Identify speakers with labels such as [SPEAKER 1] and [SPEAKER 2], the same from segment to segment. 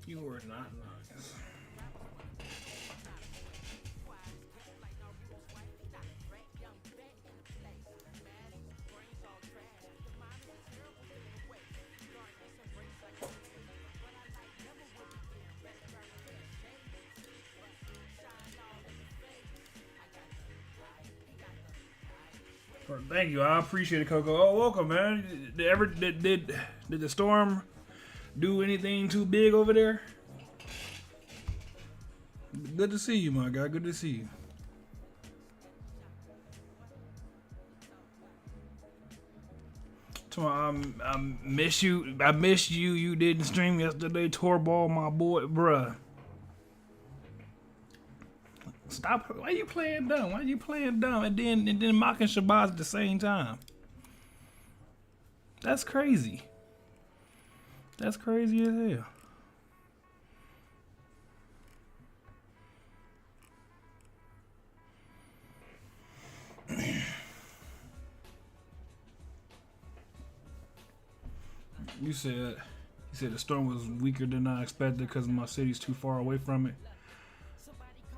[SPEAKER 1] You were not nice. Thank you. I appreciate it, Coco. Oh, welcome, man. Did the storm do anything too big over there? Good to see you, my guy. Good to see you. I miss you. I missed you. You didn't stream yesterday. Torball, my boy, bruh. Stop. Why you playing dumb? Why you playing dumb? And then mocking Shabazz at the same time. That's crazy. That's crazy as hell. You said the storm was weaker than I expected because my city's too far away from it.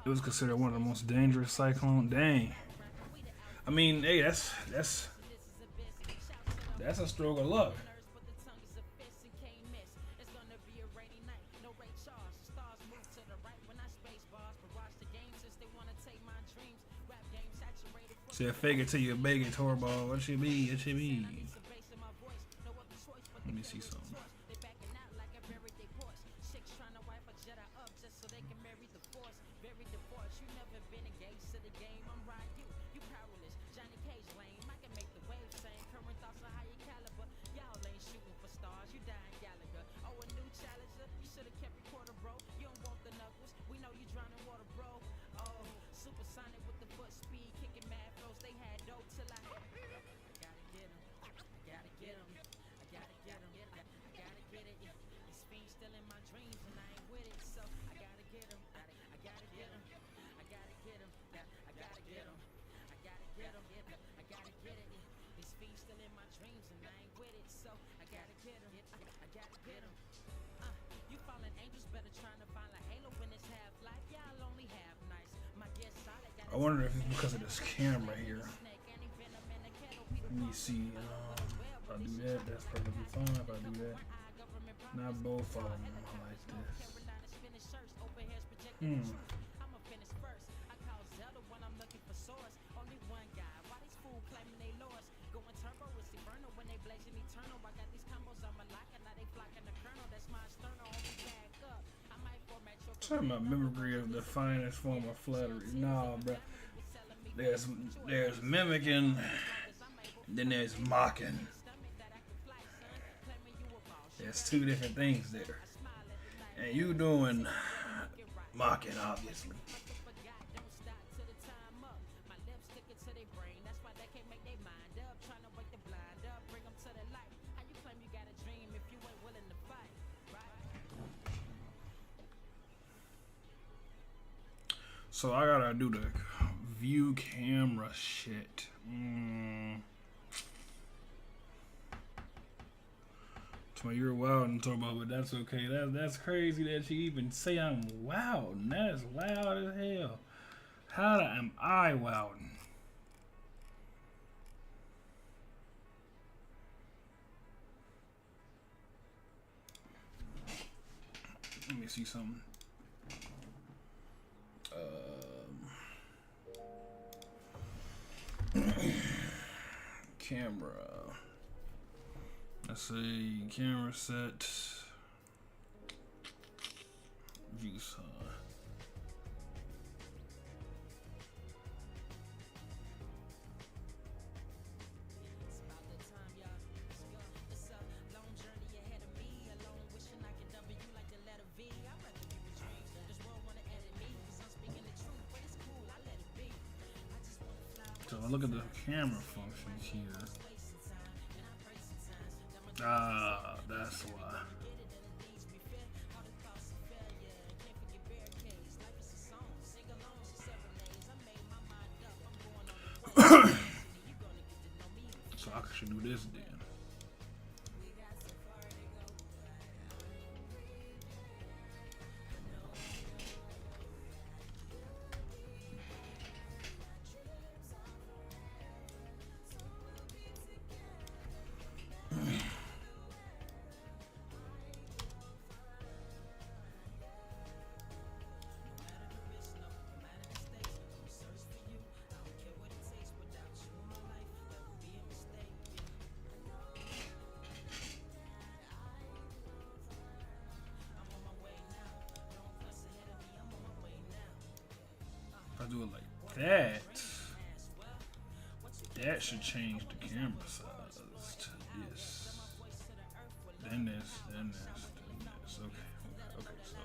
[SPEAKER 1] It was considered one of the most dangerous cyclones. Dang. I mean, hey, that's a stroke of luck. Said fake it till you bake it, Torball. What should be? It should be. Let me see something. I wonder if it's because of this camera here. Let me see. If I do that, that's perfectly fine. If I do that, not both of them like this. Talking about mimicry is the finest form of flattery. Nah, bro. There's mimicking, then there's mocking. There's two different things there. And you doing mocking, obviously. So I gotta do the view camera shit. So you're wild and Torball, but that's okay. That's crazy that you even say I'm wild. That's loud as hell. How am I wild? Let me see something. Camera. Let's see. Camera set. View sign. So look at the camera functions here. Ah, that's why. So I should do this then. do it like that, that should change the camera size to this. Then this, then this, then this. Okay, so.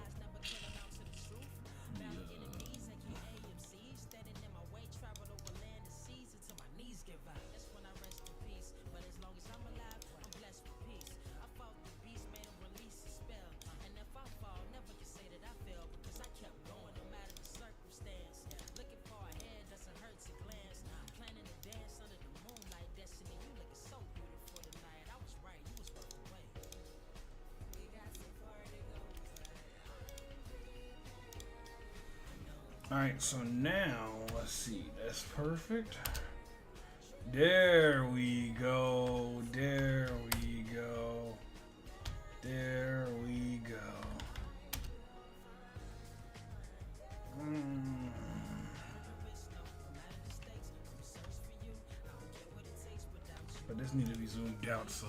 [SPEAKER 1] Alright, so now, let's see, that's perfect. There we go, there we go, there we go. But this needs to be zoomed out some.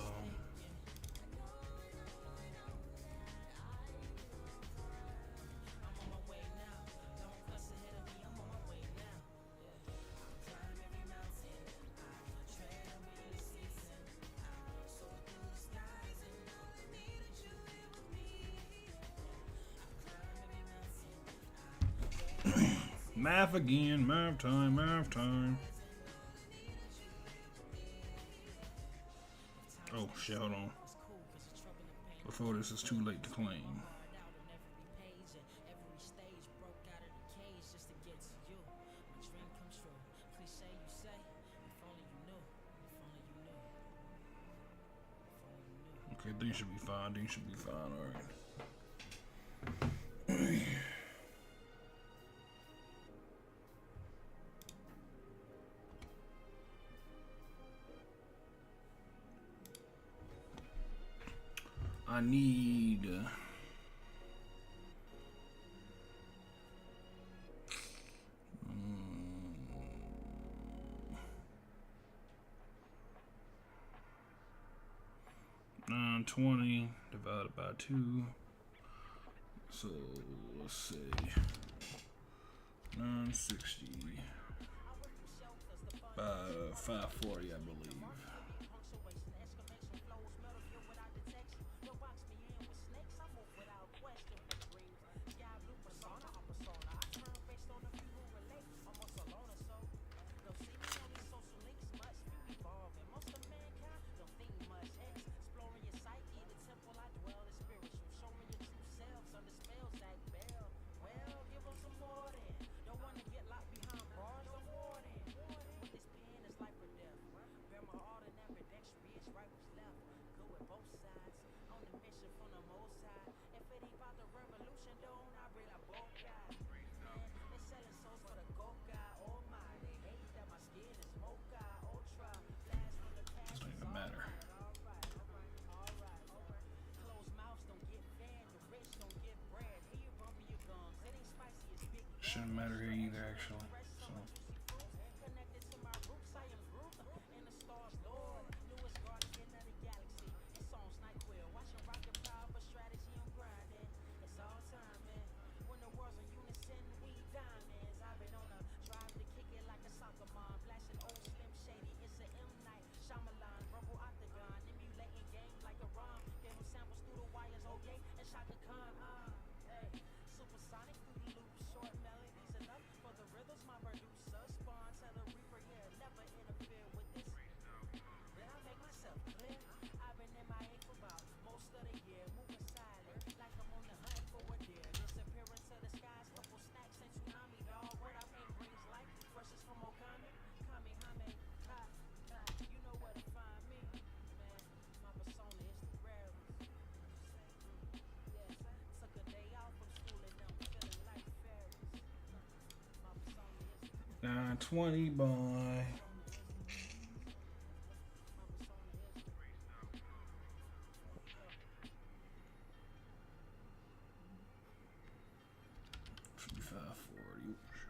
[SPEAKER 1] Math again, math time, math time. Oh shit, hold on. Before this is too late to claim. Okay, things should be fine, things should be fine, alright. I need 920 divided by 2. So let's say 960 by 540, I believe. Shouldn't matter here either, actually. So. $9.20 by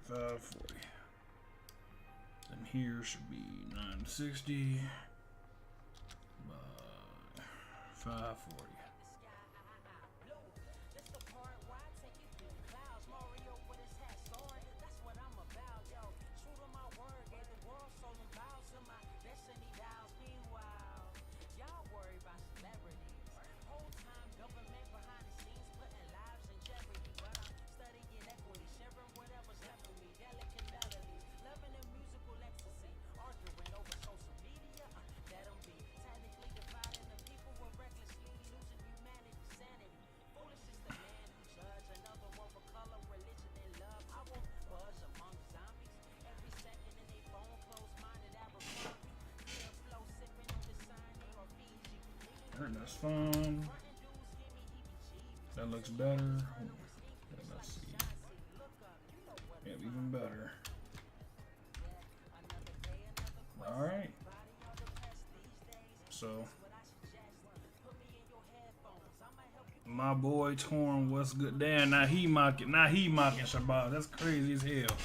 [SPEAKER 1] 540. And here should be 960 by 540. Alright, that's fun. That looks better. Let's see. Yeah, even better. Alright. So, my boy Torn, what's good? Damn, now he mocking Shabazz. That's crazy as hell.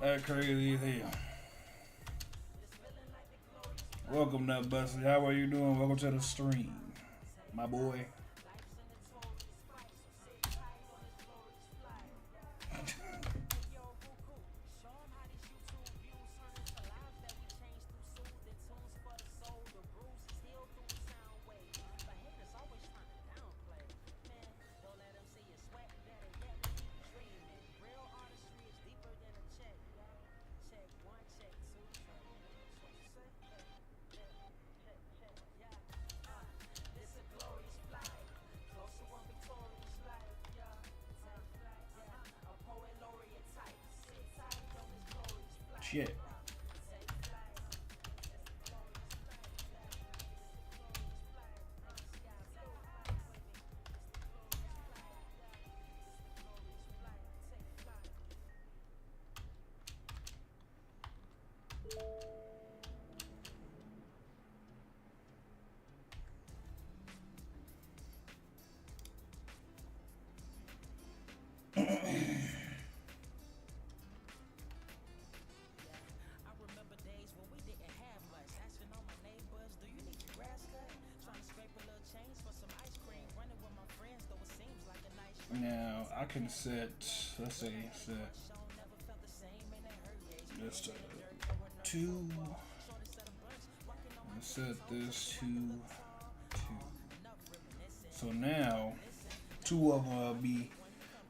[SPEAKER 1] That's crazy as hell. Welcome, Nut Busted. How are you doing? Welcome to the stream, my boy. Shit. Now I can set, let's see, set this to 2. And set this to 2. So now 2 of them will be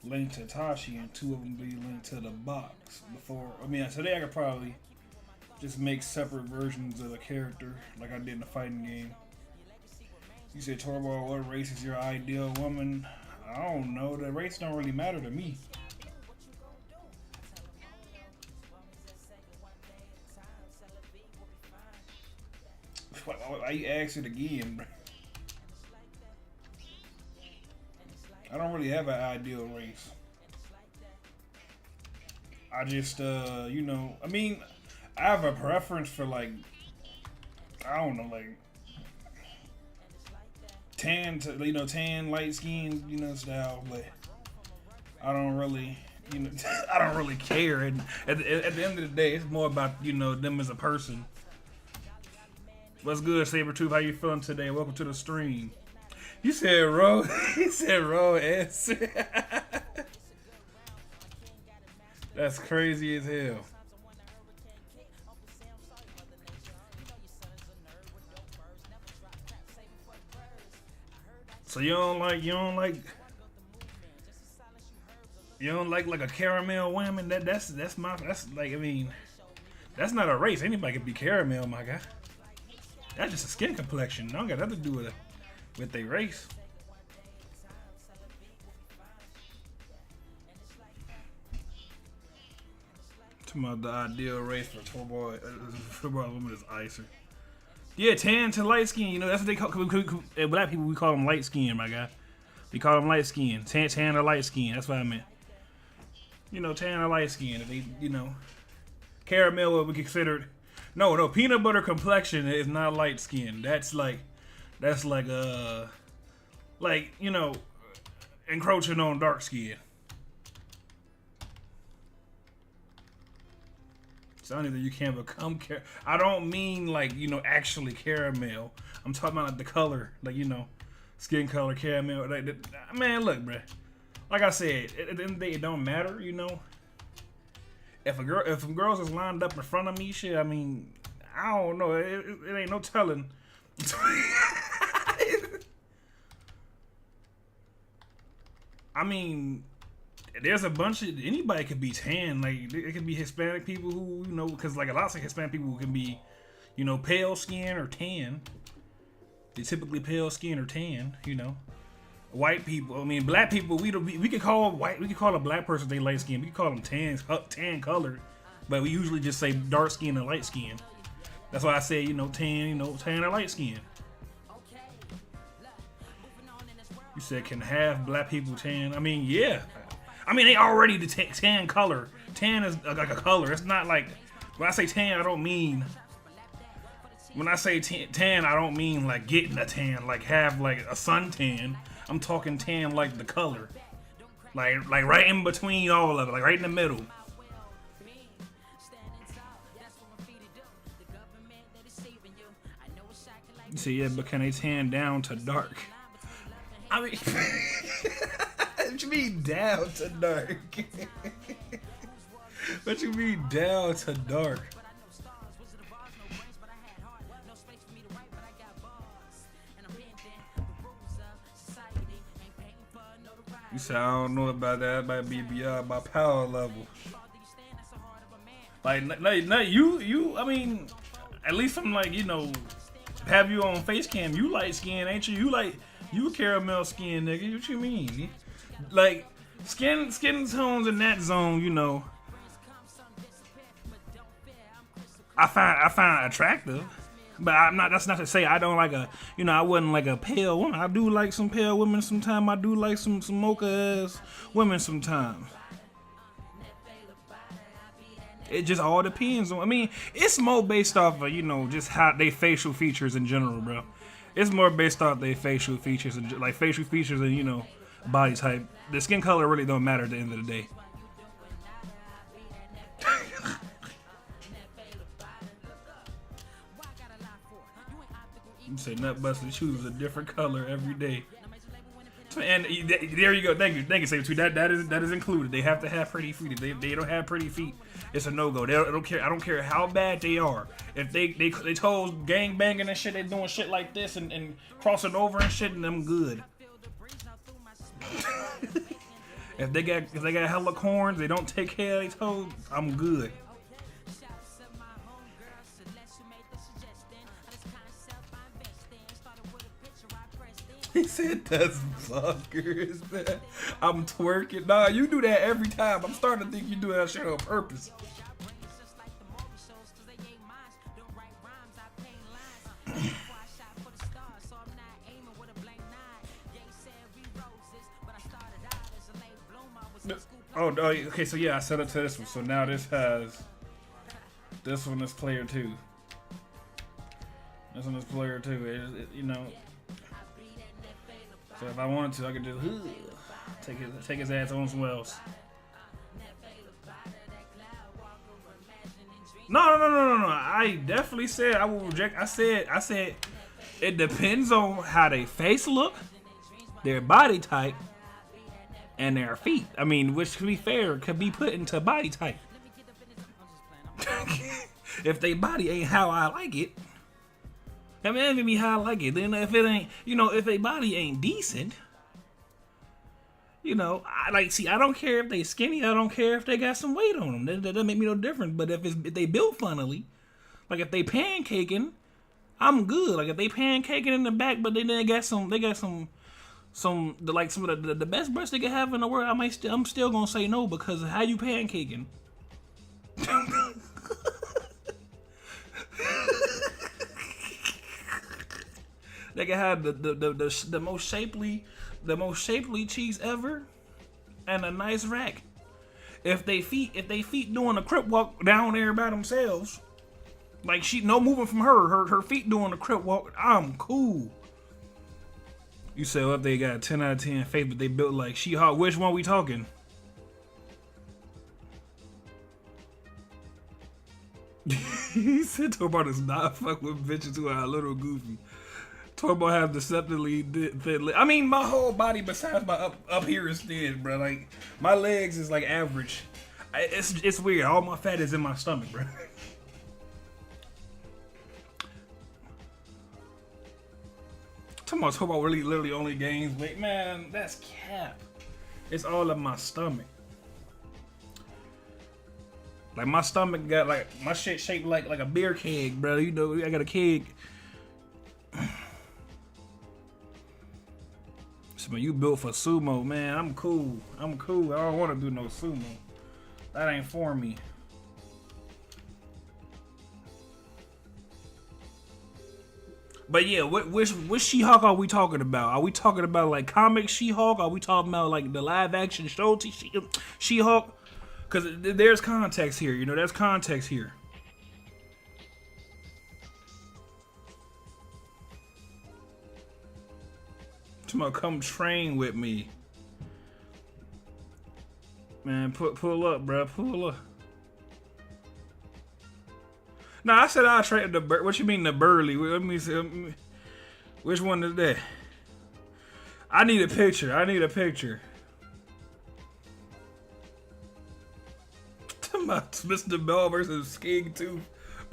[SPEAKER 1] linked to Tashi and 2 of them will be linked to the box. Before, I mean, today I could probably just make separate versions of the character like I did in the fighting game. You said, Torball, what race is your ideal woman? I don't know. The race don't really matter to me. Why you ask it again, bro? I don't really have an ideal race. I just, you know, I mean, I have a preference for, like, I don't know, like, tan to, you know, tan, light skin, you know, style, but I don't really, you know, I don't really care. And at the end of the day, it's more about, you know, them as a person. What's good, Sabretooth? How you feeling today? Welcome to the stream. You said roll. He said roll S. That's crazy as hell. So you don't like like a caramel woman? That's like, I mean, that's not a race. Anybody can be caramel, my guy. That's just a skin complexion. Don't got nothing to do with their race. Talking about the ideal race for Torball woman is Icer. Yeah, tan to light skin. You know, that's what they call black people. We call them light skin, my guy. We call them light skin. Tan or light skin. That's what I meant. You know, tan or light skin. If they, you know, caramel would be considered. No, peanut butter complexion is not light skin. That's like, you know, encroaching on dark skin. So either you can't become I don't mean like, you know, actually caramel. I'm talking about like the color, like, you know, skin color, caramel. Like, man, look, bruh. Like I said, at the end of the day, it don't matter, you know. If girls is lined up in front of me, shit, I mean, I don't know. It ain't no telling. I mean, there's a bunch of, anybody could be tan. Like, it could be Hispanic people who, you know, because like a lot of Hispanic people can be, you know, pale skin or tan. They typically pale skin or tan, you know. White people, I mean, black people, we could call white, we could call a black person they light skin. We could call them tan colored, but we usually just say dark skin and light skin. That's why I say, you know, tan or light skin. You said can half black people tan? I mean, yeah. I mean, they already the tan color. Tan is like a color. It's not like when I say tan, I don't mean. When I say tan, I don't mean like getting a tan, like have like a suntan. I'm talking tan like the color, like right in between all of it, like right in the middle. You say yeah, but can they tan down to dark? I mean, what you mean down to dark? What you mean down to dark? You said I don't know about that. That might be beyond my power level. Like, you. I mean, at least I'm like, you know, have you on face cam. You light skin, ain't you? You caramel skin, nigga. What you mean? Like, skin tones in that zone, you know. I find attractive. But I'm not. That's not to say I don't like a. You know, I wasn't like a pale woman. I do like some pale women sometimes. I do like some mocha ass women sometimes. It just all depends on. I mean, it's more based off of, you know, just how they facial features in general, bro. It's more based off their facial features and like facial features and, you know, body type. The skin color really don't matter at the end of the day. You say nut busting chooses a different color every day. And there you go. Thank you. Say that is included. They have to have pretty feet. If they don't have pretty feet, it's a no go. They don't care. I don't care how bad they are. If they told gang banging and shit, they doing shit like this and crossing over and shit, and I'm good. if they got hella corns, they don't take care of their toes, I'm good. He said that's fuckers, man. I'm twerking. Nah, you do that every time. I'm starting to think you do that shit on purpose. Oh, okay, so yeah, I set it to this one. So now this one is player 2. This one is player 2. You know. So if I wanted to, I could just take his ass on somewhere else. No. I definitely said I will reject. I said it depends on how their face look, their body type, and their feet. I mean, which to be fair could be put into body type. If they body ain't how I like it. I mean, that may be how I like it. Then if it ain't, you know, if they body ain't decent, you know, I don't care if they skinny. I don't care if they got some weight on them. That doesn't make me no difference. But if they built funnily, like if they pancaking, I'm good. Like if they pancaking in the back, but they got some like some of the best breasts they could have in the world. I'm still gonna say no because of how you pancaking. They can have the most shapely cheeks ever, and a nice rack. If they feet doing a crip walk down there by themselves, like no moving from her feet doing a crip walk, I'm cool. You say, well, if they got a 10 out of 10 face, but they built like She-Hulk, which one we talking? He said Torball does not fuck with bitches who are a little goofy. Torball have deceptively thin legs. I mean, my whole body besides my up here is thin, bro. Like, my legs is like average. It's weird. All my fat is in my stomach, bro. Torball really literally only gains weight. Man, that's cap. It's all in my stomach. Like, my stomach got like, my shit shaped like a beer keg, bro. You know, I got a keg. So, you built for sumo, man. I'm cool. I don't want to do no sumo. That ain't for me. But yeah, which She-Hulk are we talking about? Are we talking about like comic She-Hulk? Are we talking about like the live action show She-Hulk? Because there's context here. You know, there's context here. Tomorrow, come train with me, man. Pull up, bro. Pull up. Nah, I said I'll trade the what you mean the Burley? Let me see. Which one is that? I need a picture. I need a picture. Mr. Bell versus King 2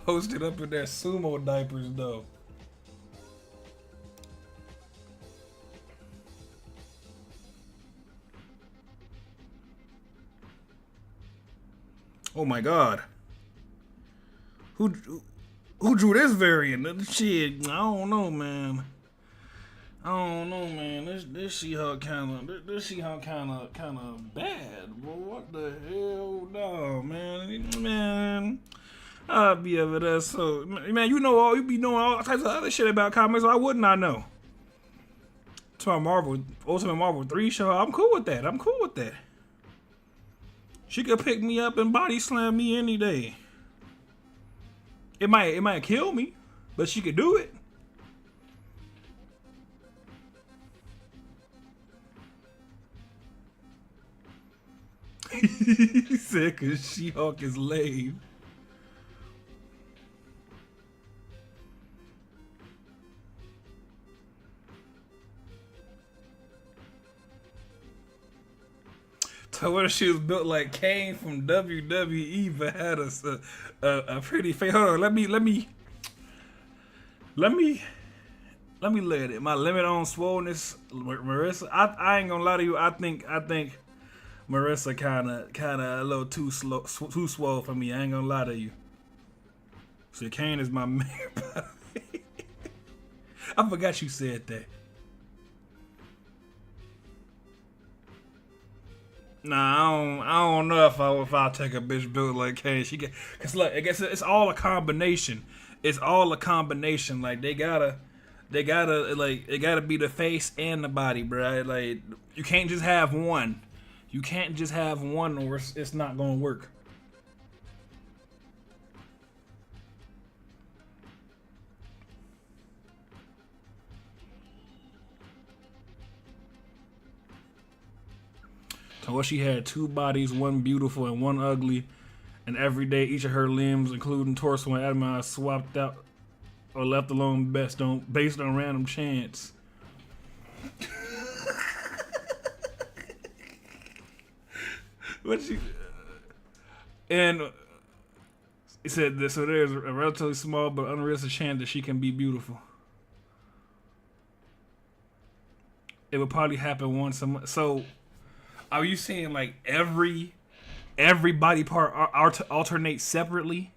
[SPEAKER 1] posted up in their sumo diapers though. Oh my god. Who drew this variant? Shit, I don't know, man. I don't know, man. This She-Hulk kind of bad, bro. What the hell, no, man. I'll be over there. So, man, you be knowing all types of other shit about comics. Why wouldn't I know? To my Ultimate Marvel 3 show, I'm cool with that. She could pick me up and body slam me any day. It might kill me, but she could do it. He said, "Cause She-Hulk is lame." So what if she was built like Kane from WWE, but had a pretty face? Hold on, let me look at it. My limit on swollenness, Marissa. I ain't gonna lie to you. I think Marissa kind of a little too swole for me. I ain't gonna lie to you. So Kane is my man. I forgot you said that. Nah, I don't know if I'll take a bitch built like Kane. Cause look, I guess it's all a combination. It's all a combination. Like it gotta be the face and the body, bro. Like you can't just have one. You can't just have one, or it's not gonna work. So what she had 2 bodies, one beautiful and one ugly, and every day each of her limbs, including torso and abdomen, are swapped out or left alone based on random chance. And he said this, so there's a relatively small but unrealistic chance that she can be beautiful. It would probably happen once a month. So are you saying like every body part alternate separately?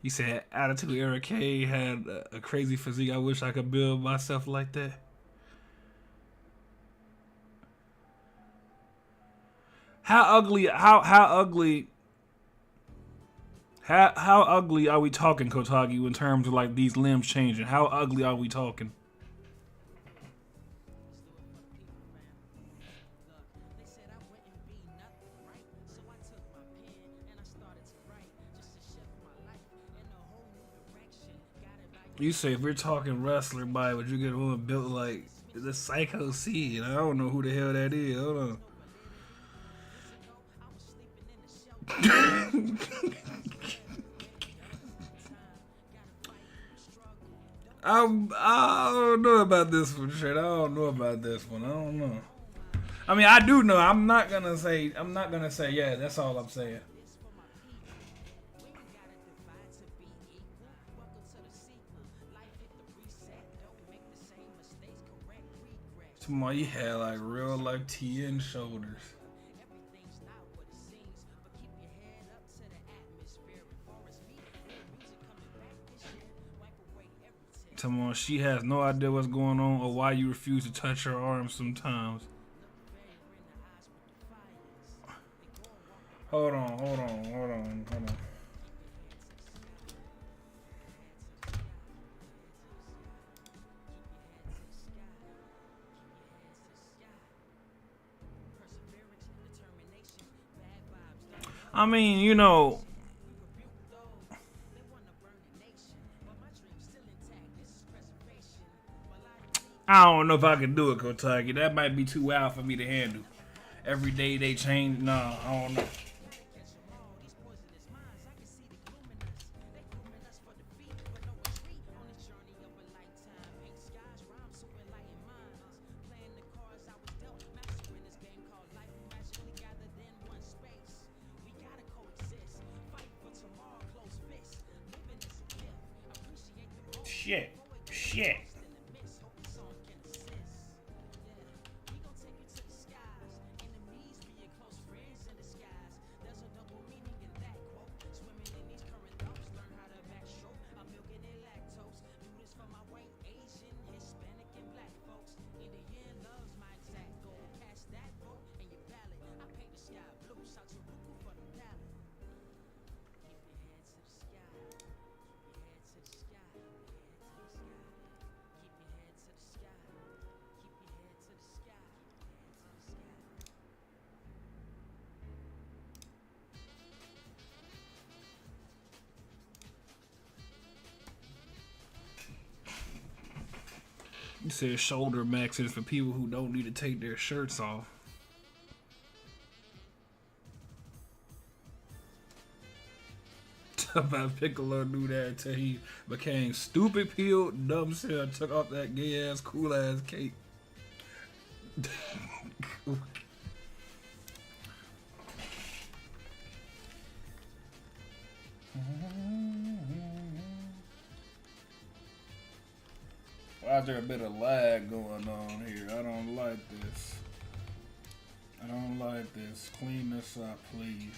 [SPEAKER 1] He said Attitude Era K had a crazy physique. I wish I could build myself like that. How ugly are we talking, Kotagi, in terms of like these limbs changing? How ugly are we talking? You say if we're talking wrestler body, would you get a woman built like the Psycho C? I don't know who the hell that is. Hold on. I don't know about this one, shit. I don't know about this one. I don't know. I mean, I do know. I'm not gonna say. Yeah, that's all I'm saying. Tomorrow you had like real life TN shoulders. Tomorrow she has no idea what's going on or why you refuse to touch her arms sometimes. Hold on, hold on, hold on, hold on. I mean, you know, I don't know if I can do it, Kentucky. That might be too wild for me to handle. Every day they change. Nah, I don't know. Shit. Shit. You said shoulder maxes for people who don't need to take their shirts off. About Piccolo knew that until he became stupid, peeled, dumb shit, took off that gay ass, cool ass cape. Why is there a bit of lag going on here? I don't like this. I don't like this. Clean this up, please.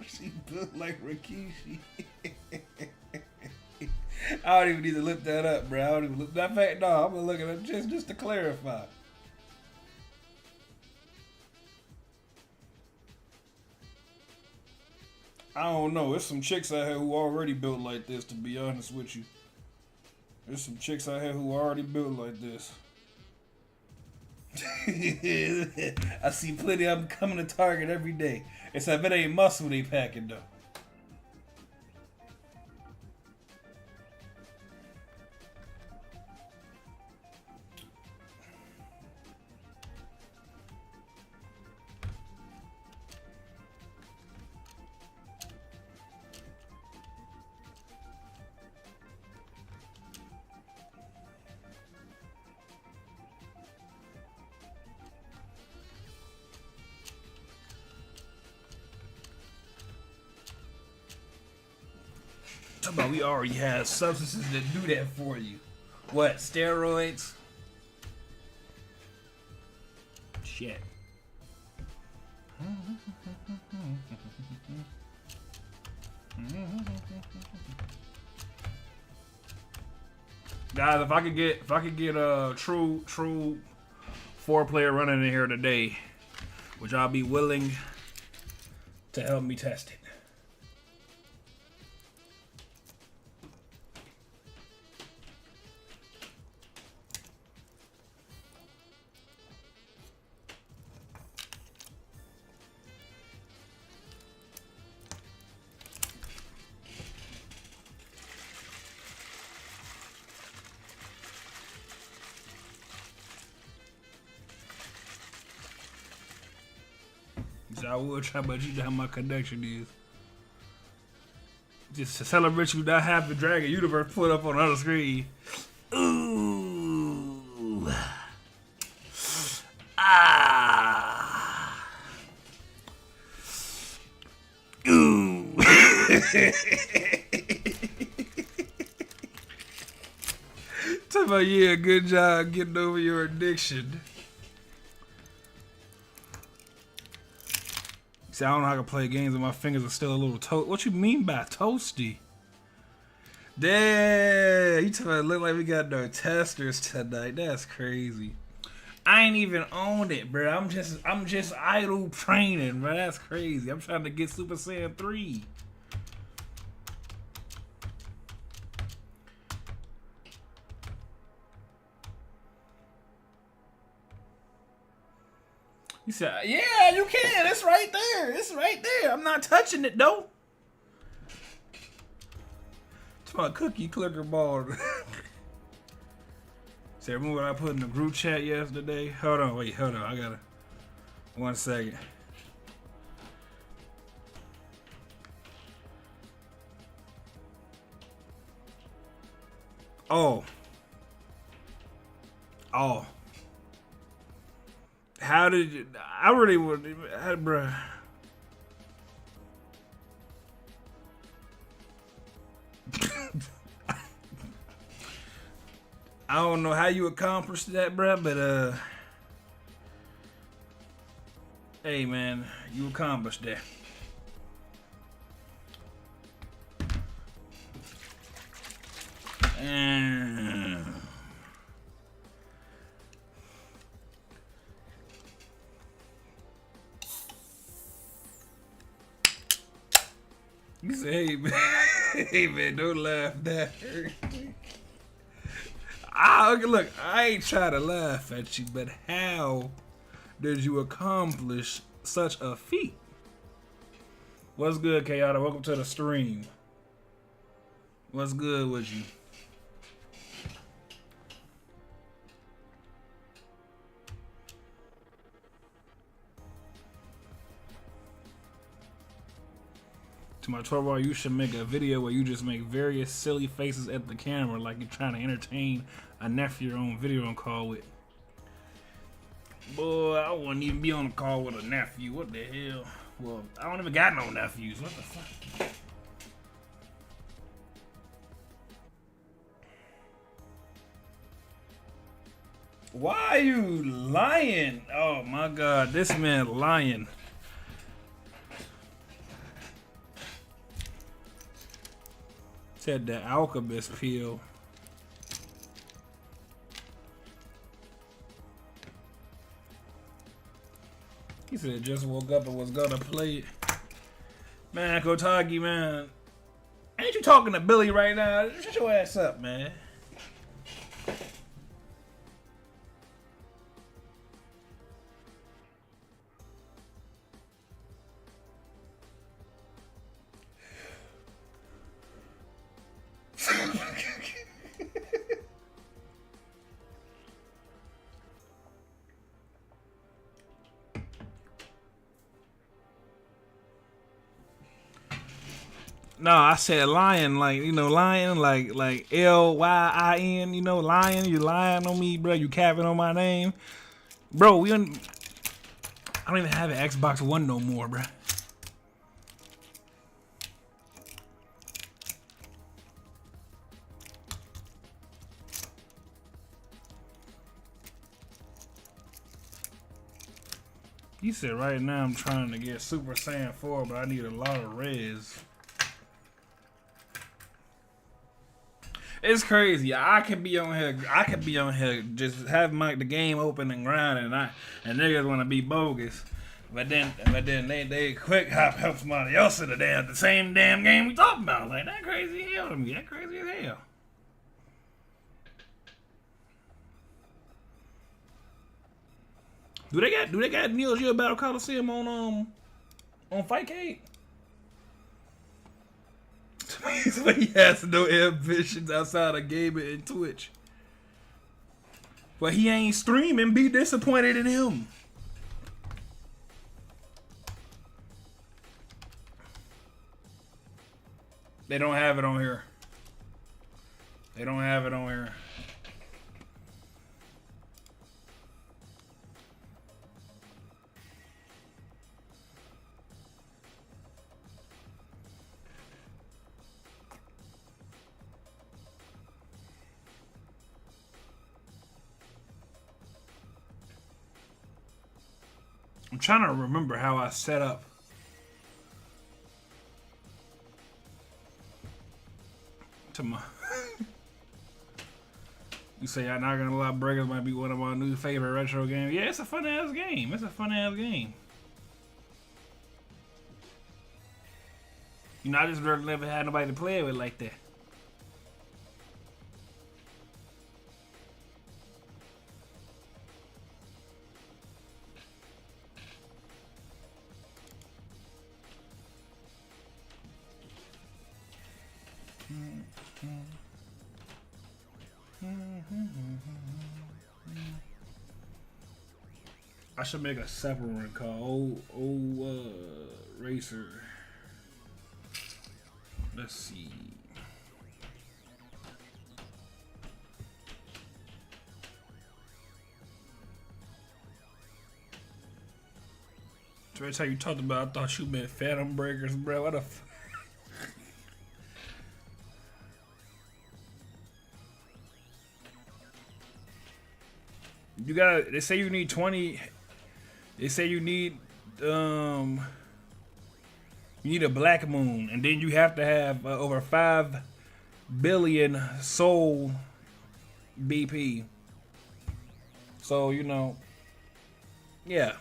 [SPEAKER 1] She built like Rikishi. I don't even need to look that up, bro. I don't even look that fact. No, I'm gonna look at it just to clarify. I don't know. There's some chicks out here who already built like this, to be honest with you. There's some chicks out here who already built like this. I see plenty of them coming to Target every day. Except it ain't muscle they packing though. Talk about we already have substances that do that for you. What? Steroids? Shit. Guys, if I could get a true 4-player running in here today, would y'all be willing to help me test it? I will try, but you know how my connection is. Just to celebrate you not having Dragon Universe put up on the other screen. Ooh. Ah. Ooh. Talk But yeah, good job getting over your addiction. See, I don't know how to play games and my fingers are still a little toast. What you mean by toasty? Damn, you trying to look like we got no testers tonight. That's crazy. I ain't even on it, bro. I'm just idle training, bro. That's crazy. I'm trying to get Super Saiyan 3. You said, yeah, you can. It's right there. It's right there. I'm not touching it, though. It's my cookie clicker ball. Say, remember what I put in the group chat yesterday? Hold on, wait, hold on. I gotta. 1 second. Oh. Oh. How did you. I really would. Bruh. I don't know how you accomplished that, bruh, but hey man, you accomplished that. And you say, hey man, hey man, don't laugh. That hurt. Look, I ain't trying to laugh at you, but how did you accomplish such a feat? What's good, Kayada? Welcome to the stream. What's good with you? To my Torball, you should make a video where you just make various silly faces at the camera like you're trying to entertain a nephew on video call with. Boy, I wouldn't even be on a call with a nephew. What the hell? Well, I don't even got no nephews. What the fuck? Why are you lying? Oh my God, this man lying. Said the alchemist pill. He said just woke up and was gonna play it. Man, Kotagi, man. Ain't you talking to Billy right now? Shut your ass up, man. No, I said lion, like, you know, lion, like Lyin, you know, lion. You lying on me, bro. You capping on my name, bro. I don't even have an Xbox One no more, bro. He said right now I'm trying to get Super Saiyan 4, but I need a lot of res. It's crazy. I could be on here just have the game open and grinding, and niggas want to be bogus, but then they quick help somebody else in the same damn game we talking about. Like, that crazy as hell to me. That crazy as hell. Do they got Neo Geo Battle Coliseum on Fightcade? So he has no ambitions outside of gaming and Twitch. But he ain't streaming. Be disappointed in him. They don't have it on here. They don't have it on here. I'm trying to remember how I set up. To my. You say I'm not gonna lie, Breakers might be one of my new favorite retro games. Yeah, it's a fun ass game. It's a fun ass game. You know, I just really never had nobody to play it with like that. I should make a separate one called Racer. Let's see. So every time you talked about, I thought you meant Phantom Breakers, bro. What the f. You gotta. They say you need 20. They say you need you need a black moon, and then you have to have over 5 billion soul BP. So you know, yeah.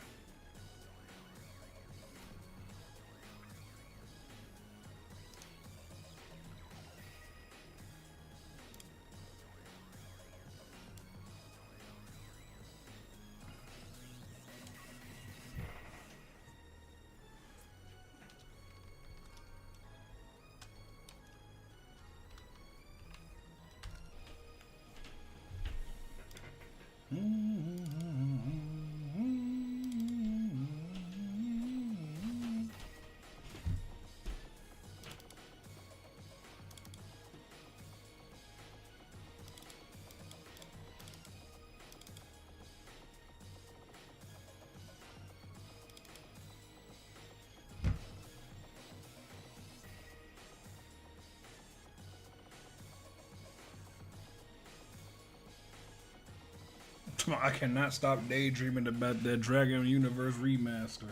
[SPEAKER 1] I cannot stop daydreaming about that Dragon Universe remaster.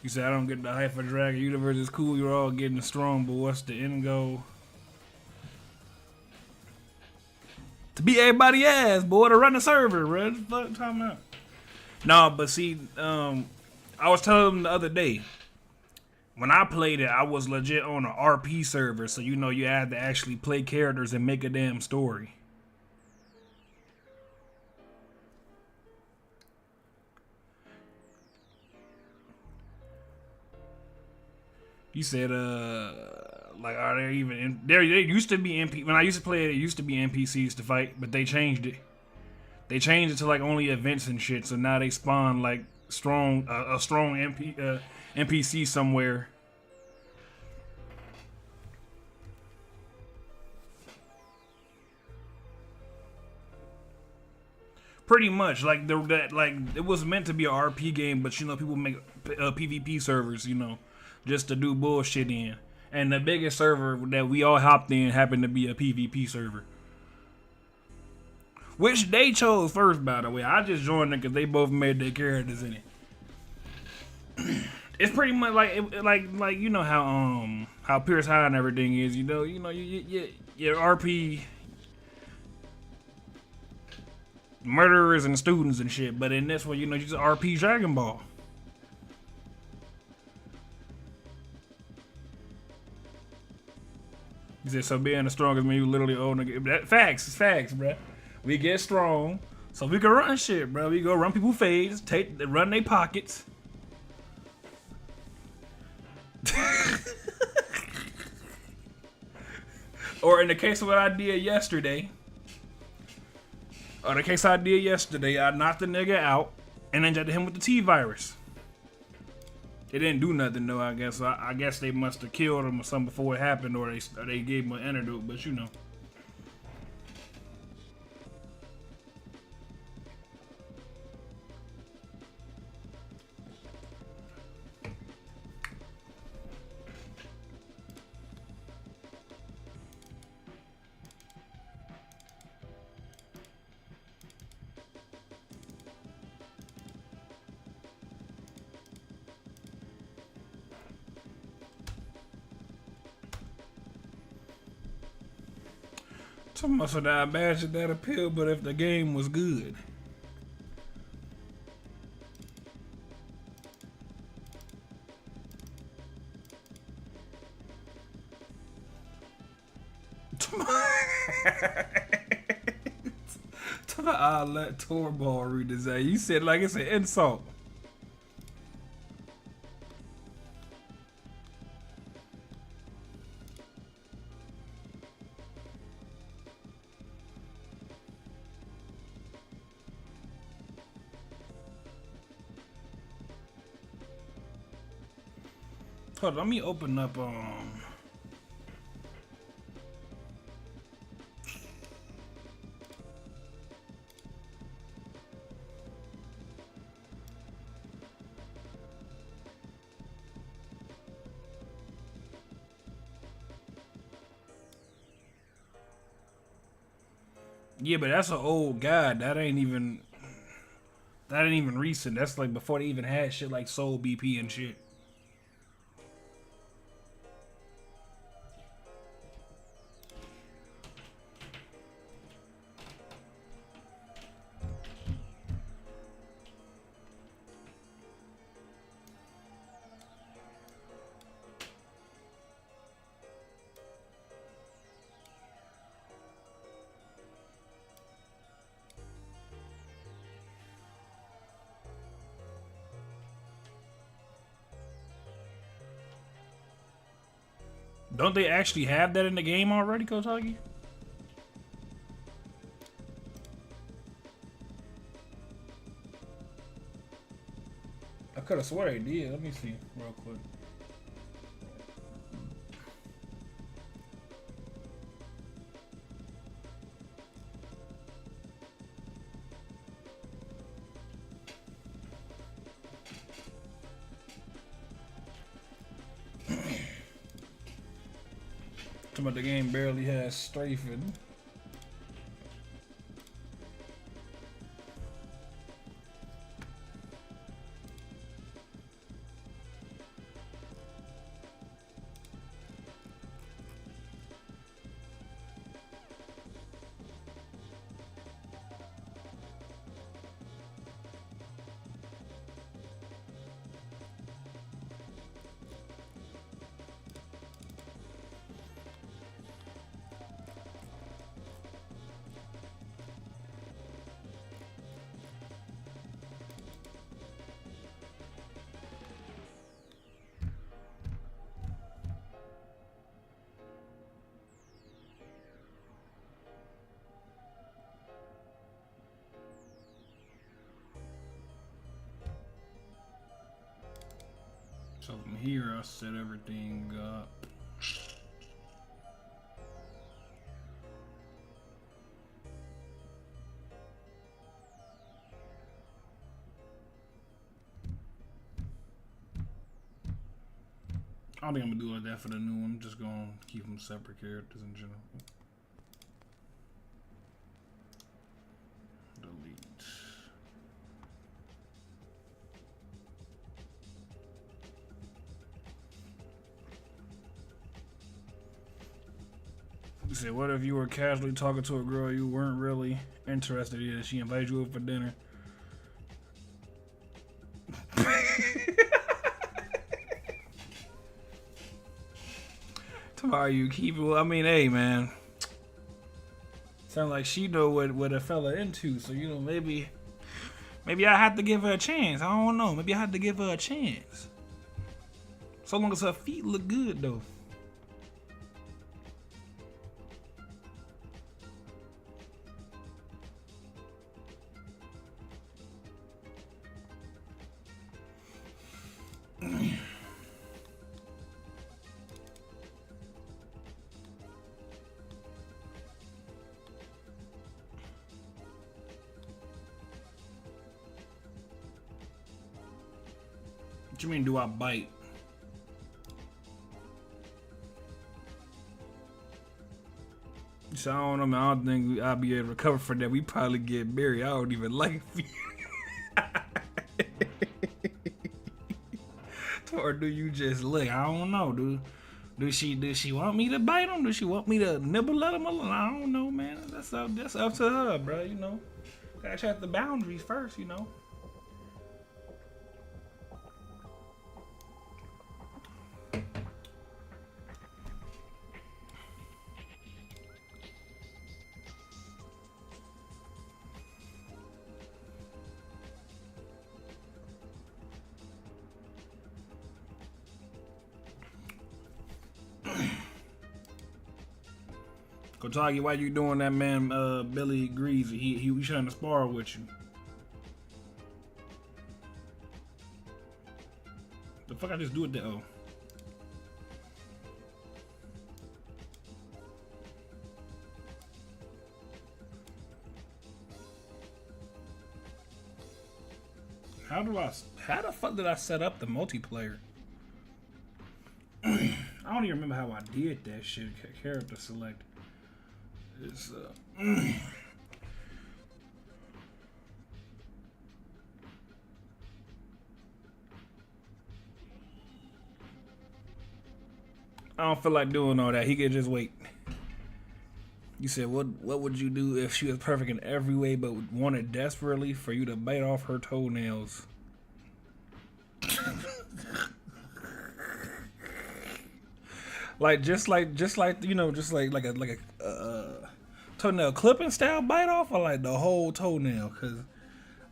[SPEAKER 1] You said I don't get the hype for Dragon Universe. It's cool, you're all getting strong, but what's the end goal? To beat everybody ass, boy, to run the server, bro. What the fuck you talking about? No, but see, I was telling them the other day. When I played it, I was legit on an RP server, so you know you had to actually play characters and make a damn story. You said, like, are there even there used to be when I used to play it, it used to be NPCs to fight, but they changed it. They changed it to like only events and shit, so now they spawn like a strong NPC somewhere. Pretty much, like it was meant to be a RP game, but you know people make PvP servers, you know, just to do bullshit in. And the biggest server that we all hopped in happened to be a PvP server, which they chose first, by the way. I just joined it because they both made their characters in it. It's pretty much like you know how Pierce High and everything is. You know your RP murderers and students and shit. But in this one, you know, you just RP Dragon Ball. He said, so being the strongest man, you literally own the game. Facts, it's facts, bruh. We get strong, so we can run shit, bro. We go run people fades, run their pockets. Or in the case of what I did yesterday, I knocked the nigga out and injected him with the T-virus. It didn't do nothing though, I guess. I guess they must have killed him or something before it happened, or they gave him an antidote, but you know. So much for that badge that appeal, but if the game was good. I'll let Torball read this out. You said like it's an insult. Hold on, let me open up yeah, but that's an old guide. That ain't even recent. That's like before they even had shit like Soul BP and shit. Don't they actually have that in the game already, Kotagi? I could have swore they did. Let me see real quick. But the game barely has strafing. So from here, I set everything up. I don't think I'm gonna do like that for the new one. I'm just gonna keep them separate characters in general. Delete. You said, what if you were casually talking to a girl you weren't really interested in? She invited you over for dinner. Tomorrow you keep it. I mean, hey, man. Sound like she know what a fella into. So, you know, maybe I had to give her a chance. I don't know. Maybe I had to give her a chance. So long as her feet look good, though. What you mean, do I bite? So I don't know, man. I don't think I'll be able to recover from that. We probably get married. I don't even like it. Or do you just lick? I don't know, dude. Does she want me to bite him? Does she want me to nibble at him? I don't know, man. That's up to her, bro. You know, gotta check the boundaries first. You know. Kotagi, why you doing that, man? Billy Greasy, he trying to spar with you. The fuck I just do it there? Oh. How the fuck did I set up the multiplayer? I don't even remember how I did that shit. Character select. It's I don't feel like doing all that. He could just wait. You said, what would you do if she was perfect in every way but wanted desperately for you to bite off her toenails? just like you know, just like a toenail clipping style bite off, or like the whole toenail? Cause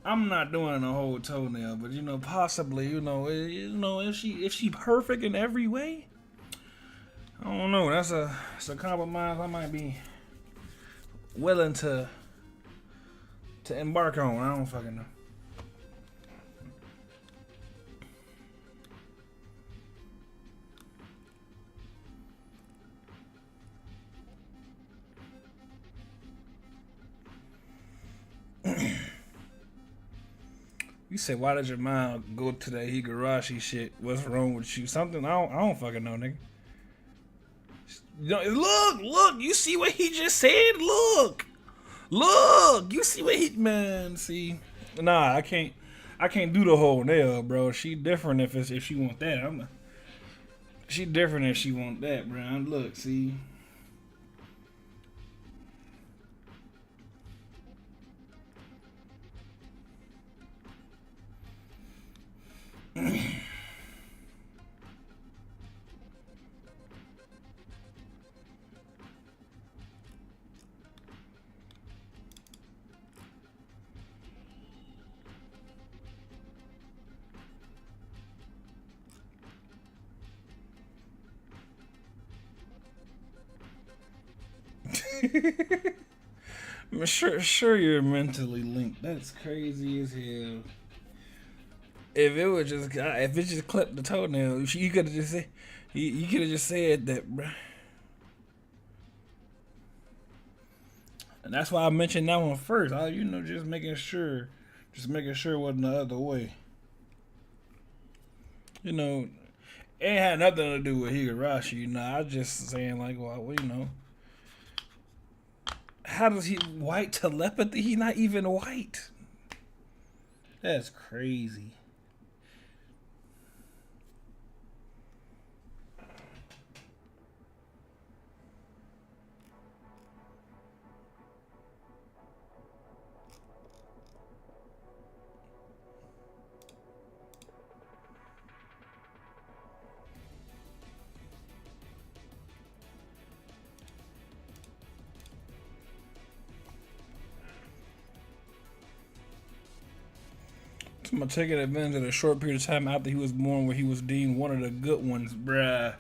[SPEAKER 1] I'm not doing the whole toenail, but you know, possibly, you know, if she perfect in every way, I don't know. That's a compromise I might be willing to embark on. I don't fucking know. You say, why did your mom go to that Higurashi shit? What's wrong with you? Something I don't fucking know, nigga. You know, look, you see what he just said? Look, you see what he, man, see. Nah, I can't do the whole nail, bro. She different if she want that. She different if she want that, bro. Look, see. Sure you're mentally linked. That's crazy as hell. If it just clipped the toenail, you could have just said, you could have just said that, bro. And that's why I mentioned that one first. Just making sure it wasn't the other way. You know, it ain't had nothing to do with Higurashi. You know, I was just saying like, well, you know. How does he white telepathy? He not even white. That's crazy. I'm taking advantage of the short period of time after he was born where he was deemed one of the good ones, bruh.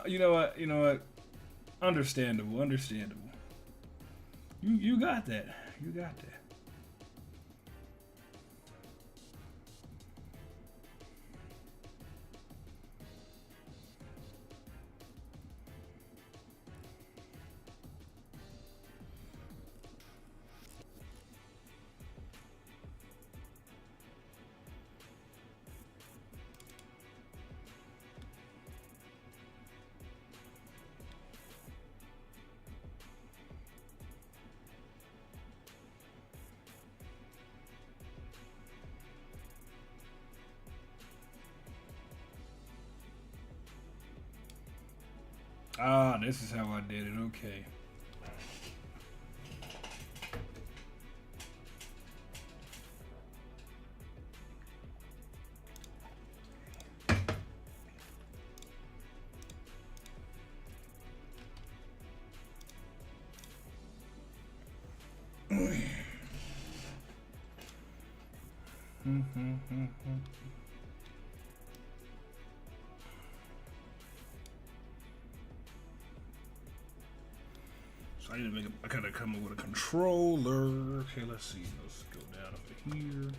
[SPEAKER 1] You know what? Understandable. You got that. You got that. Ah, this is how I did it. Okay. So I need to make I gotta come up with a controller. Okay, let's see. Let's go down over here.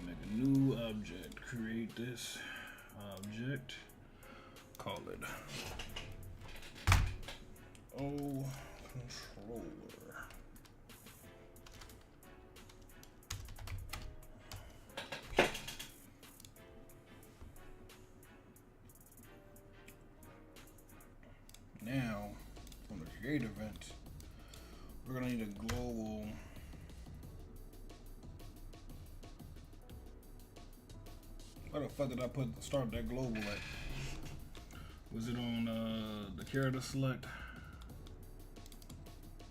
[SPEAKER 1] Make a new object. Create this object. Call it O controller. Now, from the create event, we're gonna need a global. Where the fuck did I start that global at? Was it on the character select?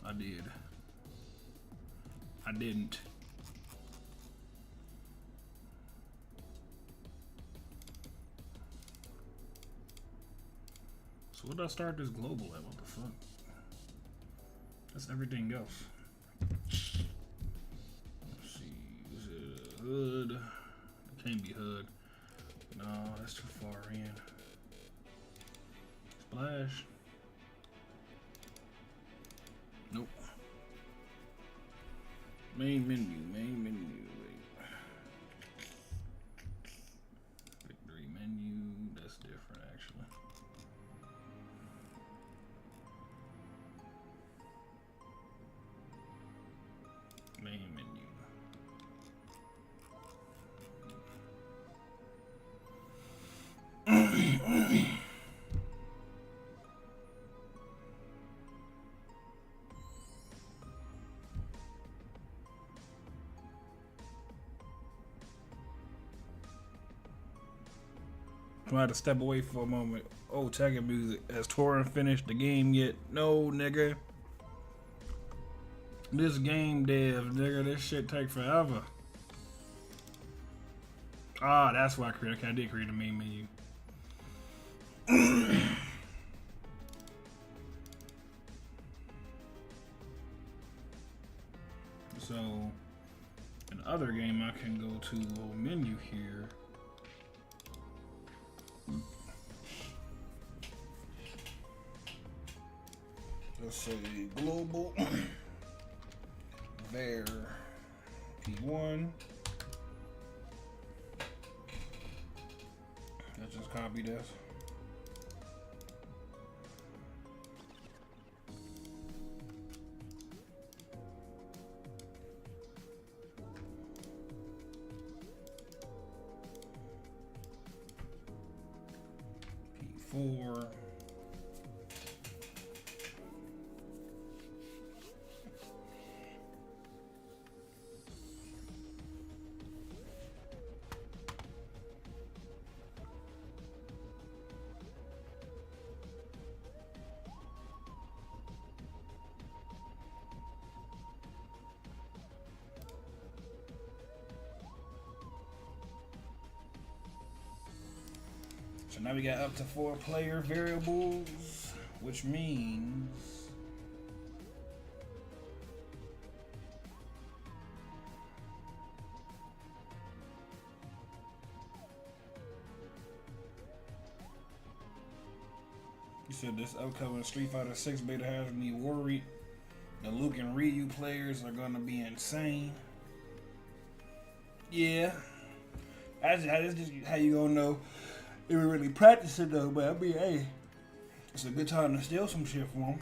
[SPEAKER 1] I did. I didn't. So what did I start this global at? What the fuck? That's everything else. Let's see. Is it a hood? It can't be hood. No, that's too far in. Splash. Nope. Main menu. Wait. Victory menu. That's different, actually. Main menu. I had to step away for a moment. Oh, tagging music. Has Torin finished the game yet? No, nigga. This game dev, nigga. This shit take forever. Ah, that's why I created. Okay, I did create a main menu. So, in the other game, I can go to a little menu here. Let's say global var p1. Let's just copy this. P4. So now we got up to 4 player variables, which means you said this upcoming Street Fighter 6 beta has me worried. The Luke and Ryu players are gonna be insane. Yeah, that's just how you gonna know. They were really practicing though, but I mean, hey, it's a good time to steal some shit from them.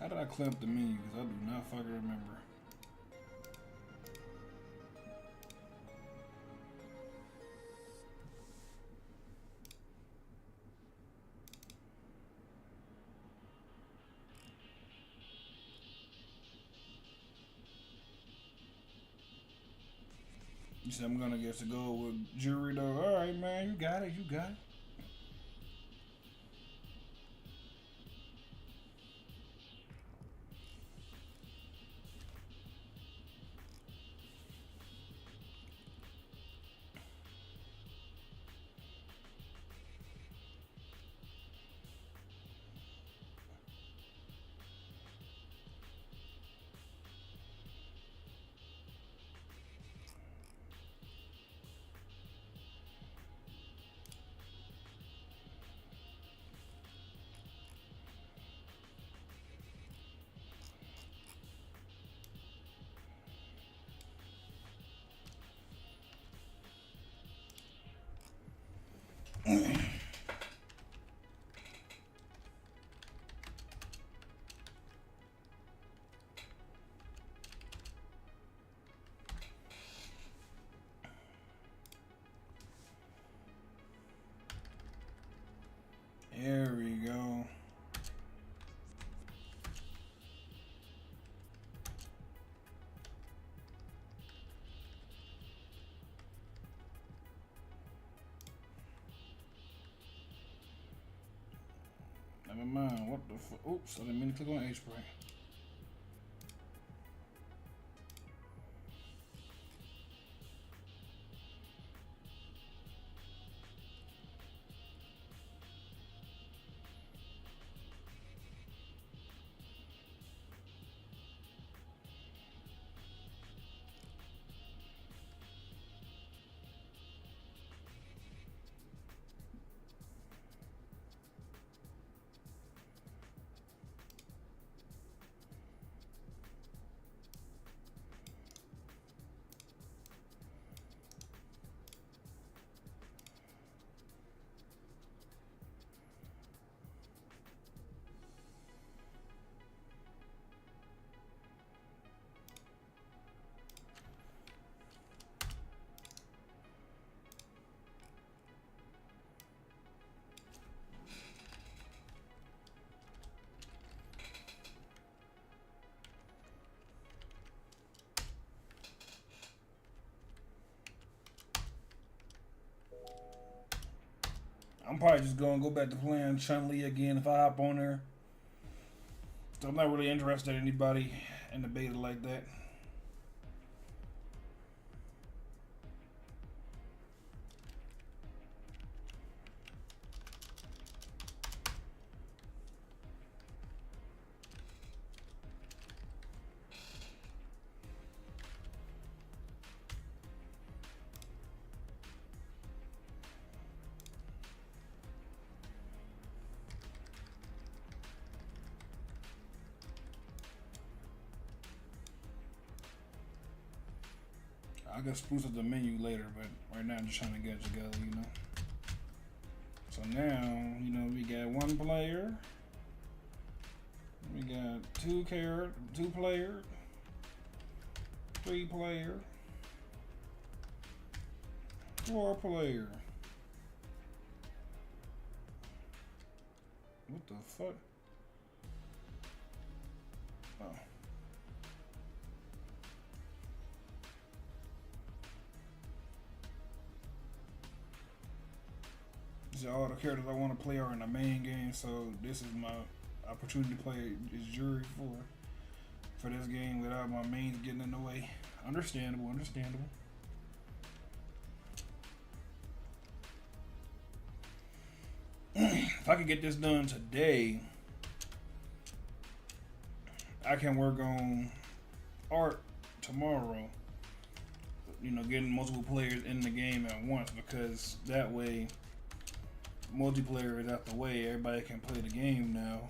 [SPEAKER 1] How did I clamp the menu? Because I do not fucking remember. You said I'm gonna get to go with jury though. All right, man, you got it. You got it. There we go. Never mind. What the fuck? Oops, I didn't mean to click on H-Spray. I'm probably just gonna go back to playing Chun-Li again if I hop on there. So I'm not really interested in anybody in the beta like that. I can spruce up the menu later, but right now I'm just trying to get it together, you know. So now, you know, we got one player. We got two player, 3 player, 4 player. What the fuck? Oh. These are all the characters I want to play are in the main game, so this is my opportunity to play as jury for this game without my mains getting in the way. Understandable, understandable. If I could get this done today, I can work on art tomorrow. You know, getting multiple players in the game at once, because that way multiplayer is out the way. Everybody can play the game now.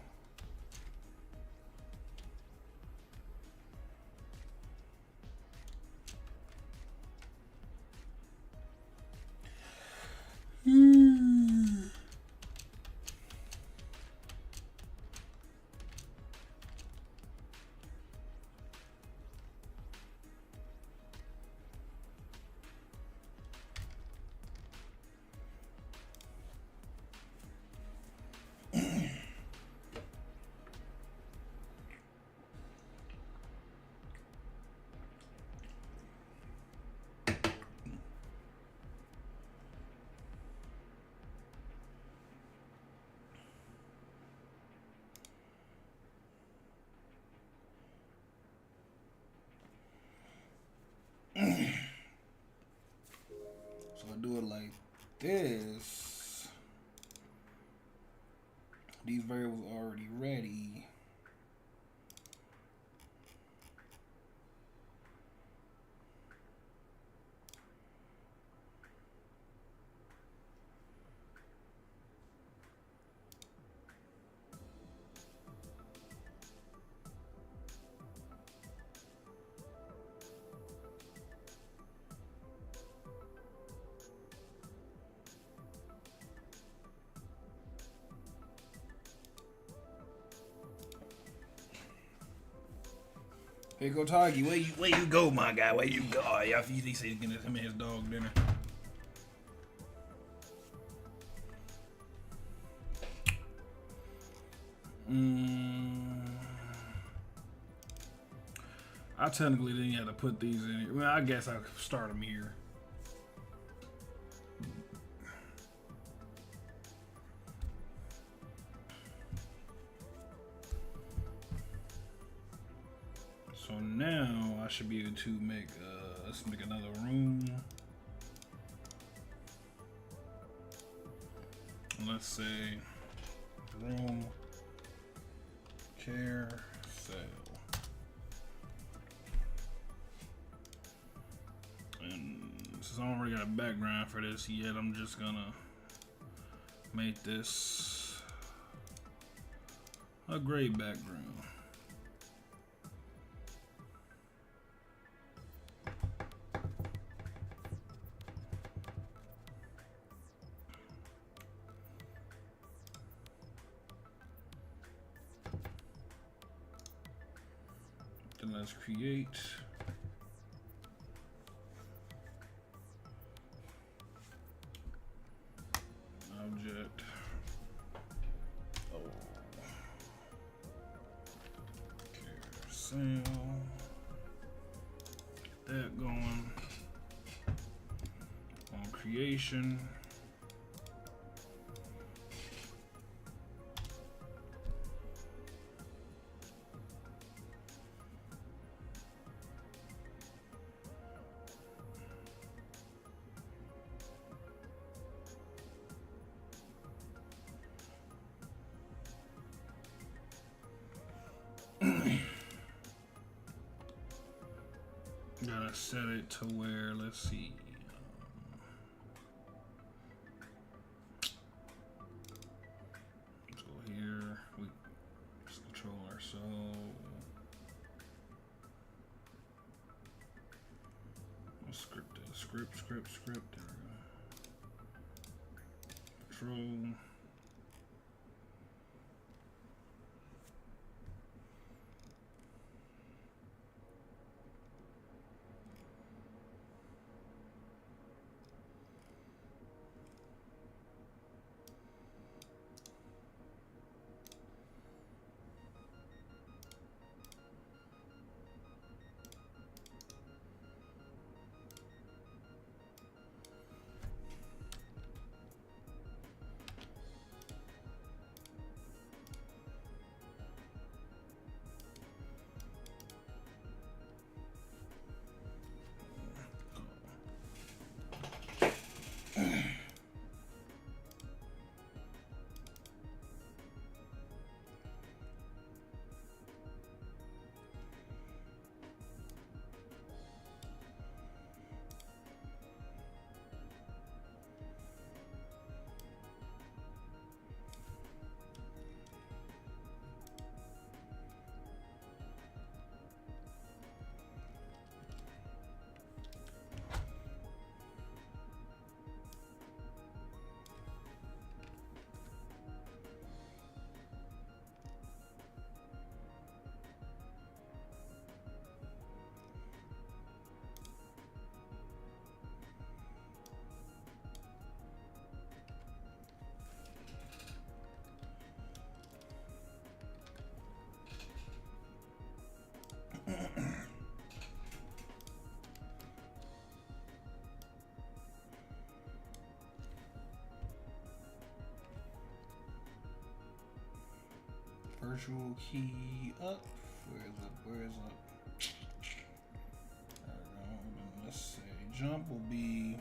[SPEAKER 1] this, these variables are already ready. Hey, go Toggy, where you go, my guy? Where you go? Oh, yeah, he said he's getting him and his dog dinner. I technically didn't have to put these in here. Well, I guess I could start them here. So now I should be able to make, let's make another room. Let's say room carousel. And since I don't already got a background for this yet, I'm just gonna make this a gray background. Then let's create object. Oh, carousel. Get that going. On creation. Gotta set it to where, let's see. Let's go here. We just control ourselves. We'll script it. Script. There we go. Control. Virtual key up. Where's up? I don't know. Let's say jump will be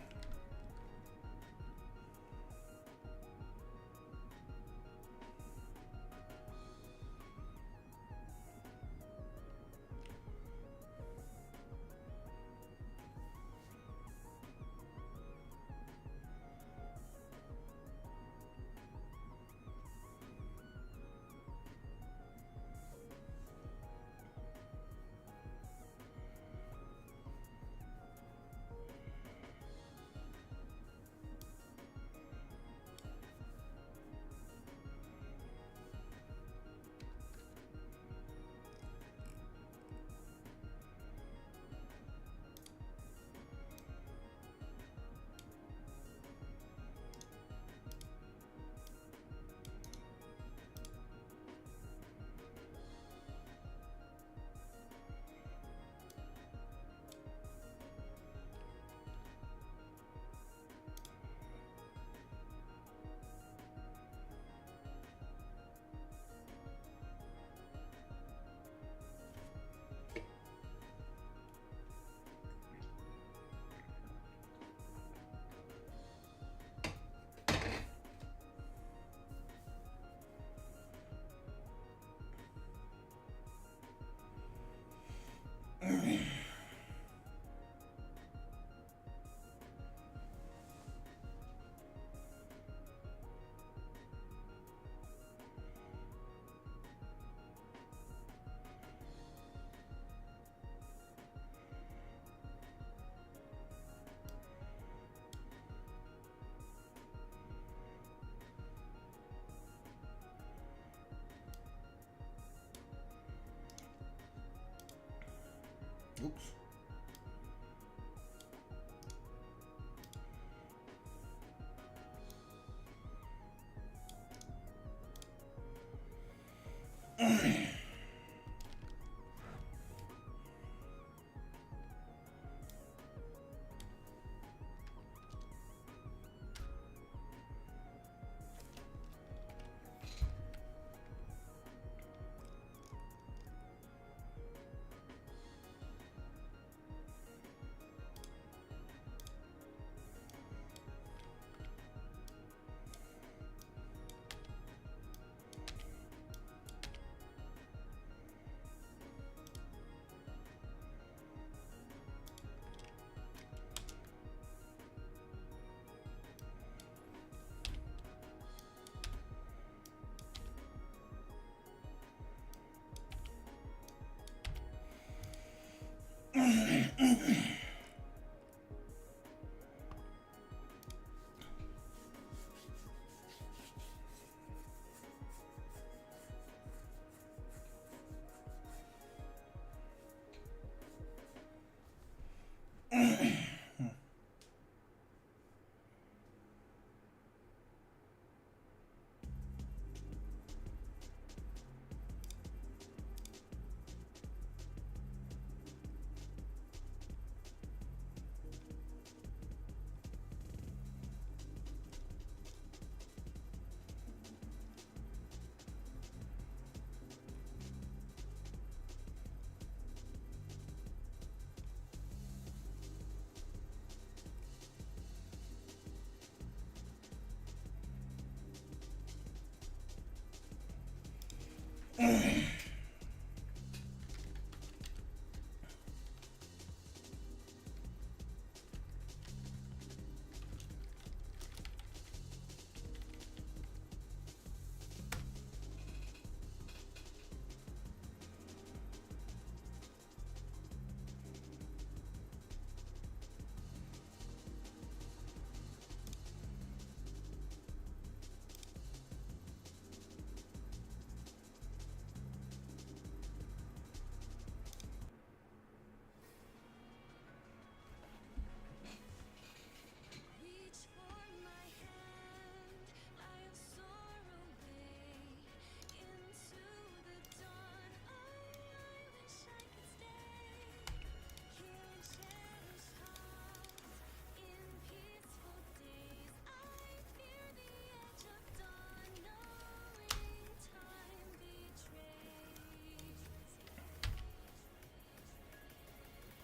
[SPEAKER 1] Oops.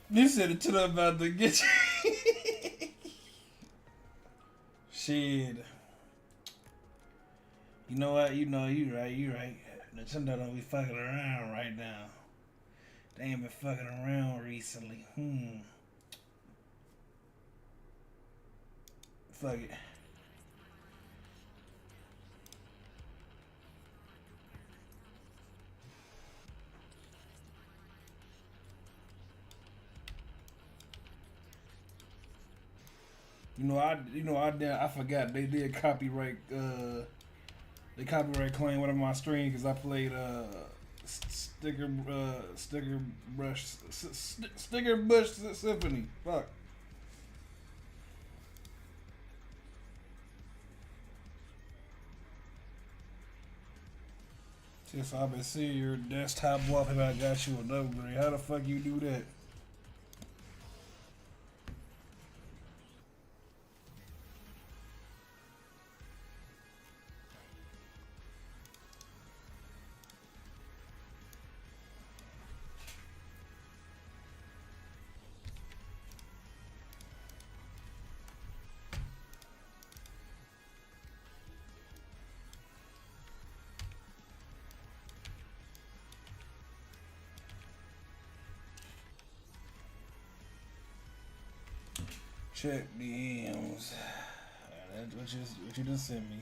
[SPEAKER 1] You said it to them about to get you. Shit. You know what? You right. Nintendo don't be fucking around right now. They ain't been fucking around recently. Fuck it. I forgot they did copyright. They copyright claim one of my streams because I played sticker bush symphony. Fuck. Since I've been seeing your desktop wallpaper, I got you an upgrade. How the fuck you do that? Check DMs. That's what you just sent me.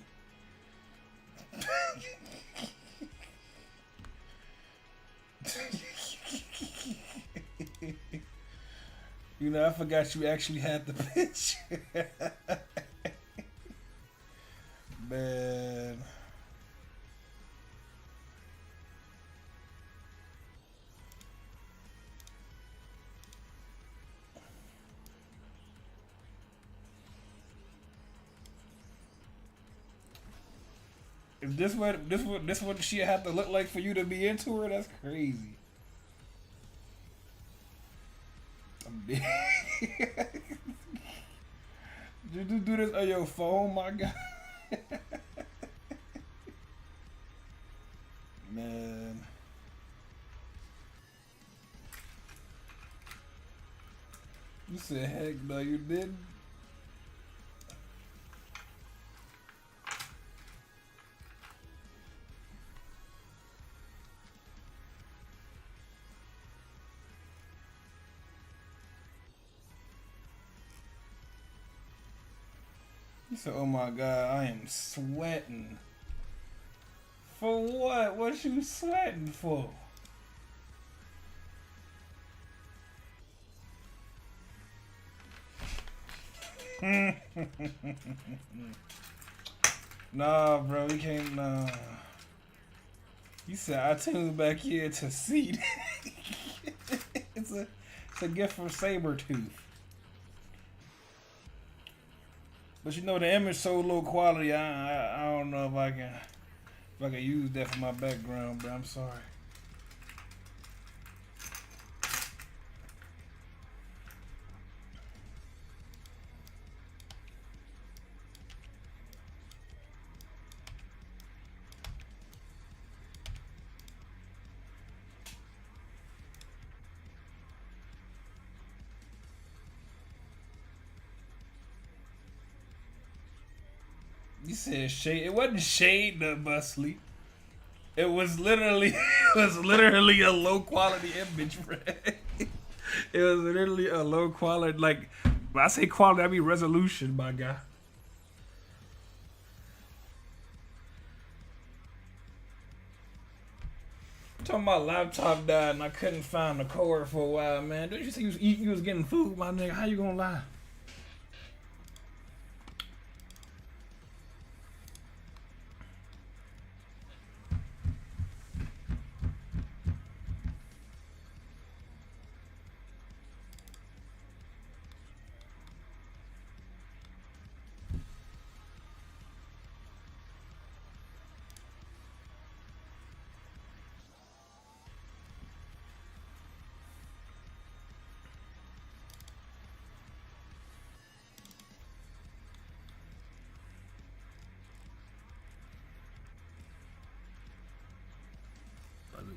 [SPEAKER 1] You know, I forgot you actually had the picture. Man. If this what she have to look like for you to be into her, that's crazy. Did you do this on your phone, my guy? Man. You said, heck no, you didn't. You said, oh my God, I am sweating. For what? What you sweating for? Nah, bro, we can't. Nah. You said I tuned back here to see. it's a gift from Sabretooth. But you know the image so low quality. I don't know if I can use that for my background. But I'm sorry. You said shade. It wasn't shade the Busley. It was literally a low quality image, bro. It was literally a low quality. Like when I say quality, I mean resolution, my guy. I'm talking about laptop died and I couldn't find the cord for a while, man. Didn't you say you was getting food, my nigga? How you gonna lie?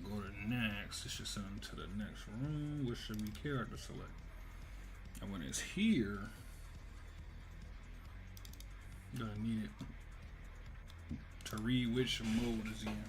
[SPEAKER 1] Go to next. It should send them to the next room. What should we character select? And when it's here, gonna need it to read which mode is in.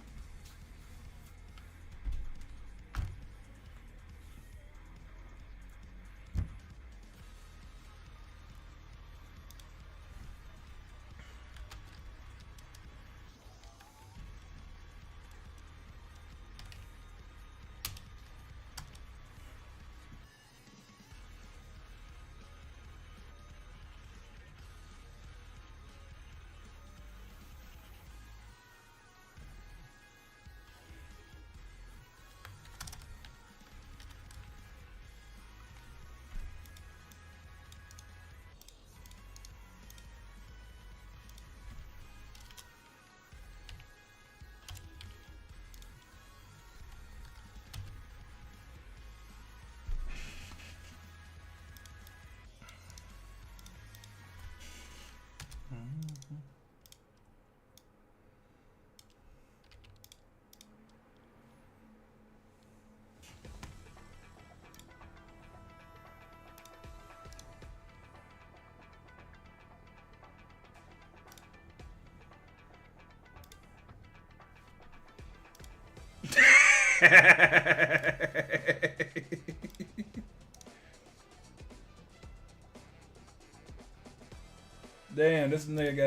[SPEAKER 1] Damn, this nigga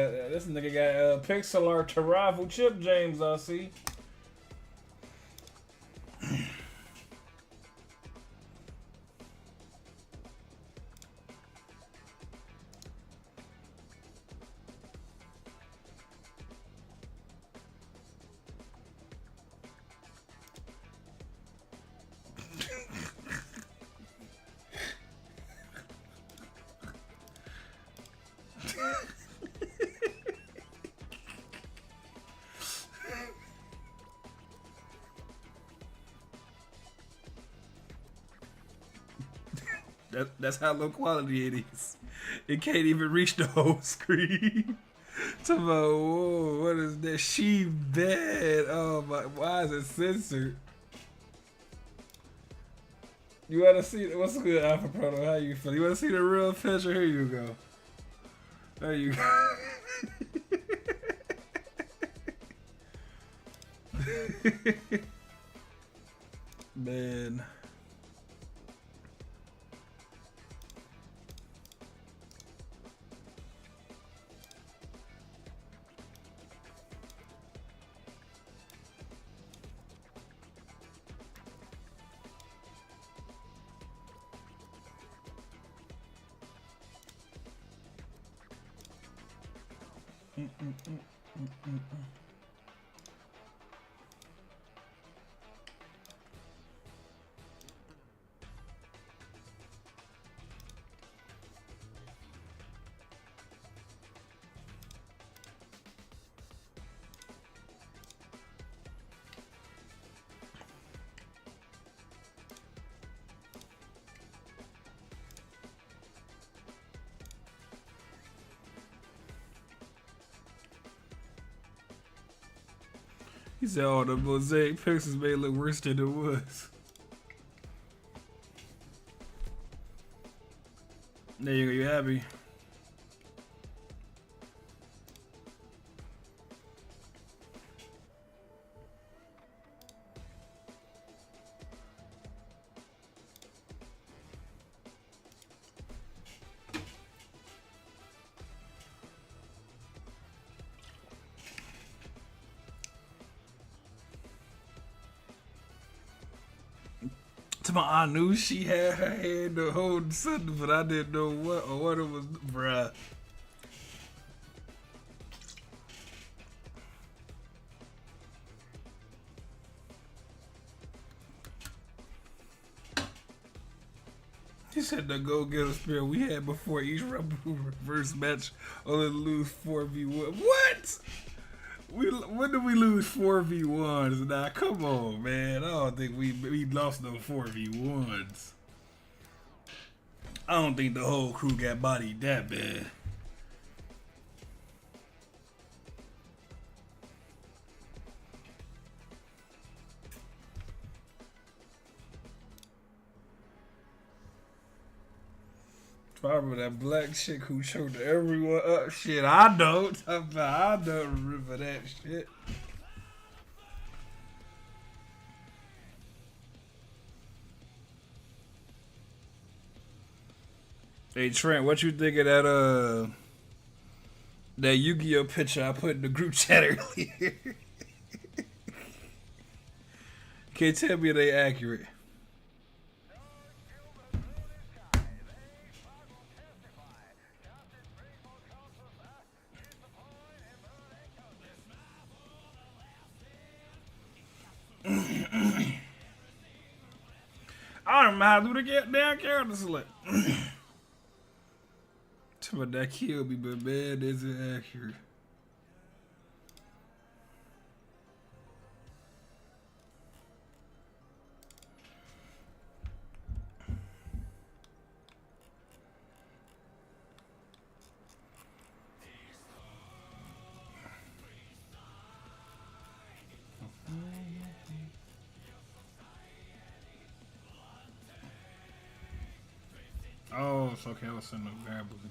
[SPEAKER 1] got pixel art to rival Chip James. I see. That's how low quality it is. It can't even reach the whole screen. Talking about, whoa, what is that? She bad. Oh my, why is it censored? You wanna see what's good, Alpha Proto? How you feel? You wanna see the real picture? Here you go. There you go. Man. He said, "Oh, the mosaic pixels made it look worse than it was." There you go. You happy? I knew she had her hand to hold something, but I didn't know what or what it was, bruh. He said the go-getter spirit we had before each reverse match only lose 4v1. What? When did we lose 4v1s? Nah, come on, man. I don't think we lost no 4v1s. I don't think the whole crew got bodied that bad. Probably that black chick who choked everyone up. Shit, I don't. I don't remember that shit. Hey Trent, what you think of that Yu-Gi-Oh picture I put in the group chat earlier? Can't tell me they accurate. I don't know how to do the damn character select. But that killed me, but man, is it accurate? Oh, it's okay. I was sending the variables again.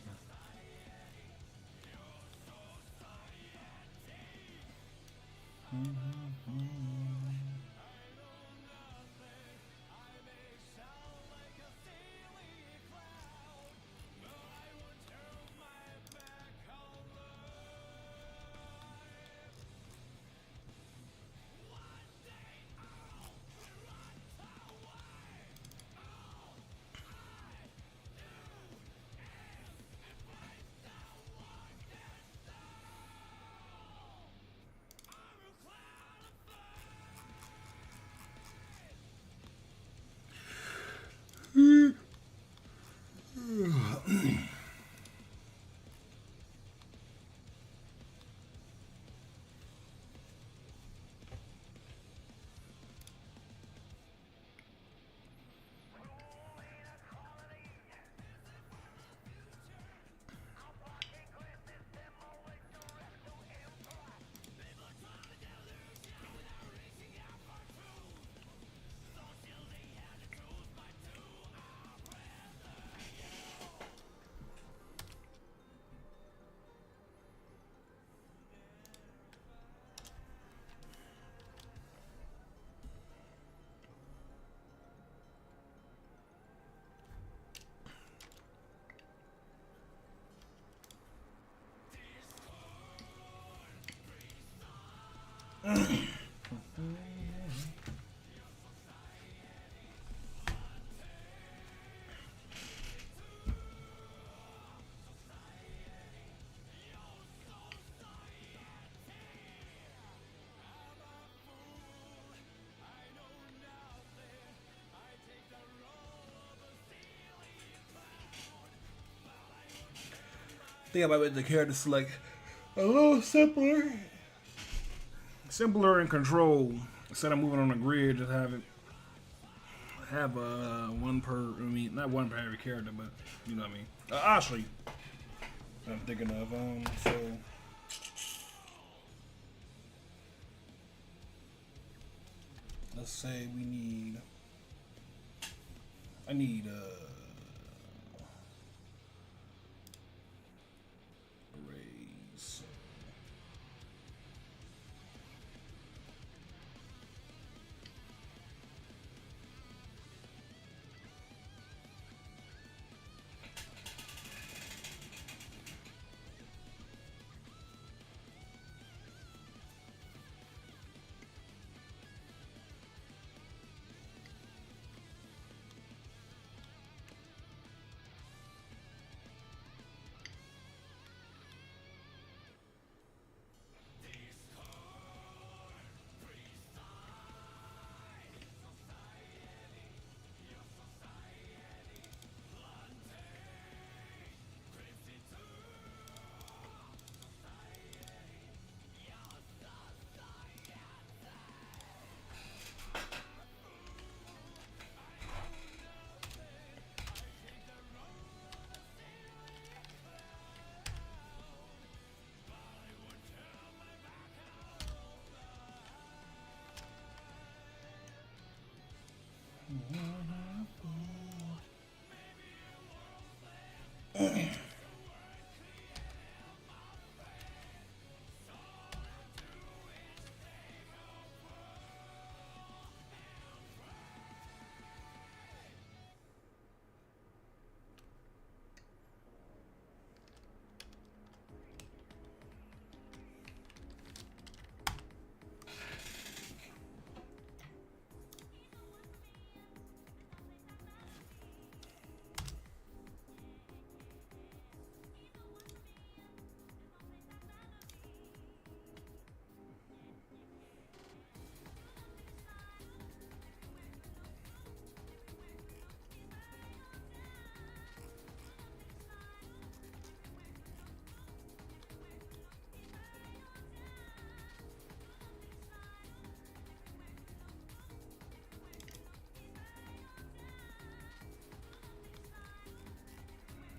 [SPEAKER 1] I think I might make the character select a little simpler in control. Instead of moving on a grid, just have one per. I mean, not one per every character, but you know what I mean. I'll show you what I'm thinking of. So let's say we need. I need arrays.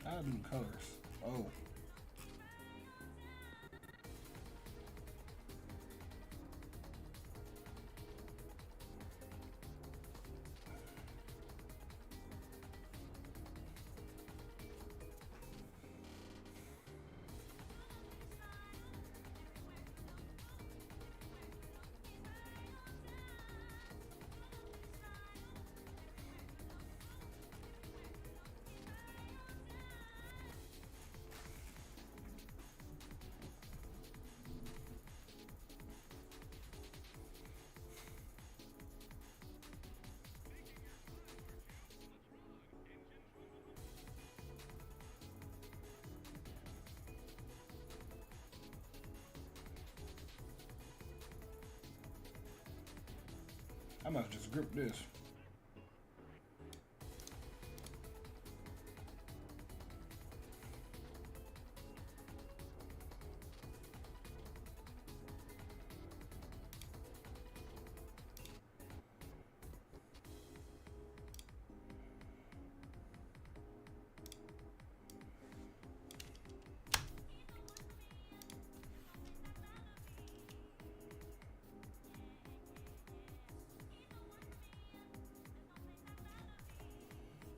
[SPEAKER 1] I'll do colors. Oh. I must just grip this.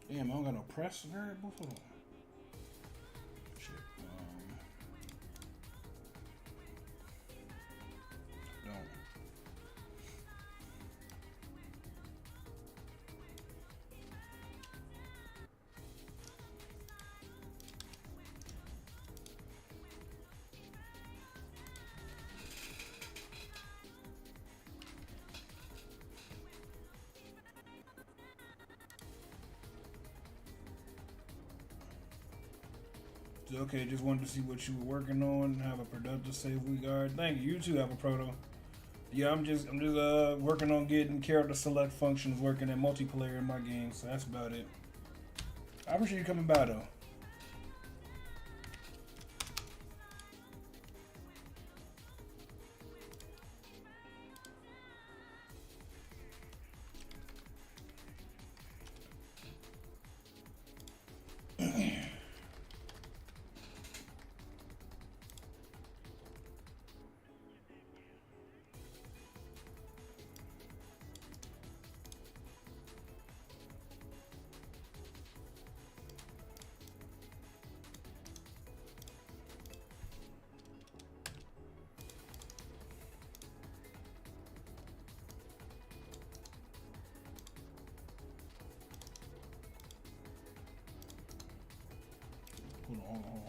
[SPEAKER 1] Damn, I don't got no press variable. Hold on. Shit. Don't. Okay, just wanted to see what you were working on. Have a productive, safe week. All right, thank you. You too have a proto. Yeah, I'm just working on getting character select functions working in multiplayer in my game. So that's about it. I appreciate you coming by though. Hold on.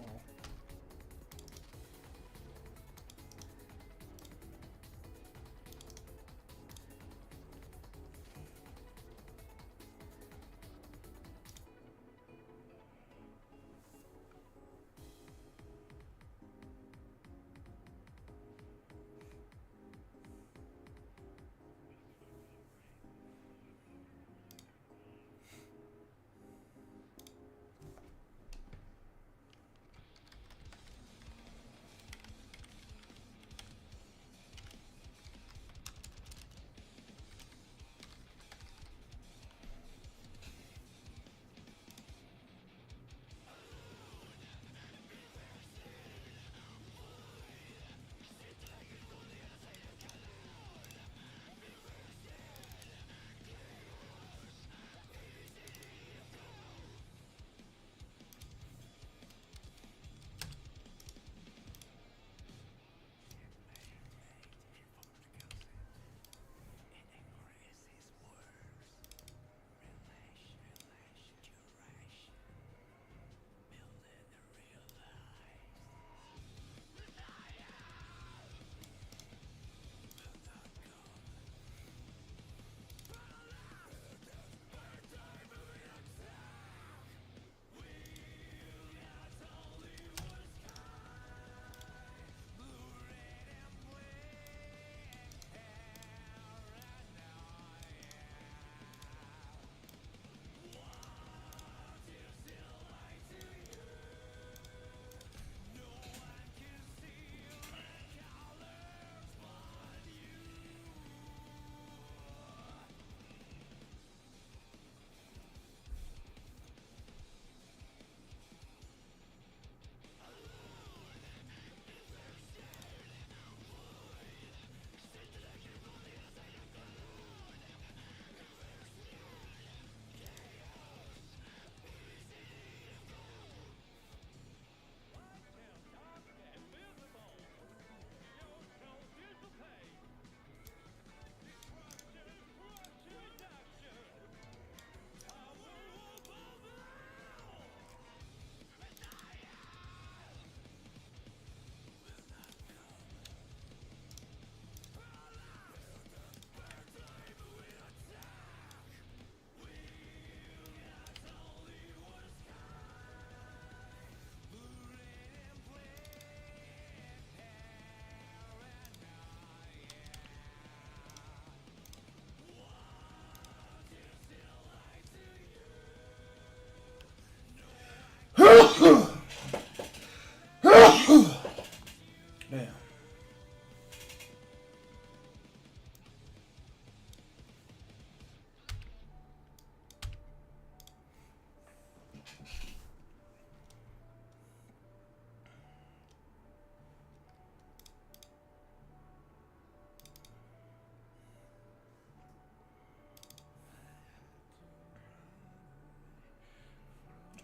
[SPEAKER 1] Damn.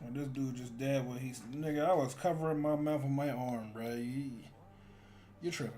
[SPEAKER 1] And this dude just dead when he's nigga. I was covering my mouth with my arm, bro. You're tripping.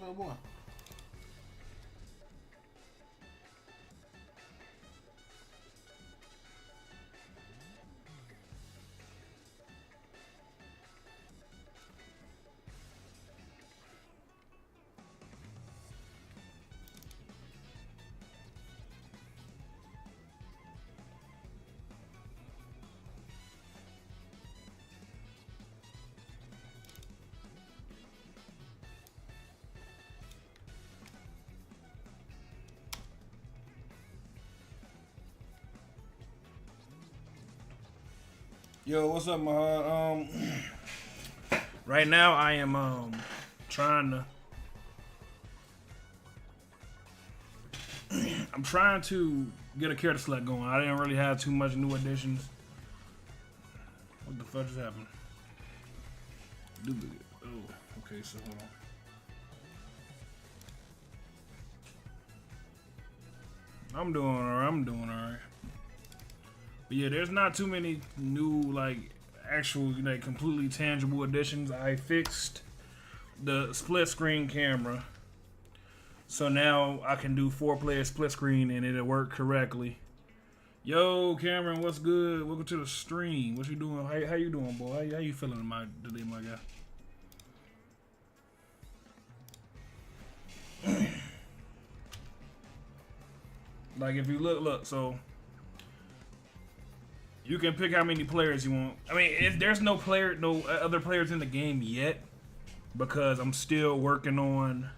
[SPEAKER 2] Little boy.
[SPEAKER 1] Yo, what's up, Mahad? Right now I am trying to I'm trying to get a character select going. I didn't really have too much new additions. What the fuck just happened? Duplicate. Oh, okay, so hold on. I'm doing alright. But yeah, there's not too many new, like, actual, like, completely tangible additions. I fixed the split screen camera. So now I can do 4-player split screen and it'll work correctly. Yo, Cameron, what's good? Welcome to the stream. What you doing? How you doing, boy? How you feeling today, my guy? Like, if you look, so you can pick how many players you want. I mean, if there's no other players in the game yet, because I'm still working on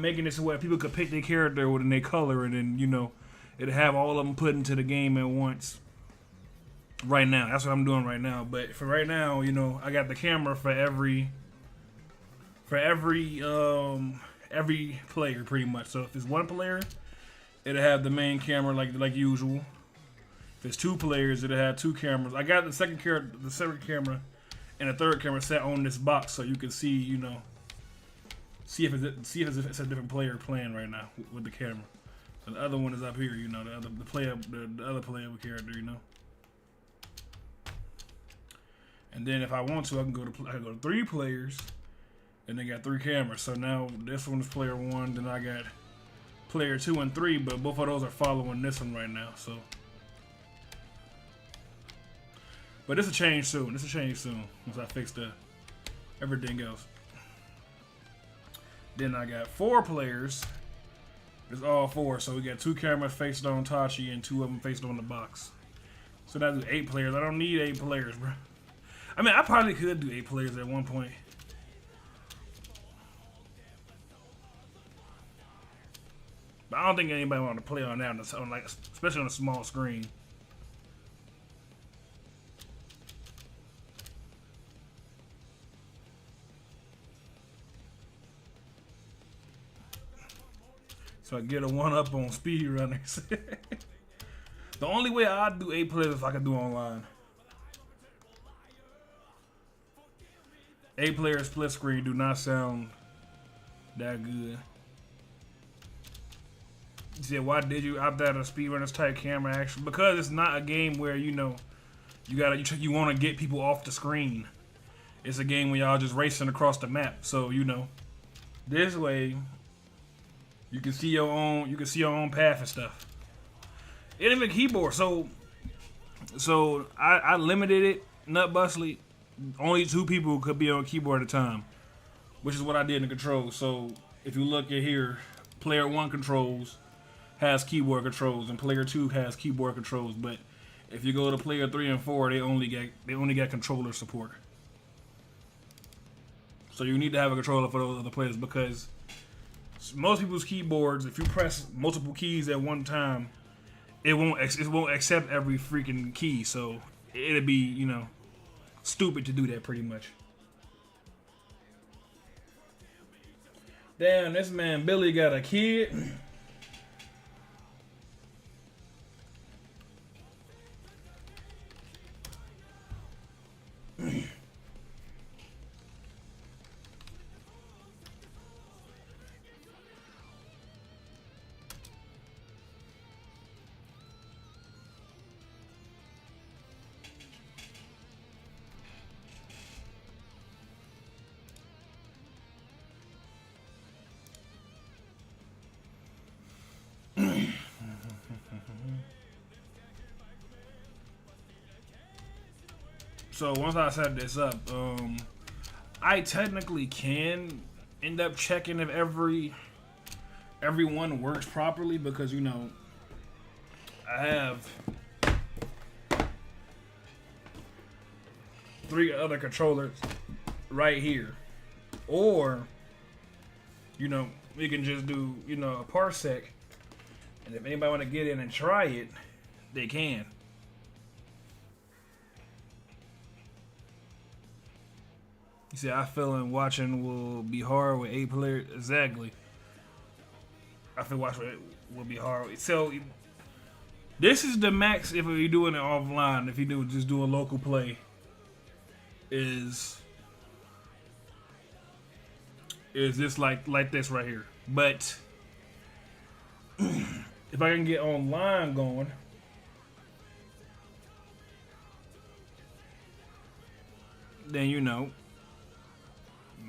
[SPEAKER 1] making it so where people could pick their character within their color, and then, you know, it'll have all of them put into the game at once. Right now, that's what I'm doing right now. But for right now, you know, I got the camera for every player pretty much. So if it's one player, it'll have the main camera like usual. If it's 2 players, it'll have 2 cameras. I got the second camera, and the third camera set on this box, so you can see, you know, see if it's a different player playing right now with the camera. So the other one is up here, you know, the other playable character, you know. And then if I want to, I can go to 3 players, and they got 3 cameras. So now this one is player 1, then I got player 2 and 3, but both of those are following this one right now. So, but this will change soon. Once I fix everything else. Then I got 4 players. It's all 4, so we got 2 cameras faced on Tachi and 2 of them faced on the box. So that's 8 players. I don't need 8 players, bro. I mean, I probably could do 8 players at one point. But I don't think anybody want to play on that, especially on a small screen. So I get a 1-up on speedrunners. The only way I'd do 8 players if I could do online. 8 player split screen do not sound that good. You said, why did you opt out of speedrunners type camera action? Because it's not a game where, you know, you want to get people off the screen. It's a game where y'all just racing across the map. So, you know, this way you can see your own path and stuff. It ain't even keyboard. So I limited it, nut bustly. Only 2 people could be on keyboard at a time, which is what I did in the controls. So if you look at here, player 1 controls has keyboard controls, and player 2 has keyboard controls. But if you go to player 3 and 4, they only get controller support. So you need to have a controller for those other players, because most people's keyboards, if you press multiple keys at one time, it won't accept every freaking key. So it'd be stupid to do that pretty much. Damn, this man Billy got a kid. So once I set this up, I technically can end up checking if everyone works properly because I have 3 other controllers right here, or we can just do a parsec, and if anybody want to get in and try it, they can. You see, I feel like watching will be hard with 8 players. Exactly. I feel watching will be hard. So this is the max if you're doing it offline. If you just do a local play, is this like this right here. But if I can get online going, then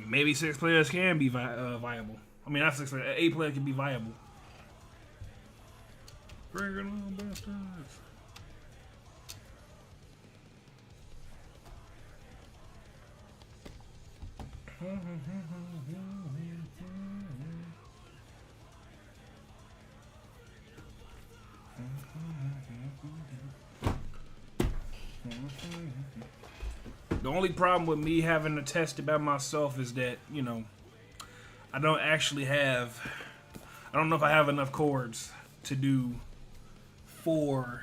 [SPEAKER 1] maybe 6 players can be viable. I mean, not 6 players. 8 players can be viable. Bring it on, bastards. The only problem with me having to test it by myself is that, I don't know if I have enough cords to do 4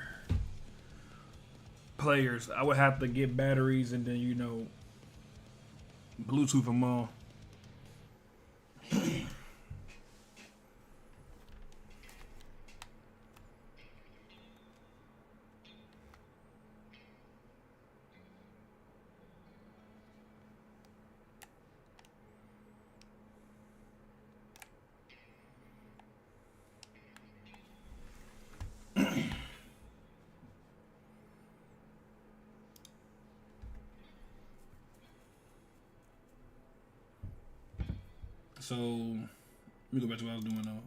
[SPEAKER 1] players. I would have to get batteries and then, Bluetooth them all. So, let me go back to what I was doing though.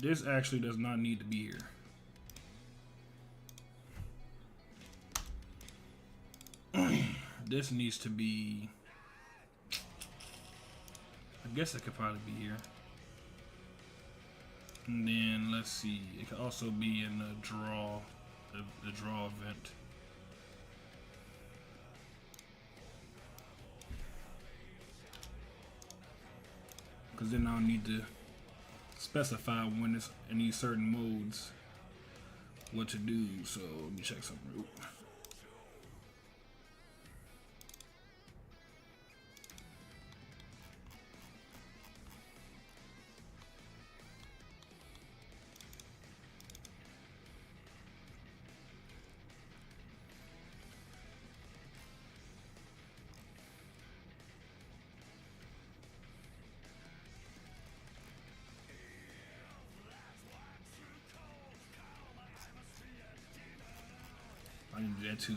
[SPEAKER 1] This actually does not need to be here. This needs to be... I guess it could probably be here. And then let's see, it could also be in the draw, the draw event. Because then I'll need to specify when it's in these certain modes what to do. So let me check something real quick. I need to do that too.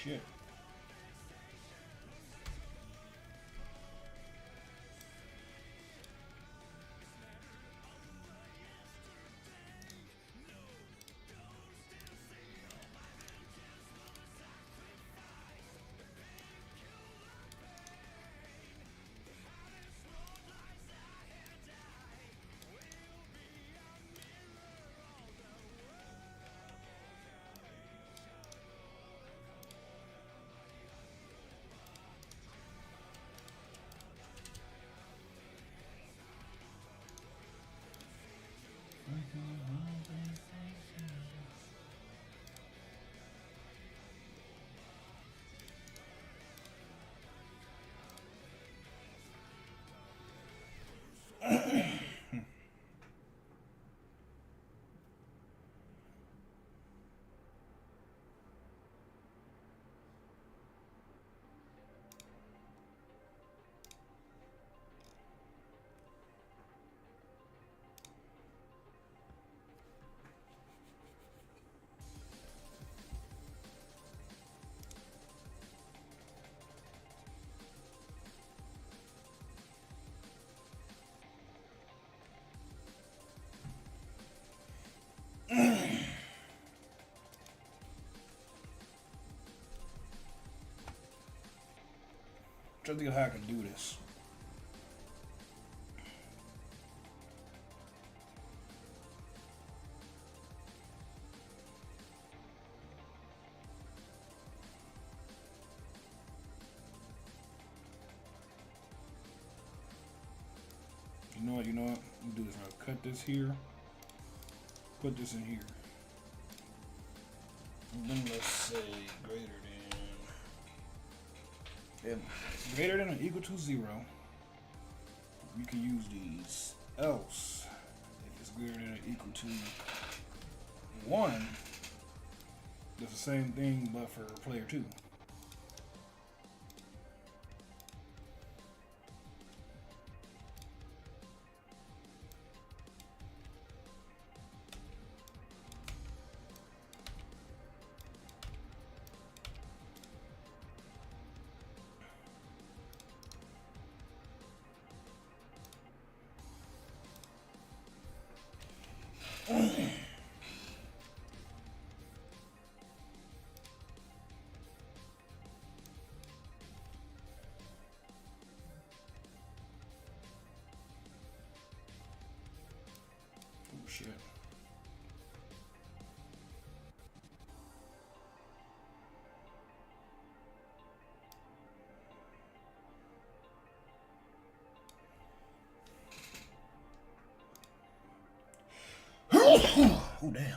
[SPEAKER 1] shit. Trying to think of how I can do this. You know what? Let me do this right. Cut this here. Put this in here. And then let's say greater than or equal to 0. We can use these. Else, if it's greater than or equal to 1, it's the same thing but for player 2. Shit. Oh damn.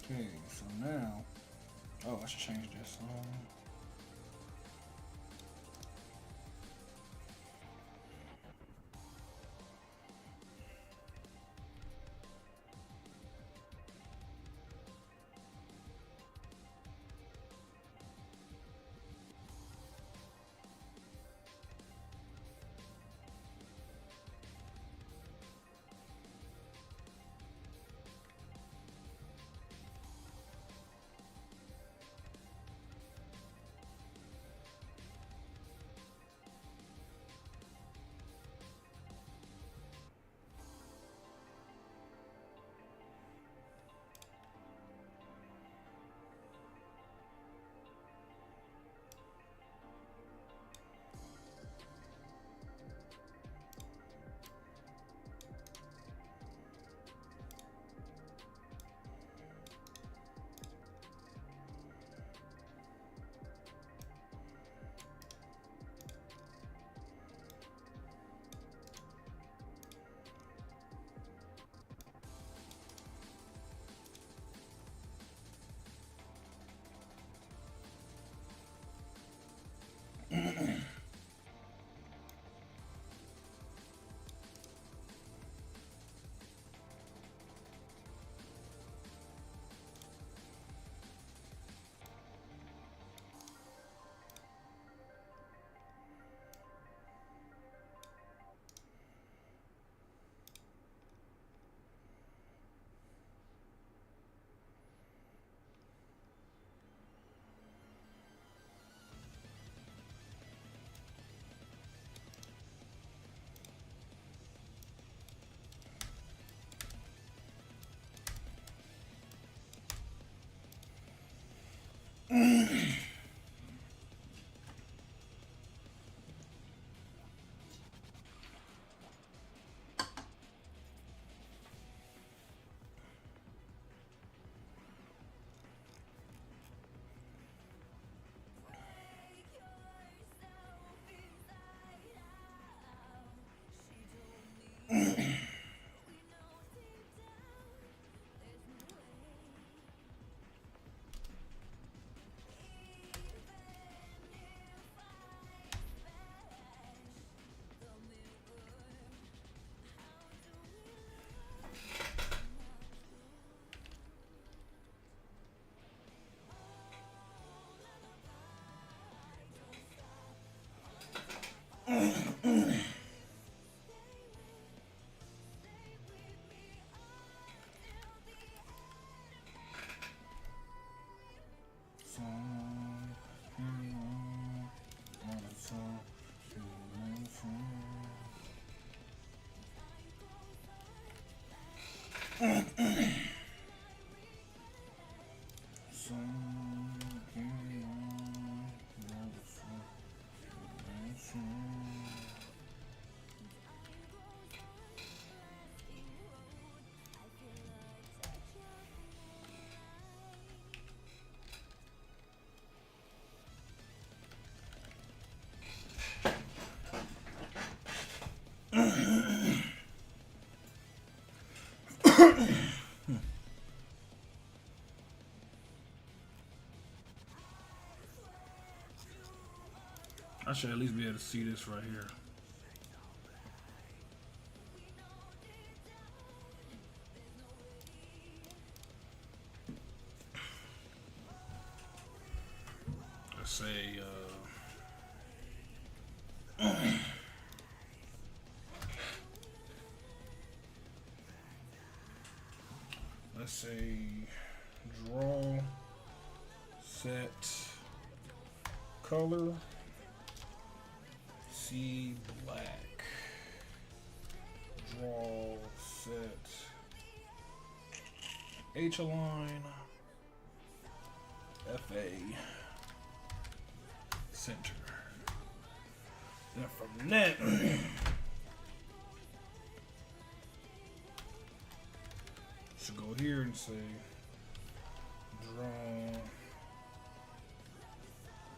[SPEAKER 1] Okay, so now, oh, I should change this. I should at least be able to see this right here. Let's say, let's say draw, set, color, C black, draw, set, H align, FA, center. Then from that, so go here and say draw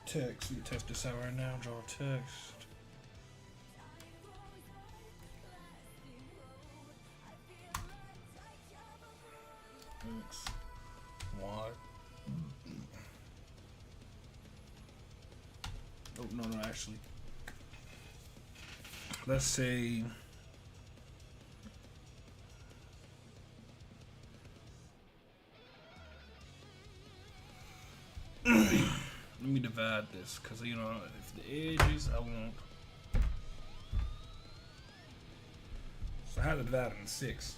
[SPEAKER 1] text. We test this out right now. Draw text. X, Y. Oh no, actually. Let's say let me divide this, because you know if the edges I want, so I have to divide it in 6.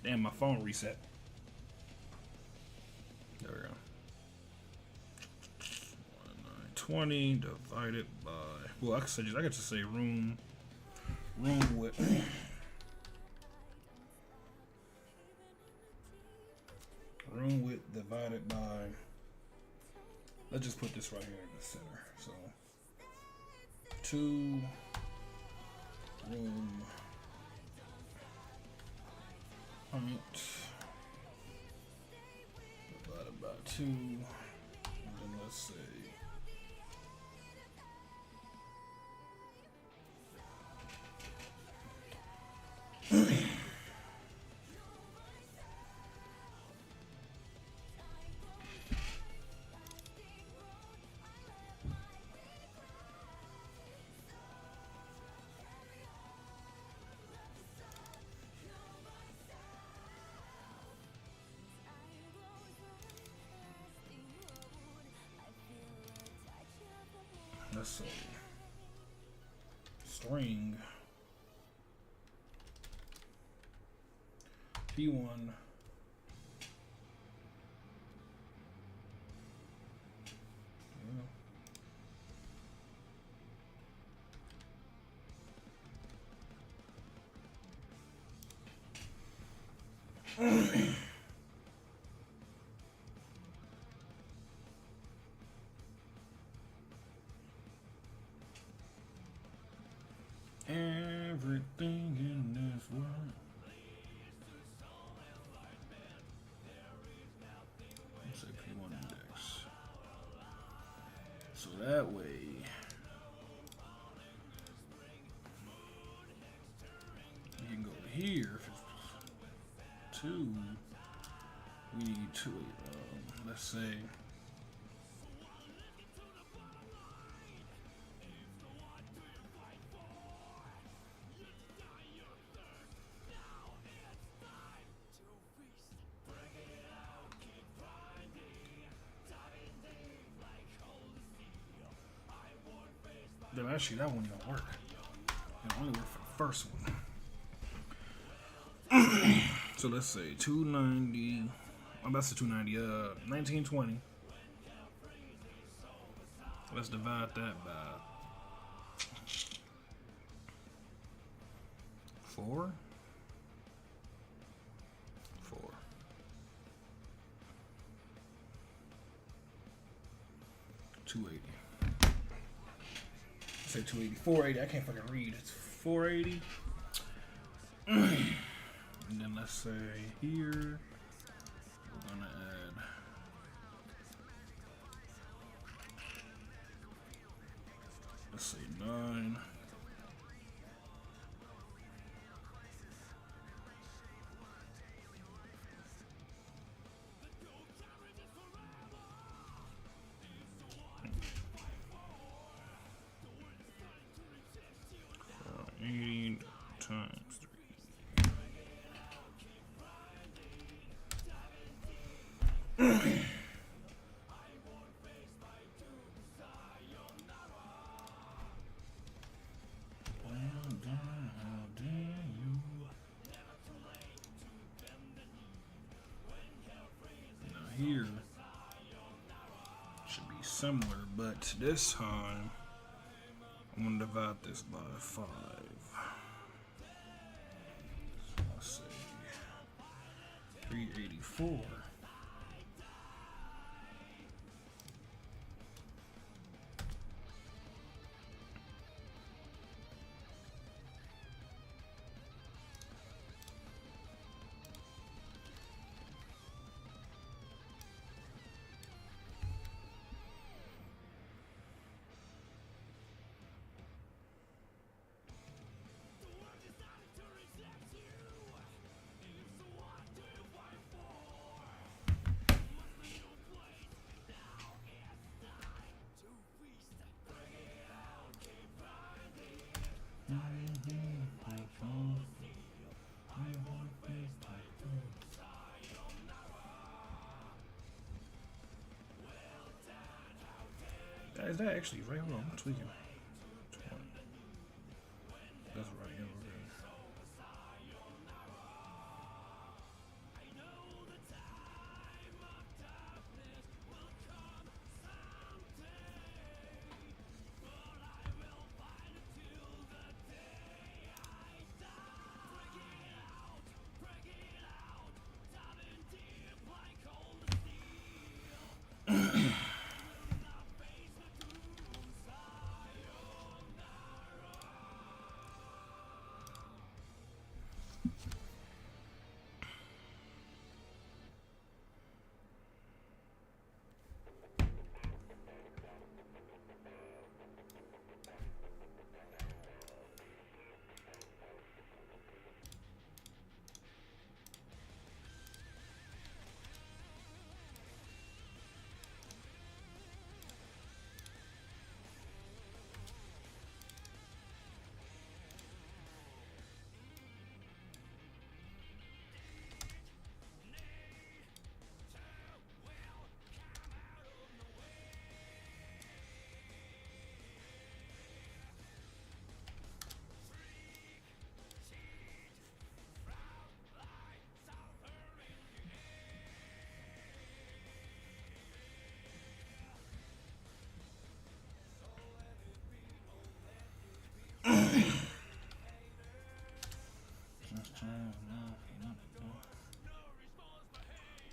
[SPEAKER 1] Damn, my phone reset. There we go. 1920 divided by, well, I could just say room width. Room width divided by, let's just put this right here in the center. So 2 room height divided by 2, and then let's say let's say string P1 everything in this world. Let's say P1 index. So that way you can go here. If it's 2, we need 2. Let's say then actually that one don't work. It only work for the first one. So let's say 290 Oh, that's the 290. 1920. Let's divide that by 4. 4. $280. Say 280. 480. I can't fucking read. It's 480. And then let's say here we're gonna add let's say 9. Times 3. Here should be similar, but this time I'm gonna divide this by 5. So let's say 384. Is that actually right? Hold on, I'm tweaking. 20. That's right. Yeah, okay.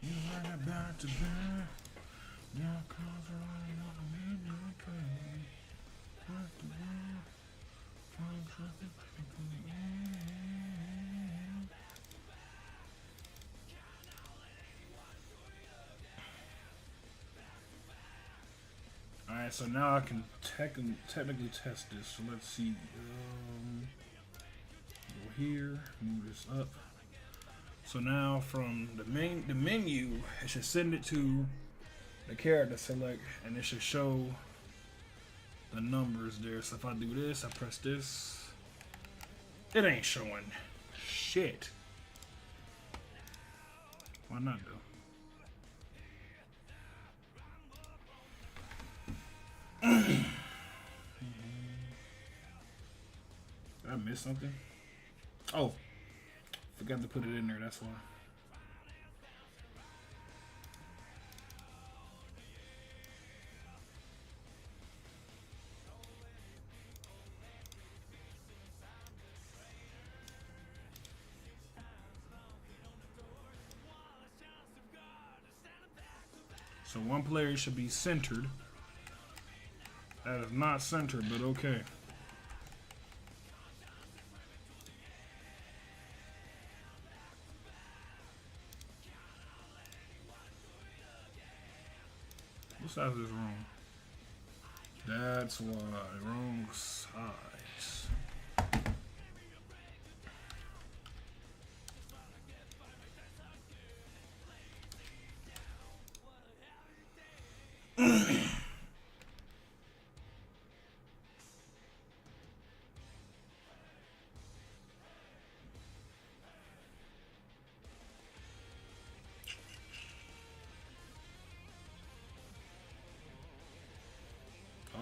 [SPEAKER 1] You learn about to burn. Now cause running on me, you can. What the world? Can't trust it. Alright, so now I can technically test this. So let's see. Go here, move this up. So now from the menu, it should send it to the character select, and it should show the numbers there. So if I do this, I press this, it ain't showing shit. Why not though? Did I miss something? Oh, forgot to put it in there, that's why. So one player should be centered. That is not centered, but okay. What size is this room? That's why. Wrong size.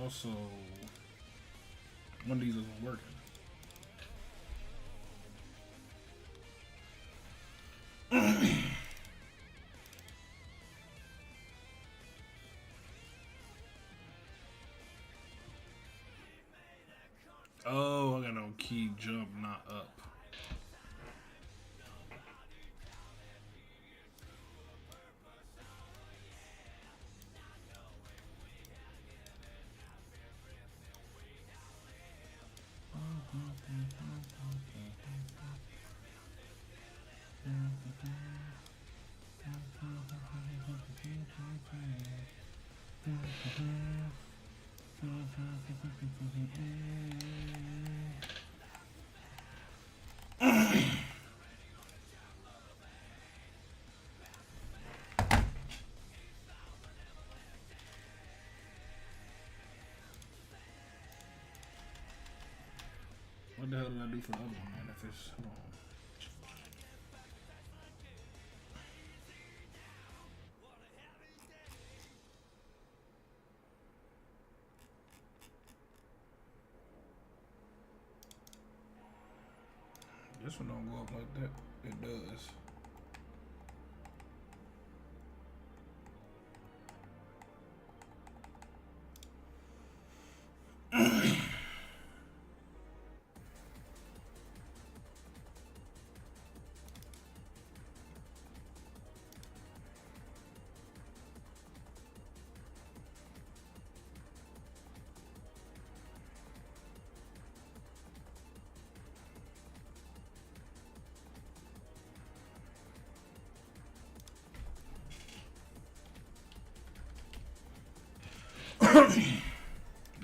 [SPEAKER 1] Also, one of these isn't working. Oh, I got no key jump, not up. What the hell did I do for the other one, man? If it's, hold on. This one don't go up like that. It does.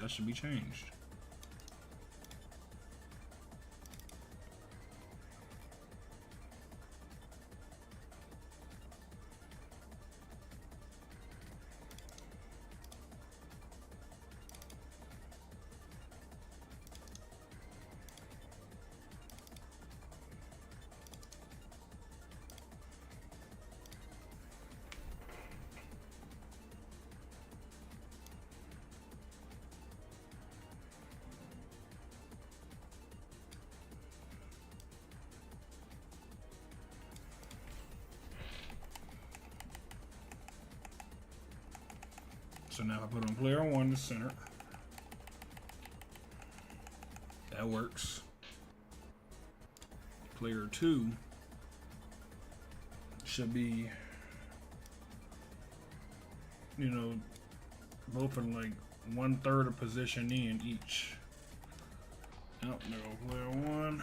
[SPEAKER 1] That should be changed. So now if I put on player 1 to center, that works. Player 2 should be, you know, both in like 1/3 of position in each. Oh, there go player 1.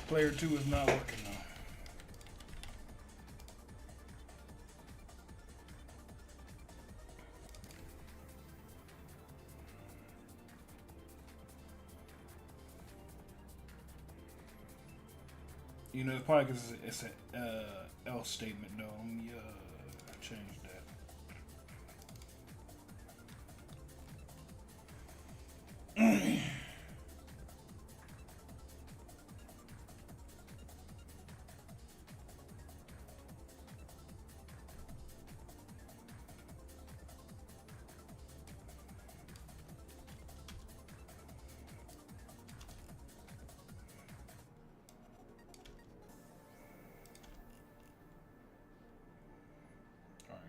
[SPEAKER 1] Player 2 is not working though. You know, it's probably because it's an else statement, though. Let me change that.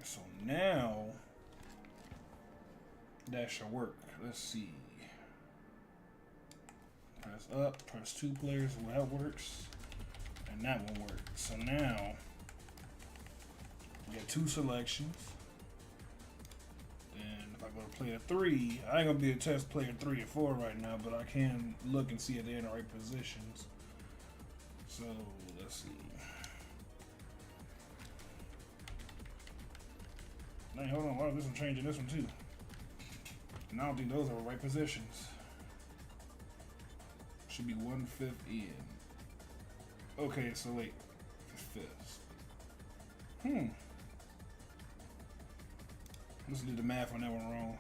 [SPEAKER 1] So now that should work. Let's see. Press up, press 2 players. Well, that works, and that one works. So now Got 2 selections. Then if I go to player 3, I ain't gonna be able to test player 3 and 4 right now, but I can look and see if they're in the right positions. So let's see. Dang, hold on, wow, this one changing this one too. And I don't think those are the right positions. Should be 1/5 in. Okay, so wait, 5th. Let's do the math on that one wrong.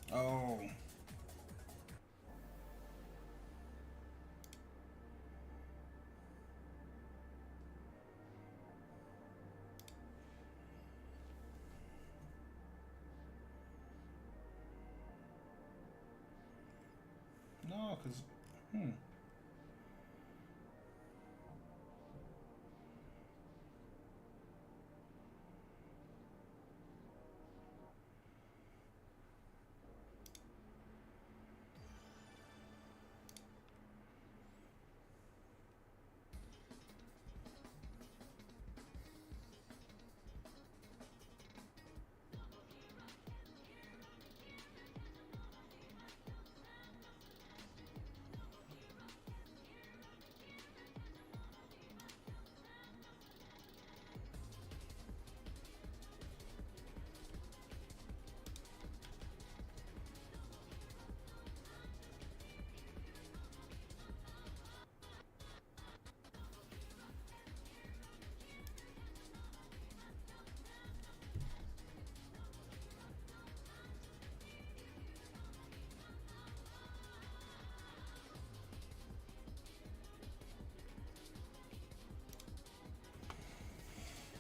[SPEAKER 1] Oh. No, because,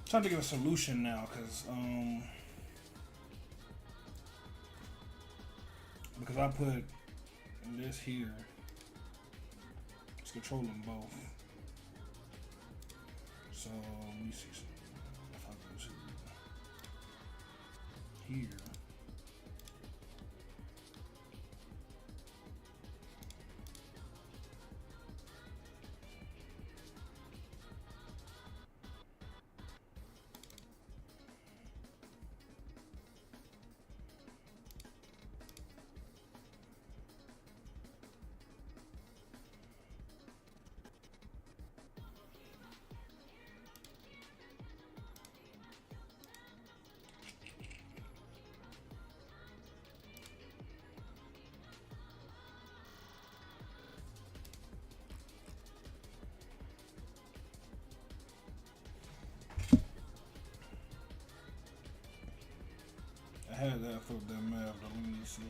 [SPEAKER 1] trying to think of a solution now, because I put this here. It's controlling both. So let me see if I go to here. I had that for that math, but let me see.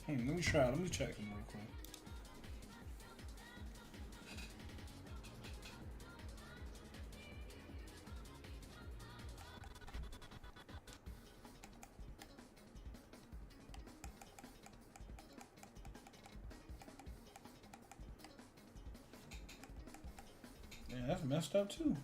[SPEAKER 1] Let me try. Let me check them real quick. Yeah, that's messed up too.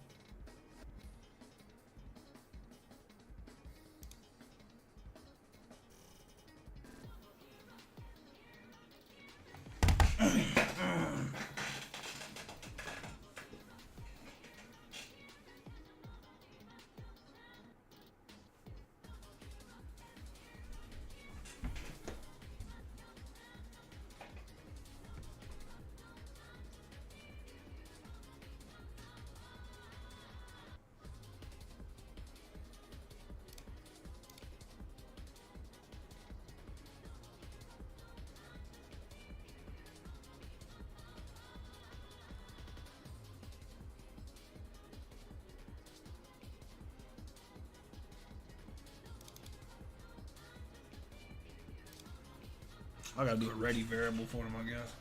[SPEAKER 1] I gotta do a ready variable for them, I guess.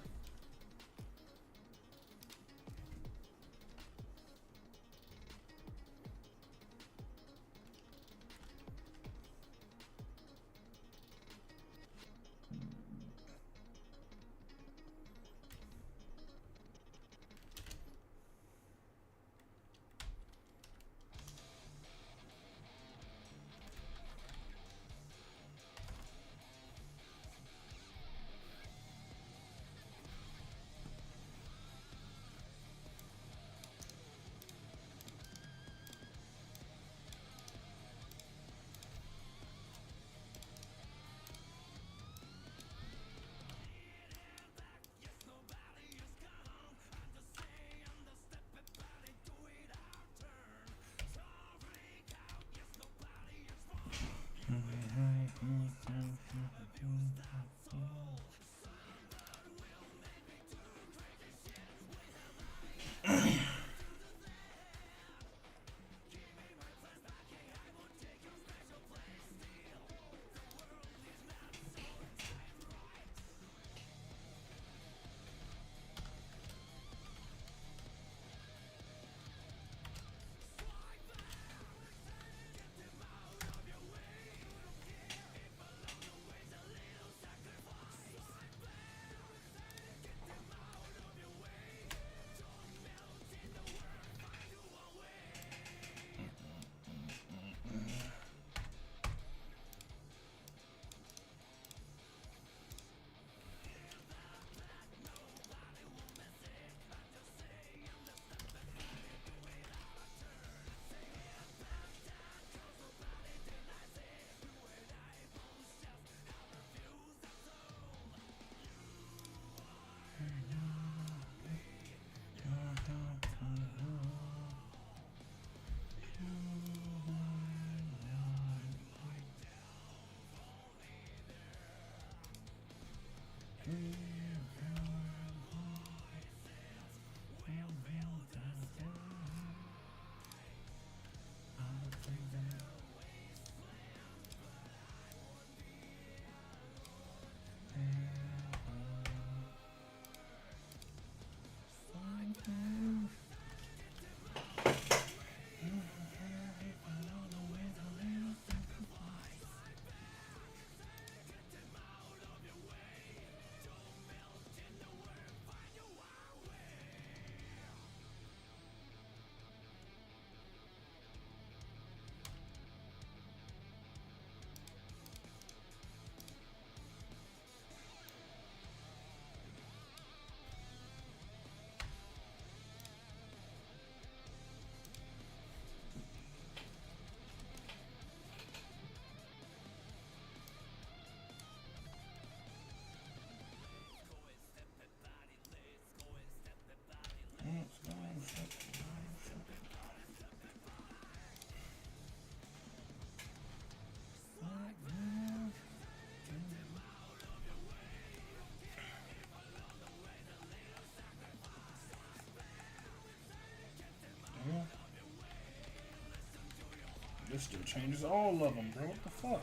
[SPEAKER 1] This still changes all of them, bro. What the fuck?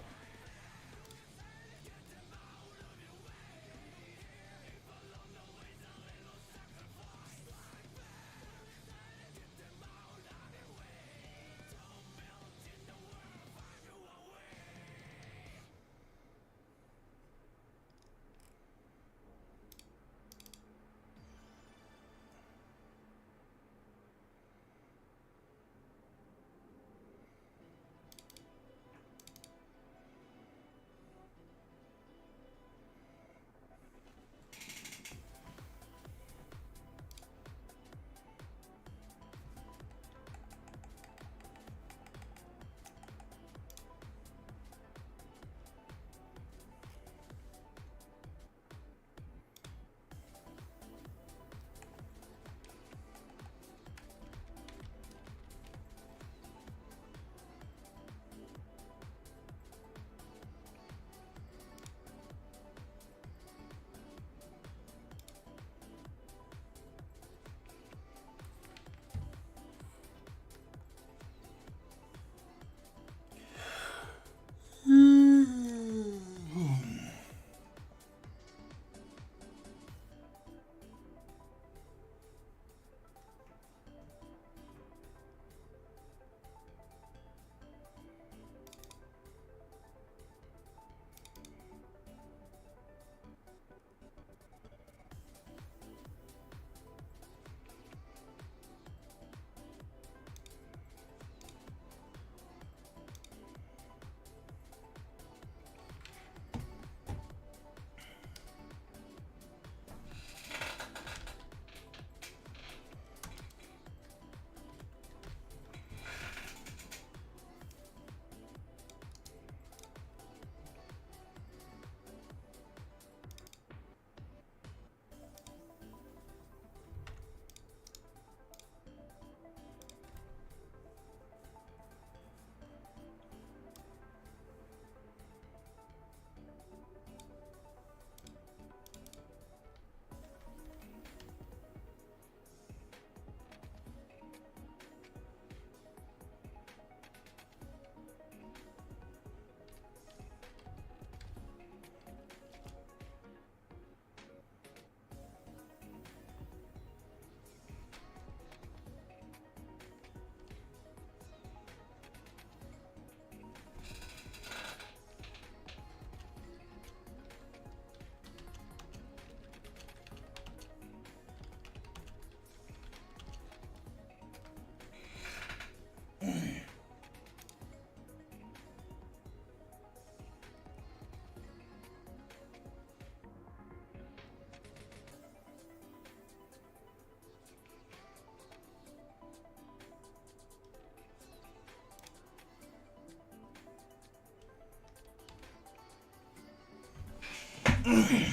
[SPEAKER 1] You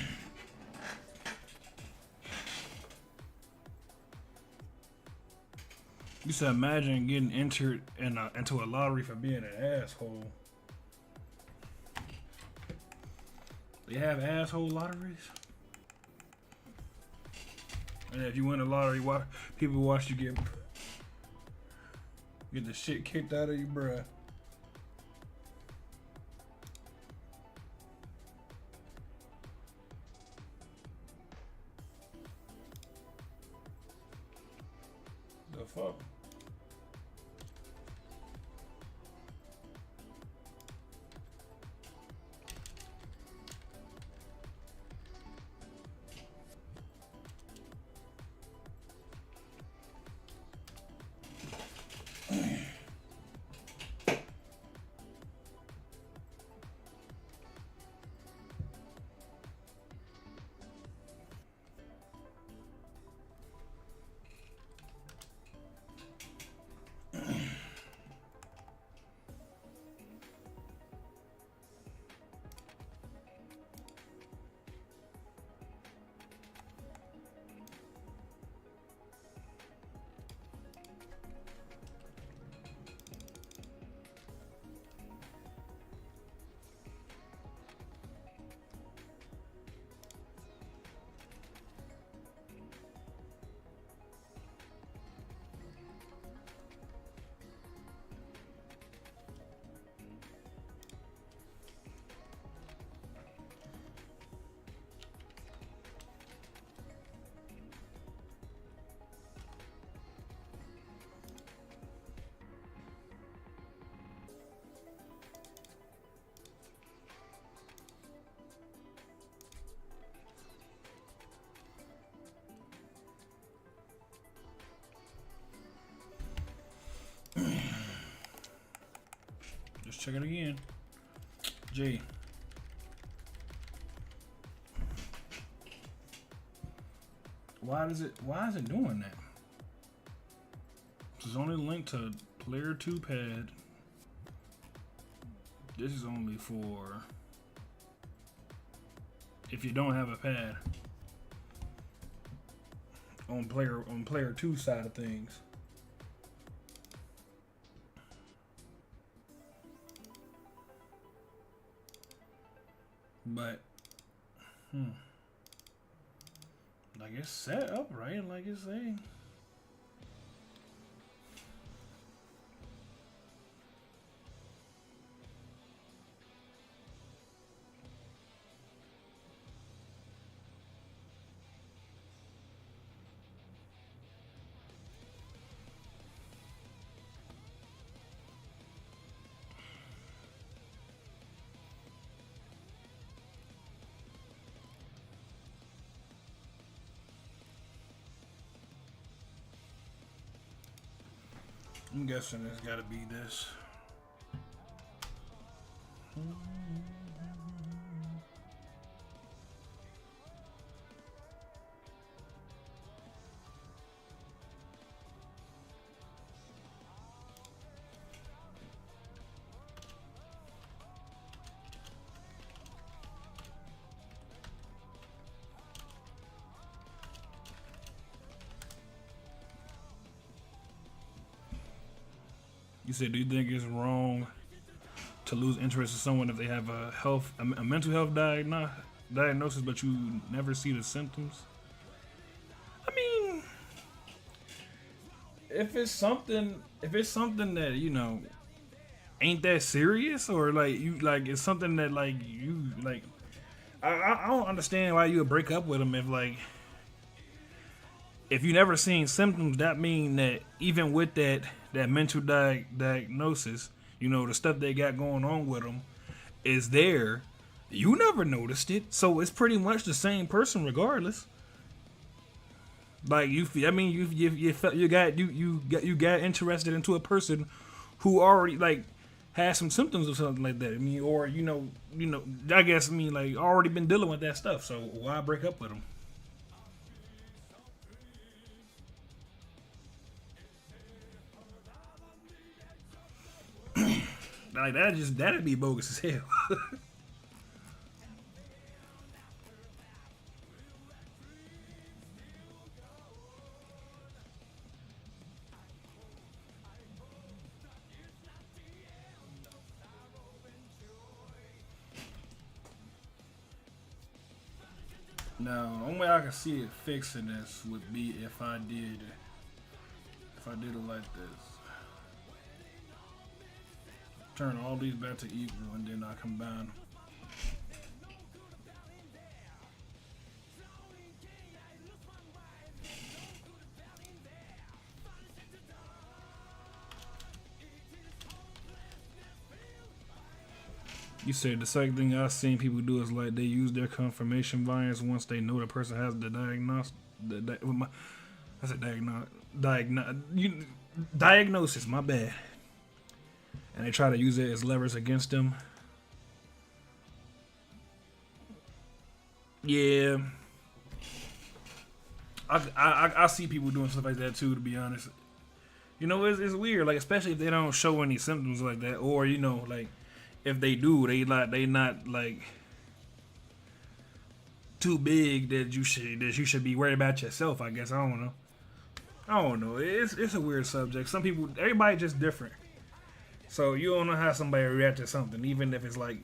[SPEAKER 1] said imagine getting entered into a lottery for being an asshole. They have asshole lotteries? And if you win a lottery, people watch you get the shit kicked out of you, bruh. The fuck? Just check it again. G. Why is it doing that? This is only linked to player 2 pad. This is only for if you don't have a pad on player 2 side of things. But like it's set up right, like it's saying. I'm guessing it's gotta be this. You said, do you think it's wrong to lose interest in someone if they have a mental health diagnosis, but you never see the symptoms? I mean, if it's something that, you know, ain't that serious, or like you like it's something that like you like, I don't understand why you would break up with them if you never seen symptoms. That mean that even with that mental diagnosis, you know, the stuff they got going on with them is there. You never noticed it, so it's pretty much the same person regardless. Like you got interested into a person who already like has some symptoms or something like that. I mean, or you know, I guess I mean like already been dealing with that stuff. So why break up with them? Like that'd be bogus as hell. Now, the only way I can see it fixing this would be if I did it like this. Turn all these back to equal and then I combine them. You said the second thing I've seen people do is like they use their confirmation bias once they know the person has the diagnosis. My bad. And they try to use it as leverage against them. Yeah, I see people doing stuff like that too. To be honest, you know, it's weird. Like especially if they don't show any symptoms like that, or you know, like. If they do, they not like too big that you should be worried about yourself. I guess I don't know. It's a weird subject. Some people, everybody just different. So you don't know how somebody react to something, even if it's like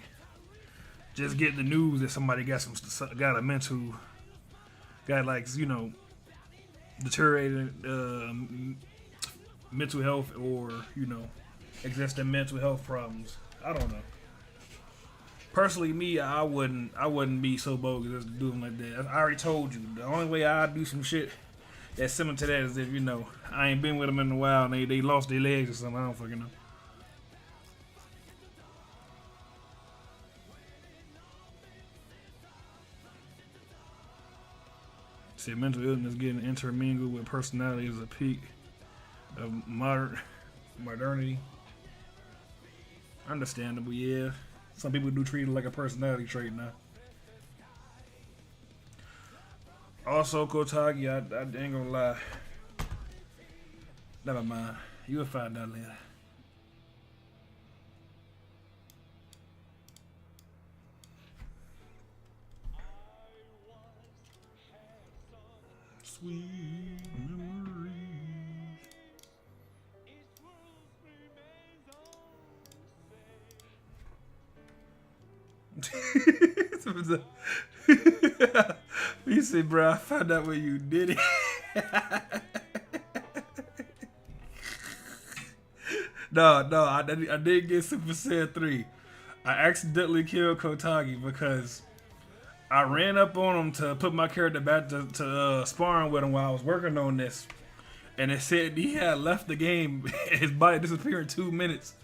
[SPEAKER 1] just get the news that somebody got a deteriorated mental health or existing mental health problems. I don't know. Personally, me, I wouldn't be so bogus to do them like that. I already told you. The only way I do some shit that's similar to that is if I ain't been with them in a while and they lost their legs or something. I don't fucking know. See, mental illness getting intermingled with personality is a peak of modernity. Understandable, yeah. Some people do treat it like a personality trait now. Also, Kotagi, I ain't gonna lie. Never mind. You'll find out later. Sweet memories. You said, bro, I found out where you did it. No, I did get Super Saiyan 3. I accidentally killed Kotagi because I ran up on him to put my character back to sparring with him while I was working on this. And it said he had left the game. His body disappeared in 2 minutes.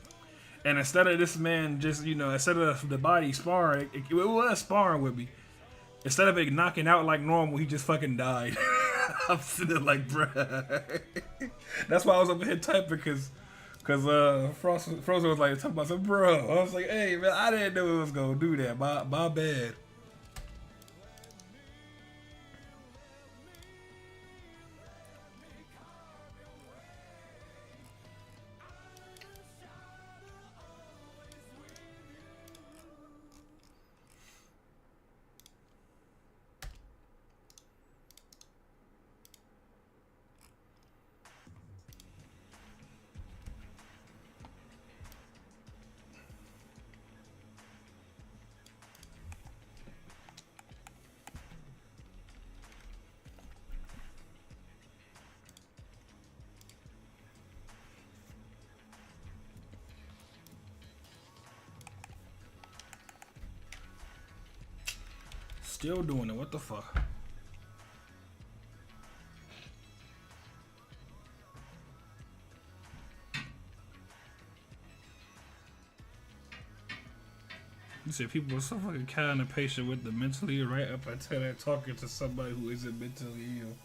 [SPEAKER 1] And instead of this man just, instead of the body sparring, it was sparring with me. Instead of it knocking out like normal, he just fucking died. I'm sitting there like, bruh. That's why I was over here typing because Frozen was like talking about some bro. I was like, hey man, I didn't know it was gonna do that. My bad. Still doing it. What the fuck? You said people are so fucking kind and patient with the mentally right up until they're talking to somebody who isn't mentally ill.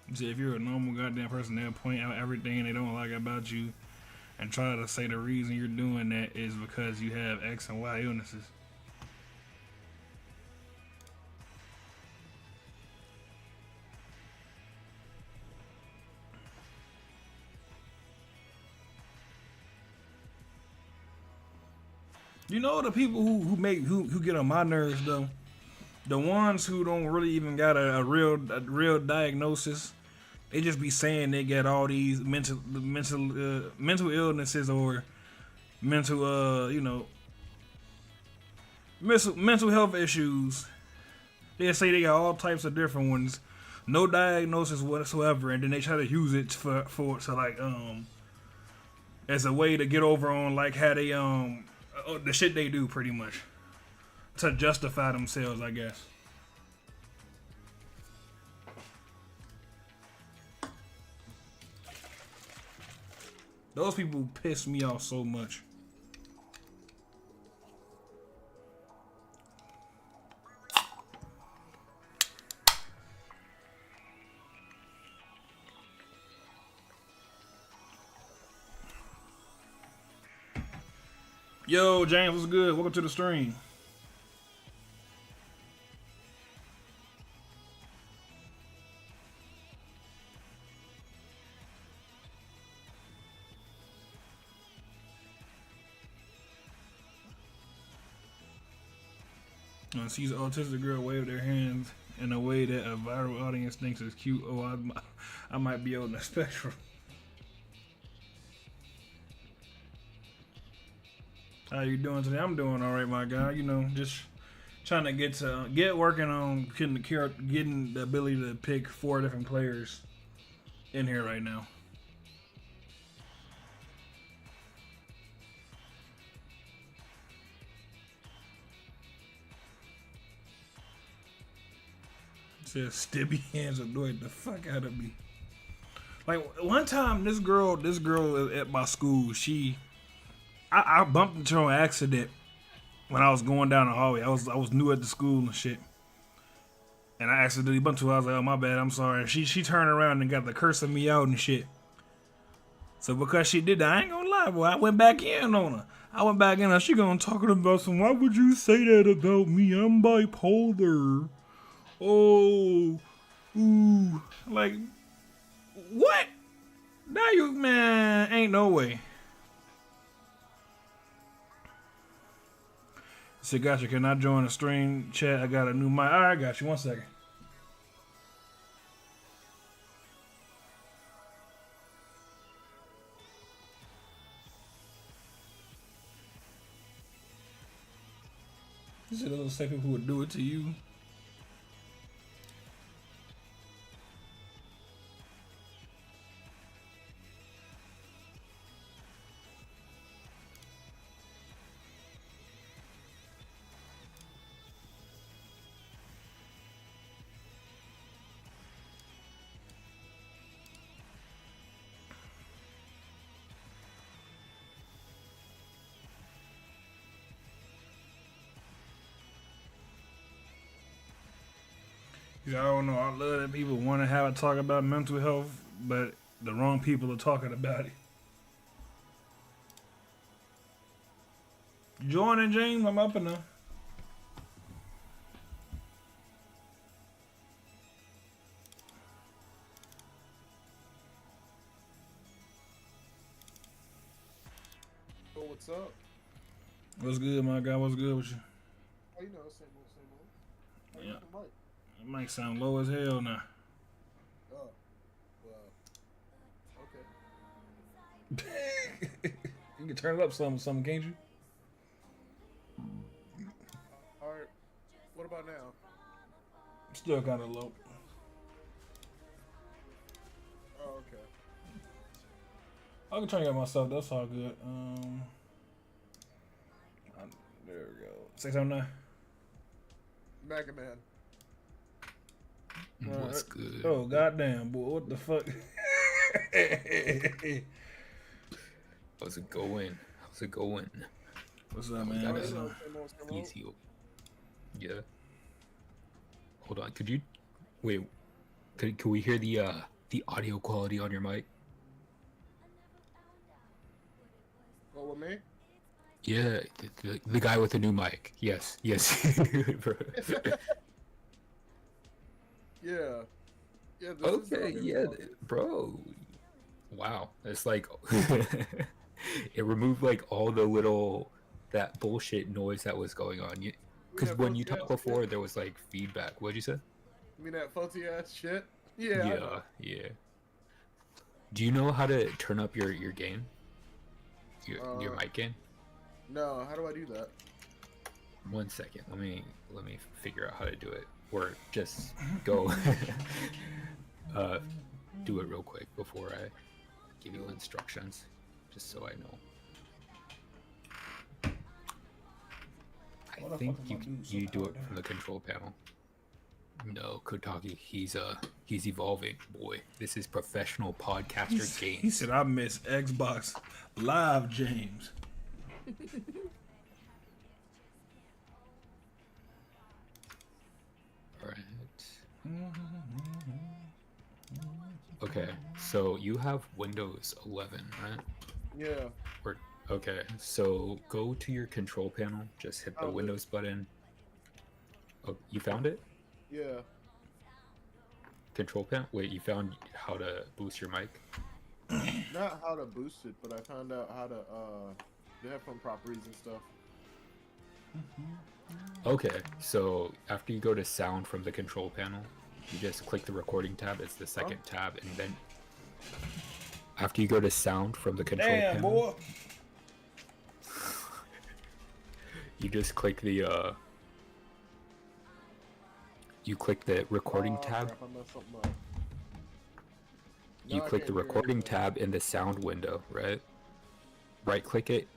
[SPEAKER 1] You said if you're a normal goddamn person, they'll point out everything they don't like about you and try to say the reason you're doing that is because you have X and Y illnesses. You know the people who get on my nerves though, the ones who don't really even got a real diagnosis, they just be saying they get all these mental illnesses or mental mental health issues. They say they got all types of different ones, no diagnosis whatsoever, and then they try to use it for to like as a way to get over on like how they the shit they do pretty much to justify themselves, I guess. Those people piss me off so much. Yo, James, what's good? Welcome to the stream. Sees an autistic girl wave their hands in a way that a viral audience thinks is cute. Oh, I might be on the spectrum. How you doing today? I'm doing all right, my guy. You know, just trying to get working on getting the ability to pick 4 different players in here right now. Says Stibby hands annoyed the fuck out of me. Like one time, this girl at my school, I bumped into her on accident when I was going down the hallway. I was new at the school and shit, and I accidentally bumped into her. I was like, "Oh my bad, I'm sorry." She turned around and got the cursing me out and shit. So because she did that, I ain't gonna lie, boy. I went back in on her. She gonna talking about some. Why would you say that about me? I'm bipolar. Oh, ooh, like what? Now you man, ain't no way. So gotcha, can I join the stream chat? I got a new mic. Alright, I got you. 1 second. This is a little second who would do it to you. I don't know. I love that people want to have a talk about mental health, but the wrong people are talking about it. Joining, James. I'm up enough.
[SPEAKER 2] Oh, what's up?
[SPEAKER 1] What's good, my guy? What's good with you?
[SPEAKER 2] Oh, you know, same old. How you
[SPEAKER 1] Yeah.
[SPEAKER 2] like the mic?
[SPEAKER 1] It might sound low as hell now.
[SPEAKER 2] Oh, well, okay.
[SPEAKER 1] You can turn it up something, can't you?
[SPEAKER 2] All right. What about now?
[SPEAKER 1] Still kind of low.
[SPEAKER 2] Oh, okay.
[SPEAKER 1] I can turn it up myself. That's all good. There we go. 609.
[SPEAKER 2] Mega Man.
[SPEAKER 3] What's good?
[SPEAKER 1] Oh goddamn, boy! What the fuck?
[SPEAKER 3] How's it going?
[SPEAKER 1] What's up, man?
[SPEAKER 3] Gotta
[SPEAKER 1] What's up?
[SPEAKER 3] easy. Yeah. Hold on. Could you wait? Could we hear the audio quality on your mic?
[SPEAKER 2] Oh, with me?
[SPEAKER 3] Yeah, the guy with the new mic. Yes. Bro.
[SPEAKER 2] Yeah. Yeah.
[SPEAKER 3] Okay. Yeah, bro. Wow. It's like it removed like all the little that bullshit noise that was going on. because when you talked before, there was like feedback. What'd you say?
[SPEAKER 2] You mean that fuzzy ass shit? Yeah.
[SPEAKER 3] Yeah, yeah. Do you know how to turn up your gain? Your mic gain?
[SPEAKER 2] No, how do I do that?
[SPEAKER 3] 1 second. Let me figure out how to do it. Or just go do it real quick before I give you instructions, just so I know. I think you do it from the control panel. No, Kotaki, he's evolving, boy. This is professional podcaster game.
[SPEAKER 1] He said I miss Xbox Live, James.
[SPEAKER 3] Alright. Okay, so you have Windows 11, right?
[SPEAKER 2] Yeah.
[SPEAKER 3] Okay, so go to your control panel, just hit the Windows button. Oh, you found it?
[SPEAKER 2] Yeah.
[SPEAKER 3] Control panel? Wait, you found how to boost your mic?
[SPEAKER 2] Not how to boost it, but I found out how to the headphone properties and stuff.
[SPEAKER 3] Okay, so after you go to sound from the control panel, you just click the recording tab. It's the second tab, and then after you go to sound from the control panel,
[SPEAKER 1] boy.
[SPEAKER 3] you just click the recording tab.
[SPEAKER 2] Crap, I messed something up.
[SPEAKER 3] You click the recording tab in the sound window, right? Right click it,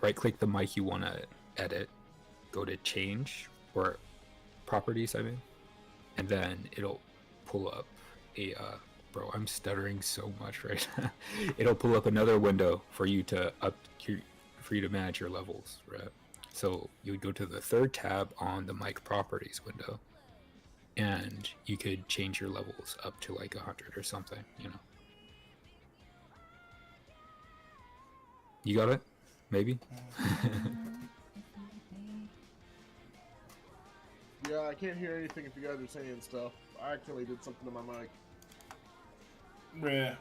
[SPEAKER 3] right click the mic you want to edit, go to change or properties, I mean, and then it'll pull up a bro, I'm stuttering so much right now. It'll pull up another window for you to manage your levels, right? So you would go to the third tab on the mic properties window, and you could change your levels up to like 100 or something, you know. You got it? Maybe?
[SPEAKER 2] Yeah, I can't hear anything if you guys are saying stuff. I actually did something to my mic.
[SPEAKER 1] Yeah.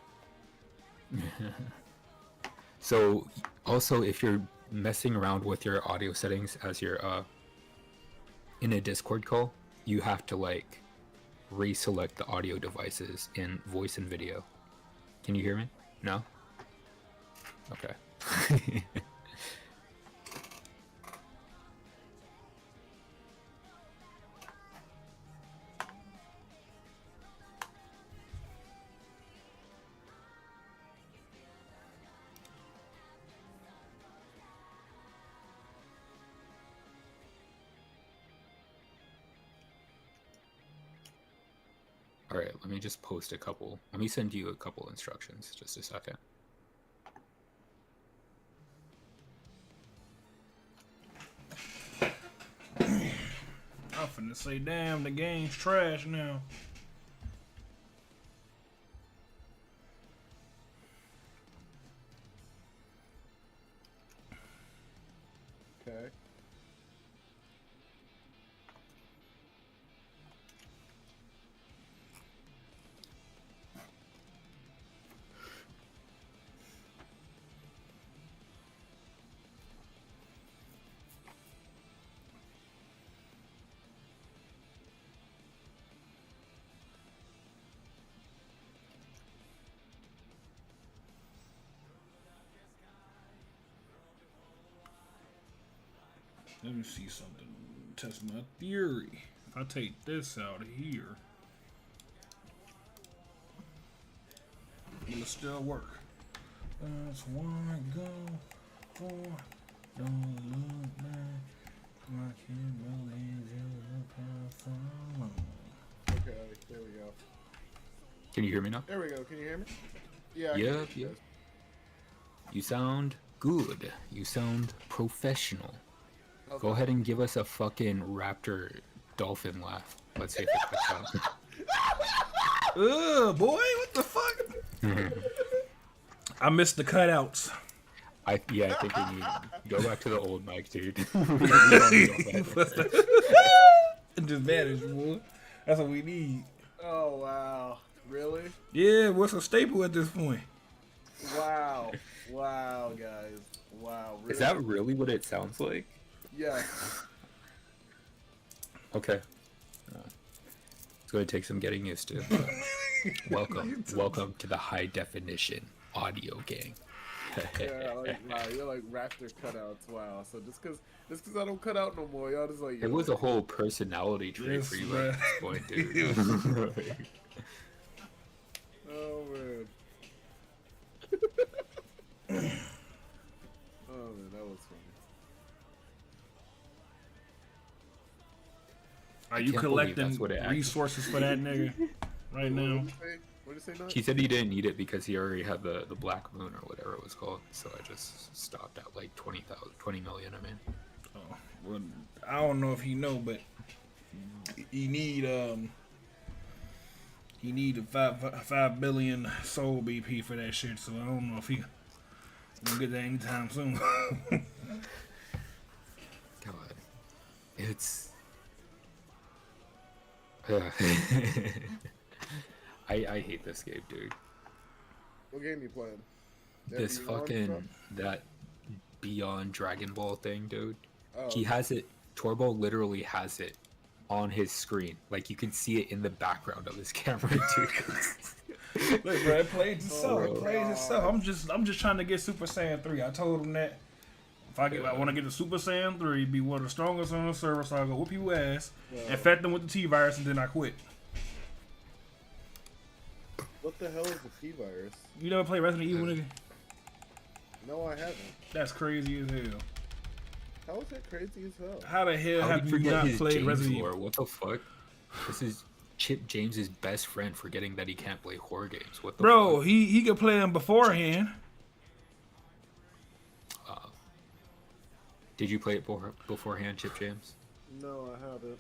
[SPEAKER 3] So also, if you're messing around with your audio settings as you're in a Discord call, you have to like reselect the audio devices in voice and video. Can you hear me? No? Okay. All right, let me just post a couple. Let me send you a couple instructions. Just a second.
[SPEAKER 1] I'm finna say, damn, the game's trash now.
[SPEAKER 2] Okay.
[SPEAKER 1] Let me see something. Test my theory. If I take this out of here, it'll still work. That's one go for. Don't look back. I can't believe you look how
[SPEAKER 2] Okay, there we go.
[SPEAKER 3] Can you hear me now?
[SPEAKER 2] There we go. Can you hear me? Yeah.
[SPEAKER 3] Yeah. You sound good. You sound professional.
[SPEAKER 2] Okay.
[SPEAKER 3] Go ahead and give us a fucking raptor dolphin laugh. Let's see if it cuts out.
[SPEAKER 1] Ugh, boy, what the fuck? I missed the cutouts.
[SPEAKER 3] I think we need go back to the old mic, dude.
[SPEAKER 1] Just vanish, boy. That's what we need.
[SPEAKER 2] Oh wow. Really?
[SPEAKER 1] Yeah, what's a staple at this point?
[SPEAKER 2] Wow. Wow, guys. Wow. Really?
[SPEAKER 3] Is that really what it sounds like?
[SPEAKER 2] Yeah.
[SPEAKER 3] Okay. It's going to take some getting used to. Welcome to the high definition audio gang.
[SPEAKER 2] Yeah, like, nah, you're like raptor cutouts. Wow. So just cause I don't cut out no more, y'all just like.
[SPEAKER 3] It was a whole personality trait for you at this point, dude.
[SPEAKER 2] Oh man. Oh man, that was funny.
[SPEAKER 1] Are you collecting resources for that nigga right now?
[SPEAKER 2] What'd you say, Nite?
[SPEAKER 3] He said he didn't need it because he already had the Black Moon or whatever it was called. So I just stopped at like 20 million. I mean,
[SPEAKER 1] Oh, well, I don't know if he know, but he need a 5 billion soul BP for that shit. So I don't know if he gonna get that anytime soon.
[SPEAKER 3] God, it's. I hate this game, dude.
[SPEAKER 2] What game you playing?
[SPEAKER 3] This fucking that Beyond Dragon Ball thing, dude.
[SPEAKER 2] Oh.
[SPEAKER 3] He has it. Torball literally has it on his screen. Like you can see it in the background of his camera, dude.
[SPEAKER 1] Look, bro, it plays itself.
[SPEAKER 2] Oh,
[SPEAKER 1] It plays itself. I'm just trying to get Super Saiyan 3. I told him that if I want to get the Super Saiyan 3, be one of the strongest on the server, so I go whoop your ass, infect them with the T-virus, and then I quit.
[SPEAKER 2] What the hell is the T-virus?
[SPEAKER 1] You never play Resident Evil, nigga?
[SPEAKER 2] No, I haven't.
[SPEAKER 1] That's crazy as hell.
[SPEAKER 2] How is that crazy as hell?
[SPEAKER 1] How the hell
[SPEAKER 3] How
[SPEAKER 1] have
[SPEAKER 3] did
[SPEAKER 1] you
[SPEAKER 3] forget
[SPEAKER 1] not
[SPEAKER 3] his
[SPEAKER 1] played
[SPEAKER 3] James
[SPEAKER 1] Resident
[SPEAKER 3] lore?
[SPEAKER 1] Evil?
[SPEAKER 3] What the fuck? This is Chip James's best friend forgetting that he can't play horror games. What the
[SPEAKER 1] Bro,
[SPEAKER 3] fuck?
[SPEAKER 1] he could play them beforehand.
[SPEAKER 3] Did you play it beforehand, Chip James?
[SPEAKER 2] No, I haven't.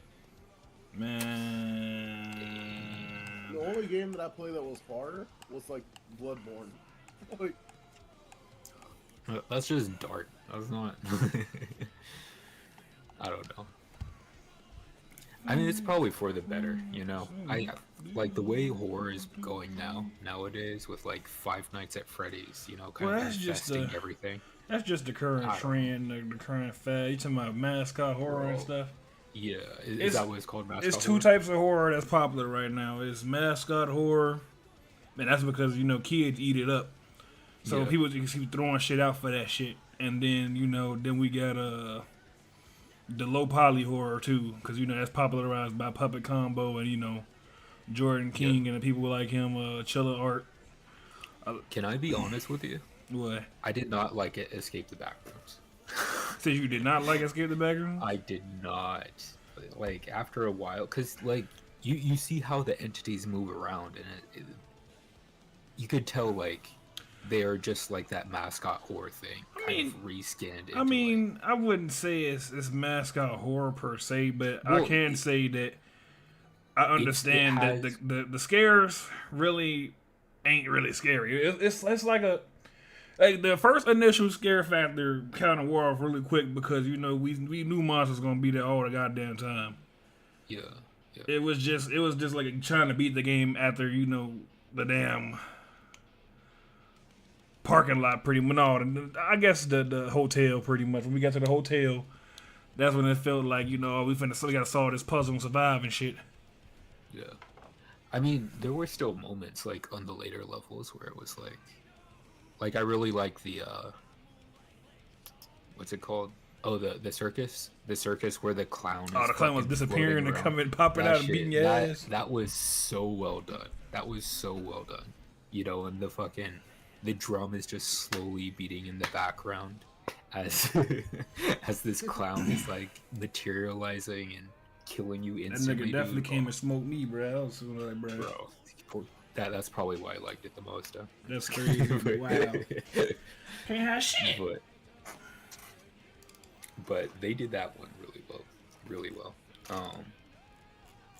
[SPEAKER 1] Man.
[SPEAKER 2] The only game that I played that was hard was like Bloodborne. Like,
[SPEAKER 3] That's just dark. That's not. I don't know. I mean, it's probably for the better, you know. I like the way horror is going nowadays with like Five Nights at Freddy's, you know, kind of infesting everything.
[SPEAKER 1] That's just the current trend, the current fad. You talking about mascot horror and stuff?
[SPEAKER 3] Yeah, is that what it's called? Mascot
[SPEAKER 1] It's two
[SPEAKER 3] horror?
[SPEAKER 1] types of horror that's popular right now. It's mascot horror, and that's because kids eat it up. So people just keep throwing shit out for that shit, and then then we got the low poly horror too, because that's popularized by Puppet Combo and Jordan King and the people like him, Chilla Art.
[SPEAKER 3] Can I be honest with you?
[SPEAKER 1] What?
[SPEAKER 3] I did not like it. Escape the Backrooms.
[SPEAKER 1] So you did not like Escape the Backrooms?
[SPEAKER 3] I did not. Like after a while, because like you see how the entities move around, and you could tell like they are just like that mascot horror thing, kind of reskinned.
[SPEAKER 1] I mean, I wouldn't say it's mascot horror per se, but I can say that I understand that the scares really ain't really scary. It's like the first initial scare factor kind of wore off really quick because we knew monsters gonna be there all the goddamn time.
[SPEAKER 3] Yeah.
[SPEAKER 1] It was just like trying to beat the game after the damn parking lot pretty much. No, I guess the hotel pretty much. When we got to the hotel, that's when it felt like we gotta solve this puzzle and survive and shit.
[SPEAKER 3] Yeah. I mean, there were still moments like on the later levels where it was like I really like the what's it called? Oh, the circus where the clown.
[SPEAKER 1] Oh, the clown was disappearing and coming, popping out and beating your ass.
[SPEAKER 3] That was so well done. And the drum is just slowly beating in the background as as this clown is like materializing and killing you instantly.
[SPEAKER 1] That nigga definitely came and smoked me, bro. I was like,
[SPEAKER 3] bro. That's probably why I liked it the most. Huh?
[SPEAKER 1] That's crazy. Wow. Can't have shit.
[SPEAKER 3] But they did that one really well.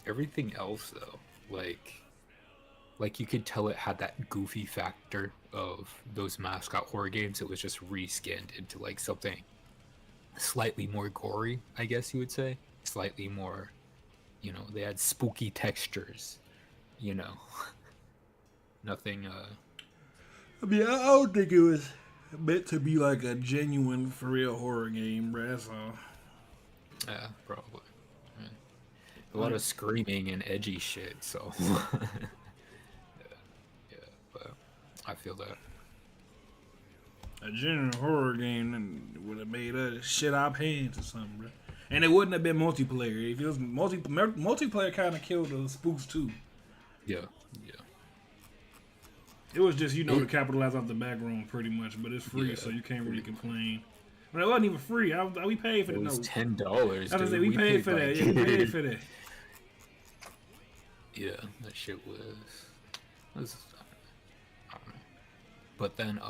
[SPEAKER 3] Everything else though, like you could tell it had that goofy factor of those mascot horror games. It was just reskinned into like something slightly more gory, I guess you would say. Slightly more, they had spooky textures, Nothing.
[SPEAKER 1] I mean, I don't think it was meant to be like a genuine, for real horror game, bruh. That's all.
[SPEAKER 3] Yeah, probably. Yeah. a lot of screaming and edgy shit. So yeah, but I feel that.
[SPEAKER 1] A general horror game would have made us shit our pants or something, bro. And it wouldn't have been multiplayer. If it was multiplayer, kind of killed the spooks too.
[SPEAKER 3] Yeah.
[SPEAKER 1] It was just to capitalize off the background pretty much, but it's free, so you can't really complain. But it wasn't even free. We paid for
[SPEAKER 3] it.
[SPEAKER 1] It
[SPEAKER 3] was $10.
[SPEAKER 1] I was say we paid for that. Yeah, we paid for that.
[SPEAKER 3] Yeah, that shit was I don't know. But then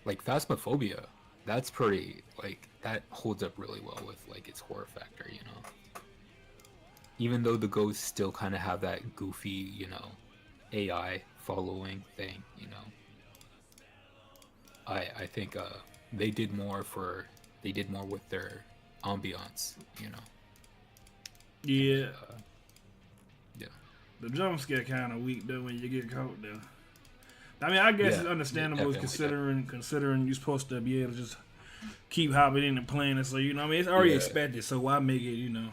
[SPEAKER 3] like Phasmophobia, that's pretty like that holds up really well with like its horror factor, you know. Even though the ghosts still kind of have that goofy, you know, AI following thing, you know. I think they did more with their ambiance, you know.
[SPEAKER 1] Yeah.
[SPEAKER 3] Yeah.
[SPEAKER 1] The jump scare kind of weak though when you get caught though. I mean, I guess it's understandable considering you're supposed to be able to just keep hopping in and playing it. So you know, I mean, it's already expected. So why make it, you know,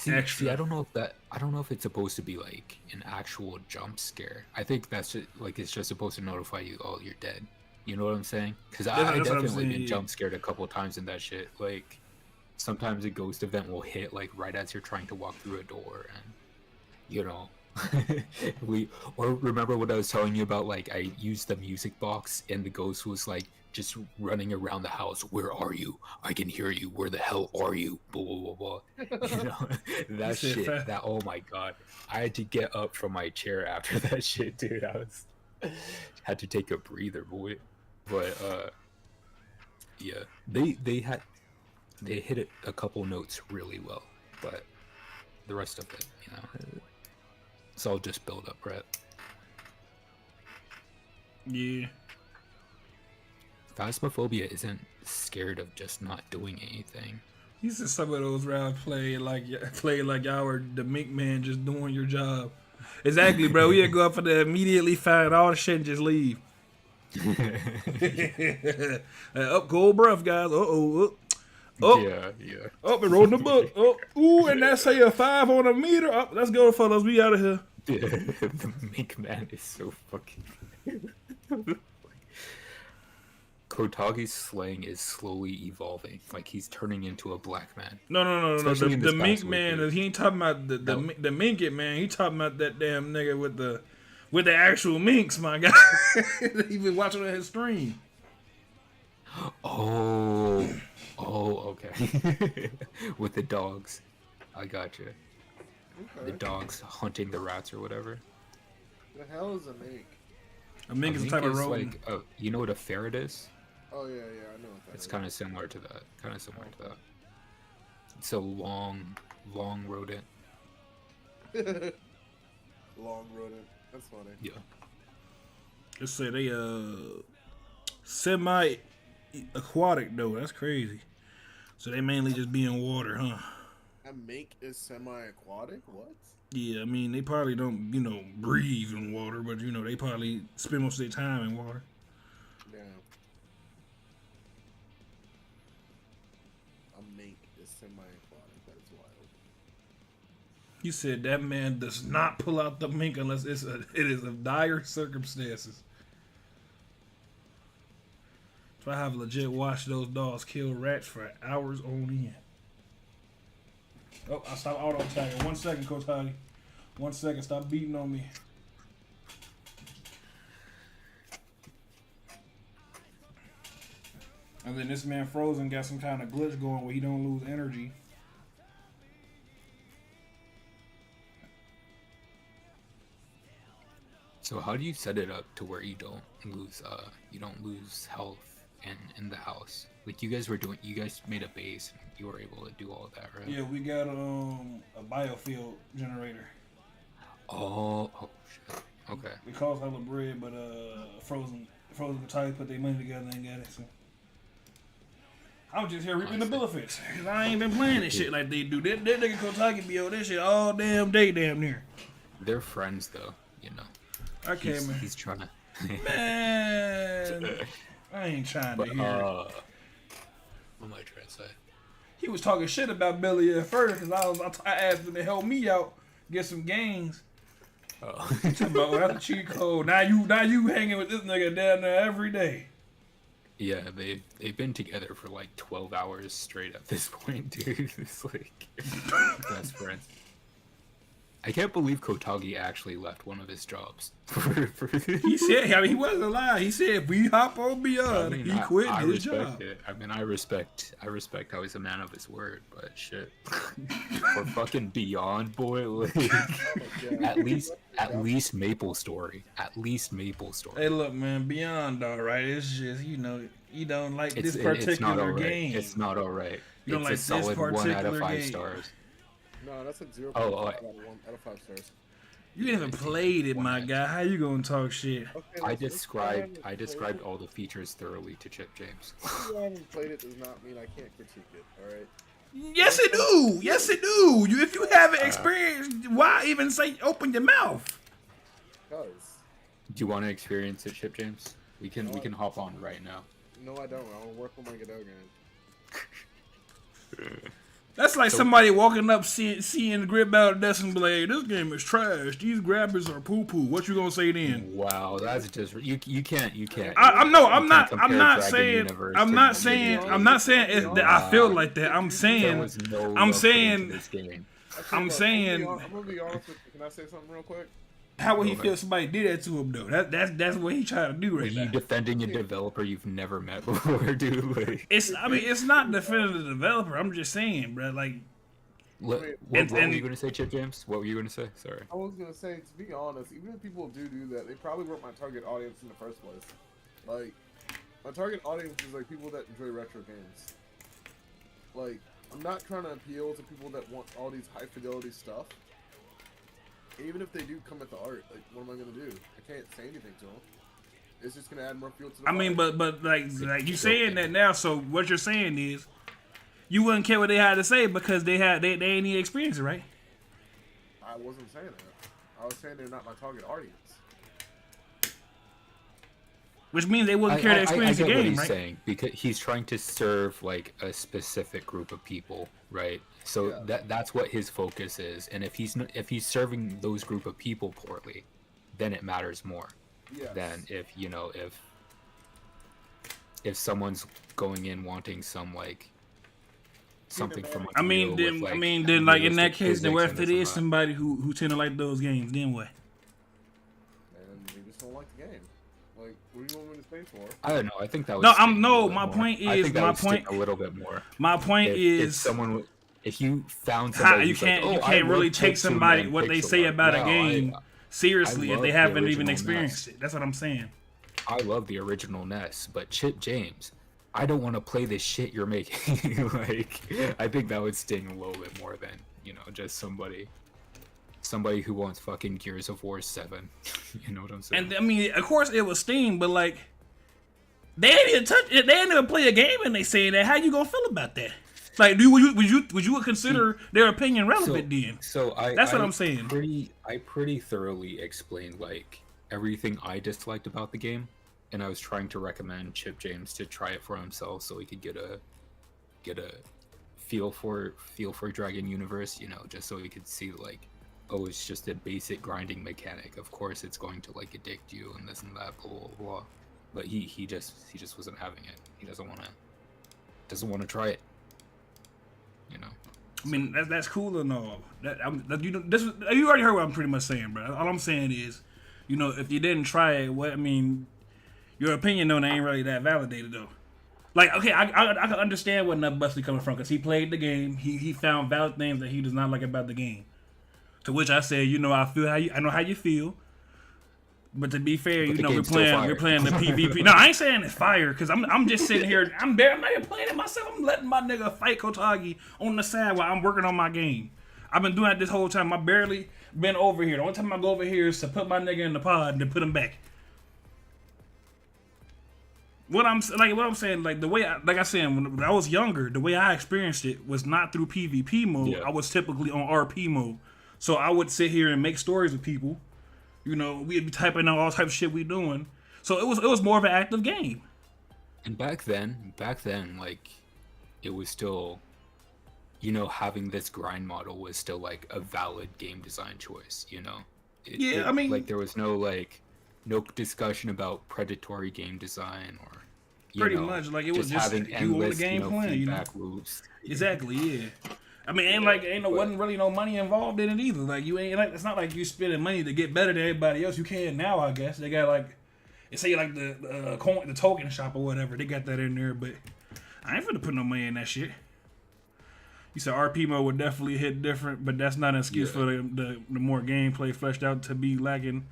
[SPEAKER 1] extra?
[SPEAKER 3] See, I don't know if it's supposed to be like an actual jump scare. I think that's just, like it's just supposed to notify you, oh, you're dead. You know what I'm saying? Because I definitely been jump scared a couple times in that shit. Like sometimes a ghost event will hit like right as you're trying to walk through a door, and you know. Remember what I was telling you about, like I used the music box and the ghost was like just running around the house. Where are you? I can hear you. Where the hell are you? Blah blah blah blah. You know, that shit, that, oh my god, I had to get up from my chair after that shit, dude. Had to take a breather, boy. But yeah, they hit it a couple notes really well, but the rest of it, you know, it's all just build up, right?
[SPEAKER 1] Yeah.
[SPEAKER 3] Phasmophobia isn't scared of just not doing anything.
[SPEAKER 1] He said some of those rounds play like y'all were the Mink Man just doing your job. Exactly, bro. We had to go up for the immediately find all the shit and just leave. Up cold breath, guys. Oh.
[SPEAKER 3] Yeah.
[SPEAKER 1] Up and rolling the book. Oh, ooh, and that's a 5 on a meter. Oh, let's go, fellas. We out of here.
[SPEAKER 3] Yeah, the Mink Man is so fucking. Kotagi's slang is slowly evolving. Like he's turning into a black man.
[SPEAKER 1] No. The Mink Man. He ain't talking about the Mink It Man. He talking about that damn nigga with the actual minks, my guy. He been watching his stream.
[SPEAKER 3] Oh, okay. With the dogs, I got you. Okay. The dogs hunting the rats or whatever.
[SPEAKER 2] The hell is a mink?
[SPEAKER 1] A mink is a type of rodent.
[SPEAKER 3] Like, you know what a ferret is?
[SPEAKER 2] Oh yeah, I know what that
[SPEAKER 3] it's kind of similar to that. It's a long rodent.
[SPEAKER 2] Long rodent. That's funny.
[SPEAKER 3] Yeah.
[SPEAKER 1] Let's say they semi aquatic though. That's crazy. So they mainly just be in water, huh?
[SPEAKER 2] A mink is semi-aquatic? What?
[SPEAKER 1] Yeah, I mean they probably don't, breathe in water, but they probably spend most of their time in water.
[SPEAKER 2] Yeah. A mink is semi-aquatic. That is wild.
[SPEAKER 1] You said that man does not pull out the mink unless it is of dire circumstances. So I have legit watched those dogs kill rats for hours on end. Oh, I stopped auto tagging. 1 second, Coach Hottie. 1 second. Stop beating on me. And then this man Frozen got some kind of glitch going where he don't lose energy.
[SPEAKER 3] So how do you set it up to where you don't lose health in the house? Like you guys made a base and you were able to do all of that, right?
[SPEAKER 1] Yeah, we got a biofield generator.
[SPEAKER 3] Oh shit. Okay.
[SPEAKER 1] It costs hella bread, but Frozen could try to put their money together and got it. So I'm just here reaping the benefits. Cause I ain't been playing this shit like they do. That nigga Kotaki be on this shit all damn day, damn near.
[SPEAKER 3] They're friends though,
[SPEAKER 1] Okay, man.
[SPEAKER 3] He's trying to.
[SPEAKER 1] Man, I ain't trying to hear.
[SPEAKER 3] What am I trying to say?
[SPEAKER 1] he was talking shit about Billy at first because I asked him to help me out get some gains.
[SPEAKER 3] Oh.
[SPEAKER 1] Talking about, well, that's a cheat code. Now you hanging with this nigga down there every day.
[SPEAKER 3] Yeah, they've been together for like 12 hours straight at this point, dude. It's like best friends. I can't believe Kotagi actually left one of his jobs.
[SPEAKER 1] He said, I mean, he wasn't lying. He said, if we hop on Beyond,
[SPEAKER 3] I mean,
[SPEAKER 1] he quit
[SPEAKER 3] I
[SPEAKER 1] his
[SPEAKER 3] respect
[SPEAKER 1] job.
[SPEAKER 3] it. I mean, I respect how he's a man of his word, but shit. For fucking Beyond, boy, like, at least Maple Story. At least Maple Story.
[SPEAKER 1] Hey, look, man, Beyond, all right. It's just, you don't like this
[SPEAKER 3] It's not
[SPEAKER 1] particular
[SPEAKER 3] all right.
[SPEAKER 1] game.
[SPEAKER 3] It's not all right.
[SPEAKER 1] You don't
[SPEAKER 3] it's
[SPEAKER 1] like
[SPEAKER 3] a
[SPEAKER 1] this
[SPEAKER 3] solid 1 out of
[SPEAKER 1] particular
[SPEAKER 3] 5
[SPEAKER 1] game.
[SPEAKER 3] stars.
[SPEAKER 2] No, that's like 0.
[SPEAKER 3] Oh,
[SPEAKER 2] out of 5 stars.
[SPEAKER 1] You haven't played it, my guy. How you gonna talk shit?
[SPEAKER 2] Okay,
[SPEAKER 3] I
[SPEAKER 2] let's go ahead
[SPEAKER 3] described
[SPEAKER 2] and play it.
[SPEAKER 3] all the features thoroughly to Chip James.
[SPEAKER 2] If you haven't played it does not mean I can't critique it, alright?
[SPEAKER 1] Yes, it do. Yes, it do. If you haven't experienced, why even say open your mouth?
[SPEAKER 2] Because.
[SPEAKER 3] Do you want to experience it, Chip James? We can hop on right now.
[SPEAKER 2] No, I don't. I want to work on my Godot game.
[SPEAKER 1] That's like somebody walking up seeing the grip out of Destiny Blade. This game is trash. These grabbers are poo poo. What you gonna say then?
[SPEAKER 3] Wow, that's just you can't.
[SPEAKER 1] I'm not
[SPEAKER 3] compare
[SPEAKER 1] saying
[SPEAKER 3] Dragon
[SPEAKER 1] I'm
[SPEAKER 3] Universe
[SPEAKER 1] not
[SPEAKER 3] to
[SPEAKER 1] saying
[SPEAKER 3] Dragon
[SPEAKER 1] that I feel like that. I'm
[SPEAKER 3] There
[SPEAKER 1] saying
[SPEAKER 3] was no
[SPEAKER 1] I'm
[SPEAKER 3] love
[SPEAKER 1] saying-
[SPEAKER 3] put into this game.
[SPEAKER 1] I'm saying
[SPEAKER 2] I'm gonna be honest with you. Can I say something real quick?
[SPEAKER 1] how would he feel if somebody did that to him though? That's what he trying to do
[SPEAKER 3] Are
[SPEAKER 1] right
[SPEAKER 3] you
[SPEAKER 1] now.
[SPEAKER 3] defending a developer you've never met before, dude? Like,
[SPEAKER 1] It's not defending the developer. I'm just saying, bro. Like
[SPEAKER 3] what
[SPEAKER 1] And-
[SPEAKER 3] were
[SPEAKER 1] and-
[SPEAKER 3] you gonna say, Chip James? What were you gonna say? Sorry.
[SPEAKER 2] I was gonna say, to be honest, even if people do that, they probably weren't my target audience in the first place. Like, my target audience is like people that enjoy retro games. Like, I'm not trying to appeal to people that want all these high fidelity stuff. Even if they do come at the art, like, what am I gonna do? I can't say anything to them. It's just gonna add more fuel to the
[SPEAKER 1] I mean,
[SPEAKER 2] fire.
[SPEAKER 1] but like you saying that now. So what you're saying is you wouldn't care what they had to say because they ain't any experience, right?
[SPEAKER 2] I wasn't saying that. I was saying they're not my target audience.
[SPEAKER 1] Which means they wouldn't care to experience
[SPEAKER 3] I
[SPEAKER 1] the
[SPEAKER 3] get what
[SPEAKER 1] game,
[SPEAKER 3] he's
[SPEAKER 1] right?
[SPEAKER 3] saying, because he's trying to serve like a specific group of people, right? So
[SPEAKER 2] Yeah.
[SPEAKER 3] that's what his focus is, and if he's serving those group of people poorly, then it matters more
[SPEAKER 2] Yes.
[SPEAKER 3] than if someone's going in wanting something from. Like,
[SPEAKER 1] I mean,
[SPEAKER 3] real with,
[SPEAKER 1] then like in that
[SPEAKER 3] realistic
[SPEAKER 1] case, then what if
[SPEAKER 3] physics
[SPEAKER 1] it
[SPEAKER 3] and
[SPEAKER 1] is
[SPEAKER 3] this and that.
[SPEAKER 1] somebody who tend to like those games? Then what?
[SPEAKER 2] And they just don't like the game. Like, what do you want me to pay for?
[SPEAKER 3] I don't know. I think that was.
[SPEAKER 1] No,
[SPEAKER 3] sting a little
[SPEAKER 1] my
[SPEAKER 3] bit
[SPEAKER 1] point
[SPEAKER 3] more. I
[SPEAKER 1] is-
[SPEAKER 3] think that
[SPEAKER 1] my
[SPEAKER 3] would sting
[SPEAKER 1] point-
[SPEAKER 3] a little bit more.
[SPEAKER 1] My point is,
[SPEAKER 3] If you found somebody
[SPEAKER 1] you
[SPEAKER 3] who's like,
[SPEAKER 1] can't
[SPEAKER 3] "Oh, I
[SPEAKER 1] really
[SPEAKER 3] love
[SPEAKER 1] take
[SPEAKER 3] pixel
[SPEAKER 1] somebody
[SPEAKER 3] and
[SPEAKER 1] what they
[SPEAKER 3] pixel
[SPEAKER 1] say
[SPEAKER 3] art."
[SPEAKER 1] about a
[SPEAKER 3] No,
[SPEAKER 1] game seriously if
[SPEAKER 3] love
[SPEAKER 1] they
[SPEAKER 3] the
[SPEAKER 1] haven't even
[SPEAKER 3] original
[SPEAKER 1] experienced
[SPEAKER 3] NES.
[SPEAKER 1] it. That's what I'm saying.
[SPEAKER 3] I love the original NES, but Chip James, I don't want to play this shit you're making. Like, I think that would sting a little bit more than, just somebody who wants fucking Gears of War 7. You know what I'm saying?
[SPEAKER 1] And I mean, of course, it was Steam, but like, they ain't even touch it. They ain't even play a game, and they saying that. How you gonna feel about that? Like, would you consider their opinion relevant then? That's what I'm saying.
[SPEAKER 3] I pretty thoroughly explained like everything I disliked about the game, and I was trying to recommend Chip James to try it for himself so he could get a feel for Dragon Universe, just so he could see like, oh, it's just a basic grinding mechanic. Of course, it's going to like addict you and this and that, blah blah blah. But he just wasn't having it. He doesn't want to try it.
[SPEAKER 1] I mean, that's cool and all. You already heard what I'm pretty much saying, bro. All I'm saying is, if you didn't try it, your opinion though ain't really that validated though. Like, okay, I can understand where Nut Busty coming from because he played the game. He found valid things that he does not like about the game. To which I said, I know how you feel. But to be fair,
[SPEAKER 3] But the
[SPEAKER 1] we're
[SPEAKER 3] game's still
[SPEAKER 1] playing the
[SPEAKER 3] fire.
[SPEAKER 1] PvP. No, I ain't saying it's fire because I'm just sitting here. I'm not even playing it myself. I'm letting my nigga fight Kotagi on the side while I'm working on my game. I've been doing that this whole time. I barely been over here. The only time I go over here is to put my nigga in the pod and then put him back. What I'm saying, like the way, like I said, when I was younger, the way I experienced it was not through PvP mode.
[SPEAKER 3] Yeah.
[SPEAKER 1] I was typically on RP mode. So I would sit here and make stories with people. We'd be typing out all type of shit we doing. So it was more of an active game.
[SPEAKER 3] And back then, like, it was still you know, having this grind model was still like a valid game design choice, you know.
[SPEAKER 1] Yeah, I mean,
[SPEAKER 3] like there was no discussion about predatory game design or
[SPEAKER 1] pretty much like it was just
[SPEAKER 3] having
[SPEAKER 1] you on the
[SPEAKER 3] endless,
[SPEAKER 1] game plan,
[SPEAKER 3] feedback loops.
[SPEAKER 1] Exactly, yeah. I mean, wasn't really no money involved in it either. Like you ain't like it's not like you spending money to get better than everybody else. You can now, I guess. They got like, they say like the coin, the token shop or whatever. They got that in there, but I ain't finna put no money in that shit. You said RP mode would definitely hit different, but that's not an excuse for the more gameplay fleshed out to be lacking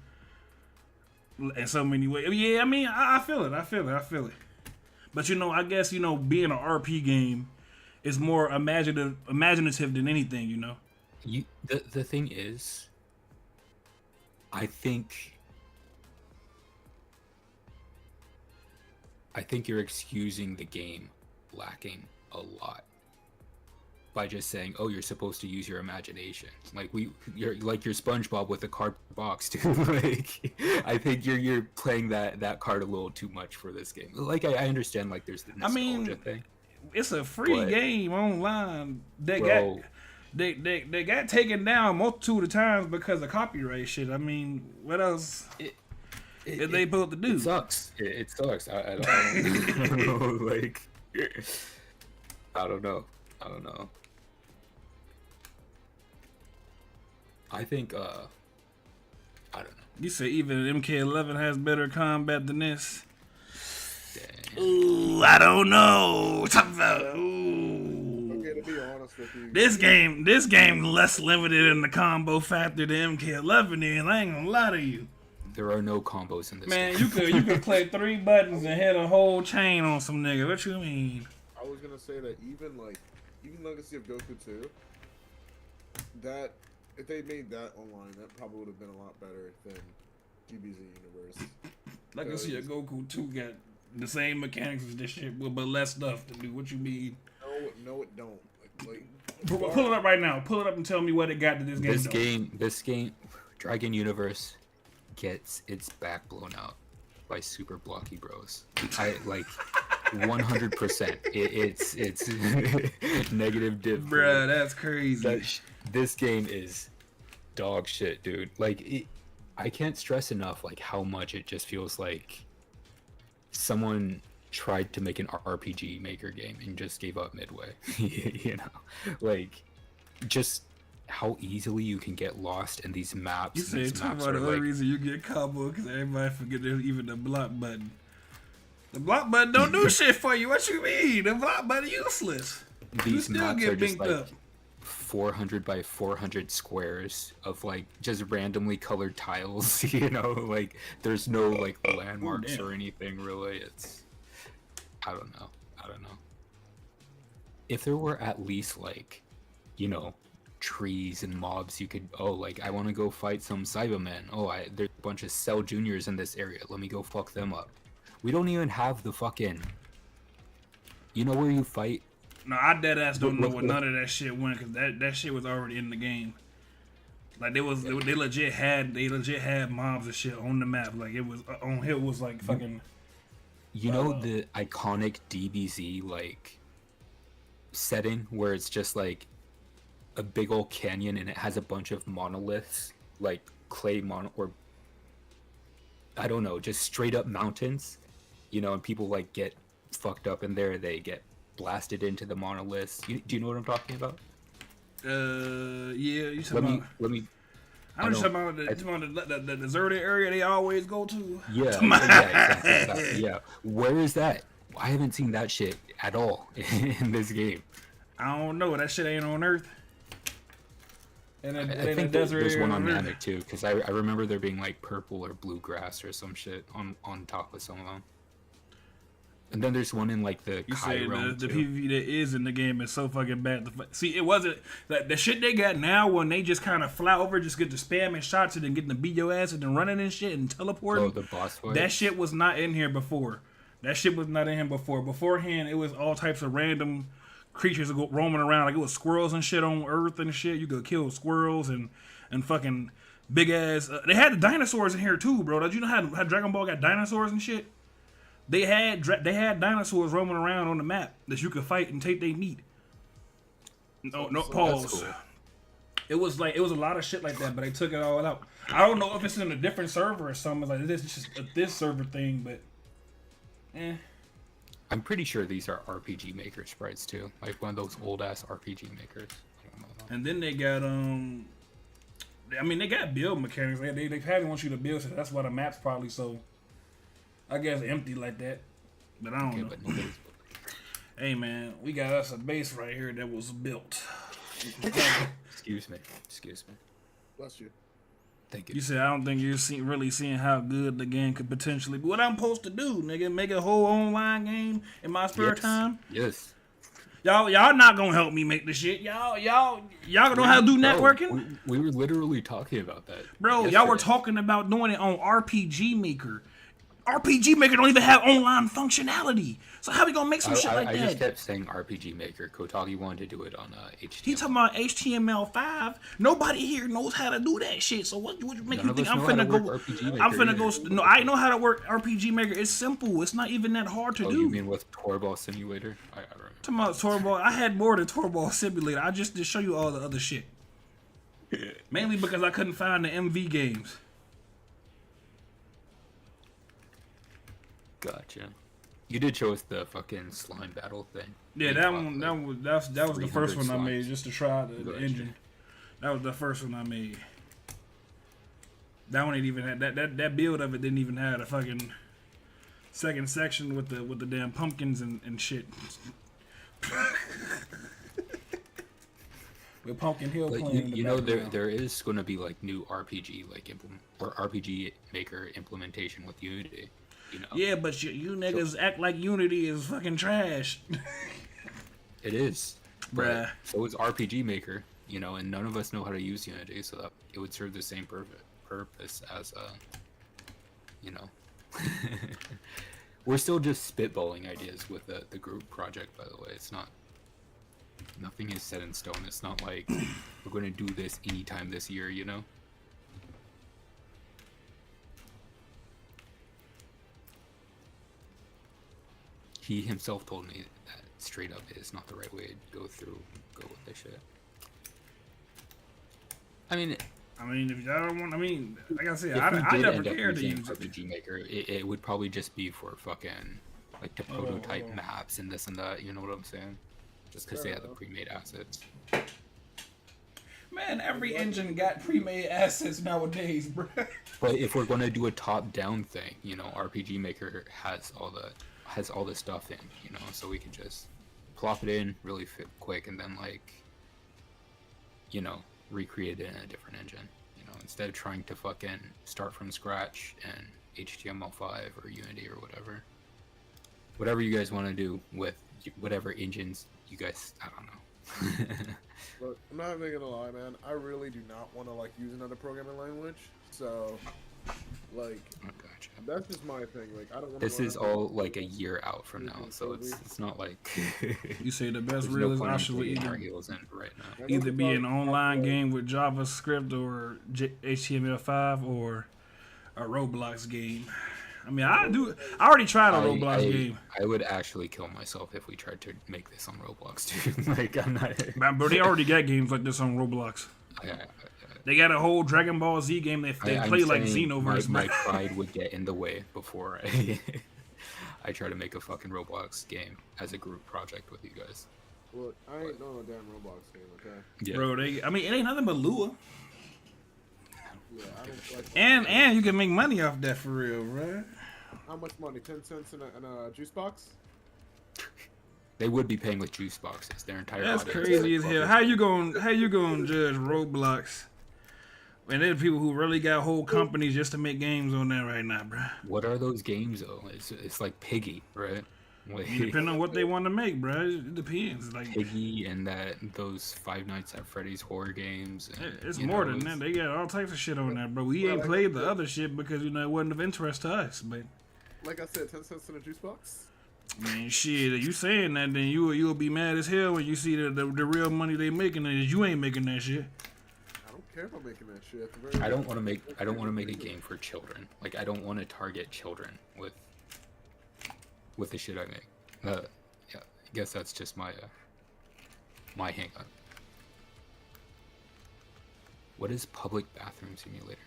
[SPEAKER 1] in so many ways. Yeah, I mean, I feel it. I feel it. But I guess being an RP game is more imaginative than anything.
[SPEAKER 3] The thing is, I think you're excusing the game lacking a lot by just saying, "Oh, you're supposed to use your imagination." Like you're like your SpongeBob with the card box, dude. Like, I think you're playing that card a little too much for this game. Like, I understand, like, there's the nostalgia thing.
[SPEAKER 1] It's a free game online. They got taken down multitude of times because of copyright shit. I mean, what else? They supposed to do?
[SPEAKER 3] It sucks. It sucks. I don't know. Like, I don't know. I think, I don't know.
[SPEAKER 1] You say even MK11 has better combat than this?
[SPEAKER 3] Dang.
[SPEAKER 1] Ooh, I don't know. Talk about ooh.
[SPEAKER 2] Okay, to be honest with you,
[SPEAKER 1] This game less limited in the combo factor than MK11 is. I ain't gonna lie to you.
[SPEAKER 3] There are no combos in this
[SPEAKER 1] Man,
[SPEAKER 3] game.
[SPEAKER 1] you could play 3 buttons and hit a whole chain on some nigga. What you mean?
[SPEAKER 2] I was gonna say that even Legacy of Goku 2, that if they made that online, that probably would have been a lot better than GBZ Universe.
[SPEAKER 1] Legacy of Goku 2 got the same mechanics as this shit, but less stuff to do. What you mean?
[SPEAKER 2] No, it don't.
[SPEAKER 1] Pull it up right now. Pull it up and tell me what it got to this game.
[SPEAKER 3] This game, Dragon Universe, gets its back blown out by Super Blocky Bros. I like 100%. It's negative div.
[SPEAKER 1] Bruh, that's crazy.
[SPEAKER 3] This game is dog shit, dude. Like, I can't stress enough like how much it just feels like someone tried to make an RPG Maker game and just gave up midway. Like, just how easily you can get lost in these maps.
[SPEAKER 1] You say talk about the only reason you get combo because everybody forget there's even the block button. The block button don't do shit for you. What you mean? The block button useless.
[SPEAKER 3] These maps are just like 400 by 400 squares of like just randomly colored tiles. Like there's no like landmarks or anything really. It's I don't know. If there were at least like, trees and mobs you could, like I want to go fight some Cybermen. There's a bunch of Cell Juniors in this area. Let me go fuck them up. We don't even have the fucking, where you fight.
[SPEAKER 1] No, I dead ass don't know what none of that shit went because that shit was already in the game. Like they legit had mobs and shit on the map. Like it was on Hill was like fucking.
[SPEAKER 3] The iconic DBZ like setting where it's just like a big old canyon and it has a bunch of monoliths, like clay or I don't know, just straight up mountains, and people like get fucked up in there. They get blasted into the monoliths. Do you know what I'm talking about?
[SPEAKER 1] Yeah. You talking about?
[SPEAKER 3] Let me.
[SPEAKER 1] I'm just talking about the deserted area they always go to.
[SPEAKER 3] Yeah, exactly. Yeah. Where is that? I haven't seen that shit at all in this game.
[SPEAKER 1] I don't know. That shit ain't on Earth. And
[SPEAKER 3] I think there's one on Namek too, because I remember there being like purple or blue grass or some shit on top of some of them. And then there's one in like the Kai realm
[SPEAKER 1] the PvP that is in the game is so fucking bad. See, it wasn't like the shit they got now when they just kind of fly over, just get the spamming shots and then getting to beat your ass and then running and shit and teleporting.
[SPEAKER 3] Oh, the boss fight.
[SPEAKER 1] That shit was not in here before. Beforehand, it was all types of random creatures roaming around. Like it was squirrels and shit on Earth and shit. You could kill squirrels and fucking big ass. They had the dinosaurs in here too, bro. Did you know how Dragon Ball got dinosaurs and shit? They had dinosaurs roaming around on the map that you could fight and take their meat. No, no,
[SPEAKER 2] So
[SPEAKER 1] pause.
[SPEAKER 3] cool.
[SPEAKER 1] It was a lot of shit like that, but they took it all out. I don't know if it's in a different server or something. Like this is just this server thing, but
[SPEAKER 3] I'm pretty sure these are RPG Maker sprites too, like one of those old ass RPG makers. I don't know.
[SPEAKER 1] And then they got I mean they got build mechanics. They probably want you to build, so that's why the map's probably so, I guess, empty like that. But I don't know.
[SPEAKER 3] But nobody's
[SPEAKER 1] Hey man, we got us a base right here that was built.
[SPEAKER 3] Excuse me.
[SPEAKER 2] bless you.
[SPEAKER 3] Thank you.
[SPEAKER 1] You said I don't think you're really seeing how good the game could potentially be. What I'm supposed to do, nigga? Make a whole online game in my spare time?
[SPEAKER 3] Yes.
[SPEAKER 1] Y'all not gonna help me make the shit. Y'all know how to do networking,
[SPEAKER 3] We were literally talking about that,
[SPEAKER 1] bro. Y'all were
[SPEAKER 3] yesterday.
[SPEAKER 1] talking about doing it on RPG Maker. RPG Maker don't even have online functionality. So how we gonna make some shit like
[SPEAKER 3] I
[SPEAKER 1] that?
[SPEAKER 3] just kept saying RPG Maker. Kotagi wanted to do it on HTML.
[SPEAKER 1] He talking about HTML5. Nobody here knows how to do that shit. So what make
[SPEAKER 3] None
[SPEAKER 1] you
[SPEAKER 3] of
[SPEAKER 1] think
[SPEAKER 3] us
[SPEAKER 1] I'm
[SPEAKER 3] know how
[SPEAKER 1] finna
[SPEAKER 3] to
[SPEAKER 1] go?
[SPEAKER 3] work RPG Maker
[SPEAKER 1] I'm finna
[SPEAKER 3] either.
[SPEAKER 1] go. No, I know how to work RPG Maker. It's simple. It's not even that hard to
[SPEAKER 3] Oh,
[SPEAKER 1] do.
[SPEAKER 3] you mean with Torball Simulator? I don't remember.
[SPEAKER 1] Talking about Torball. I had more than Torball Simulator. I just to show you all the other shit. Mainly because I couldn't find the MV games.
[SPEAKER 3] Gotcha. You did show us the fucking slime battle thing.
[SPEAKER 1] Yeah,
[SPEAKER 3] We
[SPEAKER 1] that
[SPEAKER 3] fought,
[SPEAKER 1] one.
[SPEAKER 3] like,
[SPEAKER 1] That was the first
[SPEAKER 3] 300
[SPEAKER 1] one I made
[SPEAKER 3] slimes.
[SPEAKER 1] just to try the
[SPEAKER 3] Gotcha.
[SPEAKER 1] engine. That was the first one I made. That one ain't even had that build of it didn't even have a fucking second section with the damn pumpkins and shit. With Pumpkin Hill
[SPEAKER 3] Like,
[SPEAKER 1] playing. in the
[SPEAKER 3] you know,
[SPEAKER 1] background.
[SPEAKER 3] there is going to be like new RPG like RPG Maker implementation with Unity. You know.
[SPEAKER 1] Yeah, but you niggas act like Unity is fucking trash.
[SPEAKER 3] It is. But
[SPEAKER 1] Bruh.
[SPEAKER 3] so is RPG Maker, you know, and none of us know how to use Unity, so that it would serve the same purpose as, you know. We're still just spitballing ideas with the group project, by the way. It's not, nothing is set in stone. It's not like we're going to do this anytime this year, you know? He himself told me that straight up is not the right way to go with this shit. I mean,
[SPEAKER 1] if y'all don't want, like I said,
[SPEAKER 3] if
[SPEAKER 1] I
[SPEAKER 3] we did
[SPEAKER 1] never
[SPEAKER 3] end up
[SPEAKER 1] cared to
[SPEAKER 3] using
[SPEAKER 1] use it.
[SPEAKER 3] RPG Maker, it would probably just be for fucking like to prototype maps and this and that. You know what I'm saying? Just because they have the pre-made assets.
[SPEAKER 1] Man, every engine got pre-made assets nowadays, bro.
[SPEAKER 3] But if we're gonna do a top-down thing, you know, RPG Maker has all the stuff in, you know, so we can just plop it in really quick and then like, you know, recreate it in a different engine. You know, instead of trying to fucking start from scratch in HTML5 or Unity or whatever you guys want to do with whatever engines you guys, I don't know.
[SPEAKER 2] Look, I'm not even gonna lie, man. I really do not want to like use another programming language. So, like,
[SPEAKER 3] Oh, gotcha.
[SPEAKER 2] that's just my thing. Like, I don't want.
[SPEAKER 3] This is all like a year out from now, so it's not like
[SPEAKER 1] You say the best
[SPEAKER 3] there's no
[SPEAKER 1] real
[SPEAKER 3] point in
[SPEAKER 1] option would
[SPEAKER 3] digging our
[SPEAKER 1] either
[SPEAKER 3] heels in right now.
[SPEAKER 1] either be an online game with JavaScript or HTML5 or a Roblox game. I mean, I already tried a Roblox game.
[SPEAKER 3] I would actually kill myself if we tried to make this on Roblox too. Like I'm not.
[SPEAKER 1] Man, bro, they already got games like this on Roblox. They got a whole Dragon Ball Z game they
[SPEAKER 3] I'm
[SPEAKER 1] play like
[SPEAKER 3] saying
[SPEAKER 1] Xenoverse.
[SPEAKER 3] My pride would get in the way before I try to make a fucking Roblox game as a group project with you guys.
[SPEAKER 2] Look, I ain't doing a damn Roblox game, okay?
[SPEAKER 3] Yeah.
[SPEAKER 1] Bro, it ain't nothing but Lua.
[SPEAKER 2] Yeah, I don't like.
[SPEAKER 1] And you can make money off that for real, bro.
[SPEAKER 2] How much money? 10 cents in a juice box?
[SPEAKER 3] They would be paying with juice boxes. Their entire
[SPEAKER 1] That's
[SPEAKER 3] audience
[SPEAKER 1] crazy
[SPEAKER 3] is
[SPEAKER 1] as hell. How you gonna judge Roblox? And there's people who really got whole companies just to make games on that right now, bro.
[SPEAKER 3] What are those games though? It's like Piggy, right? Like,
[SPEAKER 1] Depending on what they want to make, bro. It depends. Like
[SPEAKER 3] Piggy and those Five Nights at Freddy's horror games. And,
[SPEAKER 1] it's
[SPEAKER 3] you
[SPEAKER 1] more
[SPEAKER 3] know,
[SPEAKER 1] than
[SPEAKER 3] it's-
[SPEAKER 1] that. They got all types of shit on that, bro. We ain't played the other shit because it wasn't of interest to us. But
[SPEAKER 2] Like I said, 10 cents in a juice box?
[SPEAKER 1] man, shit, you saying that, then you'll be mad as hell when you see the real money they making and you ain't making that shit.
[SPEAKER 2] I don't care about making that shit. At the very
[SPEAKER 3] I don't want to make a game for children. Like I don't want to target children with the shit I make. Yeah, I guess that's just my hang up. What is public bathroom simulator?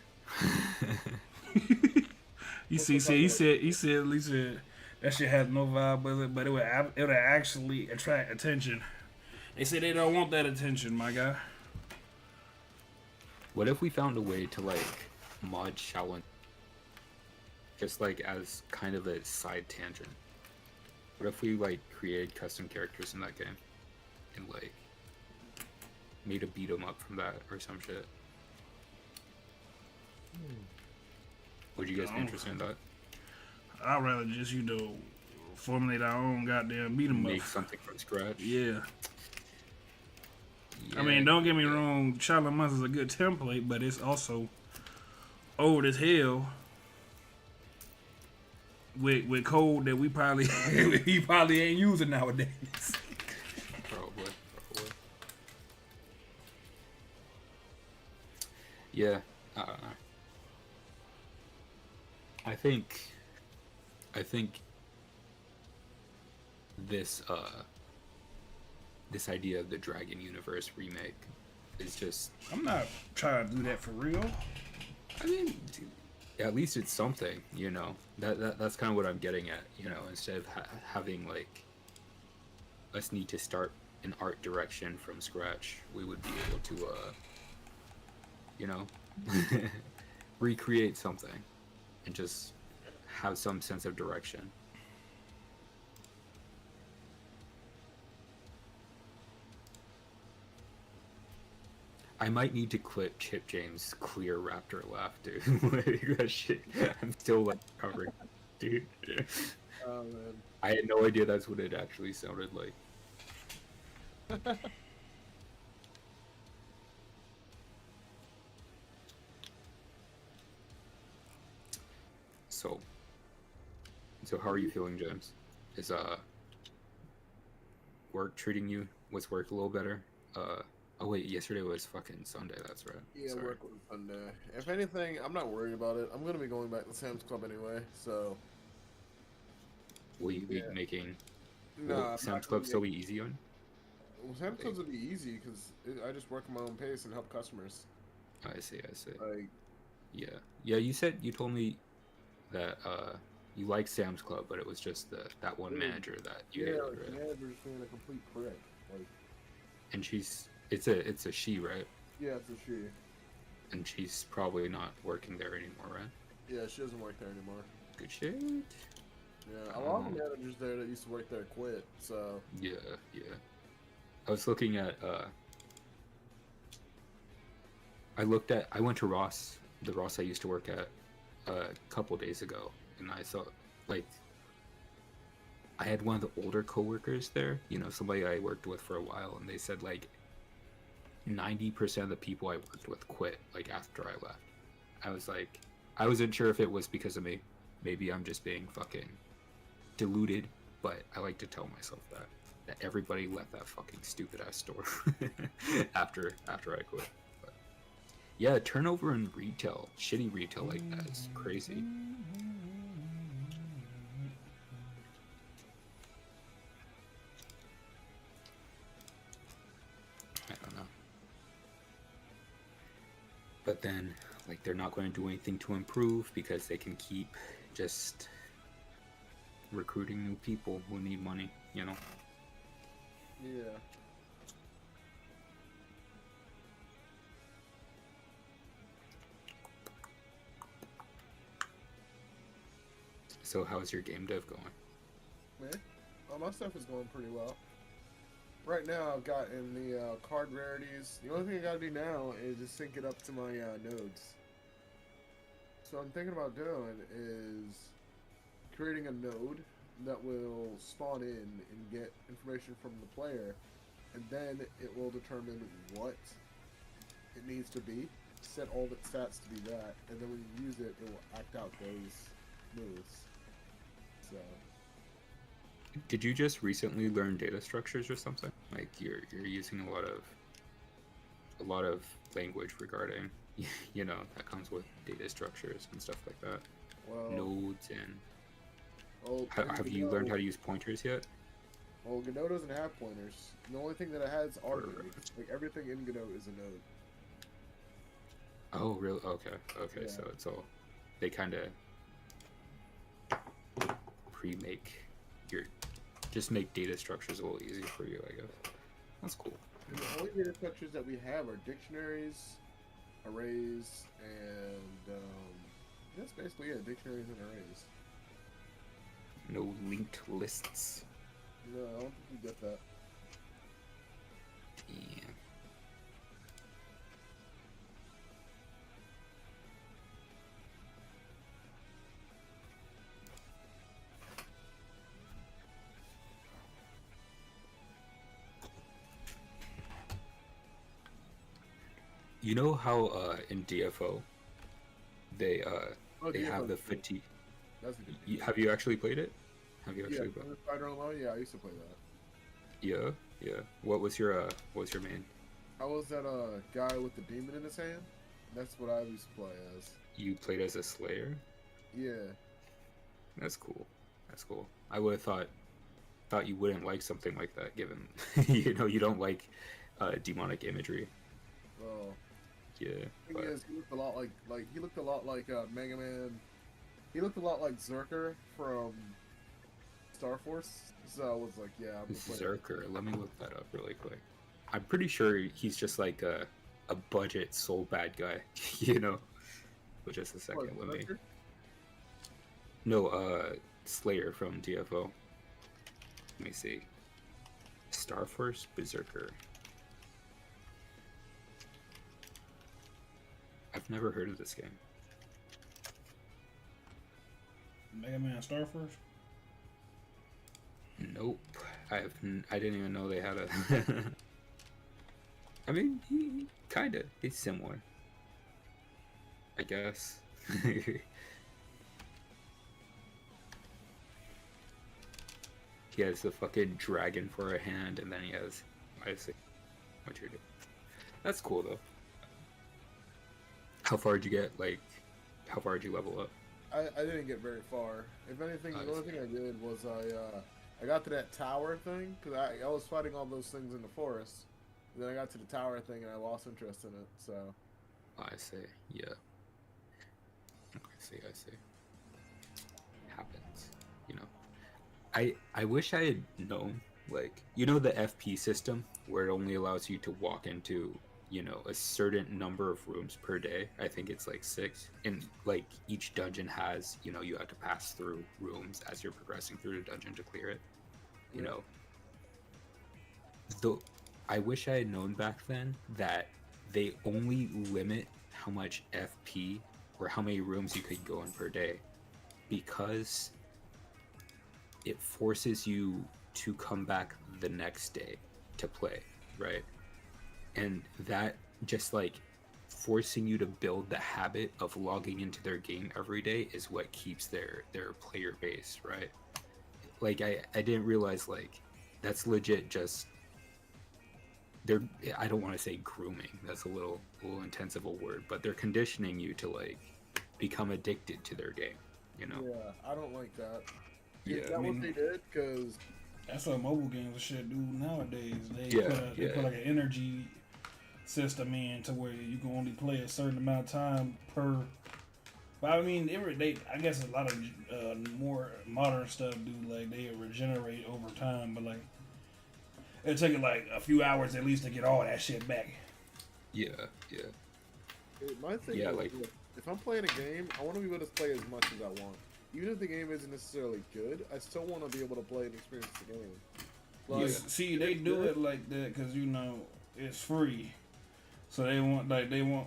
[SPEAKER 1] He said that shit has no vibe with it, but it would actually attract attention. They say they don't want that attention, my guy.
[SPEAKER 3] What if we found a way to like mod Shaolin, just like as kind of a side tangent? What if we like created custom characters in that game, and like made a beat 'em up from that or some shit? Would you guys be interested in that?
[SPEAKER 1] I'd rather just formulate our own goddamn beat 'em up.
[SPEAKER 3] Make something from scratch.
[SPEAKER 1] Yeah.
[SPEAKER 3] Yeah,
[SPEAKER 1] I mean, don't get me wrong, Shaolin Monster is a good template, but it's also old as hell with code that we probably he probably ain't using nowadays.
[SPEAKER 3] Probably. Yeah, I don't know. I think this this idea of the Dragon Universe remake is just.
[SPEAKER 1] I'm not trying to do that for real.
[SPEAKER 3] I mean, dude, at least it's something, you know. That's kind of what I'm getting at, you know. Instead of having like us need to start an art direction from scratch, we would be able to, you know, recreate something and just have some sense of direction. I might need to clip Chip James' clear raptor laugh, dude. Like, that shit, I'm still like covering, dude.
[SPEAKER 2] Oh man.
[SPEAKER 3] I had no idea that's what it actually sounded like. So how are you feeling, James? Is work treating you? Was work a little better? Oh wait, yesterday was fucking Sunday. That's right.
[SPEAKER 2] Yeah,
[SPEAKER 3] Sorry.
[SPEAKER 2] work was Sunday. If anything, I'm not worried about it. I'm gonna be going back to Sam's Club anyway, so.
[SPEAKER 3] Will you be making? Will
[SPEAKER 2] Nah,
[SPEAKER 3] Sam's Club still be easy on?
[SPEAKER 2] Well, Sam's Clubs will be easy because I just work at my own pace and help customers.
[SPEAKER 3] I see.
[SPEAKER 2] Like,
[SPEAKER 3] Yeah. You told me that you like Sam's Club, but it was just that one manager that you hated,
[SPEAKER 2] like,
[SPEAKER 3] right?
[SPEAKER 2] the manager's being a complete prick. Like,
[SPEAKER 3] And it's a she, right?
[SPEAKER 2] yeah, it's a she.
[SPEAKER 3] And she's probably not working there anymore, right?
[SPEAKER 2] Yeah, she doesn't work there anymore.
[SPEAKER 3] Good shit.
[SPEAKER 2] Yeah, a lot of the managers there that used to work there quit, so.
[SPEAKER 3] Yeah. I was looking at I went to Ross, the Ross I used to work at a couple days ago, and I saw like I had one of the older coworkers there, you know, somebody I worked with for a while, and they said like 90% of the people I worked with quit like after I left. I was like, I wasn't sure if it was because of me. Maybe I'm just being fucking deluded, but I like to tell myself that everybody left that fucking stupid ass store after I quit. But yeah, turnover in retail, shitty retail like that is crazy. I don't know. But then, like, they're not going to do anything to improve because they can keep just recruiting new people who need money, you know?
[SPEAKER 2] Yeah.
[SPEAKER 3] So how's your game dev going?
[SPEAKER 2] Man, my stuff is going pretty well. Right now, I've gotten the card rarities. The only thing I gotta do now is just sync it up to my nodes. So I'm thinking about doing is creating a node that will spawn in and get information from the player, and then it will determine what it needs to be, set all the stats to be that, and then when you use it, it will act out those moves. So.
[SPEAKER 3] Did you just recently learn data structures or something? Like you're using a lot of language regarding, you know, that comes with data structures and stuff like that.
[SPEAKER 2] Well,
[SPEAKER 3] nodes and.
[SPEAKER 2] Well,
[SPEAKER 3] have you learned how to use pointers yet?
[SPEAKER 2] Well, Godot doesn't have pointers. The only thing that it has are nodes. Like everything in Godot is a node.
[SPEAKER 3] Oh, really? Okay. Okay.
[SPEAKER 2] Yeah.
[SPEAKER 3] So it's all they kind of pre-make your just make data structures a little easier for you, I guess. That's cool.
[SPEAKER 2] And the only data structures that we have are dictionaries, arrays, and that's basically it. Dictionaries and arrays.
[SPEAKER 3] No linked lists.
[SPEAKER 2] No, I don't think we get that.
[SPEAKER 3] Yeah. You know how in DFO they
[SPEAKER 2] Oh,
[SPEAKER 3] they
[SPEAKER 2] DFO
[SPEAKER 3] have the
[SPEAKER 2] is good.
[SPEAKER 3] fatigue.
[SPEAKER 2] That's a good game.
[SPEAKER 3] Have you actually played it? Have you
[SPEAKER 2] Yeah,
[SPEAKER 3] actually played?
[SPEAKER 2] Spider Alone. Yeah, I used to play that.
[SPEAKER 3] Yeah, yeah. What was your main?
[SPEAKER 2] I was that guy with the demon in his hand. That's what I used to play as.
[SPEAKER 3] You played as a Slayer?
[SPEAKER 2] Yeah.
[SPEAKER 3] That's cool. That's cool. I would have thought you wouldn't like something like that, given you don't like demonic imagery.
[SPEAKER 2] Well,
[SPEAKER 3] Yeah,
[SPEAKER 2] thing
[SPEAKER 3] but
[SPEAKER 2] is, he looked a lot like he looked a lot like Mega Man. He looked a lot like Zerker from Star Force. So I was like, yeah, I'm gonna play it.
[SPEAKER 3] Zerker. Let me look that up really quick. I'm pretty sure he's just like a budget soul bad guy, you know. But just a second,
[SPEAKER 2] What,
[SPEAKER 3] let me.
[SPEAKER 2] Zerker?
[SPEAKER 3] No, Slayer from DFO. Let me see. Star Force Berserker. I've never heard of this game.
[SPEAKER 1] Mega Man Star Force.
[SPEAKER 3] Nope. I didn't even know they had a. I mean, he's similar. I guess. He has the fucking dragon for a hand, and then he has. I see what you're doing. That's cool though. How far did you get? Like, how far did you level up?
[SPEAKER 2] I didn't get very far. If anything,
[SPEAKER 3] I
[SPEAKER 2] the only
[SPEAKER 3] see.
[SPEAKER 2] thing I did was I got to that tower thing because I was fighting all those things in the forest. And then I got to the tower thing and I lost interest in it. So
[SPEAKER 3] I see. Yeah. I see. Happens. You know. I wish I had known, like, the FP system where it only allows you to walk into, a certain number of rooms per day. I think it's like 6. And like each dungeon has, you have to pass through rooms as you're progressing through the dungeon to clear it. You
[SPEAKER 2] Yeah.
[SPEAKER 3] know. Though I wish I had known back then that they only limit how much FP or how many rooms you could go in per day, because it forces you to come back the next day to play, right? And that just like forcing you to build the habit of logging into their game every day is what keeps their player base, right? Like I didn't realize, like, that's legit just they're, I don't want to say grooming, that's a little intense of a word, but they're conditioning you to like become addicted to their game,
[SPEAKER 2] yeah, I don't like that.
[SPEAKER 3] Yeah,
[SPEAKER 2] Is that
[SPEAKER 1] I mean-
[SPEAKER 2] what they did? Because
[SPEAKER 1] That's what mobile games and shit do nowadays. They
[SPEAKER 3] Yeah,
[SPEAKER 1] put like an energy system in to where you can only play a certain amount of time per. But I mean, I guess a lot of more modern stuff do, like, they regenerate over time, but like it'll take it like a few hours at least to get all that shit back.
[SPEAKER 3] yeah.
[SPEAKER 2] my thing
[SPEAKER 3] Yeah,
[SPEAKER 2] is,
[SPEAKER 3] like-
[SPEAKER 2] look, if I'm playing a game, I want to be able to play as much as I want. Even if the game isn't necessarily good, I still want to be able to play and experience the game. Like,
[SPEAKER 1] See, they do it like that because it's free, so they want,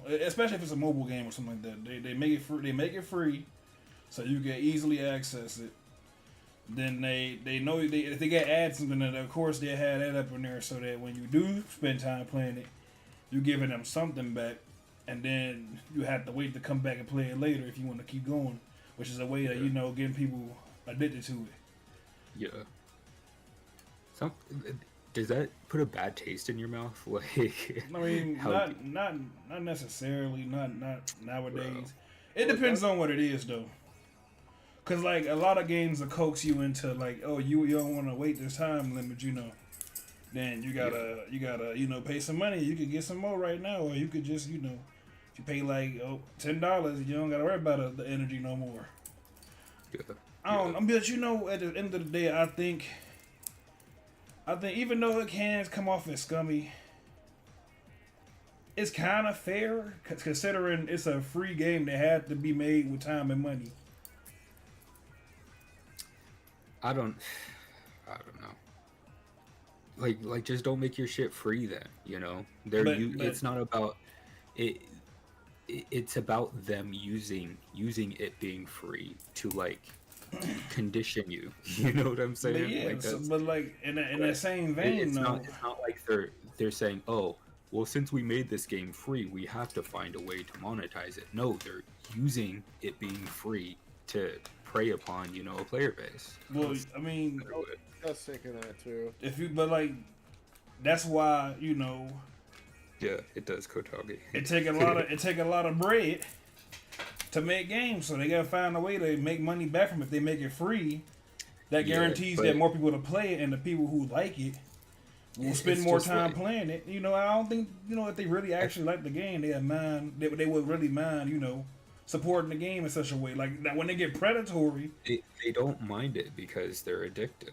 [SPEAKER 1] especially if it's a mobile game or something like that. They make it free. They make it free, so you can easily access it. Then they know if they get ads, then of course they have that up in there so that when you do spend time playing it, you giving them something back, and then you have to wait to come back and play it later if you want to keep going, which is a way that getting people addicted to it.
[SPEAKER 3] Yeah. Does that put a bad taste in your mouth? Like,
[SPEAKER 1] I mean,
[SPEAKER 3] how-
[SPEAKER 1] not necessarily, not nowadays.
[SPEAKER 3] Bro.
[SPEAKER 1] It depends on what it is though. Cause like a lot of games will coax you into like, oh, you don't want to wait this time limit, Then you gotta pay some money. You could get some more right now, or you could just if you pay like $10, you don't gotta worry about the energy no more.
[SPEAKER 3] Yeah.
[SPEAKER 1] But you know, at the end of the day, I think even though it can come off as scummy, it's kind of fair considering it's a free game that had to be made with time and money.
[SPEAKER 3] I don't know. Like just don't make your shit free then, you know? It's not about it. It's about them using it being free to like condition you. You know what I'm saying?
[SPEAKER 1] But yeah,
[SPEAKER 3] like
[SPEAKER 1] but like in that same vein,
[SPEAKER 3] it's
[SPEAKER 1] though,
[SPEAKER 3] not like they're saying, oh, well, since we made this game free, we have to find a way to monetize it. No, they're using it being free to prey upon, you know, a player base.
[SPEAKER 1] Well, I mean,
[SPEAKER 2] I was thinking that too.
[SPEAKER 1] But like, that's why, you know.
[SPEAKER 3] Yeah, it does, Kotage.
[SPEAKER 1] It take a lot of bread to make games, so they gotta find a way to make money back from it. If they make it free, that guarantees that more people to play it, and the people who like it will spend more time playing it. You know, I don't think, you know, if they really actually like the game, they would really mind, you know, supporting the game in such a way. Like that when they get predatory,
[SPEAKER 3] they don't mind it because they're addicted.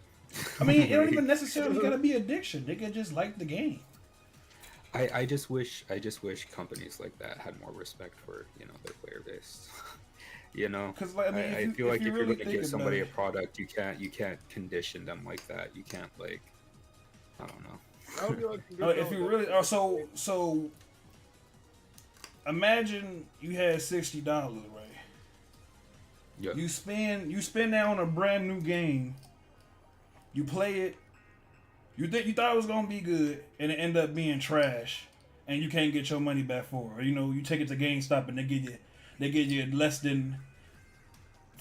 [SPEAKER 1] I mean, it don't even necessarily gotta be addiction. They can just like the game.
[SPEAKER 3] I just wish companies like that had more respect for, you know, their player base. You know,
[SPEAKER 1] because like,
[SPEAKER 3] I feel like if you're going to give somebody a product, you can't condition them like that. You can't, like, I don't know.
[SPEAKER 1] If you really so imagine you had $60, right?
[SPEAKER 3] Yeah.
[SPEAKER 1] You spend that on a brand new game. You play it. You thought it was gonna be good, and it ended up being trash, and you can't get your money back for it. Or, you know, you take it to GameStop and they give you less than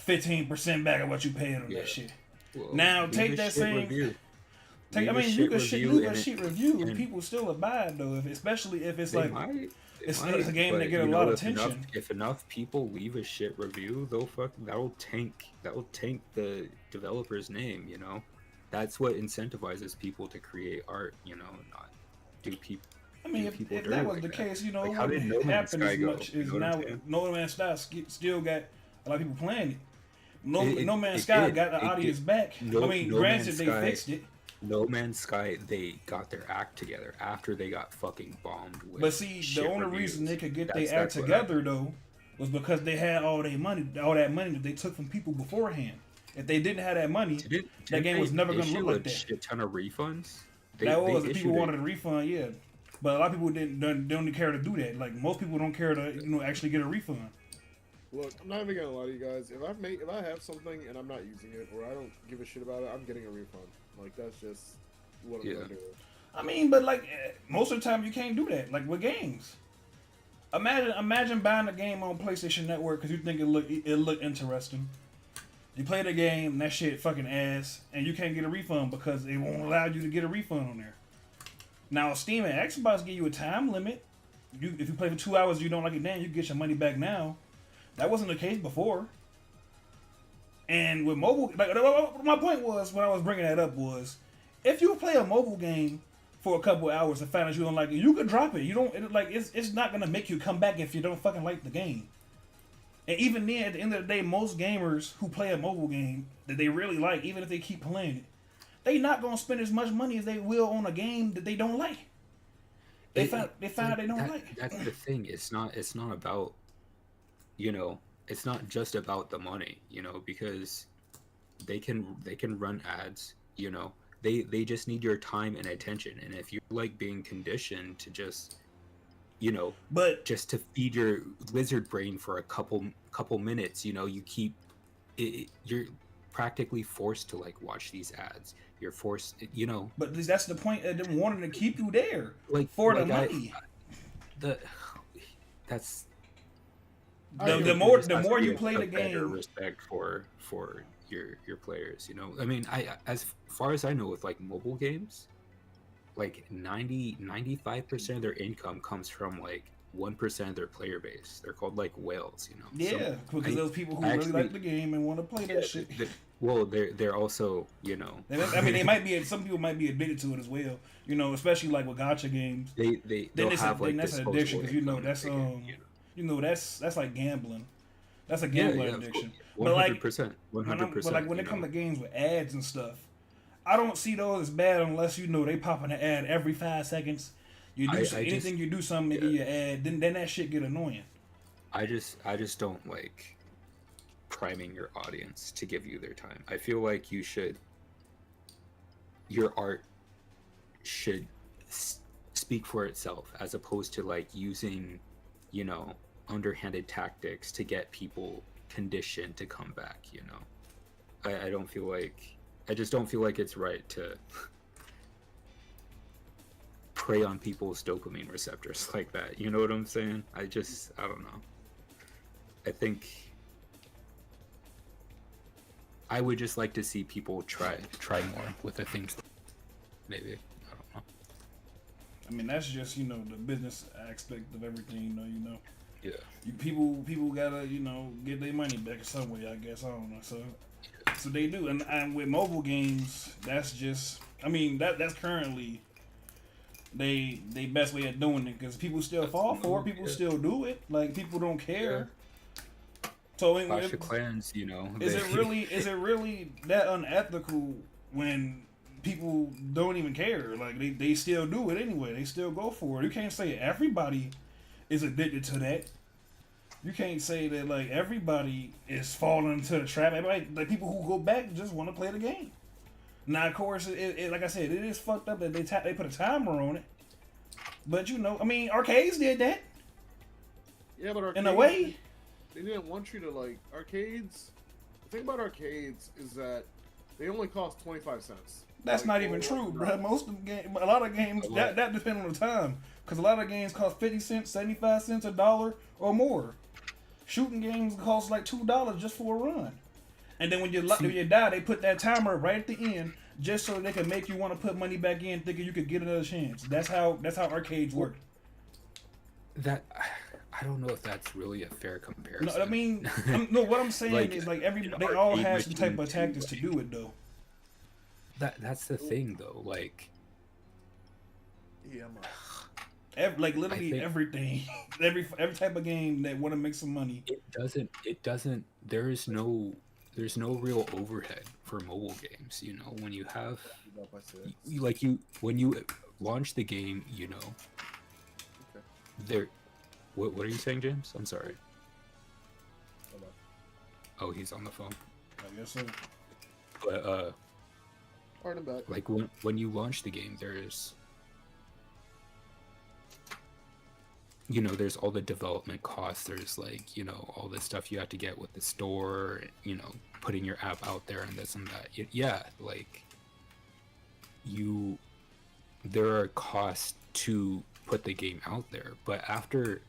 [SPEAKER 1] 15% back of what you paid on that shit. Well, now take that same. You can leave a shit review, and people still abide though. Especially if it's like it's a game that get a lot of attention.
[SPEAKER 3] If enough people leave a shit review, that'll tank the developer's name. You know. That's what incentivizes people to create art, you know, not do people.
[SPEAKER 1] I mean, if that was the case, you know, like, what didn't happen as much is now No Man's Sky still got a lot of people playing it. No Man's Sky got the audience back. Granted, they fixed it.
[SPEAKER 3] No Man's Sky, they got their act together after they got fucking bombed with.
[SPEAKER 1] But see, the only reason they could get their act together though was because they had all that money that they took from people beforehand. If they didn't have that money, that game was never going to look like that.
[SPEAKER 3] Shit ton of refunds.
[SPEAKER 1] The people wanted a refund, yeah, but a lot of people don't care to do that. Like most people don't care to actually get a refund.
[SPEAKER 2] Look, I'm not even gonna lie to you guys. If I have something and I'm not using it or I don't give a shit about it, I'm getting a refund. Like that's just what I'm gonna do.
[SPEAKER 1] I mean, but like most of the time you can't do that. Like with games, imagine buying a game on PlayStation Network because you think it look interesting. You play the game, and that shit fucking ass, and you can't get a refund because it won't allow you to get a refund on there. Now, Steam and Xbox give you a time limit. If you play for 2 hours and you don't like it then, you get your money back now. That wasn't the case before. And with mobile, like my point was, when I was bringing that up was, if you play a mobile game for a couple of hours and find out you don't like it, you could drop it. It's not gonna make you come back if you don't fucking like the game. And even then, at the end of the day, most gamers who play a mobile game that they really like, even if they keep playing it, they not gonna spend as much money as they will on a game that they don't like. They find they don't like.
[SPEAKER 3] That's the thing. It's not about, you know, it's not just about the money, you know, because they can run ads, you know. They just need your time and attention. And if you like being conditioned to just, you know,
[SPEAKER 1] but
[SPEAKER 3] just to feed your lizard brain for a couple minutes, you know, you're practically forced to like watch these ads. You're forced, you know.
[SPEAKER 1] But that's the point of them wanting to keep you there, the money.
[SPEAKER 3] The
[SPEAKER 1] more you play the game,
[SPEAKER 3] respect for your players. You know, I mean, as far as I know, with like mobile games, like 95% of their income comes from like 1% of their player base. They're called like whales, you know.
[SPEAKER 1] Yeah, because those people who really like the game and want to play that shit.
[SPEAKER 3] They're also, you know.
[SPEAKER 1] I mean, some people might be addicted to it as well. You know, especially like with gacha games.
[SPEAKER 3] They'll have like
[SPEAKER 1] that's an addiction because you know that's You know, that's like gambling. That's a
[SPEAKER 3] Yeah,
[SPEAKER 1] gambling
[SPEAKER 3] yeah,
[SPEAKER 1] addiction.
[SPEAKER 3] one
[SPEAKER 1] But
[SPEAKER 3] hundred
[SPEAKER 1] like,
[SPEAKER 3] percent, one
[SPEAKER 1] when
[SPEAKER 3] hundred
[SPEAKER 1] but like
[SPEAKER 3] percent.
[SPEAKER 1] when
[SPEAKER 3] You
[SPEAKER 1] it comes
[SPEAKER 3] know,
[SPEAKER 1] to games with ads and stuff, I don't see those as bad unless you know they pop in an ad every 5 seconds. You do
[SPEAKER 3] I just
[SPEAKER 1] anything you do something, they
[SPEAKER 3] yeah,
[SPEAKER 1] give you an ad. Then that shit get annoying.
[SPEAKER 3] I just don't like priming your audience to give you their time. I feel like your art should speak for itself as opposed to like using, you know, underhanded tactics to get people conditioned to come back, you know. I don't feel like I just don't feel like it's right to prey on people's dopamine receptors like that. You know what I'm saying? I don't know. I think I would just like to see people try more with the things. Maybe I don't know.
[SPEAKER 1] I mean, that's just the business aspect of everything.
[SPEAKER 3] Yeah.
[SPEAKER 1] People gotta get their money back some way. I guess I don't know. So they do, and with mobile games, that's just that's currently they best way of doing it because people still fall for it. People still do it. Like people don't care. So
[SPEAKER 3] Clash of Clans,
[SPEAKER 1] is it really that unethical when people don't even care? Like they still do it anyway. They still go for it. You can't say everybody is addicted to that. You can't say that like everybody is falling into the trap. Like people who go back just want to play the game. Now, of course, it like I said, it is fucked up that they put a timer on it. But arcades did that.
[SPEAKER 2] Yeah, but arcades,
[SPEAKER 1] in a way,
[SPEAKER 2] they didn't want you to like arcades. The thing about arcades is that they only cost 25 cents.
[SPEAKER 1] That's
[SPEAKER 2] like,
[SPEAKER 1] not even true, bro. Most of the game, a lot of games that depend on the time, because a lot of games cost 50 cents, 75 cents, $1 or more. Shooting games cost like $2 just for a run, and then when you die, they put that timer right at the end just so they can make you want to put money back in, thinking you could get another chance. That's how arcades work.
[SPEAKER 3] That I don't know if that's really a fair comparison.
[SPEAKER 1] No, I mean, what I'm saying is like they all have some type of tactics to do it though.
[SPEAKER 3] That's the thing though, like.
[SPEAKER 2] Yeah,
[SPEAKER 1] literally everything, every type of game that want to make some money.
[SPEAKER 3] It doesn't. There's no real overhead for mobile games. When you have, when you launch the game, there. What are you saying, James? I'm sorry. Oh, he's on the phone.
[SPEAKER 1] I guess so.
[SPEAKER 3] But
[SPEAKER 2] Pardon back.
[SPEAKER 3] like when you launch the game, there's there's all the development costs. There's all the stuff you have to get with the store. Putting your app out there and this and that. Yeah, there are costs to put the game out there, but after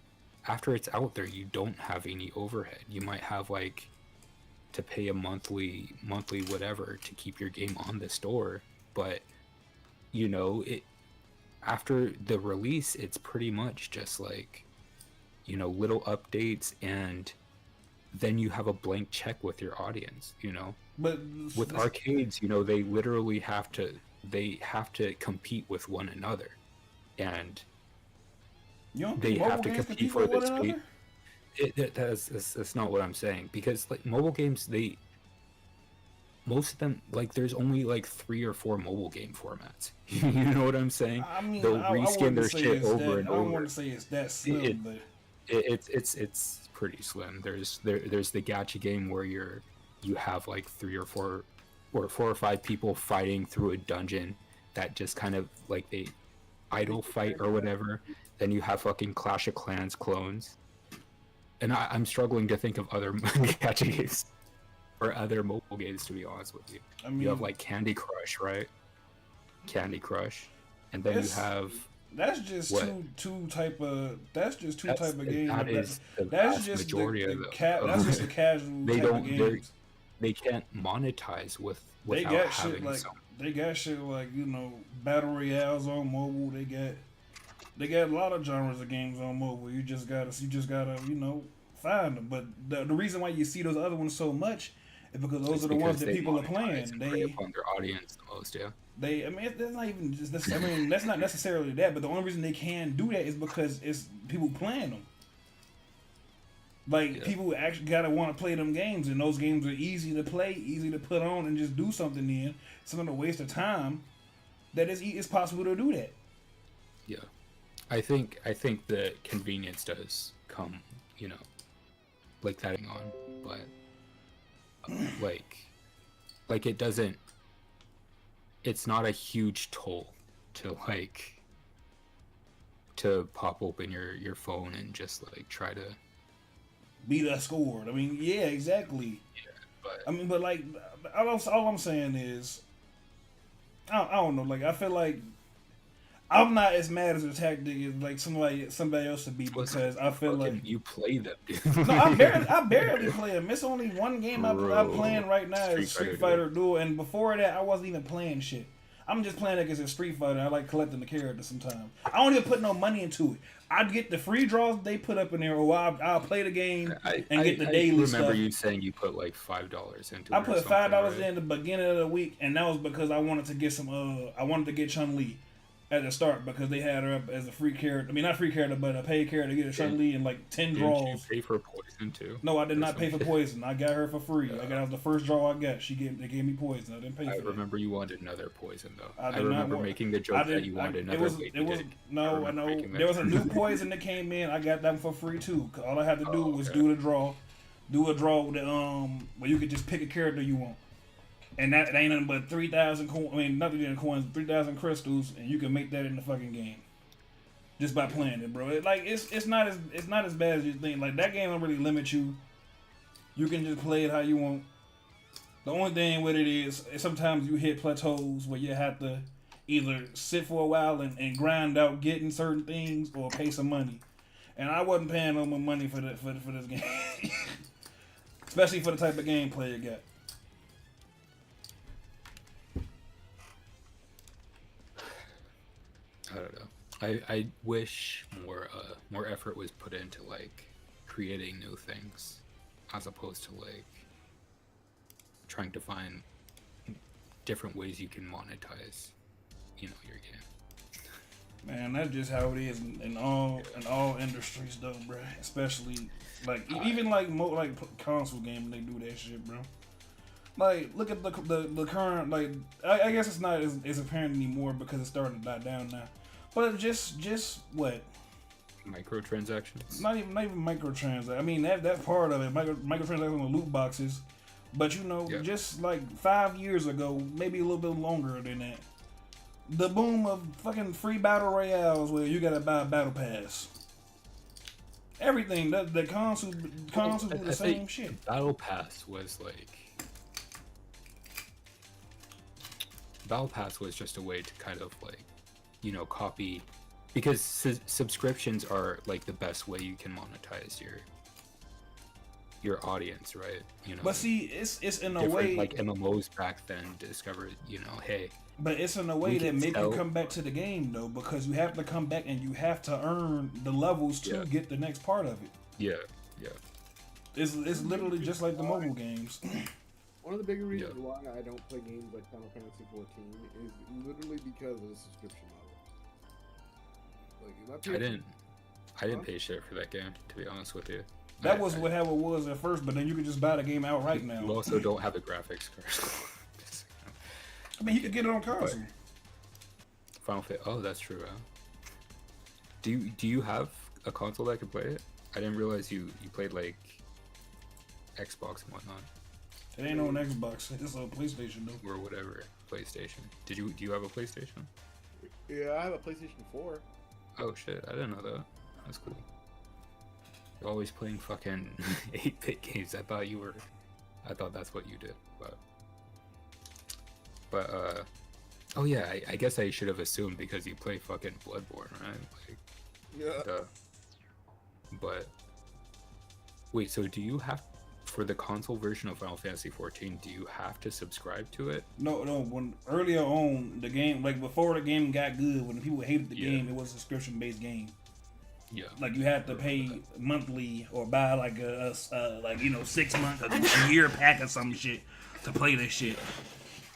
[SPEAKER 3] it's out there, you don't have any overhead. You might have to pay a monthly whatever to keep your game on the store, but it after the release, it's pretty much just little updates, and then you have a blank check with your audience. But with arcades, they literally have to compete with one another, and they have to compete for this space. That's not what I'm saying, because mobile games, most of them, there's only 3 or 4 mobile game formats. You know what I'm saying? They'll reskin their shit over and over.
[SPEAKER 1] I don't want to say it's that slim, but
[SPEAKER 3] it's pretty slim. There's the gacha game where you have 3 or 4 or 4 or 5 people fighting through a dungeon that just kind of they idle fight or whatever. Then you have fucking Clash of Clans clones. And I'm struggling to think of other gacha games or other mobile games, to be honest with you. You have Candy Crush, right? Candy Crush, and then you have.
[SPEAKER 1] That's just two type of games.
[SPEAKER 3] That is the
[SPEAKER 1] that's
[SPEAKER 3] vast
[SPEAKER 1] just
[SPEAKER 3] majority
[SPEAKER 1] the,
[SPEAKER 3] of
[SPEAKER 1] the
[SPEAKER 3] them.
[SPEAKER 1] that's just the casual
[SPEAKER 3] They
[SPEAKER 1] type
[SPEAKER 3] don't.
[SPEAKER 1] of games.
[SPEAKER 3] They can't monetize without
[SPEAKER 1] They got
[SPEAKER 3] having
[SPEAKER 1] shit
[SPEAKER 3] some.
[SPEAKER 1] they got shit battle royales on mobile. They got a lot of genres of games on mobile. You just gotta find them. But the reason why you see those other ones so much is because those are the ones that people are playing.
[SPEAKER 3] They upon their audience the most, yeah.
[SPEAKER 1] That's not even just. That's not necessarily that. But the only reason they can do that is because it's people playing them. Like people actually gotta want to play them games, and those games are easy to play, easy to put on, and just do something in. It's not a waste of time. That it's possible to do that.
[SPEAKER 3] Yeah, I think the convenience does come, you know, like that on, but like it doesn't. It's not a huge toll to to pop open your phone and just like try to
[SPEAKER 1] beat a score. I mean, yeah, exactly.
[SPEAKER 3] Yeah, but
[SPEAKER 1] I mean, but like, all I'm saying is, I don't know. Like, I feel like I'm not as mad as a tactic as like somebody else to be, because I feel like
[SPEAKER 3] you play them, dude.
[SPEAKER 1] no, I barely play them. It's only one game I'm playing right now is Street Fighter Duel, and before that I wasn't even playing shit. I'm just playing it because it's Street Fighter. I like collecting the characters sometimes. I don't even put no money into it. I'd get the free draws they put up in there, or I'll play the game and get the daily stuff. I remember
[SPEAKER 3] you saying you put like $5 into it.
[SPEAKER 1] I put $5 in the beginning of the week, and that was because I wanted to get some. I wanted to get Chun-Li at the start because they had her up as a free character. I mean, not free character, but a paid character to get a Chun-Li and like 10 draws.
[SPEAKER 3] Did you pay for poison too?
[SPEAKER 1] No, I did not pay for poison. I got her for free. I got the first draw I got. They gave me poison. I didn't pay for it.
[SPEAKER 3] I remember you wanted another poison though.
[SPEAKER 1] I
[SPEAKER 3] remember making the joke that you wanted another.
[SPEAKER 1] I know. There was a new poison that came in. I got that for free too. All I had to do was do a draw with where you could just pick a character you want. And that ain't nothing but 3,000 coins. I mean, not 3,000 coins, 3,000 crystals, and you can make that in the fucking game just by playing it, bro. It's not as bad as you think. Like, that game don't really limit you. You can just play it how you want. The only thing with it is sometimes you hit plateaus where you have to either sit for a while and grind out getting certain things, or pay some money. And I wasn't paying no more money for this game, especially for the type of gameplay it got.
[SPEAKER 3] I don't know. I wish more effort was put into like creating new things, as opposed to like trying to find different ways you can monetize, you know, your game.
[SPEAKER 1] Man, that's just how it is in all industries, though, bro. Especially like even like console gaming, they do that shit, bro. Like, look at the current, like, I guess it's not as apparent anymore because it's starting to die down now. But just what?
[SPEAKER 3] Microtransactions?
[SPEAKER 1] Not even microtransactions. I mean, that part of it, microtransactions on loot boxes. But, you know, just like 5 years ago, maybe a little bit longer than that, the boom of fucking free battle royales where you gotta buy a battle pass. Everything, the consoles do the same shit.
[SPEAKER 3] Battle pass was like... Battle Pass was just a way to kind of like, you know, copy, because subscriptions are like the best way you can monetize your audience, right? You know.
[SPEAKER 1] But see, it's in a way
[SPEAKER 3] like MMOs back then discovered, you know, hey.
[SPEAKER 1] But it's in a way that make you come back to the game though, because you have to come back and you have to earn the levels to get the next part of it.
[SPEAKER 3] Yeah.
[SPEAKER 1] It's literally just like the mobile games.
[SPEAKER 2] One of the bigger reasons why I don't play games like Final Fantasy 14 is literally because of the subscription model. Like,
[SPEAKER 3] I didn't pay shit for that game, to be honest with you.
[SPEAKER 1] That was what it was at first, but then you could just buy the game outright now.
[SPEAKER 3] You also don't have the graphics card.
[SPEAKER 1] I mean, you could get it on console.
[SPEAKER 3] Final Fantasy. Oh, that's true. Huh? Do you have a console that can play it? I didn't realize you played like Xbox and whatnot.
[SPEAKER 1] It ain't on Xbox. It's on PlayStation though.
[SPEAKER 3] Or whatever. PlayStation. Do you have a PlayStation?
[SPEAKER 2] Yeah, I have a PlayStation 4.
[SPEAKER 3] Oh shit, I didn't know that. That's cool. You're always playing fucking 8-bit games. I thought that's what you did. But oh yeah, I guess I should have assumed because you play fucking Bloodborne, right? Like,
[SPEAKER 2] yeah.
[SPEAKER 3] But wait, so do you have, for the console version of Final Fantasy 14, do you have to subscribe to it?
[SPEAKER 1] No. When earlier on the game, like before the game got good, when people hated the game, it was a subscription-based game.
[SPEAKER 3] Yeah. Like
[SPEAKER 1] you had to pay monthly or buy like a 6 month, a year pack or some shit to play this shit.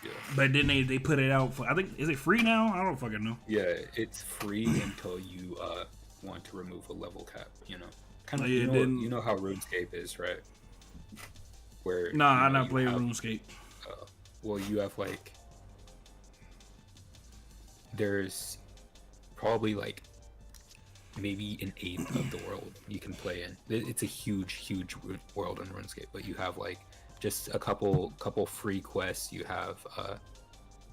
[SPEAKER 3] Yeah.
[SPEAKER 1] But then they put it out for, I think, is it free now? I don't fucking know.
[SPEAKER 3] Yeah, it's free until you want to remove a level cap, you know. kind of
[SPEAKER 1] Yeah,
[SPEAKER 3] you know how RuneScape is, right? Where
[SPEAKER 1] Nah, I
[SPEAKER 3] you
[SPEAKER 1] not playing
[SPEAKER 3] have,
[SPEAKER 1] RuneScape.
[SPEAKER 3] well, you have like there's probably like maybe an eighth of the world you can play in. It's a huge world in RuneScape, but you have like just a couple free quests. You have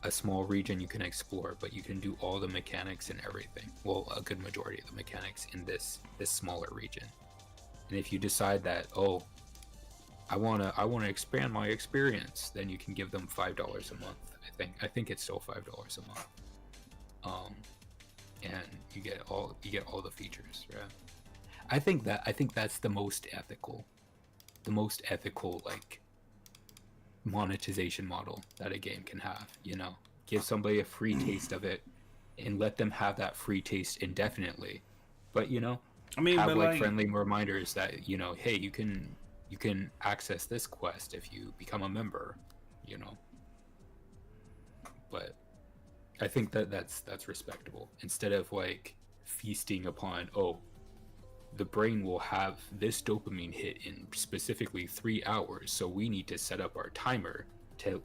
[SPEAKER 3] a small region you can explore, but you can do all the mechanics and everything. Well, a good majority of the mechanics in this smaller region. And if you decide that, oh, I wanna expand my experience, then you can give them $5 a month. I think it's still $5 a month. And you get all the features, right? I think that's the most ethical like monetization model that a game can have. Give somebody a free taste of it and let them have that free taste indefinitely. But
[SPEAKER 1] I mean,
[SPEAKER 3] have
[SPEAKER 1] but
[SPEAKER 3] like friendly reminders that hey, you can access this quest if you become a member. But I think that's respectable, instead of like feasting upon, oh, the brain will have this dopamine hit in specifically 3 hours, so we need to set up our timer to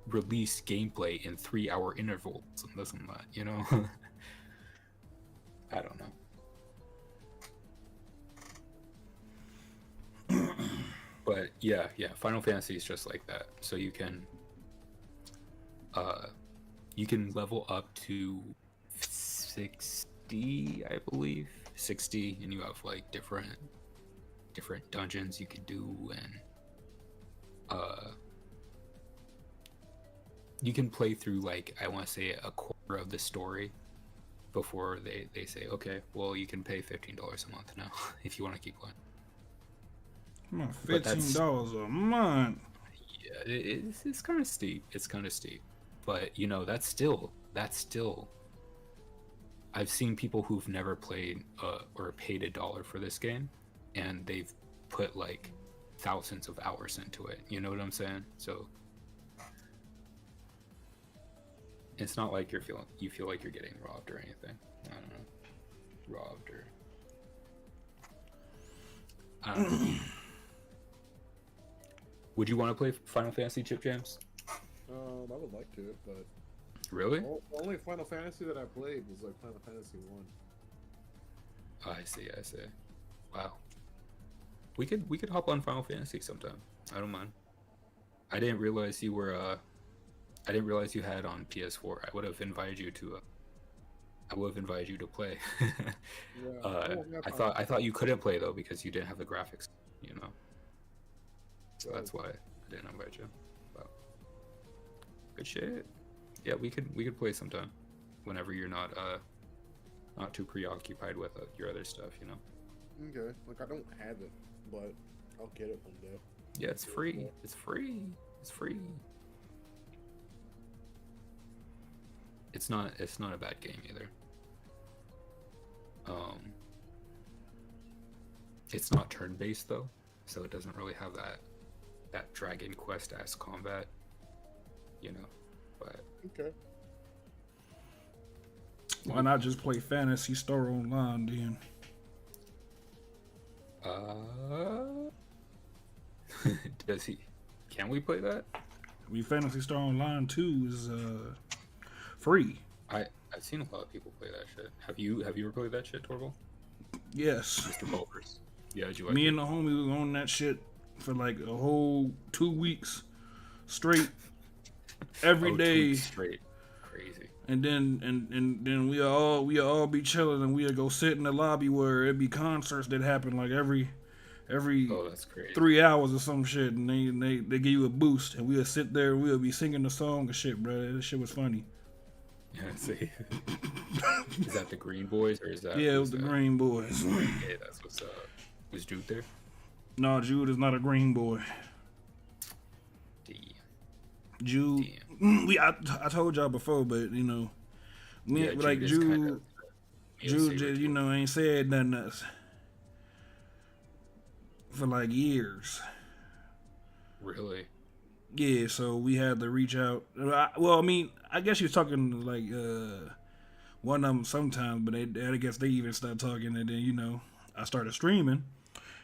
[SPEAKER 3] release gameplay in 3-hour intervals and this and that. I don't know. But yeah, Final Fantasy is just like that. So you can level up to 60, I believe. 60, and you have like different dungeons you can do, and you can play through, like, I want to say a quarter of the story before they say, okay, well, you can pay $15 a month now if you want to keep playing.
[SPEAKER 1] Come on, $15 a month.
[SPEAKER 3] Yeah, it's kind of steep. But that's still. I've seen people who've never played or paid $1 for this game, and they've put like thousands of hours into it. You know what I'm saying? So it's not like you feel like you're getting robbed or anything. I don't know, robbed or I don't know. Would you want to play Final Fantasy, Chip James?
[SPEAKER 2] I would like to, but
[SPEAKER 3] really?
[SPEAKER 2] the only Final Fantasy that I played was like Final Fantasy 1.
[SPEAKER 3] Oh, I see. Wow. We could hop on Final Fantasy sometime. I don't mind. I didn't realize you had it on PS4. I would have invited you to play.
[SPEAKER 2] Yeah,
[SPEAKER 3] I thought you couldn't play though because you didn't have the graphics, So that's why I didn't invite you. But good shit. Yeah, we could play sometime whenever you're not too preoccupied with your other stuff,
[SPEAKER 2] Okay, like I don't have it, but I'll get it one day.
[SPEAKER 3] Yeah, it's free. It's free. It's not a bad game either. It's not turn-based though, so it doesn't really have that Dragon Quest-esque combat, but
[SPEAKER 2] Okay.
[SPEAKER 1] Why not just play Fantasy Star Online then?
[SPEAKER 3] Can we play that?
[SPEAKER 1] I mean, Fantasy Star Online 2 is free.
[SPEAKER 3] I've seen a lot of people play that shit. Have you ever played that shit, Torball?
[SPEAKER 1] Yes.
[SPEAKER 3] Mr. Bowers. Yeah, did you like
[SPEAKER 1] Me
[SPEAKER 3] it?
[SPEAKER 1] and the homie was on that shit for like a whole 2 weeks straight. Every day.
[SPEAKER 3] 2 weeks straight. Crazy.
[SPEAKER 1] And then we all be chilling, and we'll go sit in the lobby where it'd be concerts that happen like every
[SPEAKER 3] oh, that's crazy.
[SPEAKER 1] 3 hours or some shit, and they give you a boost, and we'll sit there, we'll be singing the song and shit, bro. That shit was funny.
[SPEAKER 3] Yeah, see. Is that the Green Boys, or is that?
[SPEAKER 1] Yeah, it was the Green Boys.
[SPEAKER 3] Yeah, that's what's up. Was Jude there?
[SPEAKER 1] No, Jude is not a Green Boy.
[SPEAKER 3] Damn.
[SPEAKER 1] Jude, I told y'all before, but like Jude just ain't said nothing to us for like years.
[SPEAKER 3] Really?
[SPEAKER 1] Yeah, so we had to reach out. Well, I mean, I guess she was talking to like one of them sometimes, but I guess they even stopped talking, and then I started streaming,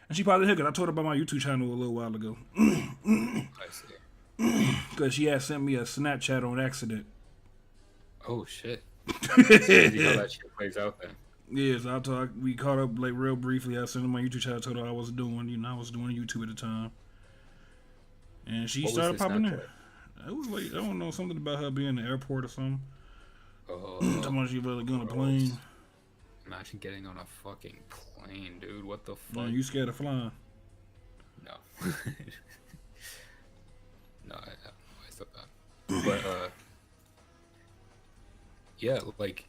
[SPEAKER 1] and she probably hit because I told her about my YouTube channel a little while ago.
[SPEAKER 3] I see.
[SPEAKER 1] Because she had sent me a Snapchat on accident.
[SPEAKER 3] Oh shit. See how that shit plays out then.
[SPEAKER 1] Yes, we caught up like real briefly. I sent her my YouTube channel, told her I was doing, I was doing YouTube at the time. And she started popping in. It was like, I don't know, something about her being in the airport or something.
[SPEAKER 3] Oh.
[SPEAKER 1] Talking about she really going on a plane.
[SPEAKER 3] Imagine getting on a fucking plane, dude. What the fuck?
[SPEAKER 1] Man, you scared of flying?
[SPEAKER 3] No. No, I thought that. But, yeah, like,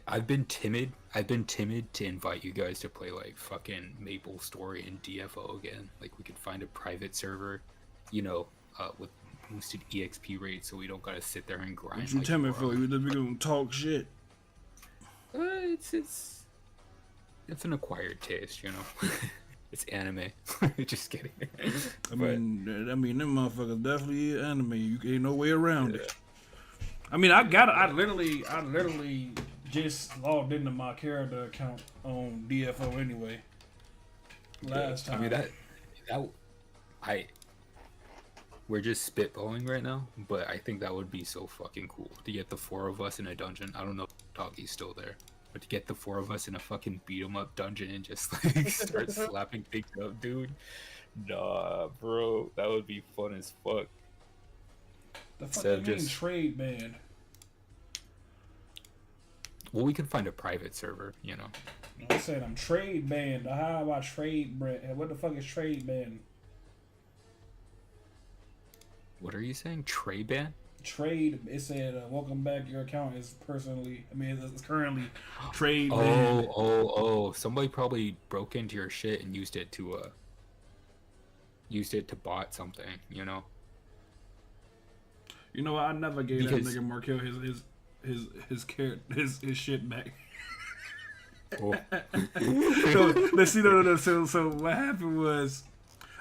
[SPEAKER 3] I've been timid. I've been timid to invite you guys to play, like, fucking Maple Story and DFO again. Like, we could find a private server, with boosted EXP rates so we don't gotta sit there and grind.
[SPEAKER 1] What you timid for? You just gonna talk shit.
[SPEAKER 3] It's an acquired taste, It's anime. Just kidding.
[SPEAKER 1] I mean, them motherfuckers definitely anime. You ain't no way around it. I mean, I literally just logged into my character account on DFO anyway. Last time.
[SPEAKER 3] I mean, we're just spitballing right now, but I think that would be so fucking cool to get the 4 of us in a dungeon. I don't know if Doggy's still there, but to get the 4 of us in a fucking beat 'em up dungeon and just like start slapping things up, dude. Nah, bro, that would be fun as fuck.
[SPEAKER 1] The fuck you mean trade band?
[SPEAKER 3] Well, we can find a private server,
[SPEAKER 1] I said I'm trade band. How about trade band? What the fuck is trade band?
[SPEAKER 3] What are you saying? Trey ban?
[SPEAKER 1] Trade. It said, "Welcome back. Your account is it's currently trade
[SPEAKER 3] Oh,
[SPEAKER 1] band."
[SPEAKER 3] oh! Somebody probably broke into your shit and used it to bot something.
[SPEAKER 1] You know what? I never gave that nigga Markel his shit back.
[SPEAKER 3] Oh.
[SPEAKER 1] So let's see. No. So what happened was,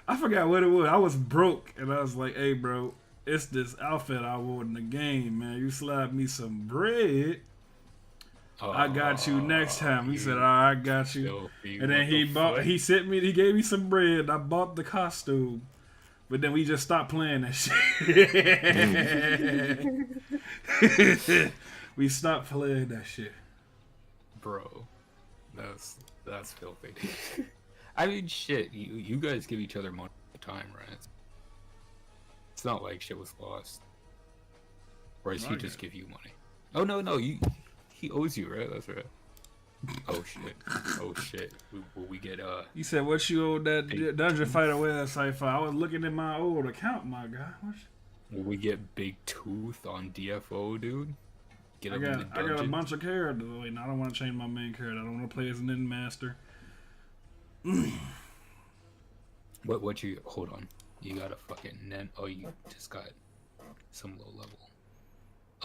[SPEAKER 1] I forgot what it was. I was broke, and I was like, "Hey, bro, it's this outfit I want in the game, man. You slap me some bread, I got you next time." He said, "All right, I got you." And then he sent me, he gave me some bread. I bought the costume, but then we just stopped playing that shit. We stopped playing that shit,
[SPEAKER 3] bro. That's filthy. I mean, shit. You guys give each other money all the time, right? It's not like shit was lost. Or does he just give you money? Oh no, he owes you, right? That's right. Oh shit. Will we get
[SPEAKER 1] You said what you owed that Dungeon Fighter website for? I was looking at my old account, my guy.
[SPEAKER 3] Will we get Big Tooth on DFO, dude?
[SPEAKER 1] I got a bunch of characters. Wait, no, I don't want to change my main character. I don't want to play as a Ninja Master.
[SPEAKER 3] What you hold on? You got a fucking oh, you just got some low level.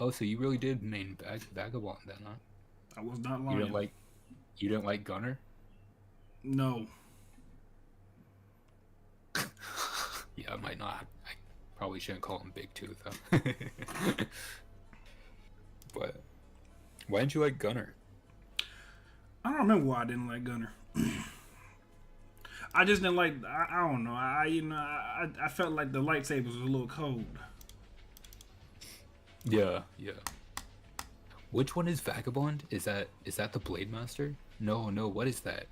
[SPEAKER 3] Oh, so you really did main Vagabond then, huh?
[SPEAKER 1] I was not lying.
[SPEAKER 3] You didn't like Gunner?
[SPEAKER 1] No.
[SPEAKER 3] Yeah, I might not. I probably shouldn't call him Big Tooth, huh? But why didn't you like Gunner?
[SPEAKER 1] I don't remember why I didn't like Gunner. I just didn't like. I don't know. I felt like the lightsabers was a little cold.
[SPEAKER 3] Yeah. Which one is Vagabond? Is that the Blade Master? No. What is that?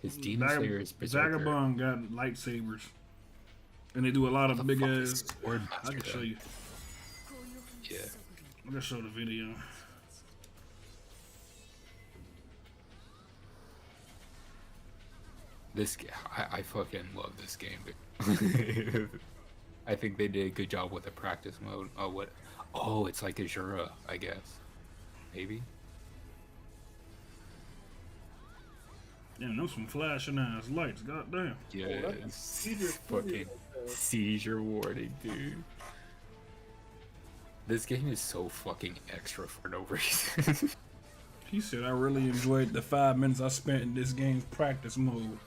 [SPEAKER 3] His Demon Slayer is Berserker.
[SPEAKER 1] Vagabond got lightsabers, and they do a lot of big ass. I can show you.
[SPEAKER 3] Yeah.
[SPEAKER 1] I'm gonna show the video.
[SPEAKER 3] This I fucking love this game. I think they did a good job with the practice mode. Oh, it's like Azura, I guess. Maybe.
[SPEAKER 1] Damn, those some flashing ass lights. Goddamn.
[SPEAKER 3] Yeah, fucking seizure warning, dude. This game is so fucking extra for no reason.
[SPEAKER 1] He said, "I really enjoyed the 5 minutes I spent in this game's practice mode."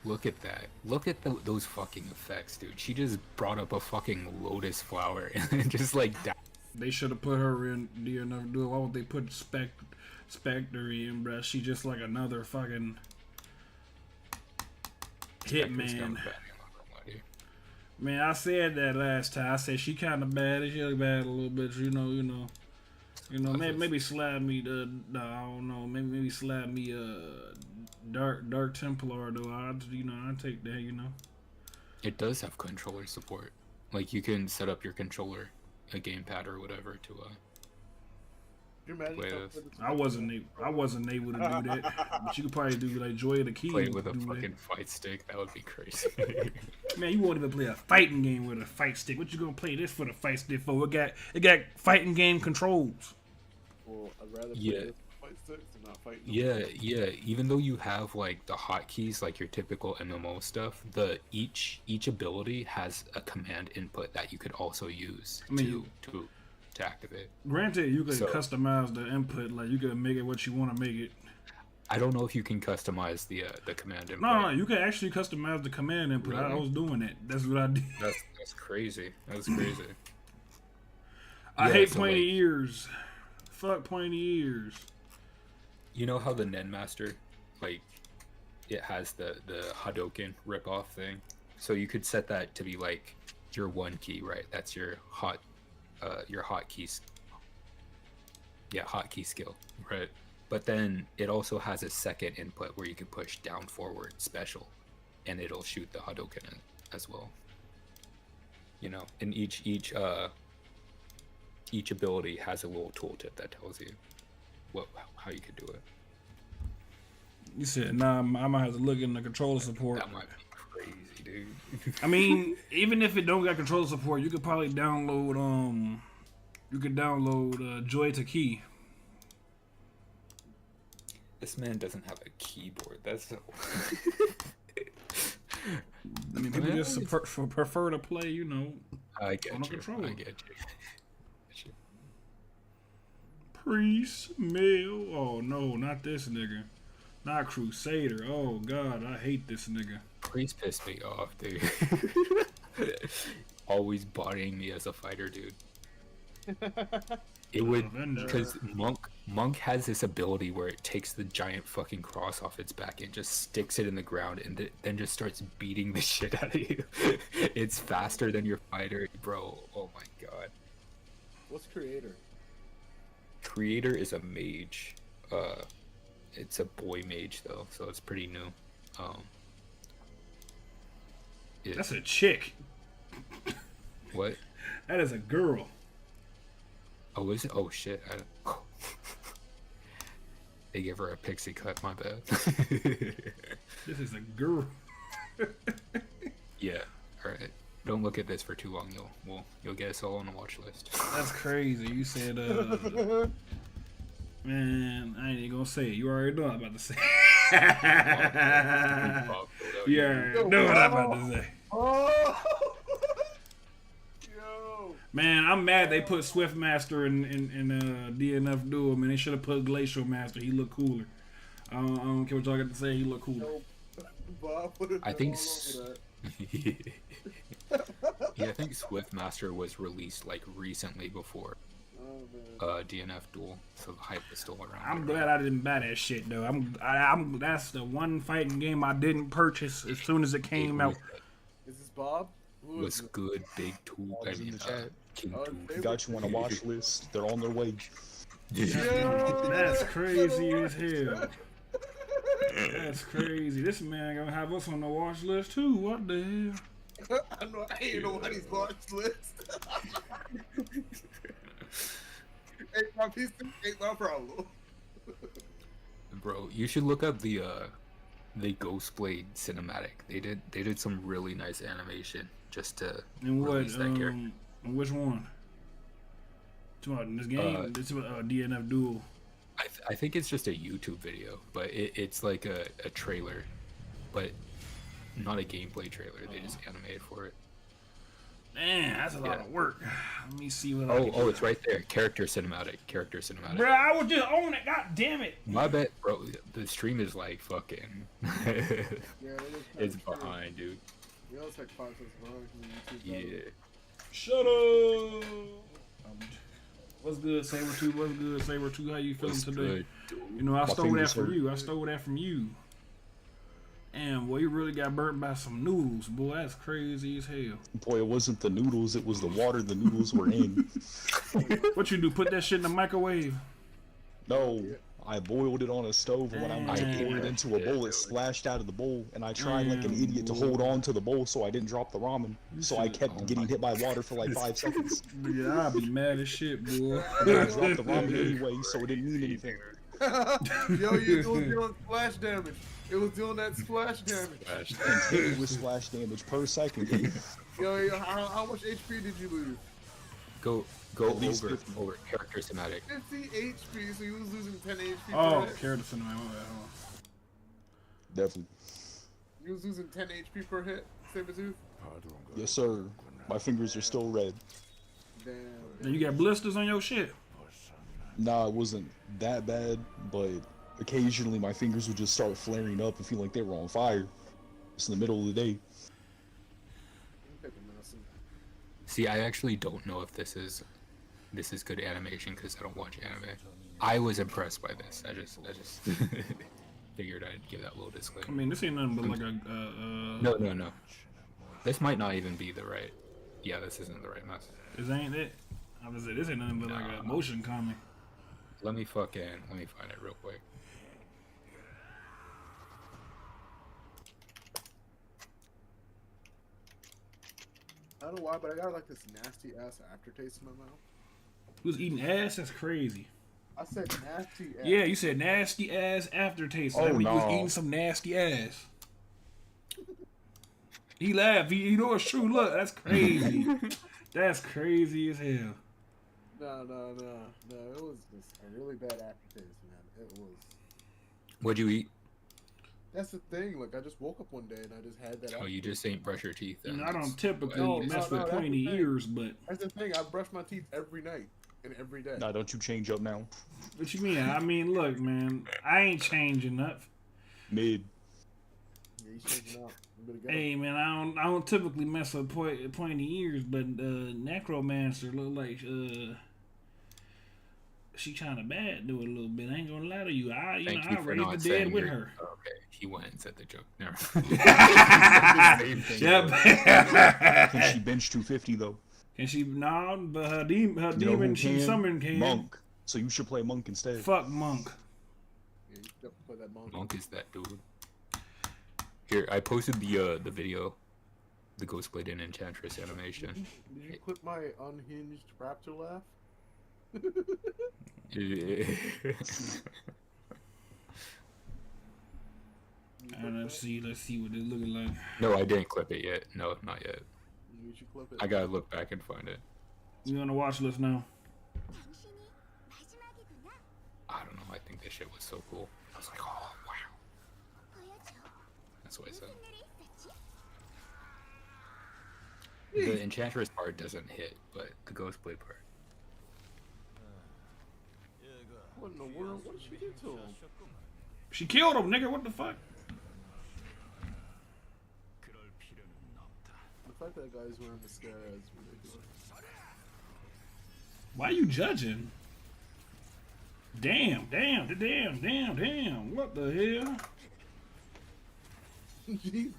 [SPEAKER 3] Look at that. Look at those fucking effects, dude. She just brought up a fucking lotus flower and just like that.
[SPEAKER 1] They should have put her in near enough to do it. Why would they put Spectre in, bruh. She just like another fucking
[SPEAKER 3] Spectre's
[SPEAKER 1] hitman.
[SPEAKER 3] kinda bad, I'm not gonna lie to you.
[SPEAKER 1] Man, I said that last time. I said she kind of bad. She look bad a little bit. You know. Maybe slap me. No, I don't know. Maybe slap me. Dark Templar though. I take that.
[SPEAKER 3] It does have controller support. Like you can set up your controller, a gamepad or whatever to
[SPEAKER 2] You imagine
[SPEAKER 3] play
[SPEAKER 2] something
[SPEAKER 3] this.
[SPEAKER 2] with
[SPEAKER 1] I wasn't able to do that. But you could probably do like Joy of the Key.
[SPEAKER 3] Play it with a
[SPEAKER 1] do that.
[SPEAKER 3] fucking fight stick. That would be crazy.
[SPEAKER 1] Man, you won't even play a fighting game with a fight stick. What you gonna play this for the fight stick for? It got fighting game controls.
[SPEAKER 2] Well, I'd rather play
[SPEAKER 3] Yeah.
[SPEAKER 2] this with fight sticks and not fight.
[SPEAKER 3] Yeah. Even though you have like the hotkeys, like your typical MMO stuff, each ability has a command input that you could also use to activate.
[SPEAKER 1] Granted, you could
[SPEAKER 3] So-
[SPEAKER 1] customize the input. Like you could make it what you want to make it.
[SPEAKER 3] I don't know if you can customize the command input.
[SPEAKER 1] No, you can actually customize the command input. I
[SPEAKER 3] Really?
[SPEAKER 1] was doing it. That's what I did.
[SPEAKER 3] That's crazy. That's crazy.
[SPEAKER 1] I
[SPEAKER 3] Yeah,
[SPEAKER 1] hate
[SPEAKER 3] so,
[SPEAKER 1] pointy
[SPEAKER 3] like,
[SPEAKER 1] ears. Fuck pointy ears.
[SPEAKER 3] You know how the Nen Master, like, it has the Hadoken ripoff thing? So you could set that to be like your one key, right? That's your hotkey. Yeah, hotkey skill, right? But then it also has a second input where you can push down forward special, and it'll shoot the Hadoken as well. And each ability has a little tooltip that tells you how you could do it.
[SPEAKER 1] You said, nah, I might have to look in the controller support.
[SPEAKER 3] That might be crazy, dude.
[SPEAKER 1] I mean, even if it don't got controller support, you could probably download Joy to Key.
[SPEAKER 3] This man doesn't have a keyboard. That's so.
[SPEAKER 1] I mean, people just prefer to play,
[SPEAKER 3] I get
[SPEAKER 1] on a
[SPEAKER 3] you.
[SPEAKER 1] controller.
[SPEAKER 3] I get you.
[SPEAKER 1] Priest, Mill. Oh no, not this nigga. Not Crusader. Oh god, I hate this nigga.
[SPEAKER 3] Please piss me off, dude. Always bodying me as a fighter, dude. It would,
[SPEAKER 1] Avenger.
[SPEAKER 3] because Monk has this ability where it takes the giant fucking cross off its back and just sticks it in the ground and then just starts beating the shit out of you. It's faster than your fighter, bro. Oh my god.
[SPEAKER 2] What's Creator?
[SPEAKER 3] Creator is a mage. It's a boy mage though, so it's pretty new.
[SPEAKER 1] That's a chick.
[SPEAKER 3] What?
[SPEAKER 1] That is a girl.
[SPEAKER 3] Oh, is it? Oh shit! They give her a pixie cut. My bad.
[SPEAKER 1] This is a girl.
[SPEAKER 3] Yeah. All right. Don't look at this for too long. You'll get us all on a watch list.
[SPEAKER 1] That's crazy. You said, man, I ain't even gonna say it. You already know what I'm about to say. You already know what I'm about to say.
[SPEAKER 2] Oh! Yo!
[SPEAKER 1] Man, I'm mad they put Swift Master in DNF Duel. Man, they should have put Glacial Master. He looked cooler. I don't care what y'all got to say. He looked cooler.
[SPEAKER 2] Yo, Bob put his
[SPEAKER 3] I think.
[SPEAKER 2] all over that.
[SPEAKER 3] Yeah, I think Swift Master was released like recently before
[SPEAKER 2] Oh, man.
[SPEAKER 3] DNF Duel, so the hype is still around.
[SPEAKER 1] I'm glad I didn't buy that shit though. That's the one fighting game I didn't purchase as soon as it came out.
[SPEAKER 2] Is this Bob? Who
[SPEAKER 3] Was
[SPEAKER 2] is it?
[SPEAKER 3] good, Big Two.
[SPEAKER 4] Bob's in the chat.
[SPEAKER 3] King
[SPEAKER 2] Oh,
[SPEAKER 3] Two.
[SPEAKER 2] they-
[SPEAKER 4] Got you on a watch list. They're on their way.
[SPEAKER 1] That's crazy as hell. That's crazy. This man gonna have us on the watch list too. What the hell?
[SPEAKER 2] I ain't nobody's watch list. Ain't my piece, ain't my problem.
[SPEAKER 3] Bro, you should look up the Ghostblade cinematic. They did some really nice animation just to
[SPEAKER 1] And what?
[SPEAKER 3] release that character.
[SPEAKER 1] Which one? In this game, this is DNF Duel.
[SPEAKER 3] I think it's just a YouTube video, but it's like a trailer, but not a gameplay trailer. They just animated for it.
[SPEAKER 1] Man, that's a lot of work. Let me see what I
[SPEAKER 3] Oh,
[SPEAKER 1] can
[SPEAKER 3] oh, it's right there. Character cinematic.
[SPEAKER 1] Bro, I was just on it. God damn it.
[SPEAKER 3] My bad, bro. The stream is like fucking.
[SPEAKER 2] Yeah, that is kinda
[SPEAKER 3] It's
[SPEAKER 2] true.
[SPEAKER 3] behind, dude.
[SPEAKER 2] We all take 5 cents behind from the YouTube.
[SPEAKER 3] Yeah.
[SPEAKER 1] Shut up. What's good, Saber2? What's good, Saber2? How you feeling
[SPEAKER 3] What's
[SPEAKER 1] today?
[SPEAKER 3] good, dude?
[SPEAKER 1] You know, I stole that
[SPEAKER 4] fingers
[SPEAKER 1] from
[SPEAKER 4] hurt.
[SPEAKER 1] you. I stole that from you. Damn, boy, you really got burnt by some noodles, boy. That's crazy as hell.
[SPEAKER 4] Boy, it wasn't the noodles, it was the water the noodles were in.
[SPEAKER 1] What you do? Put that shit in the microwave?
[SPEAKER 4] No, I boiled it on a stove, and when I went to
[SPEAKER 1] Damn.
[SPEAKER 4] pour it into a bowl, it splashed out of the bowl, and I tried like an
[SPEAKER 1] Damn,
[SPEAKER 4] idiot to
[SPEAKER 1] boy.
[SPEAKER 4] hold on to the bowl so I didn't drop the ramen. So I kept getting hit by water for like 5 seconds.
[SPEAKER 1] Yeah, I'll be mad as shit, boy.
[SPEAKER 4] And then I dropped the ramen anyway, so it didn't mean anything.
[SPEAKER 2] Yo, it was doing splash damage. It was doing that splash damage.
[SPEAKER 4] Continuous splash damage per second.
[SPEAKER 2] Yo, how much HP did you lose?
[SPEAKER 3] Go
[SPEAKER 4] At least
[SPEAKER 3] over
[SPEAKER 4] 50.
[SPEAKER 3] over character schematic.
[SPEAKER 2] 50 HP, so you was losing 10 HP.
[SPEAKER 1] Oh,
[SPEAKER 2] per hit.
[SPEAKER 1] character cinema. My bad, hold
[SPEAKER 4] Definitely.
[SPEAKER 2] You was losing 10 HP per hit, Sabertooth?
[SPEAKER 4] Yes, sir. My fingers are still red.
[SPEAKER 2] Damn.
[SPEAKER 1] on. You got blisters on your shit?
[SPEAKER 4] Nah, it wasn't that bad, but occasionally my fingers would just start flaring up and feel like they were on fire. It's in the middle of the day.
[SPEAKER 3] See, I actually don't know if this is good animation because I don't watch anime. I was impressed by this. I just figured I'd give that little
[SPEAKER 1] I
[SPEAKER 3] disclaimer.
[SPEAKER 1] mean, this ain't nothing but like a.
[SPEAKER 3] No. This might not even be the right. Yeah, this isn't the right mess.
[SPEAKER 1] This ain't it. I was say this ain't nothing but like a motion comic.
[SPEAKER 3] Let me find it real quick.
[SPEAKER 2] I don't know why, but I got like this nasty ass aftertaste in my mouth.
[SPEAKER 1] You was eating ass? That's crazy.
[SPEAKER 2] I said nasty ass.
[SPEAKER 1] Yeah, you said nasty ass aftertaste. So that
[SPEAKER 4] Oh,
[SPEAKER 1] means you was
[SPEAKER 4] no.
[SPEAKER 1] eating some nasty ass. He laughed. You know it's true. Look, that's crazy. That's crazy as hell.
[SPEAKER 2] No. It was just a really bad aftertaste, man. It was.
[SPEAKER 3] What'd you eat?
[SPEAKER 2] That's the thing. Like, I just woke up one day and I just had that.
[SPEAKER 3] Oh, you just ain't brush your teeth.
[SPEAKER 1] You
[SPEAKER 3] Then.
[SPEAKER 1] know, I don't typically
[SPEAKER 2] No,
[SPEAKER 1] mess
[SPEAKER 2] no,
[SPEAKER 1] with
[SPEAKER 2] that's
[SPEAKER 1] pointy
[SPEAKER 2] the thing.
[SPEAKER 1] ears, but
[SPEAKER 2] That's the thing. I brush my teeth every night and every day.
[SPEAKER 4] Nah, don't you change up now.
[SPEAKER 1] what you mean? I mean, look, man, I ain't changing up.
[SPEAKER 4] Mid.
[SPEAKER 2] Yeah, you changing out. You better go.
[SPEAKER 1] Hey, man, I don't typically mess with pointy ears, but Necromancer look like she trying to bad do it a little bit. I ain't gonna lie to you. I
[SPEAKER 3] Thank you for
[SPEAKER 1] raised
[SPEAKER 3] not
[SPEAKER 1] the dead
[SPEAKER 3] saying
[SPEAKER 1] with
[SPEAKER 3] you're-
[SPEAKER 1] her.
[SPEAKER 3] Okay, he went and said the joke. Never.
[SPEAKER 1] Yep.
[SPEAKER 4] Can she bench 250 though?
[SPEAKER 1] Can she? No, but her
[SPEAKER 4] You know
[SPEAKER 1] demon
[SPEAKER 4] who
[SPEAKER 1] she
[SPEAKER 4] can?
[SPEAKER 1] summoned can.
[SPEAKER 4] Monk. So you should play Monk instead.
[SPEAKER 1] Fuck Monk.
[SPEAKER 2] Yeah, you have to put that monk.
[SPEAKER 3] Monk is that dude. Here, I posted the video, the Ghostblade and Enchantress animation.
[SPEAKER 2] Did you clip my unhinged raptor laugh?
[SPEAKER 1] Let's see what it's looking like.
[SPEAKER 3] No, I didn't clip it yet. No, not yet.
[SPEAKER 2] You should clip it.
[SPEAKER 3] I gotta look back and find it.
[SPEAKER 1] You on the watch list now?
[SPEAKER 3] I don't know. I think this shit was so cool. I was like, oh wow. That's what I said. The Enchantress part doesn't hit, but the Ghostblade part.
[SPEAKER 2] What in the world? What did she do to him?
[SPEAKER 1] She killed him, nigga. What the fuck?
[SPEAKER 2] The fact that guy's wearing mascara is ridiculous.
[SPEAKER 1] Why you judging? Damn. What the hell?
[SPEAKER 2] Jesus.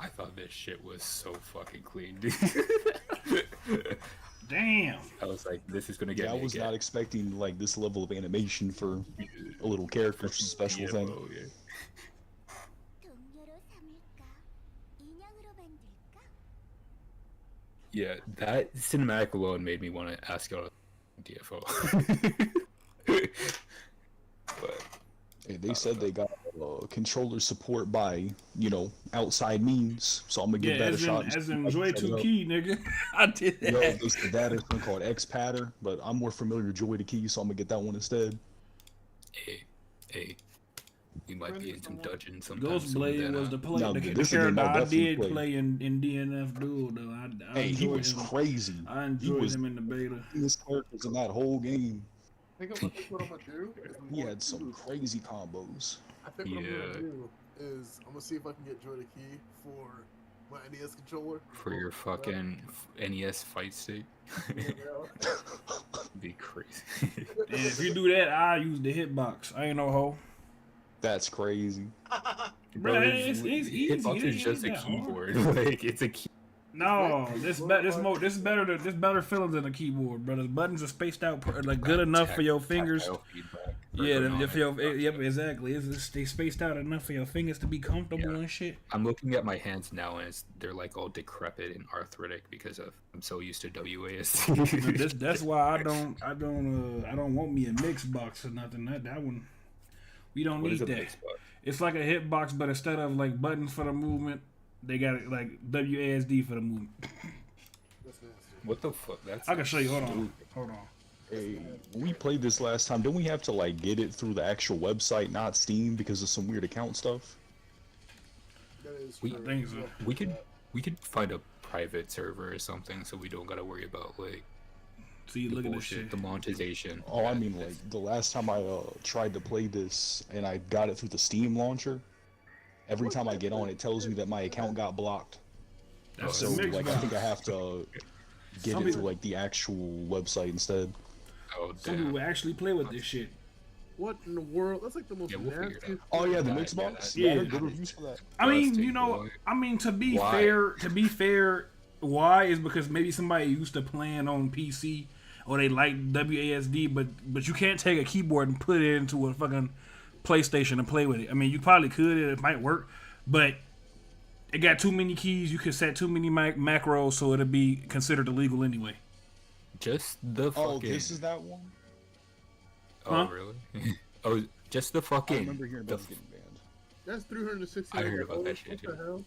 [SPEAKER 3] I thought this shit was so fucking clean, dude.
[SPEAKER 1] Damn.
[SPEAKER 3] I was like, this is gonna get
[SPEAKER 4] Yeah, I
[SPEAKER 3] me
[SPEAKER 4] was
[SPEAKER 3] again.
[SPEAKER 4] not expecting like this level of animation for a little character special
[SPEAKER 3] Yeah,
[SPEAKER 4] thing.
[SPEAKER 3] bro, yeah. Yeah, that cinematic alone made me want to ask y'all DFO. But
[SPEAKER 4] Hey, they said they got controller support by, outside means, so I'm gonna give
[SPEAKER 1] Yeah,
[SPEAKER 4] that a shot.
[SPEAKER 1] as in Joy 2 Key, nigga. I did that.
[SPEAKER 4] They said that is something called X-Patter, but I'm more familiar with Joy to Key, so I'm gonna get that one instead.
[SPEAKER 3] hey, we might be in some dungeon sometime soon.
[SPEAKER 1] Ghostblade
[SPEAKER 3] Then,
[SPEAKER 1] was the play.
[SPEAKER 4] No,
[SPEAKER 1] the
[SPEAKER 4] this is the
[SPEAKER 1] character
[SPEAKER 4] game I'll
[SPEAKER 1] I
[SPEAKER 4] definitely
[SPEAKER 1] did
[SPEAKER 4] play.
[SPEAKER 1] play in DNF Duel though. I
[SPEAKER 4] Hey, he
[SPEAKER 1] enjoyed
[SPEAKER 4] was
[SPEAKER 1] him.
[SPEAKER 4] crazy.
[SPEAKER 1] I
[SPEAKER 4] He
[SPEAKER 1] enjoyed
[SPEAKER 4] was
[SPEAKER 1] him in the beta.
[SPEAKER 4] his characters in that whole game.
[SPEAKER 2] I think what I'm gonna do is
[SPEAKER 4] He had some crazy combos.
[SPEAKER 2] I think what I'm
[SPEAKER 3] Yeah.
[SPEAKER 2] gonna do is I'm gonna see if I can get Joy the Key for My NES controller.
[SPEAKER 3] for your fucking NES fight stick.
[SPEAKER 2] Yeah,
[SPEAKER 3] Be crazy.
[SPEAKER 1] And if you do that, I use the hitbox. I ain't no hoe.
[SPEAKER 4] That's crazy.
[SPEAKER 1] Bro, it's easy.
[SPEAKER 3] Hitbox
[SPEAKER 1] It
[SPEAKER 3] is
[SPEAKER 1] ain't
[SPEAKER 3] just a
[SPEAKER 1] that hard.
[SPEAKER 3] keyboard. Like it's a key.
[SPEAKER 1] No, this better feeling than a keyboard, bro. The buttons are spaced out like good enough for your fingers.
[SPEAKER 3] Tactile feedback,
[SPEAKER 1] Yeah,
[SPEAKER 3] ergonomic.
[SPEAKER 1] yep, exactly. They spaced out enough for your fingers to be comfortable and shit.
[SPEAKER 3] I'm looking at my hands now, and they're like all decrepit and arthritic because I'm so used to WASD.
[SPEAKER 1] That's why I don't want me a mix box or nothing. That one, we don't
[SPEAKER 3] What
[SPEAKER 1] need
[SPEAKER 3] is a
[SPEAKER 1] that.
[SPEAKER 3] mix box?
[SPEAKER 1] It's like a hitbox, but instead of like buttons for the movement, they got it like WASD for the movement.
[SPEAKER 2] that's nasty.
[SPEAKER 3] What the fuck? That's
[SPEAKER 1] I can show you. Hold on.
[SPEAKER 3] stupid.
[SPEAKER 1] Hold on.
[SPEAKER 4] Hey, when we played this last time, didn't we have to like get it through the actual website, not Steam, because of some weird account stuff?
[SPEAKER 2] That is
[SPEAKER 3] We-
[SPEAKER 2] true.
[SPEAKER 1] I think so.
[SPEAKER 3] We could find a private server or something, so we don't gotta worry about like
[SPEAKER 1] See,
[SPEAKER 3] the
[SPEAKER 1] look at this
[SPEAKER 3] bullshit,
[SPEAKER 1] shit.
[SPEAKER 3] the monetization.
[SPEAKER 4] Oh, I mean, like the last time I tried to play this and I got it through the Steam launcher. Every time I get on, it tells me that my account got blocked.
[SPEAKER 1] That's
[SPEAKER 4] So
[SPEAKER 1] a mix
[SPEAKER 4] like, I
[SPEAKER 1] box.
[SPEAKER 4] think I have to get
[SPEAKER 1] Some
[SPEAKER 4] it
[SPEAKER 1] people-
[SPEAKER 4] through like the actual website instead.
[SPEAKER 3] Oh
[SPEAKER 1] Some
[SPEAKER 3] damn.
[SPEAKER 1] people actually play with this shit.
[SPEAKER 2] What in the world? That's like the most
[SPEAKER 3] Yeah, we'll figure it
[SPEAKER 2] nasty.
[SPEAKER 3] out.
[SPEAKER 4] Oh yeah, the
[SPEAKER 3] Yeah,
[SPEAKER 4] mix
[SPEAKER 3] yeah,
[SPEAKER 4] box.
[SPEAKER 1] yeah.
[SPEAKER 4] Yeah, I heard good reviews for that.
[SPEAKER 1] I mean,
[SPEAKER 3] Busted,
[SPEAKER 1] you know,
[SPEAKER 3] boy.
[SPEAKER 1] I mean to be
[SPEAKER 3] Why?
[SPEAKER 1] fair, why is because maybe somebody used to playing on PC or they like WASD, but you can't take a keyboard and put it into a fucking PlayStation and play with it. I mean, you probably could, it might work, but it got too many keys. You could set too many macros, so it'd be considered illegal anyway.
[SPEAKER 3] Just the fucking.
[SPEAKER 4] Oh, this is that one.
[SPEAKER 3] Oh
[SPEAKER 1] Huh?
[SPEAKER 3] really? Oh, just the
[SPEAKER 4] I
[SPEAKER 3] fucking.
[SPEAKER 4] remember hearing
[SPEAKER 3] the
[SPEAKER 4] about it getting banned.
[SPEAKER 2] That's 360.
[SPEAKER 3] I heard about that shit,
[SPEAKER 2] What
[SPEAKER 3] too.
[SPEAKER 2] the hell?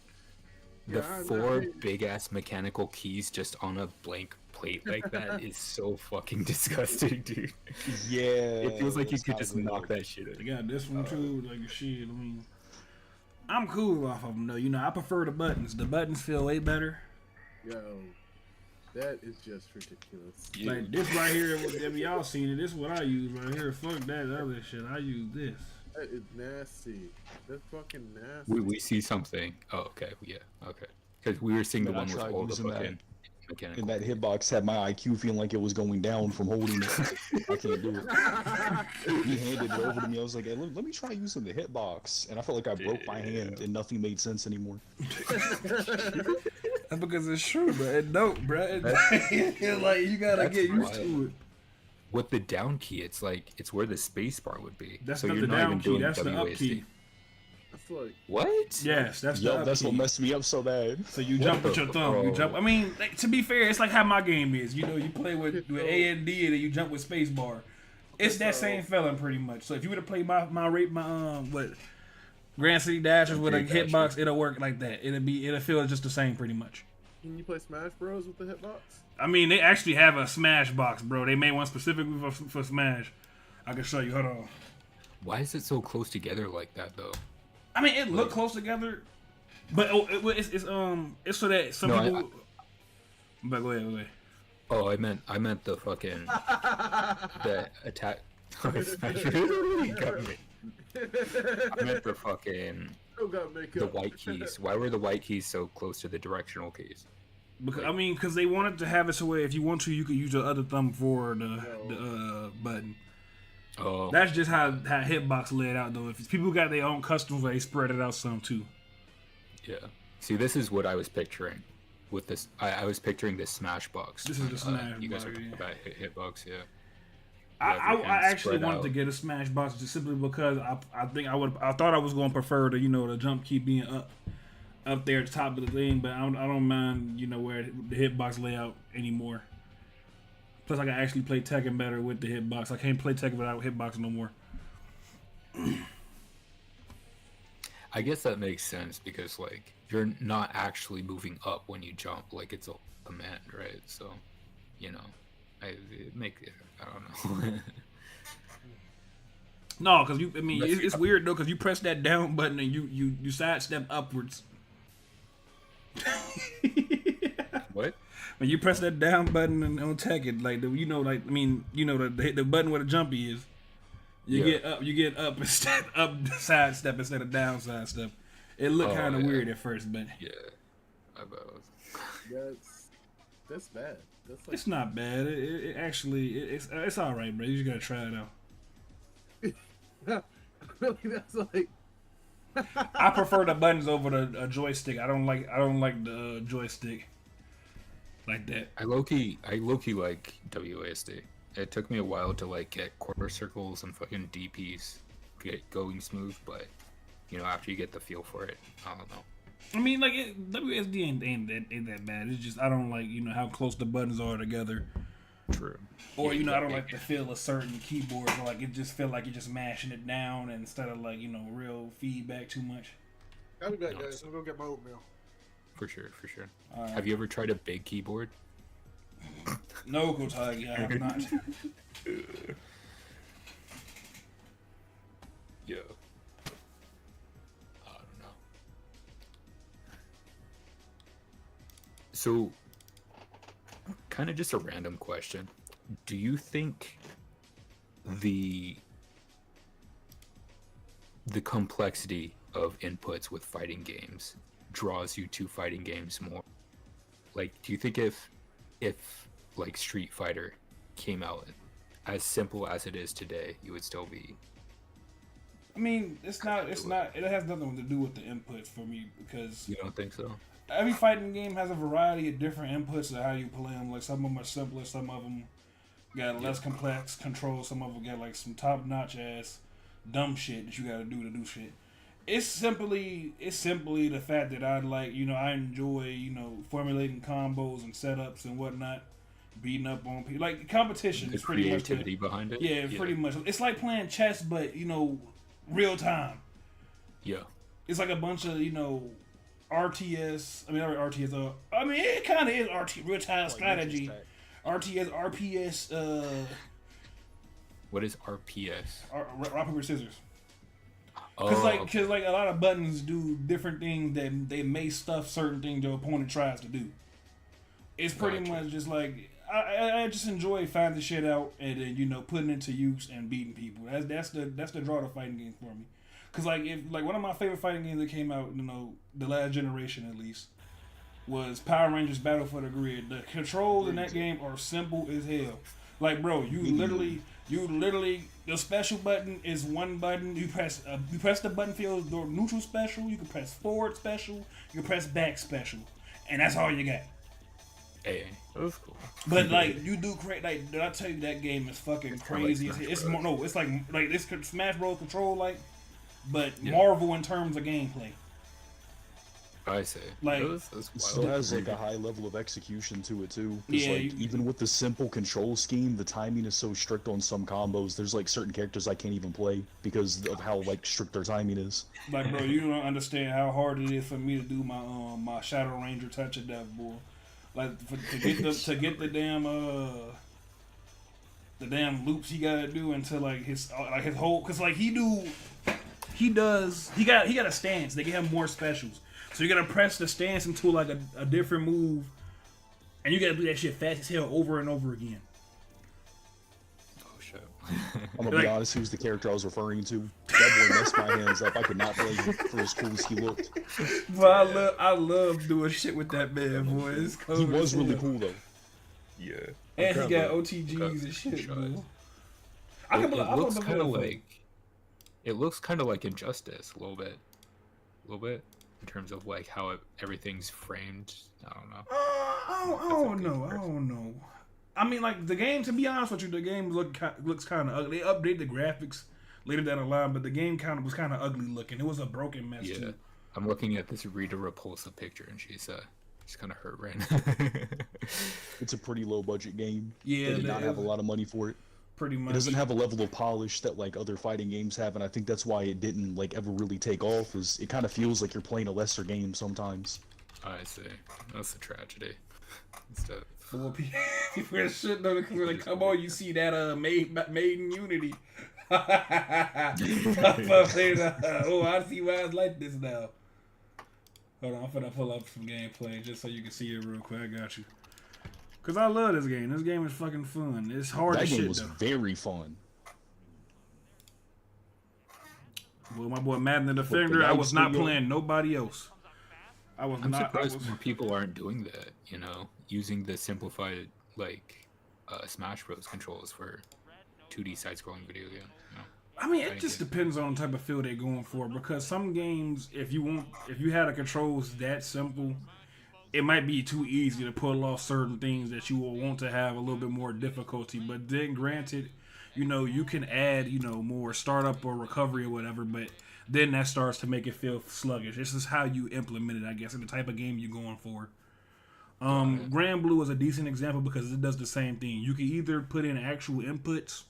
[SPEAKER 3] The
[SPEAKER 2] Yeah, I-
[SPEAKER 3] four big ass mechanical keys just on a blank plate like that is so fucking disgusting, dude.
[SPEAKER 4] Yeah.
[SPEAKER 3] It feels like you
[SPEAKER 4] it's
[SPEAKER 3] could
[SPEAKER 4] not
[SPEAKER 3] just
[SPEAKER 4] really
[SPEAKER 3] knock
[SPEAKER 4] good.
[SPEAKER 3] that shit
[SPEAKER 1] They
[SPEAKER 3] in.
[SPEAKER 1] got this one too, like shit. I mean, I'm cool off of them though. You know, I prefer the buttons. The buttons feel way better.
[SPEAKER 2] Yo, that is just ridiculous.
[SPEAKER 3] Yeah.
[SPEAKER 1] Like this right here, if y'all seen it, this is what I use right here. Fuck that other shit. I use this.
[SPEAKER 2] That is nasty. That's fucking nasty.
[SPEAKER 3] We see something. Oh, okay, yeah, okay. Because we were seeing the
[SPEAKER 4] Man, I
[SPEAKER 3] one with
[SPEAKER 4] tried
[SPEAKER 3] all the
[SPEAKER 4] using that.
[SPEAKER 3] fucking mechanical.
[SPEAKER 4] And that hitbox had my IQ feeling like it was going down from holding it. I can't do it. He handed it over to me. I was like, hey, let me try using the hitbox. And I felt like I broke my hand and nothing made sense anymore.
[SPEAKER 1] That's because it's true, bro. It don't, bro. It's like you gotta
[SPEAKER 3] That's
[SPEAKER 1] get used
[SPEAKER 3] wild.
[SPEAKER 1] to it.
[SPEAKER 3] With the down key, it's like it's where the space bar would be.
[SPEAKER 1] That's
[SPEAKER 3] so
[SPEAKER 1] not
[SPEAKER 3] you're
[SPEAKER 1] the
[SPEAKER 3] not
[SPEAKER 1] down
[SPEAKER 3] even
[SPEAKER 1] key.
[SPEAKER 3] doing
[SPEAKER 1] That's the up
[SPEAKER 3] WASD.
[SPEAKER 1] key.
[SPEAKER 2] That's like,
[SPEAKER 3] What?
[SPEAKER 1] Yes, that's the
[SPEAKER 4] Yup,
[SPEAKER 1] up
[SPEAKER 4] that's
[SPEAKER 1] key.
[SPEAKER 4] what messed me up so bad.
[SPEAKER 1] So you
[SPEAKER 3] What
[SPEAKER 1] jump
[SPEAKER 3] the
[SPEAKER 1] with your thumb. You
[SPEAKER 3] fuck?
[SPEAKER 1] jump. I mean, like, to be fair, it's like how my game is. You know, you play with A and D, and then you jump with space bar. It's that same feeling pretty much. So if you would have played my what Grand City Dashers with a
[SPEAKER 3] Grand
[SPEAKER 1] hitbox,
[SPEAKER 3] Dashers.
[SPEAKER 1] it'll work like that. It'll feel just the same pretty much.
[SPEAKER 2] can you play Smash Bros with the hitbox?
[SPEAKER 1] I mean, they actually have a Smash box, bro. They made one specifically for Smash. I can show you. Hold on.
[SPEAKER 3] Why is it so close together like that though?
[SPEAKER 1] I mean, it look close together, but it's so that some
[SPEAKER 3] No, I-
[SPEAKER 1] people. But go ahead.
[SPEAKER 3] Oh, I meant the fucking the attack. You got me. I meant the fucking
[SPEAKER 2] Still got makeup.
[SPEAKER 3] the white keys. Why were the white keys so close to the directional keys?
[SPEAKER 1] Because they wanted to have it so where if you want to, you could use your other thumb for the button.
[SPEAKER 3] Oh,
[SPEAKER 1] That's just how Hitbox laid out though. If people got their own customs, they spread it out some too.
[SPEAKER 3] yeah. See, this is what I was picturing with this. I was picturing this Smash box.
[SPEAKER 1] This is the Smash
[SPEAKER 3] You guys
[SPEAKER 1] box,
[SPEAKER 3] are talking
[SPEAKER 1] yeah.
[SPEAKER 3] about Hitbox, yeah.
[SPEAKER 1] I
[SPEAKER 3] Everything
[SPEAKER 1] actually
[SPEAKER 3] spread
[SPEAKER 1] wanted
[SPEAKER 3] out.
[SPEAKER 1] to get a Smash box just simply because I thought I was going to prefer the jump key being up there at the top of the thing, but I don't mind where the hitbox layout anymore. Plus, I can actually play Tekken better with the hitbox. I can't play Tekken without hitbox no more.
[SPEAKER 3] I guess that makes sense because like you're not actually moving up when you jump, like it's a command, right? So, I don't know.
[SPEAKER 1] No, because
[SPEAKER 3] Unless
[SPEAKER 1] it's weird though, because you press that down button and you sidestep upwards.
[SPEAKER 3] What?
[SPEAKER 1] When you press that down button on Tekken, the button where the jumpy is, you get up instead sidestep instead of down sidestep. It looked kind of
[SPEAKER 3] yeah.
[SPEAKER 1] weird at first, but
[SPEAKER 3] Yeah.
[SPEAKER 2] That's bad. That's like
[SPEAKER 1] It's not bad. It actually it's all right, bro. You just gotta try it out.
[SPEAKER 2] really that's like
[SPEAKER 1] I prefer the buttons over the joystick. I don't like the joystick like that.
[SPEAKER 3] I low-key like WASD. It took me a while to like get quarter circles and fucking DPs get going smooth, but you know, after you get the feel for it, I don't know.
[SPEAKER 1] I mean, like WSD ain't that bad. It's just I don't like how close the buttons are together.
[SPEAKER 3] True.
[SPEAKER 1] Or
[SPEAKER 3] Yeah,
[SPEAKER 1] I don't like the feel of certain keyboards. Or, like it just feel like you're just mashing it down instead of like real feedback too much.
[SPEAKER 2] I'll be back, guys. I'm gonna get my oatmeal.
[SPEAKER 3] For sure.
[SPEAKER 1] All right.
[SPEAKER 3] Have you ever tried a big keyboard?
[SPEAKER 1] No, Kotagi, I have not.
[SPEAKER 3] Yeah. I don't know. So, kind of just a random question. Do you think the complexity of inputs with fighting games draws you to fighting games more? Like, do you think if like Street Fighter came out as simple as it is today, you would still be?
[SPEAKER 1] I mean, it's not. It has nothing to do with the inputs for me because
[SPEAKER 3] You don't think so?
[SPEAKER 1] every fighting game has a variety of different inputs of how you play them. Like some of them are simpler, some of them got less complex controls, some of them got like some top notch ass dumb shit that you got to do shit. It's simply the fact that I like I enjoy formulating combos and setups and whatnot, beating up on people. Like competition
[SPEAKER 3] The
[SPEAKER 1] is pretty much
[SPEAKER 3] creativity behind it.
[SPEAKER 1] Yeah, pretty much. It's like playing chess, but real time.
[SPEAKER 3] Yeah.
[SPEAKER 1] It's like a bunch of RTS. I mean, not RTS. I mean, it kind of is real time strategy. RTS, RPS.
[SPEAKER 3] What is RPS?
[SPEAKER 1] Rock paper scissors.
[SPEAKER 3] Oh,
[SPEAKER 1] Cause like a lot of buttons do different things that they may stuff certain things your opponent tries to do. It's pretty
[SPEAKER 3] Gotcha.
[SPEAKER 1] much just like I just enjoy finding shit out and then putting it to use and beating people. That's the draw to fighting games for me. Cause like one of my favorite fighting games that came out the last generation at least was Power Rangers Battle for the Grid. The controls in that game are simple as hell. Like bro, you literally the special button is one button. You press the button for your neutral special. You can press forward special. You can press back special, and that's all you got.
[SPEAKER 3] Hey, that's cool.
[SPEAKER 1] But like you do create did I tell you that game is fucking crazy?
[SPEAKER 3] Like
[SPEAKER 1] It's more no. It's like this Smash Bros. Control but
[SPEAKER 3] Yeah.
[SPEAKER 1] Marvel in terms of gameplay.
[SPEAKER 3] I say.
[SPEAKER 1] Like-
[SPEAKER 3] That's
[SPEAKER 4] It still
[SPEAKER 3] wild.
[SPEAKER 4] has like a high level of execution to it too. 'Cause,
[SPEAKER 1] Yeah,
[SPEAKER 4] like even with the simple control scheme, the timing is so strict on some combos. There's like certain characters I can't even play because of how like strict their timing is.
[SPEAKER 1] Like bro, you don't understand how hard it is for me to do my Shadow Ranger touch of death, boy. Like to get the damn loops he gotta do into like his whole because like he got a stance. They give him more specials, so you gotta press the stance into like a different move, and you gotta do that shit fast as hell over and over again.
[SPEAKER 3] Oh shit.
[SPEAKER 4] I'm gonna be honest, he was the character I was referring to. That boy messed my hands up. I could not play him for as cool as he looked.
[SPEAKER 1] But I love doing shit with that man, boy. It's cool.
[SPEAKER 4] He was
[SPEAKER 1] as
[SPEAKER 4] really
[SPEAKER 1] hell.
[SPEAKER 4] cool though.
[SPEAKER 3] Yeah.
[SPEAKER 1] And he got OTGs and shit, bro. I can
[SPEAKER 3] It looks kind of like. It looks kind of like Injustice a little bit, in terms of like how everything's framed. I don't know.
[SPEAKER 1] I don't know. I mean, like the game. To be honest with you, the game looks kind of ugly. They updated the graphics later down the line, but the game was kind of ugly looking. It was a broken mess
[SPEAKER 3] Yeah,
[SPEAKER 1] too.
[SPEAKER 3] I'm looking at this Rita Repulsa picture, and she's kind of hurt right now.
[SPEAKER 4] It's a pretty low budget game.
[SPEAKER 1] Yeah,
[SPEAKER 4] They did
[SPEAKER 1] that
[SPEAKER 4] not have a
[SPEAKER 1] is-
[SPEAKER 4] lot of money for it.
[SPEAKER 1] Pretty much.
[SPEAKER 4] It doesn't have a level of polish that like other fighting games have, and I think that's why it didn't like ever really take off. Is it kind of feels like you're playing a lesser game sometimes.
[SPEAKER 3] I see. That's a tragedy. Instead.
[SPEAKER 1] Well, people are shitting on it because like, come on, you see that made in Unity. Oh, I see why it's like this now. Hold on, I'm finna pull up some gameplay just so you can see it real quick. I got you. Cause I love this game. This game is fucking fun. It's hard
[SPEAKER 4] That
[SPEAKER 1] as
[SPEAKER 4] game
[SPEAKER 1] shit
[SPEAKER 4] was
[SPEAKER 1] though.
[SPEAKER 4] very fun.
[SPEAKER 1] Well, my boy Madden the
[SPEAKER 4] the
[SPEAKER 1] Defender, I
[SPEAKER 4] Nite
[SPEAKER 1] was not
[SPEAKER 4] studio-
[SPEAKER 1] playing nobody else. I was
[SPEAKER 3] I'm
[SPEAKER 1] not. I
[SPEAKER 3] surprised
[SPEAKER 1] was.
[SPEAKER 3] more people aren't doing that. You know, using the simplified like Smash Bros. Controls for 2D side-scrolling video game. You know,
[SPEAKER 1] I mean, it
[SPEAKER 3] fighting
[SPEAKER 1] just
[SPEAKER 3] game.
[SPEAKER 1] depends on the type of feel they're going for. Because some games, if you had a controls that simple, it might be too easy to pull off certain things that you will want to have a little bit more difficulty. But then, granted, you can add, more startup or recovery or whatever. But then that starts to make it feel sluggish. This is how you implement it, I guess, in the type of game you're going for. Grand Blue is a decent example because it does the same thing. You can either put in actual inputs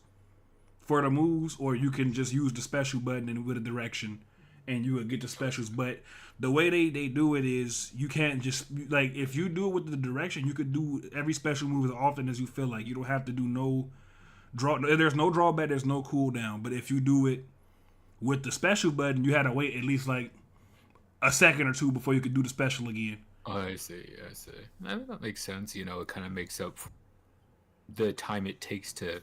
[SPEAKER 1] for the moves, or you can just use the special button and with a direction, and you will get the specials. But the way they do it is you can't just like if you do it with the direction, you could do every special move as often as you feel like. You don't have to do no draw. There's no drawback. There's no cooldown. But if you do it with the special button, you had to wait at least like a second or two before you could do the special again.
[SPEAKER 3] Oh, I see. I mean, that makes sense. You know, it kind of makes up for the time it takes to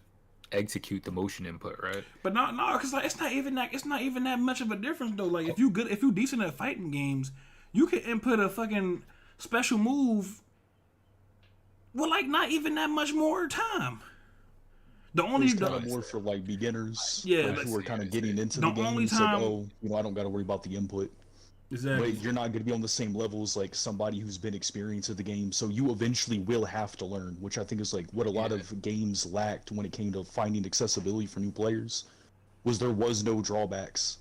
[SPEAKER 3] execute the motion input, right?
[SPEAKER 1] But no, because like it's not even that much of a difference though. Like if you decent at fighting games, you can input a fucking special move with like not even that much more time. The only
[SPEAKER 4] It's kind of more for like beginners, like, who are kind of getting into the game.
[SPEAKER 1] Only
[SPEAKER 4] it's
[SPEAKER 1] time,
[SPEAKER 4] like, I don't got to worry about the input.
[SPEAKER 1] Exactly.
[SPEAKER 4] But you're not going to be on the same level as like somebody who's been experienced at the game, so you eventually will have to learn, which I think is like what a lot of games lacked when it came to finding accessibility for new players, was there was no drawbacks.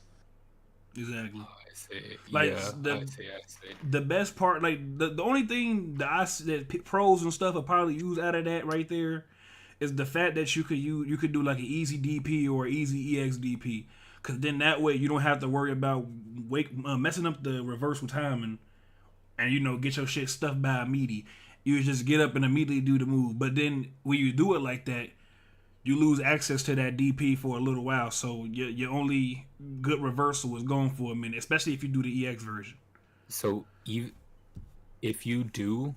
[SPEAKER 1] Exactly.
[SPEAKER 3] Oh, I see.
[SPEAKER 1] Like
[SPEAKER 3] I see.
[SPEAKER 1] The best part, like the only thing that pros and stuff will probably use out of that right there is the fact that you could do like an easy DP or easy EXDP. Because then that way you don't have to worry about messing up the reversal timing and get your shit stuffed by a meaty. You just get up and immediately do the move. But then when you do it like that, you lose access to that DP for a little while. So your only good reversal is going for a minute, especially if you do the EX version.
[SPEAKER 3] So if you do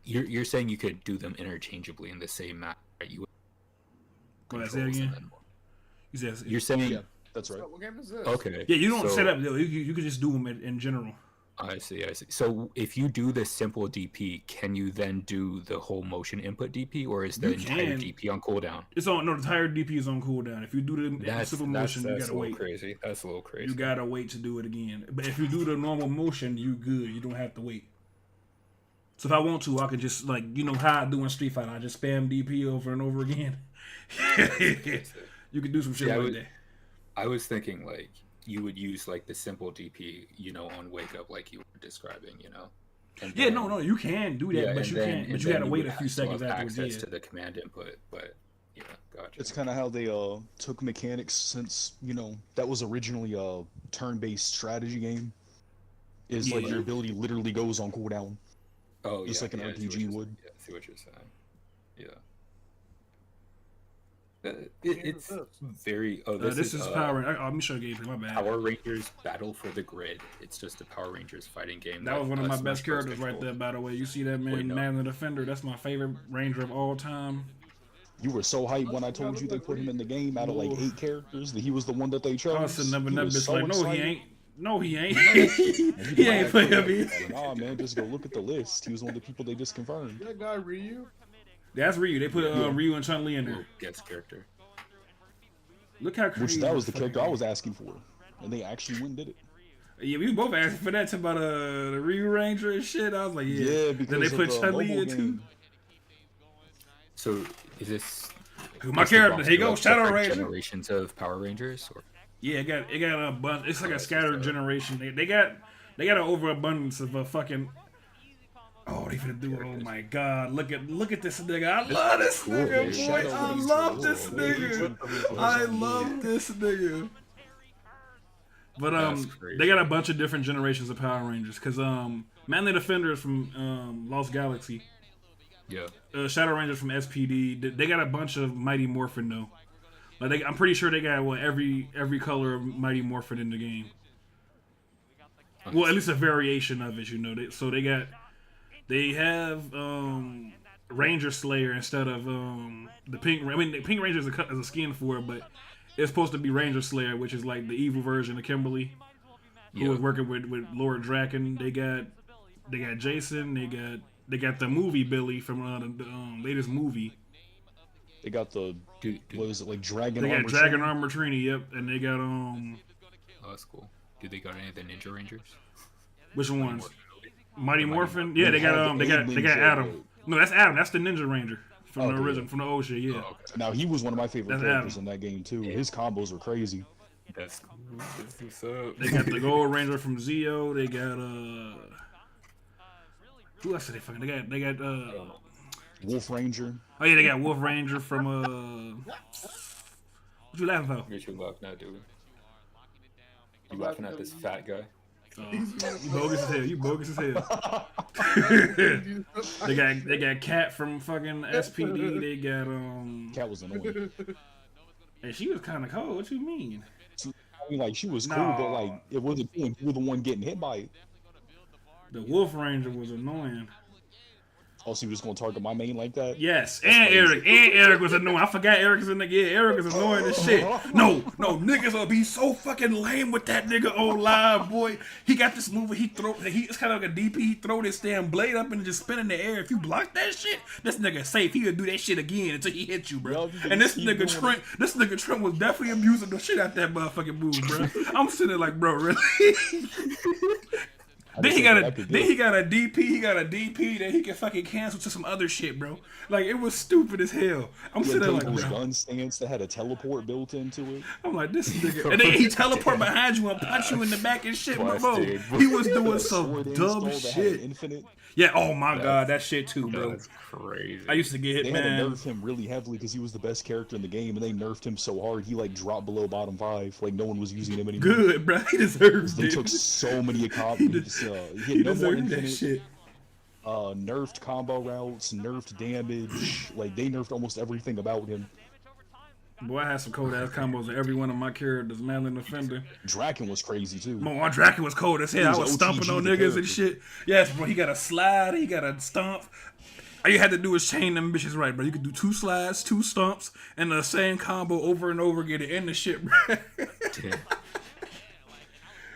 [SPEAKER 3] you're saying you could do them interchangeably in the same map, right? You
[SPEAKER 1] Go ahead, say it again.
[SPEAKER 3] You're saying.
[SPEAKER 4] Yeah. That's right.
[SPEAKER 2] What game is this?
[SPEAKER 3] Okay.
[SPEAKER 1] Yeah, you don't set up. You could just do them in general.
[SPEAKER 3] I see. So if you do the simple DP, can you then do the whole motion input DP, or is the entire DP on cooldown?
[SPEAKER 1] The entire DP is on cooldown. If you do the simple motion, you gotta wait.
[SPEAKER 3] Crazy. That's a little crazy.
[SPEAKER 1] You gotta wait to do it again. But if you do the normal motion, you good. You don't have to wait. So if I want to, I can just how I do in Street Fighter. I just spam DP over and over again. You can do some shit like that.
[SPEAKER 3] I was thinking like you would use like the simple DP, on Wake Up, like you were describing, And
[SPEAKER 1] then, no, you can do that, but you can't. But you gotta wait a few seconds
[SPEAKER 3] afterwards.
[SPEAKER 1] Access
[SPEAKER 3] to the command input, but gotcha.
[SPEAKER 4] It's kind of how they took mechanics since that was originally a turn-based strategy game. Is like your ability literally goes on cooldown.
[SPEAKER 3] Oh,
[SPEAKER 4] just like an RPG would.
[SPEAKER 3] Yeah, I see what you're saying. Yeah. It's very. Oh,
[SPEAKER 1] this is Power. Let me show you gameplay. My bad.
[SPEAKER 3] Power Rangers Battle for the Grid. It's just a Power Rangers fighting game.
[SPEAKER 1] That was one of my best characters right there. By the way, you see that man the Defender? That's my favorite Ranger of all time.
[SPEAKER 4] You were so hyped when I told you they put him in the game out of like 8 characters that he was the one that they chose.
[SPEAKER 1] I was sitting up in that bitch like, no, he ain't. No, he ain't.
[SPEAKER 4] He ain't playing me. Nah, man, just go look at the list. He was one of the people they just confirmed.
[SPEAKER 2] That guy Ryu.
[SPEAKER 1] That's Ryu. They put Ryu and Chun-Li in there.
[SPEAKER 3] Guest character.
[SPEAKER 1] Look how crazy.
[SPEAKER 4] Which that was the character I was asking for, and they actually went and did it.
[SPEAKER 1] Yeah, we both asked for that about the Ryu Ranger and shit. I was like, yeah.
[SPEAKER 4] Because
[SPEAKER 1] then they put Chun-Li in too.
[SPEAKER 3] So is this
[SPEAKER 1] my character? Here you go, Shadow Ranger.
[SPEAKER 3] Generations of Power Rangers. Or?
[SPEAKER 1] Yeah, it got a bunch. It's like a scattered generation. They got an overabundance of a fucking. Oh, they finna do it! Oh my God! Look at this nigga! I love this nigga, boy! I love this nigga! I love this nigga! But they got a bunch of different generations of Power Rangers. Cause Manly Defender is from Lost Galaxy.
[SPEAKER 3] Yeah.
[SPEAKER 1] Shadow Rangers from SPD. They got a bunch of Mighty Morphin though. Like I'm pretty sure they got every color of Mighty Morphin in the game. Well, at least a variation of it, They have Ranger Slayer instead of the Pink. I mean, the Pink Ranger is a skin for it, but it's supposed to be Ranger Slayer, which is like the evil version of Kimberly, who was working with Lord Draken. They got They got Jason. They got the movie Billy from the latest movie.
[SPEAKER 4] They got the what was it like Dragon?
[SPEAKER 1] They got
[SPEAKER 4] Armor
[SPEAKER 1] Dragon
[SPEAKER 4] Trini?
[SPEAKER 1] Armor Trini. Yep, and they got
[SPEAKER 3] Oh, that's cool. Do they got any of the Ninja Rangers?
[SPEAKER 1] which ones? Mighty
[SPEAKER 3] Mighty
[SPEAKER 1] Morphin.
[SPEAKER 3] Morphin.
[SPEAKER 1] Yeah, they got
[SPEAKER 4] They had
[SPEAKER 1] they got
[SPEAKER 4] Ninja,
[SPEAKER 1] Adam. No, that's Adam. That's the Ninja Ranger from the
[SPEAKER 4] Okay,
[SPEAKER 1] original,
[SPEAKER 4] yeah.
[SPEAKER 1] from the old shit. Yeah.
[SPEAKER 3] Oh, okay.
[SPEAKER 4] Now he was one of my favorite
[SPEAKER 1] That's
[SPEAKER 4] characters
[SPEAKER 1] Adam.
[SPEAKER 4] in that game too. His combos were crazy.
[SPEAKER 3] That's cool. That's what's up.
[SPEAKER 1] They got the Gold Ranger from Zeo. They got who else did they fucking? They got
[SPEAKER 4] Wolf Ranger.
[SPEAKER 1] oh yeah, they got Wolf Ranger from what you laughing about?
[SPEAKER 3] What you laughing at, dude? You laughing at this fat guy?
[SPEAKER 1] You bogus as hell. You bogus as hell. They got Cat from fucking SPD. They got
[SPEAKER 4] Cat was annoying.
[SPEAKER 1] and she was kind of cold. What you mean?
[SPEAKER 4] I mean, like she was cool,
[SPEAKER 1] No.
[SPEAKER 4] but like it wasn't cool. You were the one getting hit by it.
[SPEAKER 1] The Wolf Ranger was annoying.
[SPEAKER 4] Also, he was gonna target my main like that.
[SPEAKER 1] Yes,
[SPEAKER 4] That's
[SPEAKER 1] and
[SPEAKER 4] crazy.
[SPEAKER 1] Eric was annoying. I forgot Eric was in the Eric was annoying as shit. No, niggas will be so fucking lame with that nigga on live, boy. He got this move where it's kind of like a DP. He throw this damn blade up and just spin in the air. If you block that shit, this nigga safe. He'll do that shit again until he hit you, bro.
[SPEAKER 4] Yup, you
[SPEAKER 1] And this
[SPEAKER 4] keep
[SPEAKER 1] nigga Trent was definitely abusing the shit out that motherfucking move, bro. I'm sitting there like, bro, really? Then he got a DP. He got a DP that he can fucking cancel to some other shit, bro. Like it was stupid as hell. I'm
[SPEAKER 4] He
[SPEAKER 1] sitting
[SPEAKER 4] had
[SPEAKER 1] there like,
[SPEAKER 4] those
[SPEAKER 1] bro.
[SPEAKER 4] gun stance that had a teleport built into it.
[SPEAKER 1] I'm like, this nigga, and then he teleport behind you and punch you in the back and shit, bro.
[SPEAKER 3] Busted.
[SPEAKER 1] He was doing
[SPEAKER 4] A
[SPEAKER 1] some
[SPEAKER 4] sword
[SPEAKER 1] dumb
[SPEAKER 4] install that had
[SPEAKER 1] shit.
[SPEAKER 4] Infinite.
[SPEAKER 1] Yeah. Oh my god, that shit too, bro.
[SPEAKER 3] That's crazy.
[SPEAKER 1] I used to get hit,
[SPEAKER 4] They had to
[SPEAKER 1] man.
[SPEAKER 4] nerf him really heavily because he was the best character in the game, and they nerfed him so hard he like dropped below bottom 5. Like no one was using him anymore.
[SPEAKER 1] Good, bro. He deserves
[SPEAKER 4] They
[SPEAKER 1] it.
[SPEAKER 4] took so many copies. He
[SPEAKER 1] He
[SPEAKER 4] had no more
[SPEAKER 1] deserved that
[SPEAKER 4] infinite.
[SPEAKER 1] shit.
[SPEAKER 4] Nerfed combo routes, nerfed damage. Like they nerfed almost everything about him.
[SPEAKER 1] Boy, I had some cold ass combos in every one of my characters, man, and defender.
[SPEAKER 4] Draken was crazy too.
[SPEAKER 1] My Draken was cold as hell. I
[SPEAKER 4] was
[SPEAKER 1] was stomping
[SPEAKER 4] OTG
[SPEAKER 1] on
[SPEAKER 4] the
[SPEAKER 1] niggas
[SPEAKER 4] character.
[SPEAKER 1] and shit. Yes, bro. He got a slide. He got a stomp. All you had to do was chain them bitches right, bro. You could do 2 slides, 2 stomps, and the same combo over and over again to end the shit, bro.
[SPEAKER 3] Yeah.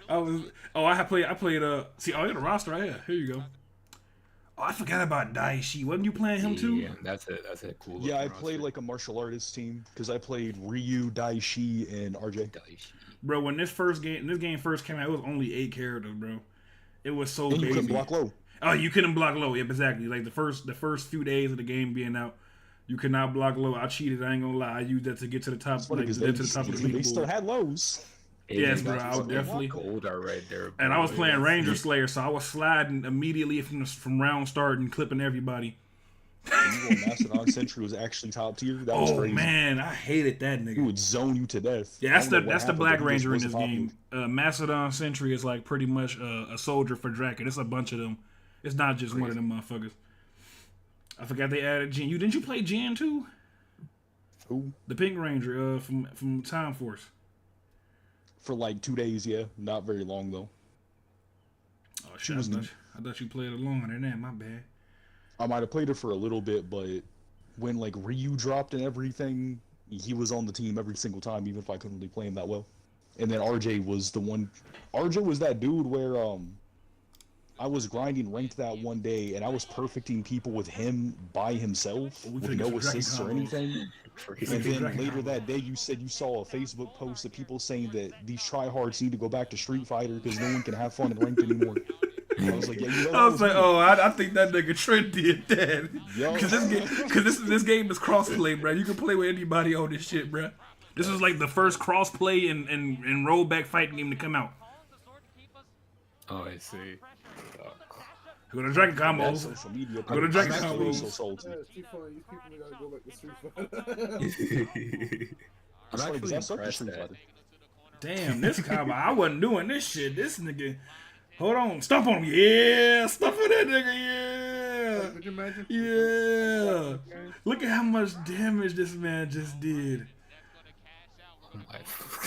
[SPEAKER 1] I played see, oh, you got a roster right here. Here you go. Oh, I forgot about Daishi. Wasn't you playing him too?
[SPEAKER 3] Yeah, that's a cool.
[SPEAKER 4] Yeah, I
[SPEAKER 3] looking
[SPEAKER 4] played
[SPEAKER 3] roster.
[SPEAKER 4] like a martial artist team because I played Ryu, Daishi, and RJ.
[SPEAKER 1] Bro, when this game first came out, it was only 8 characters, bro. It was so
[SPEAKER 4] And you
[SPEAKER 1] baby.
[SPEAKER 4] couldn't block low.
[SPEAKER 1] Oh, you couldn't block low. Yep, exactly. Like the first few days of the game being out, you could not block low. I cheated. I ain't gonna lie. I used that to get to the top.
[SPEAKER 4] It's funny
[SPEAKER 1] Like,
[SPEAKER 4] because
[SPEAKER 1] get to the top of the
[SPEAKER 4] they still
[SPEAKER 1] leaderboard.
[SPEAKER 4] had lows.
[SPEAKER 1] Yes,
[SPEAKER 3] Hey,
[SPEAKER 1] bro,
[SPEAKER 3] that's
[SPEAKER 1] I would
[SPEAKER 3] fucking
[SPEAKER 1] definitely-
[SPEAKER 3] gold are right there.
[SPEAKER 1] And I was
[SPEAKER 3] boy.
[SPEAKER 1] playing
[SPEAKER 3] That's-
[SPEAKER 1] Ranger Slayer, so I was sliding immediately from round start and clipping everybody.
[SPEAKER 4] And you on Mastodon Sentry was actually top tier. That was
[SPEAKER 1] Oh
[SPEAKER 4] crazy.
[SPEAKER 1] man, I hated that
[SPEAKER 4] He
[SPEAKER 1] nigga.
[SPEAKER 4] would zone you to death.
[SPEAKER 1] Yeah,
[SPEAKER 4] I don't know what
[SPEAKER 1] that's the
[SPEAKER 4] happened,
[SPEAKER 1] Black
[SPEAKER 4] but he just
[SPEAKER 1] Ranger in
[SPEAKER 4] wasn't
[SPEAKER 1] this
[SPEAKER 4] popular.
[SPEAKER 1] game. Mastodon Sentry is like pretty much a soldier for Draken. It's a bunch of them. It's not just one of them motherfuckers. I forgot they added Jin. Didn't you play Jin too?
[SPEAKER 4] Who?
[SPEAKER 1] The Pink Ranger from Time Force.
[SPEAKER 4] For like 2 days, yeah. Not very long though.
[SPEAKER 1] Oh
[SPEAKER 4] She
[SPEAKER 1] shit!
[SPEAKER 4] was
[SPEAKER 1] I thought you played alone than that. My bad.
[SPEAKER 4] I might have played it for a little bit, but when like Ryu dropped and everything, he was on the team every single time, even if I couldn't really play him that well. And then RJ was the one. RJ was that dude where I was grinding ranked that one day, and I was perfecting people with him by himself
[SPEAKER 1] we
[SPEAKER 4] with
[SPEAKER 1] finna
[SPEAKER 4] no
[SPEAKER 1] get some
[SPEAKER 4] assists or
[SPEAKER 1] Dragon combos.
[SPEAKER 4] anything.
[SPEAKER 3] Crazy.
[SPEAKER 4] And then
[SPEAKER 1] Dragon
[SPEAKER 4] later
[SPEAKER 1] combos.
[SPEAKER 4] that day, you said you saw a Facebook post of people saying that these tryhards need to go back to Street Fighter because no one can have fun in ranked anymore. I was like, yeah, you know,
[SPEAKER 1] I was like, oh, I think that nigga Trent did that.
[SPEAKER 4] Yo.
[SPEAKER 1] Because this game is crossplay, bro. You can play with anybody on this shit, bro. This was like the first crossplay and rollback fighting game to come out.
[SPEAKER 3] Oh, I see.
[SPEAKER 1] Go to Dragon
[SPEAKER 4] that
[SPEAKER 1] combos.
[SPEAKER 4] social media.
[SPEAKER 1] Go to Dragon
[SPEAKER 4] I'm actually
[SPEAKER 1] combos.
[SPEAKER 4] so salty.
[SPEAKER 2] Yeah, it's too funny. These people gotta go back to Street Fighter.
[SPEAKER 3] I'm
[SPEAKER 4] It's funny 'cause
[SPEAKER 3] actually
[SPEAKER 4] I suck at
[SPEAKER 3] impressed
[SPEAKER 4] Street
[SPEAKER 3] that
[SPEAKER 4] Fighter.
[SPEAKER 1] Damn, this combo. I wasn't doing this shit. This nigga. Hold on. Stomp on him. Yeah. Stomp on that nigga.
[SPEAKER 2] Could you imagine?
[SPEAKER 1] Yeah. Yeah. Look at how much damage this man just did.
[SPEAKER 3] oh my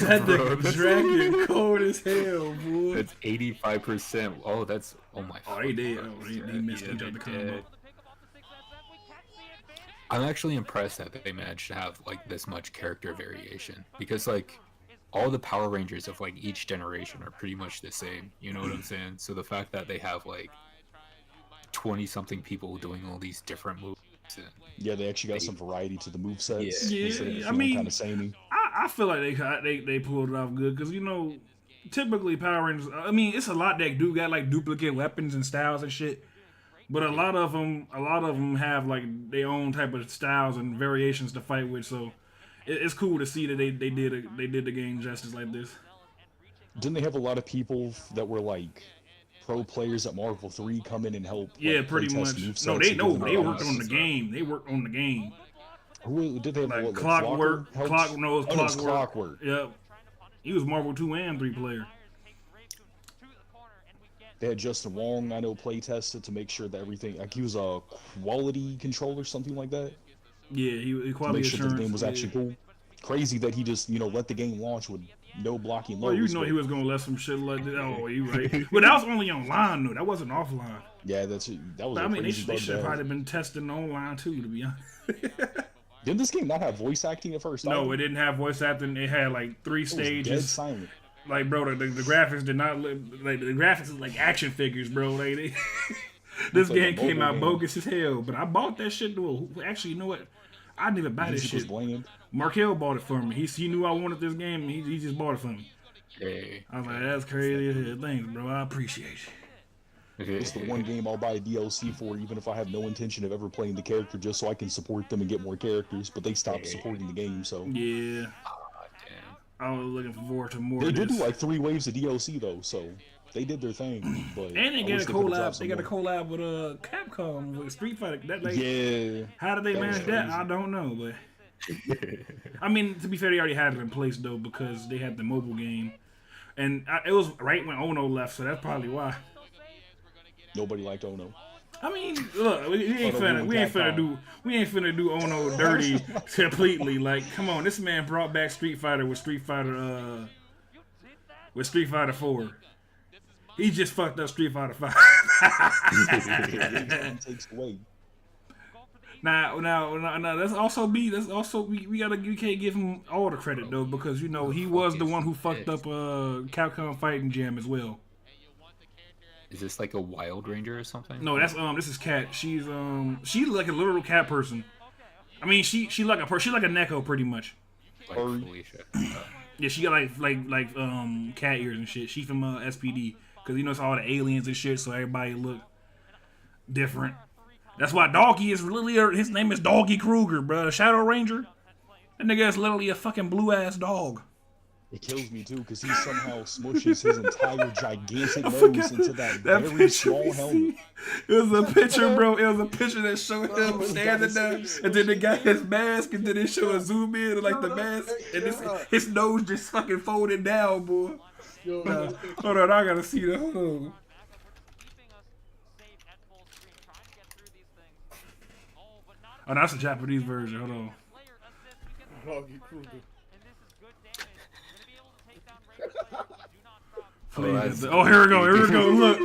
[SPEAKER 1] That
[SPEAKER 3] Bro,
[SPEAKER 1] nigga
[SPEAKER 3] that's-
[SPEAKER 1] Dragon cold as hell, boy.
[SPEAKER 3] That's 85%. Oh, that's oh my.
[SPEAKER 1] Oh, he did.
[SPEAKER 3] fucking
[SPEAKER 1] Oh, he
[SPEAKER 3] God.
[SPEAKER 1] missed
[SPEAKER 3] Yeah,
[SPEAKER 1] each other
[SPEAKER 3] they
[SPEAKER 1] combo.
[SPEAKER 3] did. I'm actually impressed that they managed to have like this much character variation because like all the Power Rangers of like each generation are pretty much the same. You know what I'm saying? So the fact that they have like 20-something people doing all these different moves. And
[SPEAKER 4] Yeah, they actually got some variety to the move sets.
[SPEAKER 3] Yeah.
[SPEAKER 4] Instead of it
[SPEAKER 1] Yeah, I
[SPEAKER 4] feeling
[SPEAKER 1] mean,
[SPEAKER 4] kind of samey.
[SPEAKER 1] I feel like they pulled it off good because typically Power Rangers. I mean, it's a lot that do got like duplicate weapons and styles and shit. But a lot of them have like their own type of styles and variations to fight with. So it's cool to see that they did the game justice like this.
[SPEAKER 4] Didn't they have a lot of people that were like pro players at Marvel 3 come in and help?
[SPEAKER 1] Yeah,
[SPEAKER 4] like,
[SPEAKER 1] pretty
[SPEAKER 4] playtest
[SPEAKER 1] much.
[SPEAKER 4] movesets
[SPEAKER 1] No,
[SPEAKER 4] and
[SPEAKER 1] they
[SPEAKER 4] give
[SPEAKER 1] know
[SPEAKER 4] them
[SPEAKER 1] they
[SPEAKER 4] advice?
[SPEAKER 1] worked on the game. They worked on the game.
[SPEAKER 4] Who did they have?
[SPEAKER 1] Like
[SPEAKER 4] What,
[SPEAKER 1] Clockwork,
[SPEAKER 4] helped?
[SPEAKER 1] Clock knows
[SPEAKER 4] Oh, no, it's
[SPEAKER 1] Clockwork.
[SPEAKER 4] Clockwork.
[SPEAKER 1] Yep. He was Marvel 2 and 3 player.
[SPEAKER 4] They had Justin Wong, I know, play tested to make sure that everything, like he was a quality control or something like that.
[SPEAKER 1] Yeah, he
[SPEAKER 4] To
[SPEAKER 1] quality
[SPEAKER 4] make sure that
[SPEAKER 1] assurance.
[SPEAKER 4] the game was
[SPEAKER 1] yeah.
[SPEAKER 4] actually cool. Crazy that he just, let the game launch with no blocking
[SPEAKER 1] Well,
[SPEAKER 4] lows.
[SPEAKER 1] you know
[SPEAKER 4] but-
[SPEAKER 1] he was gonna let some shit like that. Oh, you right. But that was only online though. That wasn't offline.
[SPEAKER 4] Yeah, that was
[SPEAKER 1] But,
[SPEAKER 4] a
[SPEAKER 1] I mean,
[SPEAKER 4] crazy
[SPEAKER 1] they
[SPEAKER 4] bug
[SPEAKER 1] should
[SPEAKER 4] to
[SPEAKER 1] have
[SPEAKER 4] have.
[SPEAKER 1] probably been testing online too, to be honest.
[SPEAKER 4] Didn't this game not have voice acting at first?
[SPEAKER 1] No,
[SPEAKER 4] either?
[SPEAKER 1] it didn't have voice acting. It had like 3
[SPEAKER 4] It was dead
[SPEAKER 1] stages.
[SPEAKER 4] silent.
[SPEAKER 1] Like, bro, the graphics did not look like the graphics is like action figures, bro. Like, this
[SPEAKER 4] like a
[SPEAKER 1] game came
[SPEAKER 4] mobile
[SPEAKER 1] out
[SPEAKER 4] game.
[SPEAKER 1] bogus as hell. But I bought that shit though. Actually, you know what? I didn't even buy this
[SPEAKER 4] Music was
[SPEAKER 1] shit.
[SPEAKER 4] bland.
[SPEAKER 1] Markel bought it for me. He knew I wanted this game. And he just bought it for me.
[SPEAKER 3] Hey.
[SPEAKER 1] I was like, that's crazy as hell. Thanks, bro. I appreciate you.
[SPEAKER 4] It's the one game I'll buy a DLC for, even if I have no intention of ever playing the character, just so I can support them and get more characters. But they stopped supporting the game, so
[SPEAKER 1] Yeah,
[SPEAKER 3] Damn.
[SPEAKER 1] I was looking forward to more.
[SPEAKER 4] they
[SPEAKER 1] of
[SPEAKER 4] did do
[SPEAKER 1] this.
[SPEAKER 4] like 3 waves of DLC though, so they did their thing. But
[SPEAKER 1] And they
[SPEAKER 4] I
[SPEAKER 1] got
[SPEAKER 4] wish
[SPEAKER 1] a
[SPEAKER 4] could've dropped
[SPEAKER 1] collab.
[SPEAKER 4] some
[SPEAKER 1] They got a
[SPEAKER 4] more.
[SPEAKER 1] collab with Capcom with Street Fighter. That like,
[SPEAKER 4] Yeah,
[SPEAKER 1] how did they
[SPEAKER 4] that was
[SPEAKER 1] manage that?
[SPEAKER 4] crazy.
[SPEAKER 1] I don't know, but I mean, to be fair, they already had it in place though because they had the mobile game, and it was right when Ono left, so that's probably why.
[SPEAKER 4] nobody liked Ono.
[SPEAKER 1] I mean, look, we ain't
[SPEAKER 4] Ono
[SPEAKER 1] finna
[SPEAKER 4] ruined
[SPEAKER 1] do Ono dirty completely. Like, come on, this man brought back Street Fighter with Street Fighter 4. He just fucked up Street Fighter 5.
[SPEAKER 4] It takes away.
[SPEAKER 1] Now. That's also we can't give him all the credit though because he was the one who fucked up Capcom Fighting Jam as well.
[SPEAKER 3] Is this like a Wild Ranger or something?
[SPEAKER 1] No, that's this is Cat. She's like a literal cat person. I mean, she like a Neko pretty much.
[SPEAKER 3] Like Felicia.
[SPEAKER 1] Yeah, she got like cat ears and shit. She from SPD because it's all the aliens and shit, so everybody look different. That's why Doggy is literally his name is Doggy Kruger, bro. Shadow Ranger. That nigga is literally a fucking blue ass dog.
[SPEAKER 4] It kills me too because he somehow smushes his entire gigantic
[SPEAKER 1] I
[SPEAKER 4] nose
[SPEAKER 1] forgot
[SPEAKER 4] into that
[SPEAKER 1] that
[SPEAKER 4] very
[SPEAKER 1] picture
[SPEAKER 4] small
[SPEAKER 1] we
[SPEAKER 4] helmet.
[SPEAKER 1] see. It was a picture, bro. It was a picture that showed him standing there, and then they got his mask, and then they show a zoom in of like the mask, and his nose just fucking folded down, boy. Hold on, I gotta see that. Hold on. Oh, that's the Japanese version. Hold on.
[SPEAKER 2] Doggy Kruger.
[SPEAKER 1] Please. Oh, here we go. Look.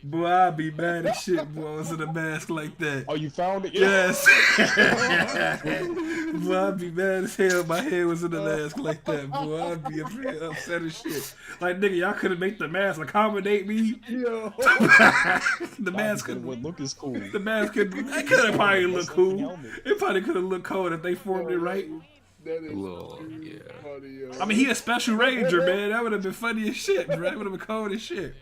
[SPEAKER 1] Boy, I'd be mad as shit, boy. I was in a mask like that.
[SPEAKER 4] Oh, you found it?
[SPEAKER 1] Yes. Boy, I'd be mad as hell. My head was in the mask like that, boy. I'd be upset as shit. Like, nigga, y'all couldn't make the mask accommodate me.
[SPEAKER 2] Yo.
[SPEAKER 1] The mask could
[SPEAKER 4] Would look as cool.
[SPEAKER 1] The mask could. It could have probably looked cool. It probably could have looked cool if they formed it right.
[SPEAKER 2] That is
[SPEAKER 3] Little, yeah.
[SPEAKER 2] funny, yo.
[SPEAKER 1] I mean, he a special ranger, man. That would have been funny as shit, bro. That would have been cold as shit.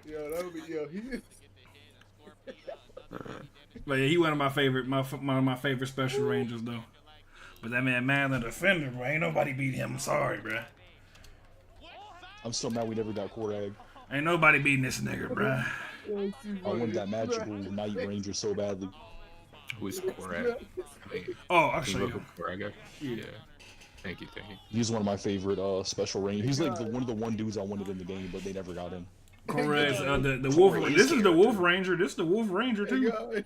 [SPEAKER 2] Yo, that would be, yo, he is.
[SPEAKER 1] But yeah, he one of my favorite, one of my favorite special rangers though. But that man the defender, bro. Ain't nobody beat him. I'm sorry, bro.
[SPEAKER 4] I'm still mad we never got Korag.
[SPEAKER 1] Ain't nobody beating this nigga, bro.
[SPEAKER 4] I wanted that magical Night Ranger so badly.
[SPEAKER 3] Who's Korag?
[SPEAKER 1] Oh, I'll show you.
[SPEAKER 3] Korag? Yeah. Thank you.
[SPEAKER 4] He's one of my favorite special rangers. He's like one of the dudes I wanted in the game, but they never got him.
[SPEAKER 1] Correct. The wolf. This is the Wolf Ranger. This is the Wolf Ranger too.
[SPEAKER 2] Guys.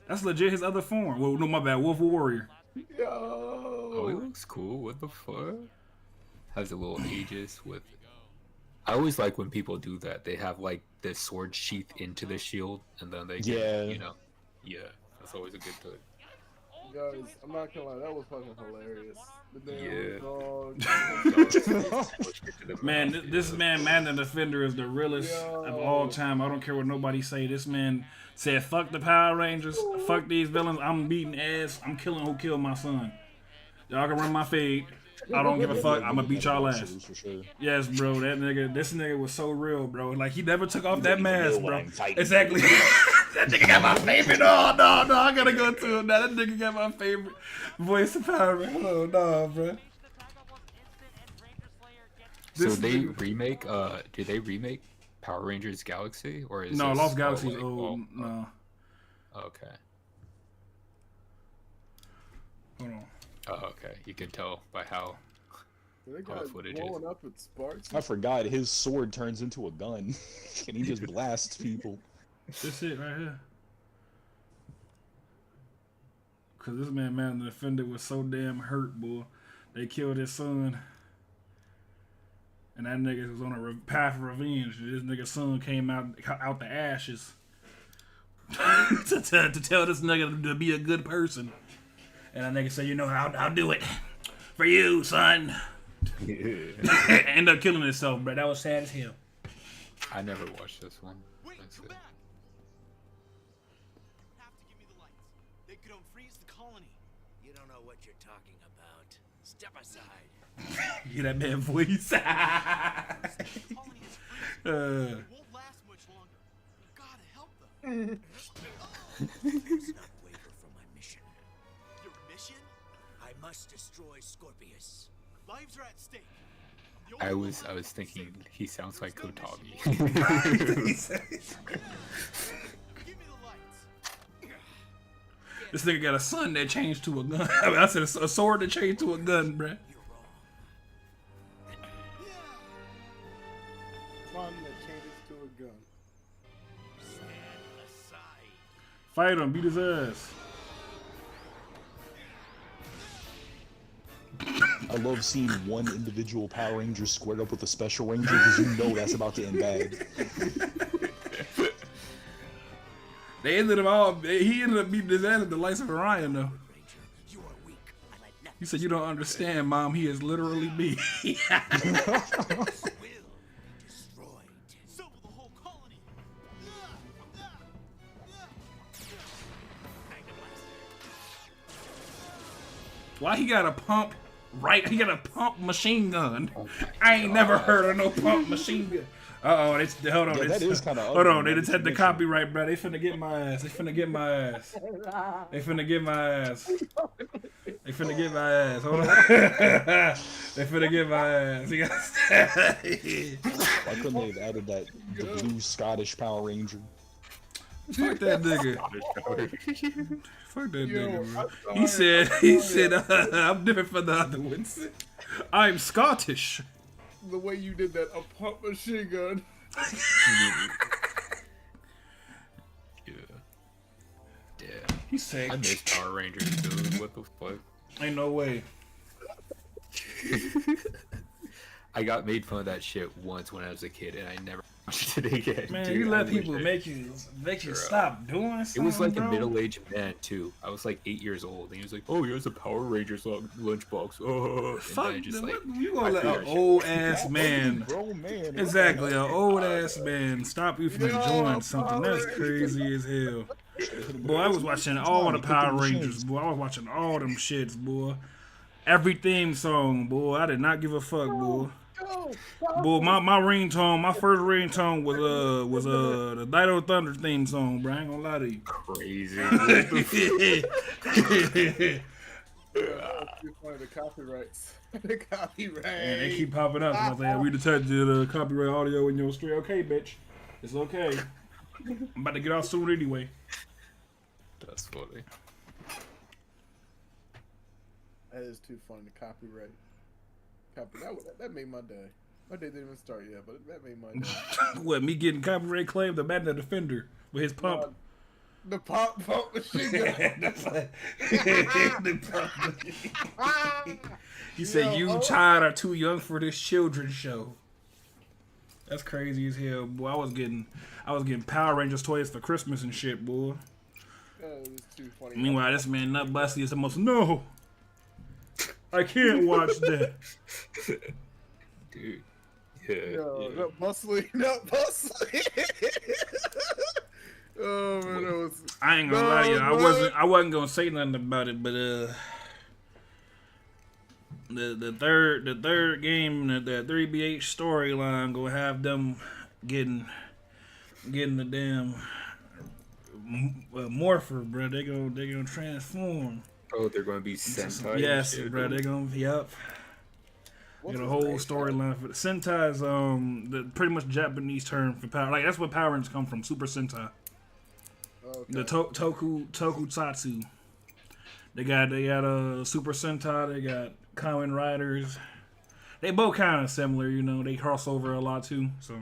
[SPEAKER 1] That's legit his other form. Well, no, my bad. Wolf Warrior.
[SPEAKER 2] Yo.
[SPEAKER 3] Oh, he looks cool. What the fuck? Has a little Aegis with. I always like when people do that. They have like the sword sheath into the shield, and then they can,
[SPEAKER 4] Yeah.
[SPEAKER 3] Yeah, that's always a good touch.
[SPEAKER 2] Guys, I'm not gonna lie, that was fucking hilarious. The damn dog.
[SPEAKER 1] Man, this man, the Defender, is the realest of all time. I don't care what nobody say. This man said, "Fuck the Power Rangers, fuck these villains. I'm beating ass. I'm killing who killed my son. Y'all can run my fade. I don't give a fuck. I'm gonna beat y'all ass."
[SPEAKER 4] For sure.
[SPEAKER 1] Yes, bro. This nigga was so real, bro. Like he never took off that mask, bro.
[SPEAKER 4] Fighting.
[SPEAKER 1] Exactly. That nigga got my favorite. No, I gotta go to him now. That nigga got my favorite voice of Power Rangers. Oh no, bro.
[SPEAKER 3] So they remake? Do they remake Power Rangers Galaxy or is
[SPEAKER 1] No,
[SPEAKER 3] this
[SPEAKER 1] Lost Galaxy is
[SPEAKER 3] like,
[SPEAKER 1] old. No.
[SPEAKER 3] Okay.
[SPEAKER 1] Hold on.
[SPEAKER 3] Oh, okay. You can tell by how.
[SPEAKER 2] That
[SPEAKER 3] All the
[SPEAKER 2] guy's
[SPEAKER 3] footage
[SPEAKER 2] blowing up with sparks.
[SPEAKER 4] I forgot his sword turns into a gun, and he just blasts people.
[SPEAKER 1] This it right here. Cause this man, the Defender, was so damn hurt, boy. They killed his son, and that nigga was on a path of revenge. This nigga's son came out the ashes to tell this nigga to be a good person. And that nigga said, "You know, I'll do it for you, son." End up killing himself, bro. That was sad as hell.
[SPEAKER 3] I never watched this one. That's it.
[SPEAKER 5] Have to give me the lights. They could unfreeze the colony.
[SPEAKER 6] You don't know what you're talking about. Step aside.
[SPEAKER 1] You hear that man voice?
[SPEAKER 5] The colony is freezing. It won't last much longer. We gotta help them.
[SPEAKER 6] Let's not waver from my mission.
[SPEAKER 5] Your mission?
[SPEAKER 6] I must destroy Scorpius.
[SPEAKER 5] Lives are at stake. The
[SPEAKER 3] I
[SPEAKER 5] only
[SPEAKER 3] was
[SPEAKER 5] one left.
[SPEAKER 3] thinking he sounds like Kotagi.
[SPEAKER 5] Give me the lights.
[SPEAKER 1] This nigga got a son that changed to a gun. I mean, I said a sword that changed to a gun, bruh.
[SPEAKER 6] You're wrong.
[SPEAKER 2] Fun that changes to a gun.
[SPEAKER 6] Stand aside.
[SPEAKER 1] Fight him, beat his ass.
[SPEAKER 4] I love seeing one individual Power Ranger squared up with a Special Ranger because you know that's about to end bad.
[SPEAKER 1] They ended up all. He ended up beating his ass at the lights of Orion, though.
[SPEAKER 6] Ranger, you are weak. I like nothing.
[SPEAKER 1] He said, "You don't understand, Mom. He is literally me."
[SPEAKER 6] Will be destroyed.
[SPEAKER 5] So will the whole colony.
[SPEAKER 1] Why he got a pump? Right, he got a pump machine gun. I ain't never heard of no pump machine gun. Hold on.
[SPEAKER 4] Yeah, that is kinda
[SPEAKER 1] Hold
[SPEAKER 4] ugly,
[SPEAKER 1] on, they
[SPEAKER 4] now
[SPEAKER 1] just
[SPEAKER 4] that
[SPEAKER 1] had
[SPEAKER 4] you
[SPEAKER 1] the
[SPEAKER 4] mention it.
[SPEAKER 1] copyright, bro. They finna get my ass. They finna get my ass. They finna get my ass. They finna get my ass. Hold on. They finna get my ass. He got
[SPEAKER 4] Why couldn't they have added that the blue Scottish Power Ranger?
[SPEAKER 1] Fuck that nigga. Fuck that
[SPEAKER 2] Yo,
[SPEAKER 1] nigga, bro.
[SPEAKER 2] I'm
[SPEAKER 1] He
[SPEAKER 2] sorry,
[SPEAKER 1] said, I'm different from the other ones. I'm Scottish.
[SPEAKER 2] The way you did that, a pump machine gun.
[SPEAKER 3] Yeah.
[SPEAKER 1] He said,
[SPEAKER 3] I miss Power Rangers, dude. What the fuck?
[SPEAKER 1] ain't no way.
[SPEAKER 3] I got made fun of that shit once when I was a kid, and I never watched it again.
[SPEAKER 1] Man,
[SPEAKER 3] dude.
[SPEAKER 1] you
[SPEAKER 3] I
[SPEAKER 1] let
[SPEAKER 3] wish
[SPEAKER 1] people
[SPEAKER 3] I-
[SPEAKER 1] make you stop doing
[SPEAKER 3] It
[SPEAKER 1] something,
[SPEAKER 3] was like
[SPEAKER 1] bro.
[SPEAKER 3] a middle-aged man too. I was like 8 years old, and he was like, "Oh, here's a Power Rangers lunchbox." Oh, and
[SPEAKER 1] Fuck,
[SPEAKER 3] I just
[SPEAKER 1] what,
[SPEAKER 3] like,
[SPEAKER 1] you gonna
[SPEAKER 3] I
[SPEAKER 1] let
[SPEAKER 3] threw
[SPEAKER 1] an
[SPEAKER 3] that shit
[SPEAKER 1] old ass man,
[SPEAKER 4] Grown man.
[SPEAKER 1] exactly, an old ass man, stop you from enjoying something? That's crazy as hell. Boy, I was watching all the Power Rangers, boy. I was watching all them shits, boy. Every theme song, boy. I did not give a fuck, boy. Boy, my ringtone, my first ringtone was the Dino Thunder theme song, bro. I ain't gonna lie to you.
[SPEAKER 3] crazy.
[SPEAKER 2] Too funny, the copyrights. The copyright.
[SPEAKER 1] And they keep popping up. So I we detected the copyright audio in your stream. Okay, bitch. It's okay. I'm about to get out soon anyway.
[SPEAKER 3] That's funny.
[SPEAKER 2] That is too funny. The copyright. That made my day. My day didn't even start yet, but that made my day.
[SPEAKER 1] What, me getting copyright claim? The man, the Defender with his pump.
[SPEAKER 2] The pump machine gun.
[SPEAKER 1] The pump. He said, "You child are too young for this children's show." That's crazy as hell, boy. I was getting Power Rangers toys for Christmas and shit, boy.
[SPEAKER 2] It was too funny.
[SPEAKER 1] Meanwhile, this man Nut Busty is the most. No, I can't watch that.
[SPEAKER 3] Dude. Yeah.
[SPEAKER 2] No,
[SPEAKER 3] yeah.
[SPEAKER 2] not bustling, not bustling. Oh man, that was.
[SPEAKER 1] I ain't gonna lie to you. I wasn't gonna say nothing about it, but the third game, the 3BH storyline, gonna have them getting the damn morpher, bro. They gonna transform.
[SPEAKER 3] Oh, they're going to be Sentai?
[SPEAKER 1] Yes,
[SPEAKER 3] shit,
[SPEAKER 1] bro. They gonna Get a whole storyline for the Sentai's the pretty much Japanese term for power. Like that's what Power Rangers come from. Super Sentai.
[SPEAKER 2] Okay.
[SPEAKER 1] The Tokusatsu. They got Super Sentai. They got Kamen Riders. They both kind of similar, you know. They cross over a lot too. So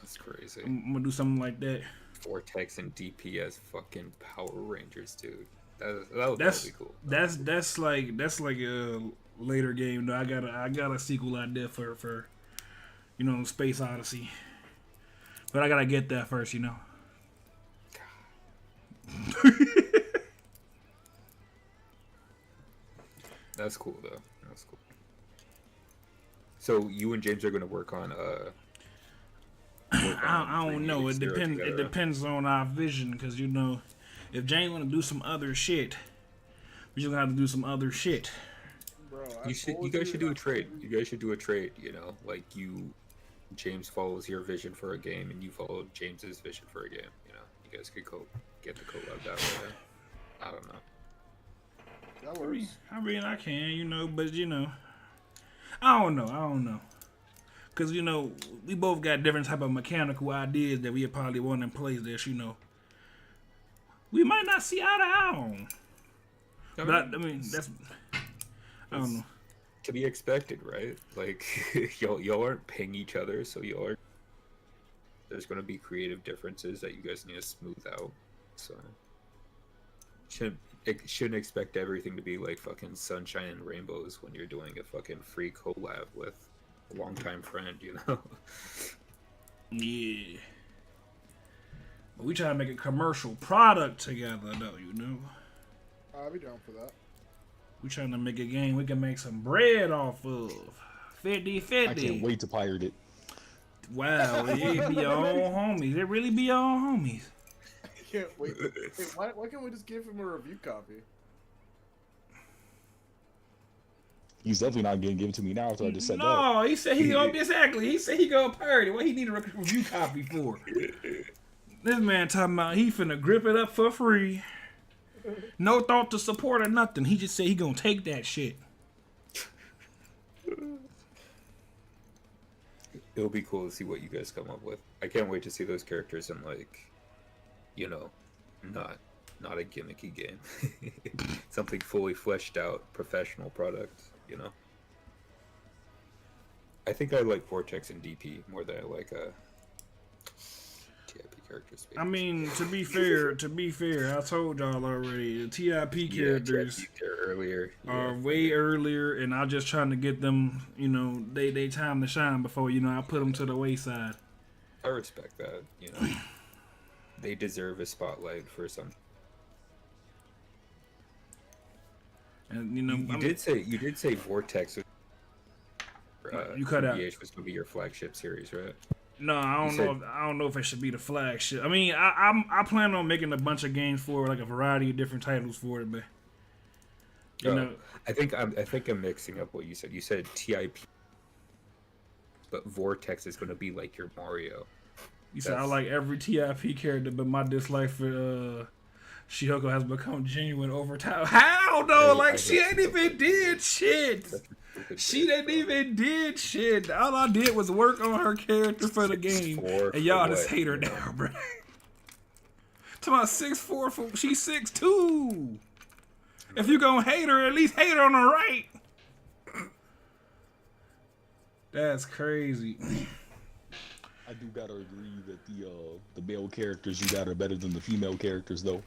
[SPEAKER 3] That's crazy.
[SPEAKER 1] I'm gonna do something like that.
[SPEAKER 3] Vortex and DPS fucking Power Rangers, dude. That would be cool.
[SPEAKER 1] That's like a later game though. I got a sequel idea for Space Odyssey, but I gotta get that first, you know.
[SPEAKER 3] That's cool though. That's cool. So you and James are going to work on
[SPEAKER 1] I don't know. It
[SPEAKER 3] 3DH0
[SPEAKER 1] depends.
[SPEAKER 3] together.
[SPEAKER 1] It depends on our vision, because if James want to do some other shit, we just gonna have to do some other shit.
[SPEAKER 2] Bro,
[SPEAKER 3] You guys should do a trade. You guys should do a trade. You know, like James follows your vision for a game, and you follow James's vision for a game. You know, you guys could get the collab that way. I don't know.
[SPEAKER 2] That works.
[SPEAKER 1] I can, but I don't know. Because, we both got different type of mechanical ideas that we probably want in place that, we might not see eye to eye on. But, that's, I don't know.
[SPEAKER 3] To be expected, right? Like, y'all aren't ping each other, so there's going to be creative differences that you guys need to smooth out. So, shouldn't expect everything to be like fucking sunshine and rainbows when you're doing a fucking free collab with a longtime friend, you know?
[SPEAKER 1] Yeah. But we try to make a commercial product together, though,
[SPEAKER 2] I'll be down for that.
[SPEAKER 1] We trying to make a game we can make some bread off of. 50-50.
[SPEAKER 4] I can't wait to pirate it.
[SPEAKER 1] Wow, it be your own homies. It really be your own homies.
[SPEAKER 2] I can't wait. Hey, why can't we just give him a review copy?
[SPEAKER 4] He's definitely not gonna give it to me now after I just said that.
[SPEAKER 1] No, he said he gonna He said he gonna pirate it. What he need a review copy for? This man talking about he finna grip it up for free. No thought to support or nothing. He just said he gonna take that shit.
[SPEAKER 3] It'll be cool to see what you guys come up with. I can't wait to see those characters in not a gimmicky game. Something fully fleshed out, professional product, I think I like Vortex and DP more than I like TIP characters.
[SPEAKER 1] I mean, to be fair, I told y'all already, the TIP characters are way earlier, and I'm just trying to get them, they time to shine before, I put them to the wayside.
[SPEAKER 3] I respect that, They deserve a spotlight for some.
[SPEAKER 1] And
[SPEAKER 3] you did say Vortex was,
[SPEAKER 1] you cut out.
[SPEAKER 3] was going to be your flagship series, right?
[SPEAKER 1] No, I don't know if it should be the flagship. I mean, I plan on making a bunch of games for like a variety of different titles for it, but
[SPEAKER 3] I think I'm mixing up what you said. You said TIP, but Vortex is going to be like your Mario.
[SPEAKER 1] You said I like every TIP character, but my dislike for Shihoko has become genuine over time. How though? She ain't even did shit. She didn't even did shit. All I did was work on her character for the game, and y'all just hate her now, bro. To my 6'4", she's 6'2". If you gonna hate her, at least hate her on the right. That's crazy.
[SPEAKER 4] I do gotta agree that the male characters you got are better than the female characters, though.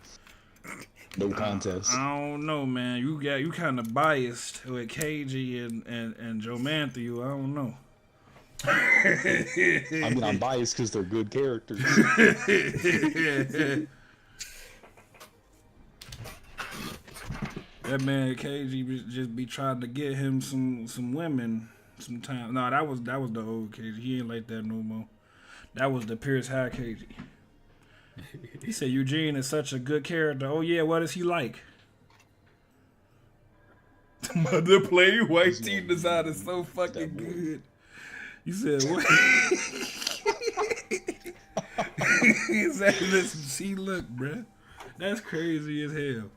[SPEAKER 4] No contest.
[SPEAKER 1] I don't know, man. You kind of biased with KG and Joe Matthew. I don't know.
[SPEAKER 4] I mean, I'm biased because they're good characters.
[SPEAKER 1] That man KG just be trying to get him some women sometimes. No, that was the old KG. He ain't like that no more. That was the Pierce High KG. He said Eugene is such a good character. Oh yeah, what is he like? The plain white team design is so fucking good. You said what? Exactly. Listen, see, look, bruh. That's crazy as hell.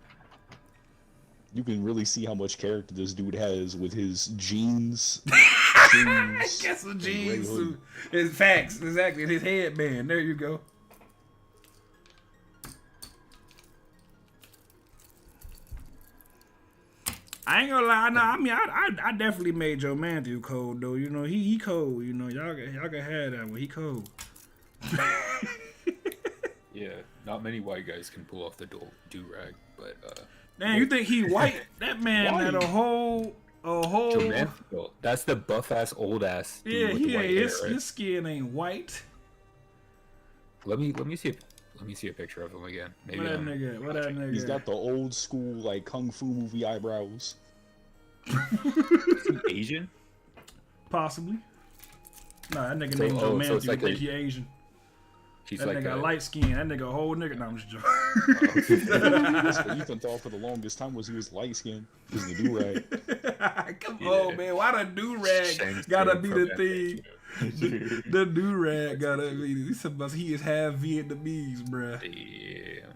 [SPEAKER 4] You can really see how much character this dude has with his jeans, shoes,
[SPEAKER 1] Guess what
[SPEAKER 4] and
[SPEAKER 1] jeans?
[SPEAKER 4] gray hoodie.
[SPEAKER 1] His facts, exactly. And his headband. There you go. I ain't gonna lie. No, I mean, I definitely made Joe Matthew cold though. You know, he cold. You know, y'all can have that one. He cold.
[SPEAKER 3] Yeah, not many white guys can pull off the do-rag, but
[SPEAKER 1] Man, you think he white? That man had a whole.
[SPEAKER 3] Joe Manfield, that's the buff-ass, old-ass dude
[SPEAKER 1] Yeah,
[SPEAKER 3] with
[SPEAKER 1] he
[SPEAKER 3] the white
[SPEAKER 1] ain't.
[SPEAKER 3] hair, right?
[SPEAKER 1] His skin ain't white.
[SPEAKER 3] Let me see a picture of him again. Maybe
[SPEAKER 1] What that nigga?
[SPEAKER 4] He's got the old school like kung fu movie eyebrows.
[SPEAKER 3] Is he Asian?
[SPEAKER 1] Possibly. Nah, that nether
[SPEAKER 3] So-
[SPEAKER 1] named Joe
[SPEAKER 3] so
[SPEAKER 1] Matthew.
[SPEAKER 3] it's like
[SPEAKER 1] Think
[SPEAKER 3] a-
[SPEAKER 1] he Asian.
[SPEAKER 3] He's
[SPEAKER 1] That
[SPEAKER 3] like
[SPEAKER 1] nigga
[SPEAKER 3] a,
[SPEAKER 1] light skin. That nigga a whole nigga. No, I'm just joking.
[SPEAKER 4] That's what Ethan thought for the longest time was he was light skinned because the do rag.
[SPEAKER 1] Come
[SPEAKER 3] Yeah.
[SPEAKER 1] on, man. Why the do rag
[SPEAKER 3] Shane's
[SPEAKER 1] gotta
[SPEAKER 3] good
[SPEAKER 1] be
[SPEAKER 3] from
[SPEAKER 1] the
[SPEAKER 3] that
[SPEAKER 1] thing? The do rag gotta be. He is half Vietnamese, bruh.
[SPEAKER 3] Yeah.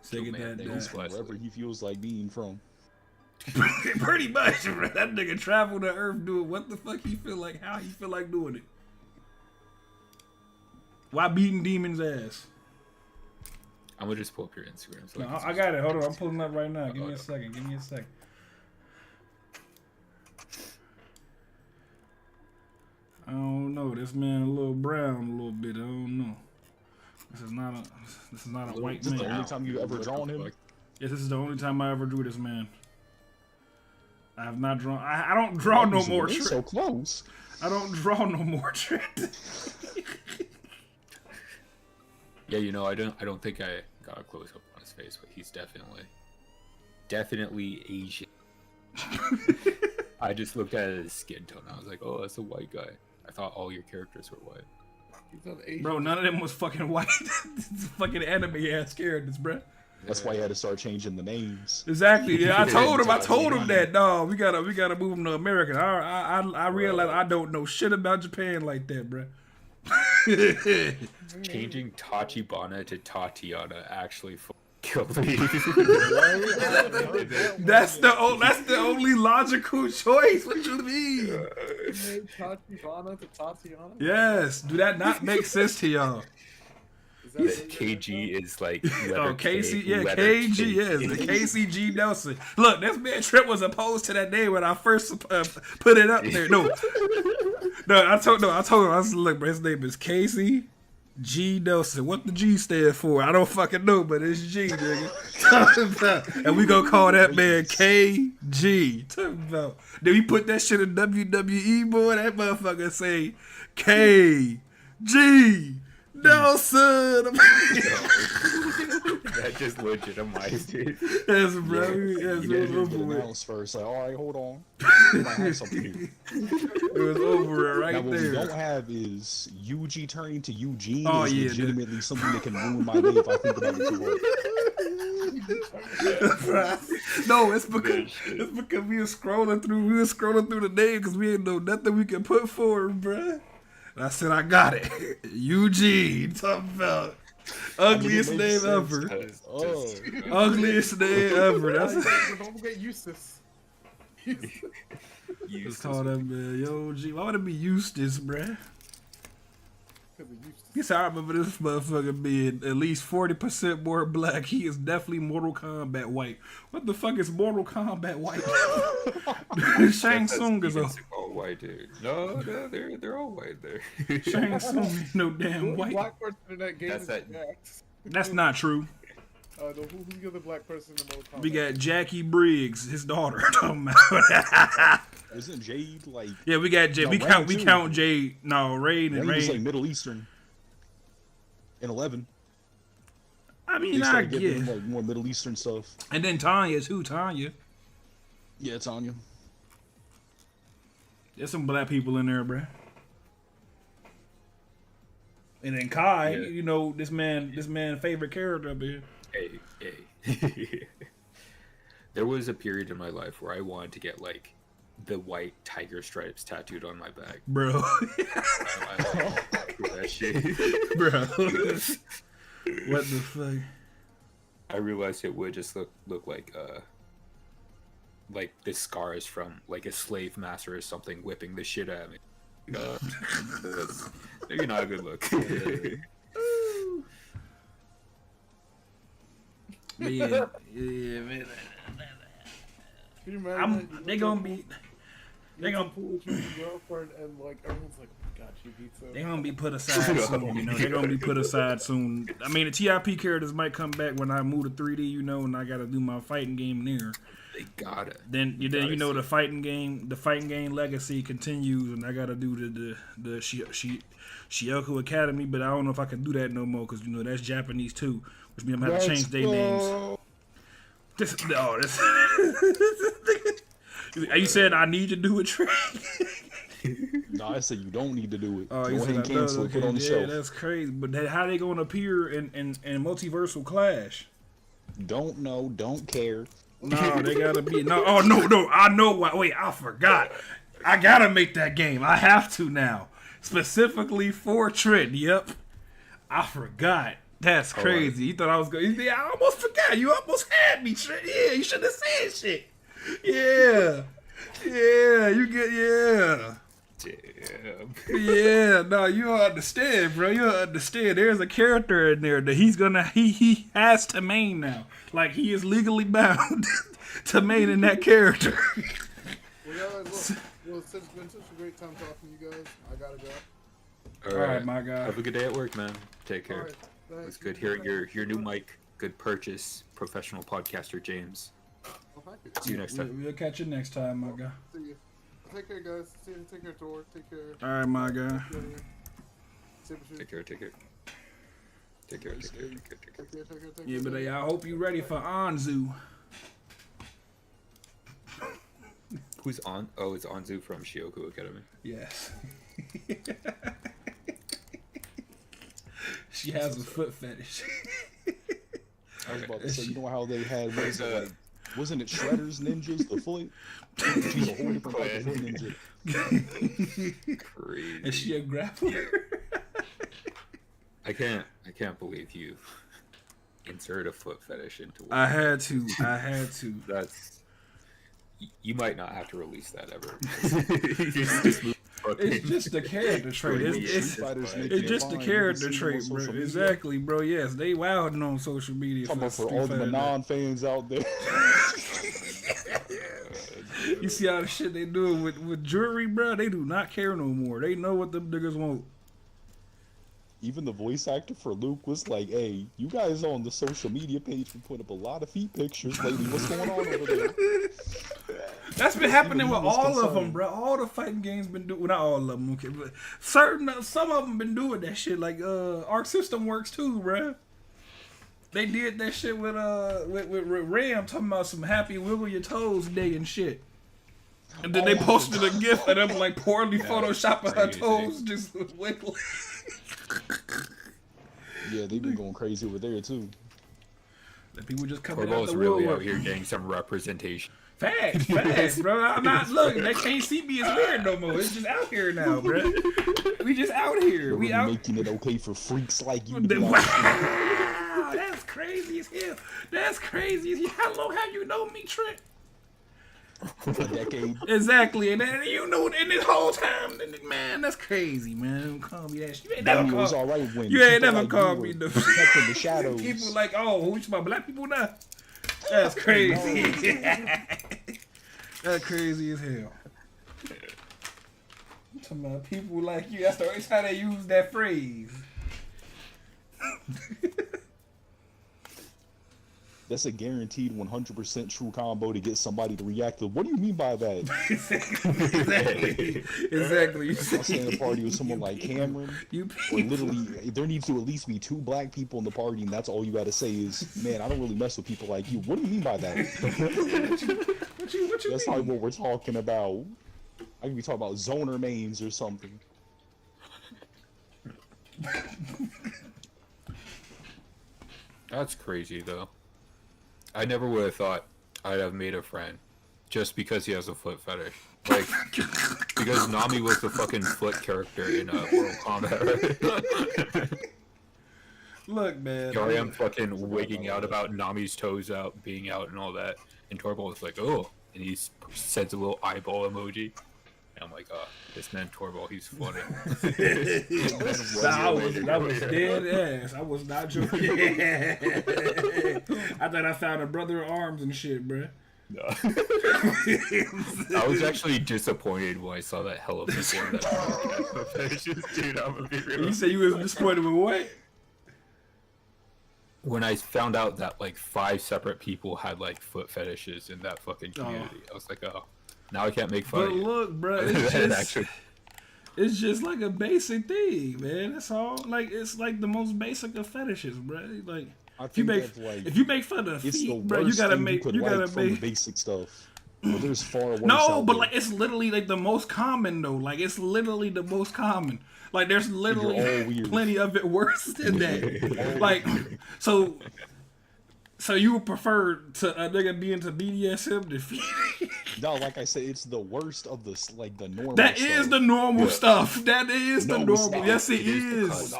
[SPEAKER 1] Say get
[SPEAKER 3] man,
[SPEAKER 1] that.
[SPEAKER 3] they was
[SPEAKER 1] That.
[SPEAKER 3] like-
[SPEAKER 4] Wherever he feels like being from.
[SPEAKER 1] Pretty much, bro. That nigga traveled the earth doing what the fuck he feel like, how he feel like doing it. Why beating demons' ass?
[SPEAKER 3] I'm gonna just pull up your Instagram. So
[SPEAKER 1] No,
[SPEAKER 3] can
[SPEAKER 1] I
[SPEAKER 3] see.
[SPEAKER 1] got it. Hold on, I'm pulling up right now. Give me a second. I don't know. This man a little brown a little bit. I don't know. This is not a white
[SPEAKER 4] Is this the
[SPEAKER 1] man.
[SPEAKER 4] only time you've ever
[SPEAKER 3] What the
[SPEAKER 4] drawn him?
[SPEAKER 3] fuck?
[SPEAKER 1] Yes, this is the only time I ever drew this man. I have not drawn. I don't draw no more.
[SPEAKER 4] We're so close.
[SPEAKER 1] I don't draw no more.
[SPEAKER 3] Yeah, you know, I don't think I got a close up on his face, but he's definitely Asian. I just looked at his skin tone. I was like, oh, that's a white guy. I thought all your characters were white.
[SPEAKER 2] He's not Asian.
[SPEAKER 1] Bro, none of them was fucking white. It's fucking anime ass characters, bro.
[SPEAKER 4] That's why he had to start changing the names.
[SPEAKER 1] Exactly. Yeah, I told him that. No, we gotta move him to American. I realized I don't know shit about Japan like that, bro.
[SPEAKER 3] Changing Tachibana to Tatiana actually killed me.
[SPEAKER 1] That's the only logical choice. What you mean?
[SPEAKER 2] Tatiana to Tatiana?
[SPEAKER 1] Yes. Do that not make sense to y'all?
[SPEAKER 2] Is that what you're
[SPEAKER 3] KG is like
[SPEAKER 1] Oh, KC, yeah,
[SPEAKER 3] letter
[SPEAKER 1] KG,
[SPEAKER 3] K.
[SPEAKER 1] yes, the KCG Nelson. Look, this man Trip was opposed to that name when I first put it up there. No, I told him. I said, look, bro, his name is Casey G Nelson. What the G stand for? I don't fucking know, but it's G, nigga. And we gonna call that man KG. Talking about. Then we put that shit in WWE, boy. That motherfucker say KG. Nelson.
[SPEAKER 3] That just legitimized it.
[SPEAKER 1] Yes, bro. Yes,
[SPEAKER 4] You
[SPEAKER 1] it was
[SPEAKER 4] gotta
[SPEAKER 1] over
[SPEAKER 4] get
[SPEAKER 1] with.
[SPEAKER 4] announced first. Like, all right, hold on. We might have something here.
[SPEAKER 1] It was over
[SPEAKER 4] Now,
[SPEAKER 1] right
[SPEAKER 4] what we don't
[SPEAKER 1] there.
[SPEAKER 4] have is UG turning to Eugene.
[SPEAKER 1] Oh,
[SPEAKER 4] is
[SPEAKER 1] yeah,
[SPEAKER 4] legitimately something that can ruin my day if I think about it too hard.
[SPEAKER 1] No, it's because we were scrolling through the name because we ain't know nothing we can put forward, bruh. And I said I got it. Eugene, talking about ugliest
[SPEAKER 4] it
[SPEAKER 1] name
[SPEAKER 4] makes sense.
[SPEAKER 1] ever.
[SPEAKER 4] Oh,
[SPEAKER 1] Ugliest name ever. That's
[SPEAKER 2] Don't forget Eustace.
[SPEAKER 1] Let's call that man Yo G. Why would it be Eustace, bruh?
[SPEAKER 2] Because of Eustace.
[SPEAKER 1] Guess I remember this motherfucker being at least 40% more black. He is definitely Mortal Kombat white. What the fuck is Mortal Kombat white? Shang Tsung is a
[SPEAKER 3] all white, dude. No, they're all white there.
[SPEAKER 1] Shang Tsung ain't no damn
[SPEAKER 2] The only
[SPEAKER 1] white.
[SPEAKER 2] black person in that game
[SPEAKER 3] That's
[SPEAKER 2] is
[SPEAKER 3] that-
[SPEAKER 2] Jax.
[SPEAKER 1] That's not true.
[SPEAKER 2] Who's the other black person in Mortal Kombat?
[SPEAKER 1] We got Jackie Briggs, his daughter.
[SPEAKER 4] isn't Jade like?
[SPEAKER 1] Yeah, we got Jade.
[SPEAKER 4] No,
[SPEAKER 1] We
[SPEAKER 4] Rain
[SPEAKER 1] count
[SPEAKER 4] too.
[SPEAKER 1] Jade. No, Rain and
[SPEAKER 4] Rain was like
[SPEAKER 1] Rain.
[SPEAKER 4] Middle Eastern. In 11.
[SPEAKER 1] I
[SPEAKER 4] They
[SPEAKER 1] mean, I
[SPEAKER 4] started
[SPEAKER 1] get.
[SPEAKER 4] giving him like more Middle Eastern stuff.
[SPEAKER 1] And then Tanya's who? Tanya.
[SPEAKER 4] Yeah, Tanya.
[SPEAKER 1] There's some black people in there, bruh. And then Kai,
[SPEAKER 3] Yeah.
[SPEAKER 1] you know, this man favorite character up here.
[SPEAKER 3] Hey. There was a period in my life where I wanted to get like the white tiger stripes tattooed on my back.
[SPEAKER 1] Bro.
[SPEAKER 3] That shit.
[SPEAKER 1] Bro. What the fuck?
[SPEAKER 3] I realized it would just look like the scars from like a slave master or something whipping the shit out of me. That's maybe not a good look.
[SPEAKER 1] Yeah, man.
[SPEAKER 2] Can you imagine that?
[SPEAKER 1] They gonna be. They gonna
[SPEAKER 2] pull with your girlfriend and like everyone's like, oh my god, she beats her.
[SPEAKER 1] They gonna be put aside soon, you know. They're gonna be put aside soon. I mean, the TIP characters might come back when I move to 3D, you know, and I gotta do my fighting game there.
[SPEAKER 3] They gotta.
[SPEAKER 1] Then you know the fighting game legacy continues, and I gotta do the Shioku Academy, but I don't know if I can do that no more because you know that's Japanese too, which means I'm gonna have to change their names. You said I need to do a trick.
[SPEAKER 4] No, I said you don't need to do it.
[SPEAKER 1] Oh,
[SPEAKER 4] Go
[SPEAKER 1] you
[SPEAKER 4] ahead
[SPEAKER 1] said
[SPEAKER 4] and cancel it. Put it on the
[SPEAKER 1] yeah,
[SPEAKER 4] shelf.
[SPEAKER 1] that's crazy. But how they gonna appear in Multiversal Clash?
[SPEAKER 4] Don't know. Don't care.
[SPEAKER 1] No, they gotta be no. Oh no, I know why. Wait, I forgot. I gotta make that game. I have to now, specifically for Trent. Yep, I forgot. That's crazy. You thought I was going? Yeah, I almost forgot. You almost had me, Trent. Yeah, you should have said shit. Yeah, you get
[SPEAKER 3] Damn.
[SPEAKER 1] Yeah, no, you don't understand, bro. You don't understand. There's a character in there that he has to main now. Like he is legally bound to main in that character.
[SPEAKER 2] Well, guys, look. Well, it's been such a great time talking to you guys. I gotta go.
[SPEAKER 3] All
[SPEAKER 1] right, my guy.
[SPEAKER 3] Have a good day at work, man. Take care.
[SPEAKER 2] All right, thanks.
[SPEAKER 3] It's good hearing your new mic. Good purchase, professional podcaster James.
[SPEAKER 2] Well, thank you.
[SPEAKER 3] See you next time.
[SPEAKER 1] We'll catch you next time, my guy.
[SPEAKER 2] See you. Take care, guys. See you. Take care, Tor. Take care.
[SPEAKER 1] All right, my guy.
[SPEAKER 3] Take care.
[SPEAKER 2] Take care.
[SPEAKER 1] Yeah, but I hope you ready for Anzu.
[SPEAKER 3] Who's on? Oh, it's Anzu from Shioku Academy.
[SPEAKER 1] Yes. She has a foot fetish.
[SPEAKER 4] I was about to say, you know how they had wasn't it Shredder's ninjas? The foot. She's a whole different type of foot ninja.
[SPEAKER 3] Crazy.
[SPEAKER 1] Is she a grappler?
[SPEAKER 3] I can't believe you insert a foot fetish into one.
[SPEAKER 1] I had to.
[SPEAKER 3] That's. You might not have to release that ever.
[SPEAKER 1] It's just a character trait. It's just a character trait, bro. Exactly, bro. Yes, they wilding on social media.
[SPEAKER 4] Talking about for all the non-fans out there.
[SPEAKER 1] You see how the shit they doing with jewelry, bro? They do not care no more. They know what them niggas want.
[SPEAKER 4] Even the voice actor for Luke was like, hey, you guys on the social media page been putting up a lot of feet pictures lately. What's going on over there?
[SPEAKER 1] That's been happening with all of them,
[SPEAKER 4] concerned.
[SPEAKER 1] bro. All the fighting games been doing, well, not all of them, okay, but some of them been doing that shit. Like Arc System Works too, bro. They did that shit with Ram talking about some happy wiggle your toes day and shit. And then they posted a gif of them like poorly photoshopping her toes just wiggling.
[SPEAKER 4] Yeah, they've been going crazy over there too.
[SPEAKER 1] The people just coming out
[SPEAKER 3] Torball's
[SPEAKER 1] the
[SPEAKER 3] really
[SPEAKER 1] woodwork.
[SPEAKER 3] out here getting some representation.
[SPEAKER 1] Facts, bro. I'm not looking. They can't see me as weird no more. It's just out here now, bro. We just out here.
[SPEAKER 4] They're
[SPEAKER 1] We
[SPEAKER 4] really
[SPEAKER 1] out.
[SPEAKER 4] making it okay for freaks like you to be out
[SPEAKER 1] Wow, that's crazy as hell. That's crazy as hell. How long have you known me, Trent?
[SPEAKER 4] a decade.
[SPEAKER 1] Exactly, and then you know, in this whole time, man, that's crazy, man. Don't call me that shit. You ain't never
[SPEAKER 4] It was
[SPEAKER 1] called.
[SPEAKER 4] all right when
[SPEAKER 1] You ain't
[SPEAKER 4] people
[SPEAKER 1] never
[SPEAKER 4] like
[SPEAKER 1] called
[SPEAKER 4] you
[SPEAKER 1] me
[SPEAKER 4] were
[SPEAKER 1] the
[SPEAKER 4] kept in the shadows.
[SPEAKER 1] people like, oh, who's my black people now? That's crazy. That's crazy as hell. I'm talking about people like you. That's the only time they use that phrase.
[SPEAKER 4] That's a guaranteed 100% true combo to get somebody to react to. What do you mean by that?
[SPEAKER 1] Exactly.
[SPEAKER 4] I'll stay in a party with someone like Cameron,
[SPEAKER 1] You
[SPEAKER 4] or literally, there needs to at least be 2 black people in the party, and that's all you gotta say is, man, I don't really mess with people like you. What do you mean by that?
[SPEAKER 1] What you
[SPEAKER 4] That's
[SPEAKER 1] mean?
[SPEAKER 4] not what we're talking about. I could be talking about zoner mains or something.
[SPEAKER 3] That's crazy though. I never would have thought I'd have made a friend just because he has a foot fetish. Like, because Nami was the fucking foot character in Mortal Kombat, right?
[SPEAKER 1] Look, man.
[SPEAKER 3] Here I am fucking wigging out about Nami's toes out, being out and all that. And Torball is like, oh. And he sends a little eyeball emoji. And I'm like, oh, this man Torball, he's funny.
[SPEAKER 1] That was dead ass. I was not joking. I thought I found a brother in arms and shit, bruh.
[SPEAKER 3] No. I was actually disappointed when I saw that hella people in that fetishes, dude. I'm gonna be real.
[SPEAKER 1] You said you was disappointed with what?
[SPEAKER 3] When I found out that like 5 separate people had like foot fetishes in that fucking community, I was like, oh, now I can't make fun
[SPEAKER 1] But
[SPEAKER 3] of you.
[SPEAKER 1] look, bro, it's just like a basic thing, man. That's all. Like, it's like the most basic of fetishes, bro. Like, if you make fun of feet, bro, you gotta make
[SPEAKER 4] from the basic stuff. But there's far worse.
[SPEAKER 1] No, but like it's literally like the most common though. Like it's literally the most common. Like there's literally plenty of it worse than that. Like so you would prefer to a nigga be into BDSM than feet?
[SPEAKER 4] No, like I said, it's the worst of the the normal.
[SPEAKER 1] That
[SPEAKER 4] stuff.
[SPEAKER 1] is the normal stuff. That is the normal. Yes, it is.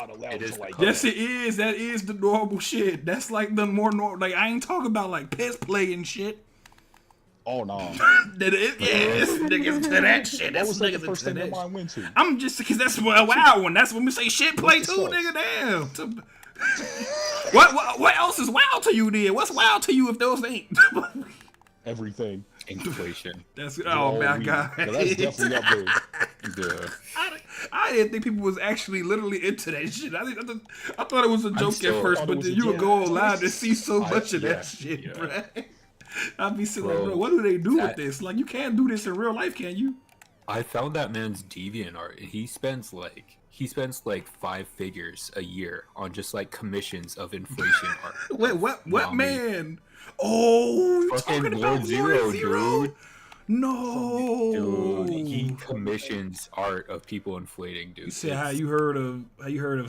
[SPEAKER 1] Yes, it is. That is the normal shit. That's like the more normal. Like I ain't talking about like piss play and shit.
[SPEAKER 4] Oh no.
[SPEAKER 1] Yes, niggas to that shit. That's
[SPEAKER 4] was like the
[SPEAKER 1] niggas
[SPEAKER 4] first
[SPEAKER 1] into
[SPEAKER 4] thing
[SPEAKER 1] that.
[SPEAKER 4] I went to.
[SPEAKER 1] I'm just because that's a wild one. That's when we say shit play too, nigga. Damn. What else is wild to you then? What's wild to you if those ain't?
[SPEAKER 4] Everything.
[SPEAKER 3] Inflation.
[SPEAKER 1] That's oh my god.
[SPEAKER 4] Yeah, that's definitely up there.
[SPEAKER 1] I didn't think people was actually literally into that shit. I thought it was a joke at first, but then you would go online to see so much of that shit, bro. I'd be sitting like, bro, what do they do with this? Like, you can't do this in real life, can you?
[SPEAKER 3] I found that man's DeviantArt, and he spends like 5 figures a year on just like commissions of inflation art.
[SPEAKER 1] Wait, what man? Oh, you
[SPEAKER 3] fucking
[SPEAKER 1] talking
[SPEAKER 3] Lord
[SPEAKER 1] about
[SPEAKER 3] Zero,
[SPEAKER 1] Zero?
[SPEAKER 3] dude.
[SPEAKER 1] No,
[SPEAKER 3] Dude, he commissions art of people inflating, dude.
[SPEAKER 1] You said how you heard of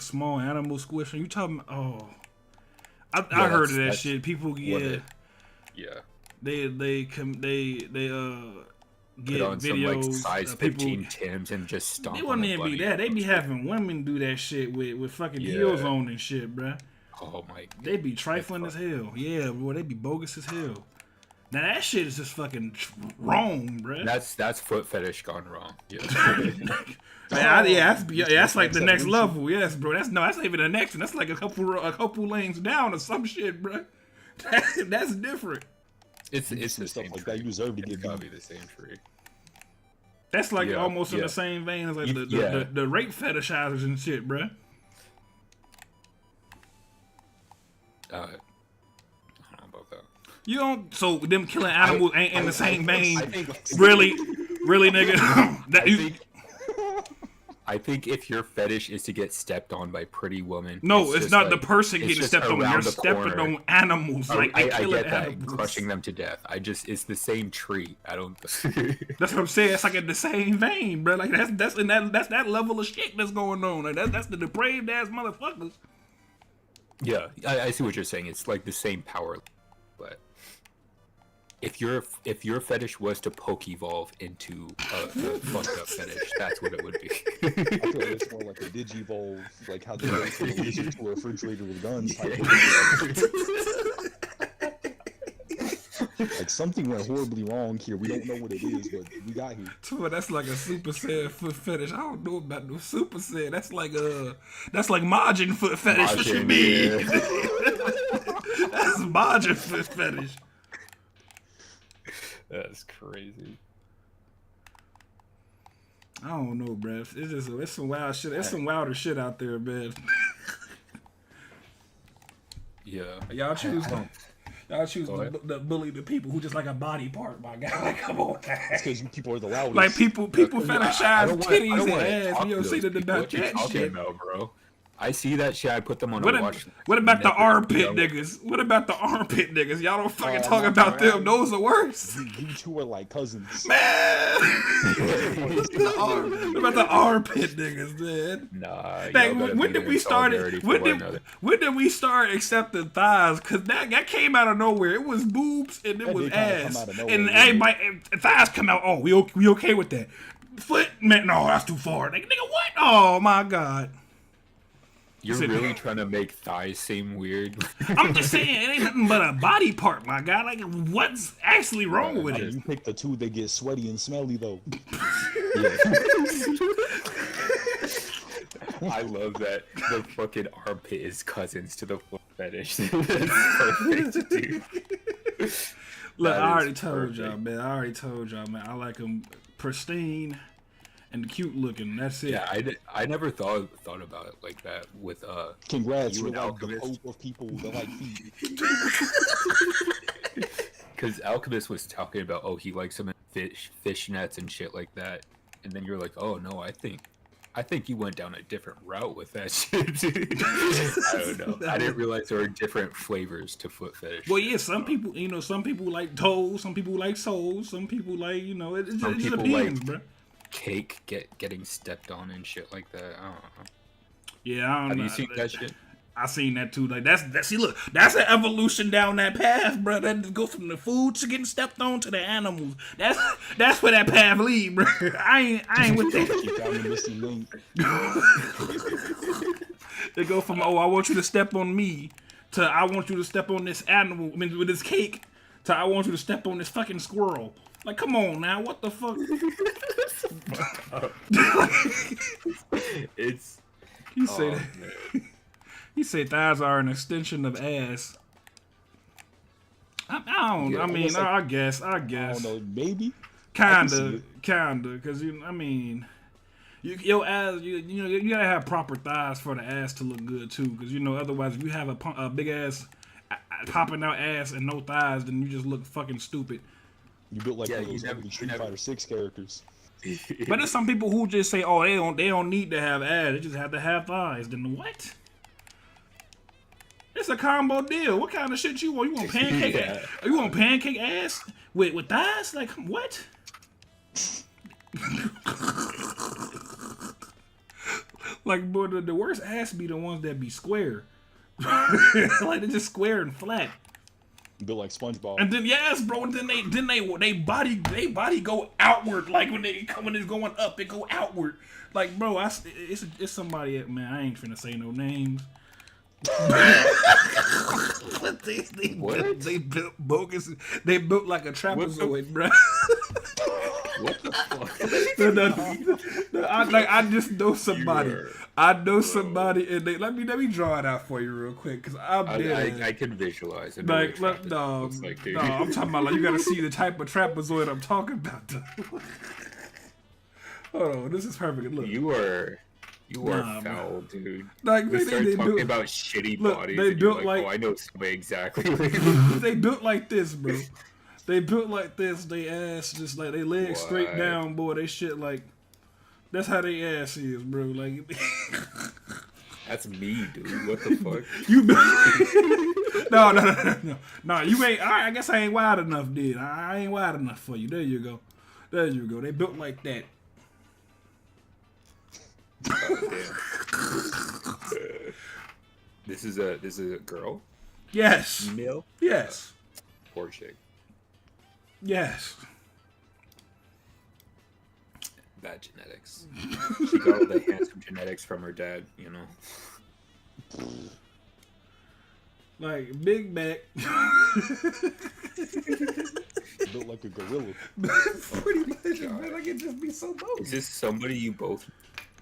[SPEAKER 1] small animal squishing? You talking? Oh, I heard of that shit. People, yeah. They get
[SPEAKER 3] put on
[SPEAKER 1] videos.
[SPEAKER 3] Some, like, size 15 Tims and just stomp.
[SPEAKER 1] They wouldn't even be that. They be having women do that shit with fucking heels on and shit, bruh.
[SPEAKER 3] Oh my god.
[SPEAKER 1] They be trifling as hell. Yeah, boy, they be bogus as hell. Now that shit is just fucking wrong, bruh.
[SPEAKER 3] That's foot fetish gone wrong. Yeah.
[SPEAKER 1] That's like the next level. Yes, bro. That's not even the next one. That's like a couple lanes down or some shit, bruh. That's different.
[SPEAKER 3] It's the
[SPEAKER 4] stuff
[SPEAKER 3] same
[SPEAKER 4] like
[SPEAKER 3] tree.
[SPEAKER 4] that. You deserve to get
[SPEAKER 3] Probably the same tree.
[SPEAKER 1] That's like almost in the same vein as like the rape fetishizers and shit, bruh.
[SPEAKER 3] I don't know about that.
[SPEAKER 1] You don't. So them killing animals ain't in the same vein. Really, nigga.
[SPEAKER 3] I think if your fetish is to get stepped on by pretty women,
[SPEAKER 1] no, it's not
[SPEAKER 3] like,
[SPEAKER 1] the person getting stepped on. You're stepping on animals. Like
[SPEAKER 3] I
[SPEAKER 1] killing
[SPEAKER 3] get that,
[SPEAKER 1] animals.
[SPEAKER 3] crushing them to death. It's the same tree. I don't.
[SPEAKER 1] That's what I'm saying. It's like in the same vein, bro. Like that's that level of shit that's going on. Like that's the depraved ass motherfuckers.
[SPEAKER 3] Yeah, I see what you're saying. It's like the same power, but if your fetish was to poke evolve into a fucked up fetish, that's what it would be.
[SPEAKER 4] I feel like it's more like a digivolve, like how they go from a wizard to a refrigerator with guns. Like something went horribly wrong here. We don't know what it is, but we got here.
[SPEAKER 1] Well, that's like a Super Saiyan foot fetish. I don't know about no Super Saiyan. That's like Majin foot fetish. What you mean? That's Majin foot fetish.
[SPEAKER 3] That's crazy.
[SPEAKER 1] I don't know, bro. It's some wild shit. There's some wilder shit out there, man.
[SPEAKER 3] Yeah.
[SPEAKER 1] Y'all choose I choose
[SPEAKER 3] Go ahead.
[SPEAKER 1] the bully the people who just like a body part, my guy. Like, come on,
[SPEAKER 4] It's because you people are the loudest.
[SPEAKER 1] like people fetishize titties and ass.
[SPEAKER 3] Talk
[SPEAKER 1] You don't
[SPEAKER 3] to
[SPEAKER 1] say
[SPEAKER 3] those
[SPEAKER 1] that
[SPEAKER 3] people.
[SPEAKER 1] about
[SPEAKER 3] What you
[SPEAKER 1] that
[SPEAKER 3] talking
[SPEAKER 1] shit.
[SPEAKER 3] about, bro? I see that shit. I put them on
[SPEAKER 1] What,
[SPEAKER 3] a watch.
[SPEAKER 1] what about the
[SPEAKER 3] Never-
[SPEAKER 1] armpit
[SPEAKER 3] no.
[SPEAKER 1] niggas? What about the armpit niggas? Y'all don't fucking talk
[SPEAKER 4] not
[SPEAKER 1] about them.
[SPEAKER 4] around.
[SPEAKER 1] Those are worse.
[SPEAKER 4] You two are like cousins.
[SPEAKER 1] Man, what about the armpit niggas, man?
[SPEAKER 3] Nah.
[SPEAKER 1] Like,
[SPEAKER 3] y'all gotta
[SPEAKER 1] when
[SPEAKER 3] be
[SPEAKER 1] did
[SPEAKER 3] in
[SPEAKER 1] we start
[SPEAKER 3] solidarity
[SPEAKER 1] it?
[SPEAKER 3] for
[SPEAKER 1] When
[SPEAKER 3] one
[SPEAKER 1] did,
[SPEAKER 3] another.
[SPEAKER 1] when did we start accepting thighs? Cause that came out of nowhere. It was boobs and it
[SPEAKER 4] That
[SPEAKER 1] was
[SPEAKER 4] did kinda come
[SPEAKER 1] ass,
[SPEAKER 4] out of nowhere,
[SPEAKER 1] and
[SPEAKER 4] yeah.
[SPEAKER 1] everybody and thighs come out. Oh, we okay with that? Foot, man, no, that's too far. Like, nigga, what? Oh my god.
[SPEAKER 3] You're
[SPEAKER 1] said-
[SPEAKER 3] really trying to make thighs seem weird.
[SPEAKER 1] I'm just saying, it ain't nothing but a body part, my guy. Like, what's actually wrong with
[SPEAKER 4] Hey,
[SPEAKER 1] it?
[SPEAKER 4] you pick the two that get sweaty and smelly though.
[SPEAKER 3] I love that the fucking armpit is cousins to the foot fetish. That's perfect, dude.
[SPEAKER 1] Look,
[SPEAKER 3] That
[SPEAKER 1] I already
[SPEAKER 3] is
[SPEAKER 1] told y'all,
[SPEAKER 3] perfect.
[SPEAKER 1] man. I like them pristine and cute looking. That's it.
[SPEAKER 3] Yeah, I never thought about it like that with
[SPEAKER 4] Congrats,
[SPEAKER 3] You
[SPEAKER 4] you're
[SPEAKER 3] an
[SPEAKER 4] like the
[SPEAKER 3] alchemist?
[SPEAKER 4] pope of people that like feet.
[SPEAKER 3] because Alchemist was talking about, oh, he likes them in fish nets and shit like that, and then you're like, oh no, I think you went down a different route with that shit, dude. I don't know. I didn't realize there were different flavors to foot fetish.
[SPEAKER 1] Well, yeah, some people like toes, some people like soles, some people like, it just,
[SPEAKER 3] Some
[SPEAKER 1] it just
[SPEAKER 3] people
[SPEAKER 1] depends,
[SPEAKER 3] like-
[SPEAKER 1] bro.
[SPEAKER 3] Cake getting stepped on and shit like that. I don't know.
[SPEAKER 1] Yeah, I don't
[SPEAKER 3] Have
[SPEAKER 1] know.
[SPEAKER 3] you seen that shit?
[SPEAKER 1] I seen that too. Like that's see, look, that's an evolution down that path, bro. That just go from the food to getting stepped on to the animals. That's where that path lead, bro. I ain't with that.
[SPEAKER 4] You found the missing link.
[SPEAKER 1] They go from, oh, I want you to step on me, to I want you to step on this animal, I mean, with this cake, to I want you to step on this fucking squirrel. Like, come on now, what the fuck?
[SPEAKER 3] It's
[SPEAKER 1] You say
[SPEAKER 3] oh,
[SPEAKER 1] that.
[SPEAKER 3] man.
[SPEAKER 1] You say thighs are an extension of ass. I don't.
[SPEAKER 3] Yeah,
[SPEAKER 1] I mean,
[SPEAKER 4] guess, like,
[SPEAKER 1] I guess.
[SPEAKER 4] I don't know, maybe.
[SPEAKER 1] Kinda, because your ass, you gotta have proper thighs for the ass to look good too. Because otherwise, if you have a big ass, popping out ass and no thighs, then you just look fucking stupid.
[SPEAKER 4] You built like
[SPEAKER 3] Yeah,
[SPEAKER 4] one of
[SPEAKER 3] you
[SPEAKER 4] those
[SPEAKER 3] never-
[SPEAKER 4] ugly
[SPEAKER 3] you
[SPEAKER 4] Street
[SPEAKER 3] never-
[SPEAKER 4] Fighter 6 characters.
[SPEAKER 1] But there's some people who just say, oh, they don't need to have ass, they just have to have thighs. Then what? It's a combo deal. What kind of shit you want? You want pancake?
[SPEAKER 3] Yeah.
[SPEAKER 1] You want pancake ass with thighs? Like what? Like, boy, the worst ass be the ones that be square. Like they're just square and flat.
[SPEAKER 4] Built like SpongeBob.
[SPEAKER 1] And then yes, bro. And then they body go outward. Like when it's going up, it go outward. Like, bro, it's somebody. Man, I ain't finna say no names. But they built bogus. They built like a trapezoid, bro.
[SPEAKER 3] What the fuck?
[SPEAKER 1] I just know somebody.
[SPEAKER 3] You are-
[SPEAKER 1] I know somebody, and they let me draw it out for you real quick, cause I'm dead.
[SPEAKER 3] I can visualize it.
[SPEAKER 1] Like, no,
[SPEAKER 3] looks like, dude.
[SPEAKER 1] no, I'm talking about like you gotta see the type of trapezoid I'm talking about. Though. Hold on, this is perfect. Look,
[SPEAKER 3] You are
[SPEAKER 1] Nah,
[SPEAKER 3] foul, dude.
[SPEAKER 1] like
[SPEAKER 3] We start
[SPEAKER 1] they
[SPEAKER 3] talking
[SPEAKER 1] built,
[SPEAKER 3] about shitty
[SPEAKER 1] look,
[SPEAKER 3] bodies.
[SPEAKER 1] they
[SPEAKER 3] and you're
[SPEAKER 1] built
[SPEAKER 3] like,
[SPEAKER 1] like-
[SPEAKER 3] oh, I know somebody exactly.
[SPEAKER 1] they built like this, bro. They built like this. They ass just like they legs straight
[SPEAKER 3] What?
[SPEAKER 1] down, boy. They shit like that's how they ass is, bro. Like
[SPEAKER 3] That's me, dude. What the fuck?
[SPEAKER 1] you, no. You ain't. All right, I guess I ain't wide enough, dude. I ain't wide enough for you. There you go. They built like that.
[SPEAKER 3] This is a girl,
[SPEAKER 1] Yes.
[SPEAKER 3] female,
[SPEAKER 1] Yes.
[SPEAKER 3] poor chick.
[SPEAKER 1] Yes.
[SPEAKER 3] Bad genetics. She got all the handsome genetics from her dad, you know.
[SPEAKER 1] Like Big Mac.
[SPEAKER 4] Built like a gorilla.
[SPEAKER 1] Pretty much, man. Like it just be so both.
[SPEAKER 3] Is this somebody you both?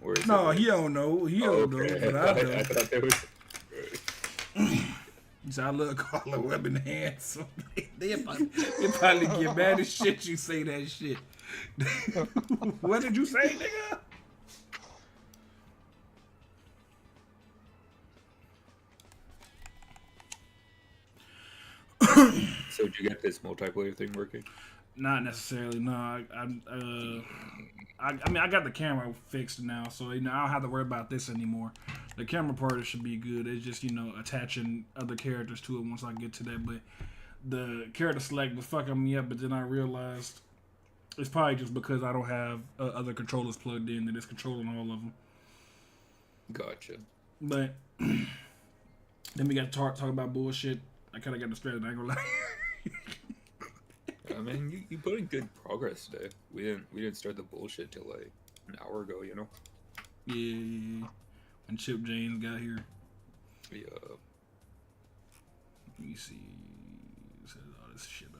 [SPEAKER 3] Or is
[SPEAKER 1] No,
[SPEAKER 3] it
[SPEAKER 1] he don't know. He don't know,
[SPEAKER 3] okay.
[SPEAKER 1] but I know.
[SPEAKER 3] I thought there was.
[SPEAKER 1] So I love calling women handsome. They probably get mad as shit you say that shit. What did you say, nigga?
[SPEAKER 3] So did you get this multiplayer thing working?
[SPEAKER 1] Not necessarily. No, I mean, I got the camera fixed now, so I don't have to worry about this anymore. The camera part should be good. It's just attaching other characters to it once I get to that. But the character select was fucking me up. But then I realized it's probably just because I don't have other controllers plugged in that it's controlling all of them.
[SPEAKER 3] Gotcha.
[SPEAKER 1] But then we got to talk about bullshit. I kind of got distracted. I ain't gonna lie.
[SPEAKER 3] I mean, you put in good progress today. We didn't start the bullshit till like an hour ago, you know.
[SPEAKER 1] Yeah. When Chip James got here.
[SPEAKER 3] Yeah.
[SPEAKER 1] Let me see. Set all this shit up.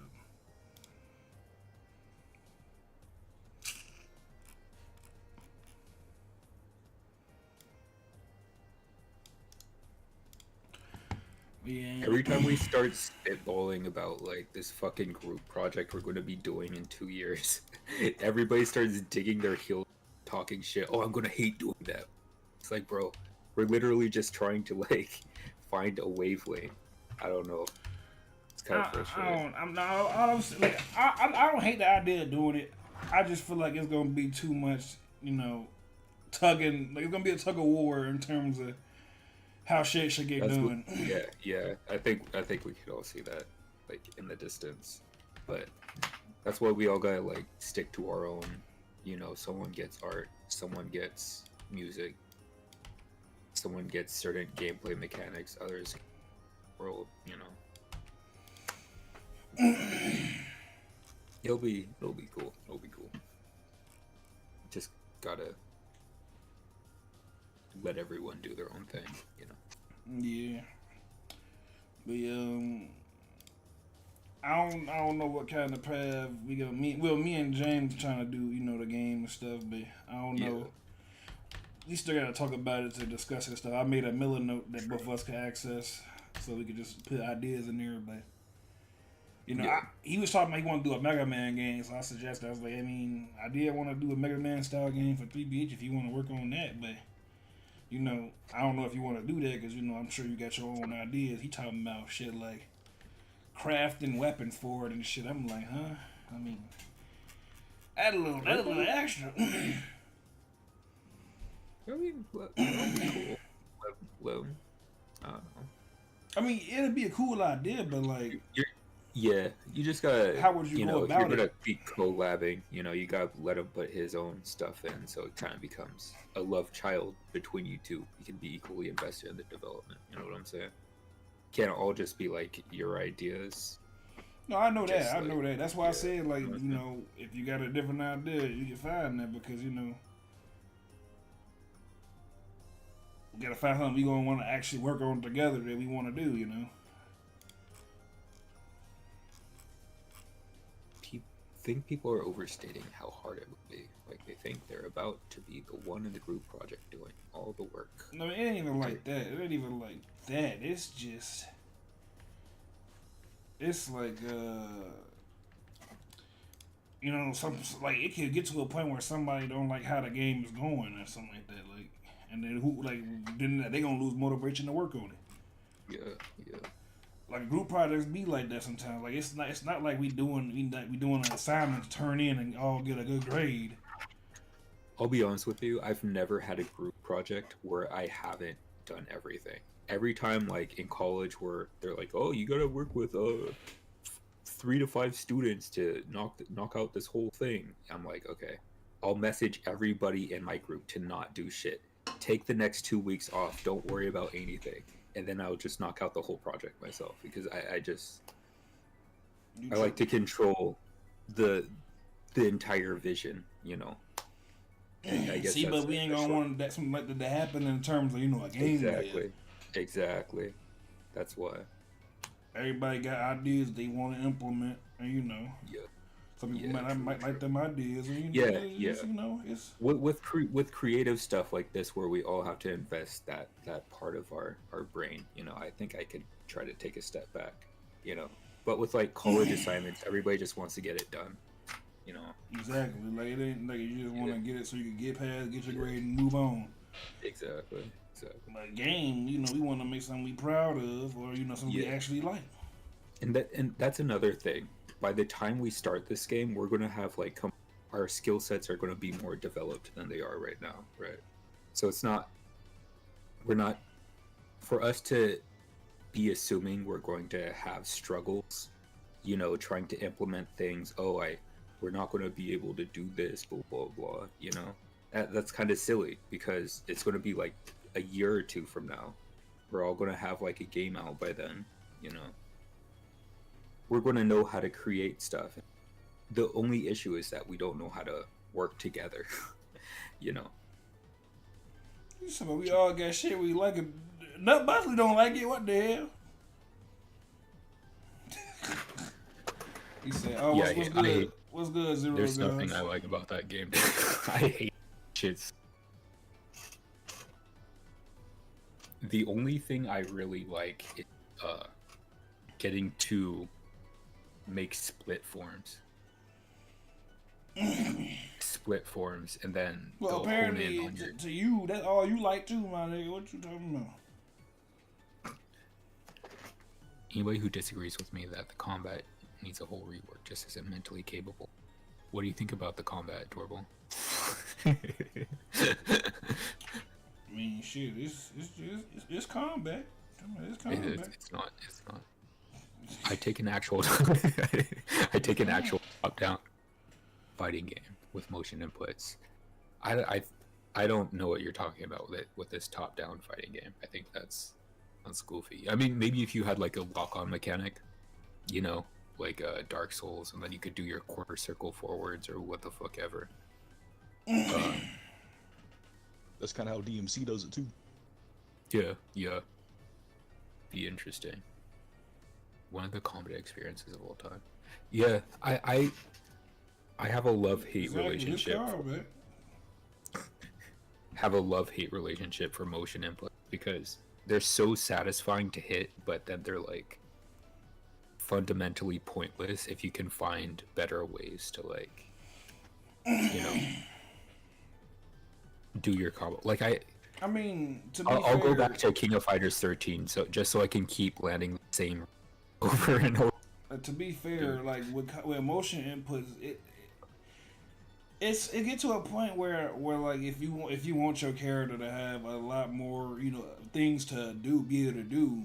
[SPEAKER 1] Yeah.
[SPEAKER 3] Every time we start spitballing about like this fucking group project we're going to be doing in 2 years, everybody starts digging their heels, talking shit. Oh, I'm going to hate doing that. It's like, bro, we're literally just trying to like find a wavelength. I don't know. It's kind of frustrating.
[SPEAKER 1] I don't hate the idea of doing it. I just feel like it's gonna be too much, tugging. Like it's gonna be a tug of war in terms of how shit should get done.
[SPEAKER 3] Yeah. I think we could all see that, like in the distance. But that's why we all gotta like stick to our own. Someone gets art, someone gets music, someone gets certain gameplay mechanics, others world. It'll be cool. It'll be cool. Just gotta let everyone do their own thing,
[SPEAKER 1] Yeah. But I don't know what kind of path we gonna meet. Well, me and James trying to do the game and stuff, but I don't know. We still gotta talk about it to discuss it stuff. I made a Miller note that both of us could access, so we could just put ideas in there. But he was talking about he want to do a Mega Man game, so I suggested. I was like, I did want to do a Mega Man style game for 3BH if you want to work on that, but I don't know if you want to do that because I'm sure you got your own ideas. He talking about shit like crafting weapons for it and shit. I'm like, huh? Add a little extra.
[SPEAKER 3] I mean, cool. Well, I don't know.
[SPEAKER 1] It'd be a cool idea, but like,
[SPEAKER 3] you just gotta.
[SPEAKER 1] How would you go
[SPEAKER 3] if
[SPEAKER 1] about
[SPEAKER 3] you're gonna
[SPEAKER 1] it?
[SPEAKER 3] be collabing, you gotta let him put his own stuff in, so it kind of becomes a love child between you two. You can be equally invested in the development. You know what I'm saying? Can't all just be like your ideas.
[SPEAKER 1] No, I know that.
[SPEAKER 3] Just
[SPEAKER 1] I know that. That's why I said like,
[SPEAKER 3] Mm-hmm.
[SPEAKER 1] if you got a different idea, you can find that because we gotta find something we gonna want to actually work on together that we want to do.
[SPEAKER 3] Think people are overstating how hard it would be. Like they think they're about to be the one in the group project doing all the work.
[SPEAKER 1] No, it ain't even like that. It ain't even like that. It's just, it's like some like it could get to a point where somebody don't like how the game is going or something like that. Like, and then they gonna lose motivation to work on it.
[SPEAKER 3] Yeah.
[SPEAKER 1] Like group projects be like that sometimes. Like it's not like we doing an assignment to turn in and all get a good grade.
[SPEAKER 3] I'll be honest with you, I've never had a group project where I haven't done everything. Every time, like in college, where they're like, "Oh, you gotta work with 3 to 5 students to knock out this whole thing." I'm like, okay, I'll message everybody in my group to not do shit. Take the next 2 weeks off. Don't worry about anything. And then I'll just knock out the whole project myself because I like to control the entire vision, I guess
[SPEAKER 1] see, but we ain't gonna want that something like that to happen in terms of a game.
[SPEAKER 3] Exactly. That's why.
[SPEAKER 1] Everybody got ideas they want to implement, and some people might like them ideas, and it's
[SPEAKER 3] with creative stuff like this where we all have to invest that part of our brain. I think I could try to take a step back. But with like college assignments, everybody just wants to get it done.
[SPEAKER 1] Exactly. Like it ain't like you just want to get it so you can get past, get your grade, and move on.
[SPEAKER 3] Exactly.
[SPEAKER 1] Like game, we want to make something we proud of, or something we actually like.
[SPEAKER 3] And that's another thing. By the time we start this game, we're gonna have like our skill sets are gonna be more developed than they are right now, right? So we're not for us to be assuming we're going to have struggles, trying to implement things. We're not going to be able to do this, blah blah blah. That's kind of silly because it's going to be like a year or two from now. We're all going to have like a game out by then. We're going to know how to create stuff. The only issue is that we don't know how to work together.
[SPEAKER 1] You said, we all got shit we like it. Nut Bosley don't like it. What the hell? He said, "Oh, what's good? What's good, Zero
[SPEAKER 3] There's
[SPEAKER 1] Guns?"
[SPEAKER 3] nothing I like about that game. I hate shits. The only thing I really like is getting to make split forms. Split forms, and then
[SPEAKER 1] well, apparently to you, that's all you like too, my nigga. What you talking about?
[SPEAKER 3] Anybody who disagrees with me that the combat needs a whole rework just isn't mentally capable. What do you think about the combat, Torball?
[SPEAKER 1] I mean, shit, it's combat. It's combat.
[SPEAKER 3] It's not. I take an actual top-down fighting game with motion inputs. I don't know what you're talking about with this top-down fighting game. I think that's goofy. I mean, maybe if you had like a lock-on mechanic, like Dark Souls, and then you could do your quarter circle forwards or what the fuck ever.
[SPEAKER 4] That's kind of how DMC does it too.
[SPEAKER 3] Yeah. Be interesting. One of the combat experiences of all time. Yeah, I have a love-hate relationship. Have a love-hate relationship for motion input because they're so satisfying to hit, but then they're like fundamentally pointless if you can find better ways to like, do your combo. Like I mean, I'll go back to King of Fighters 13, so I can keep landing the same over and over.
[SPEAKER 1] To be fair, like with motion inputs, it gets to a point where like if you want your character to have a lot more things to be able to do,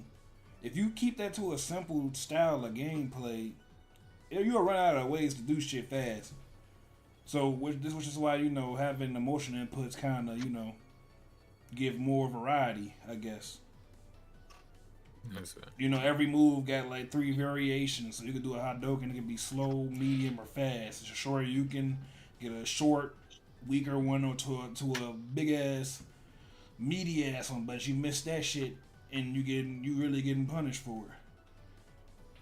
[SPEAKER 1] if you keep that to a simple style of gameplay, you'll run out of ways to do shit fast. So which is why having the motion inputs kind of give more variety, I guess. Every move got like 3 variations, so you can do a Hadouken. It can be slow, medium, or fast. It's short. You can get a short, weaker one, or to a big ass, meaty ass one. But you miss that shit, and you really getting punished for it.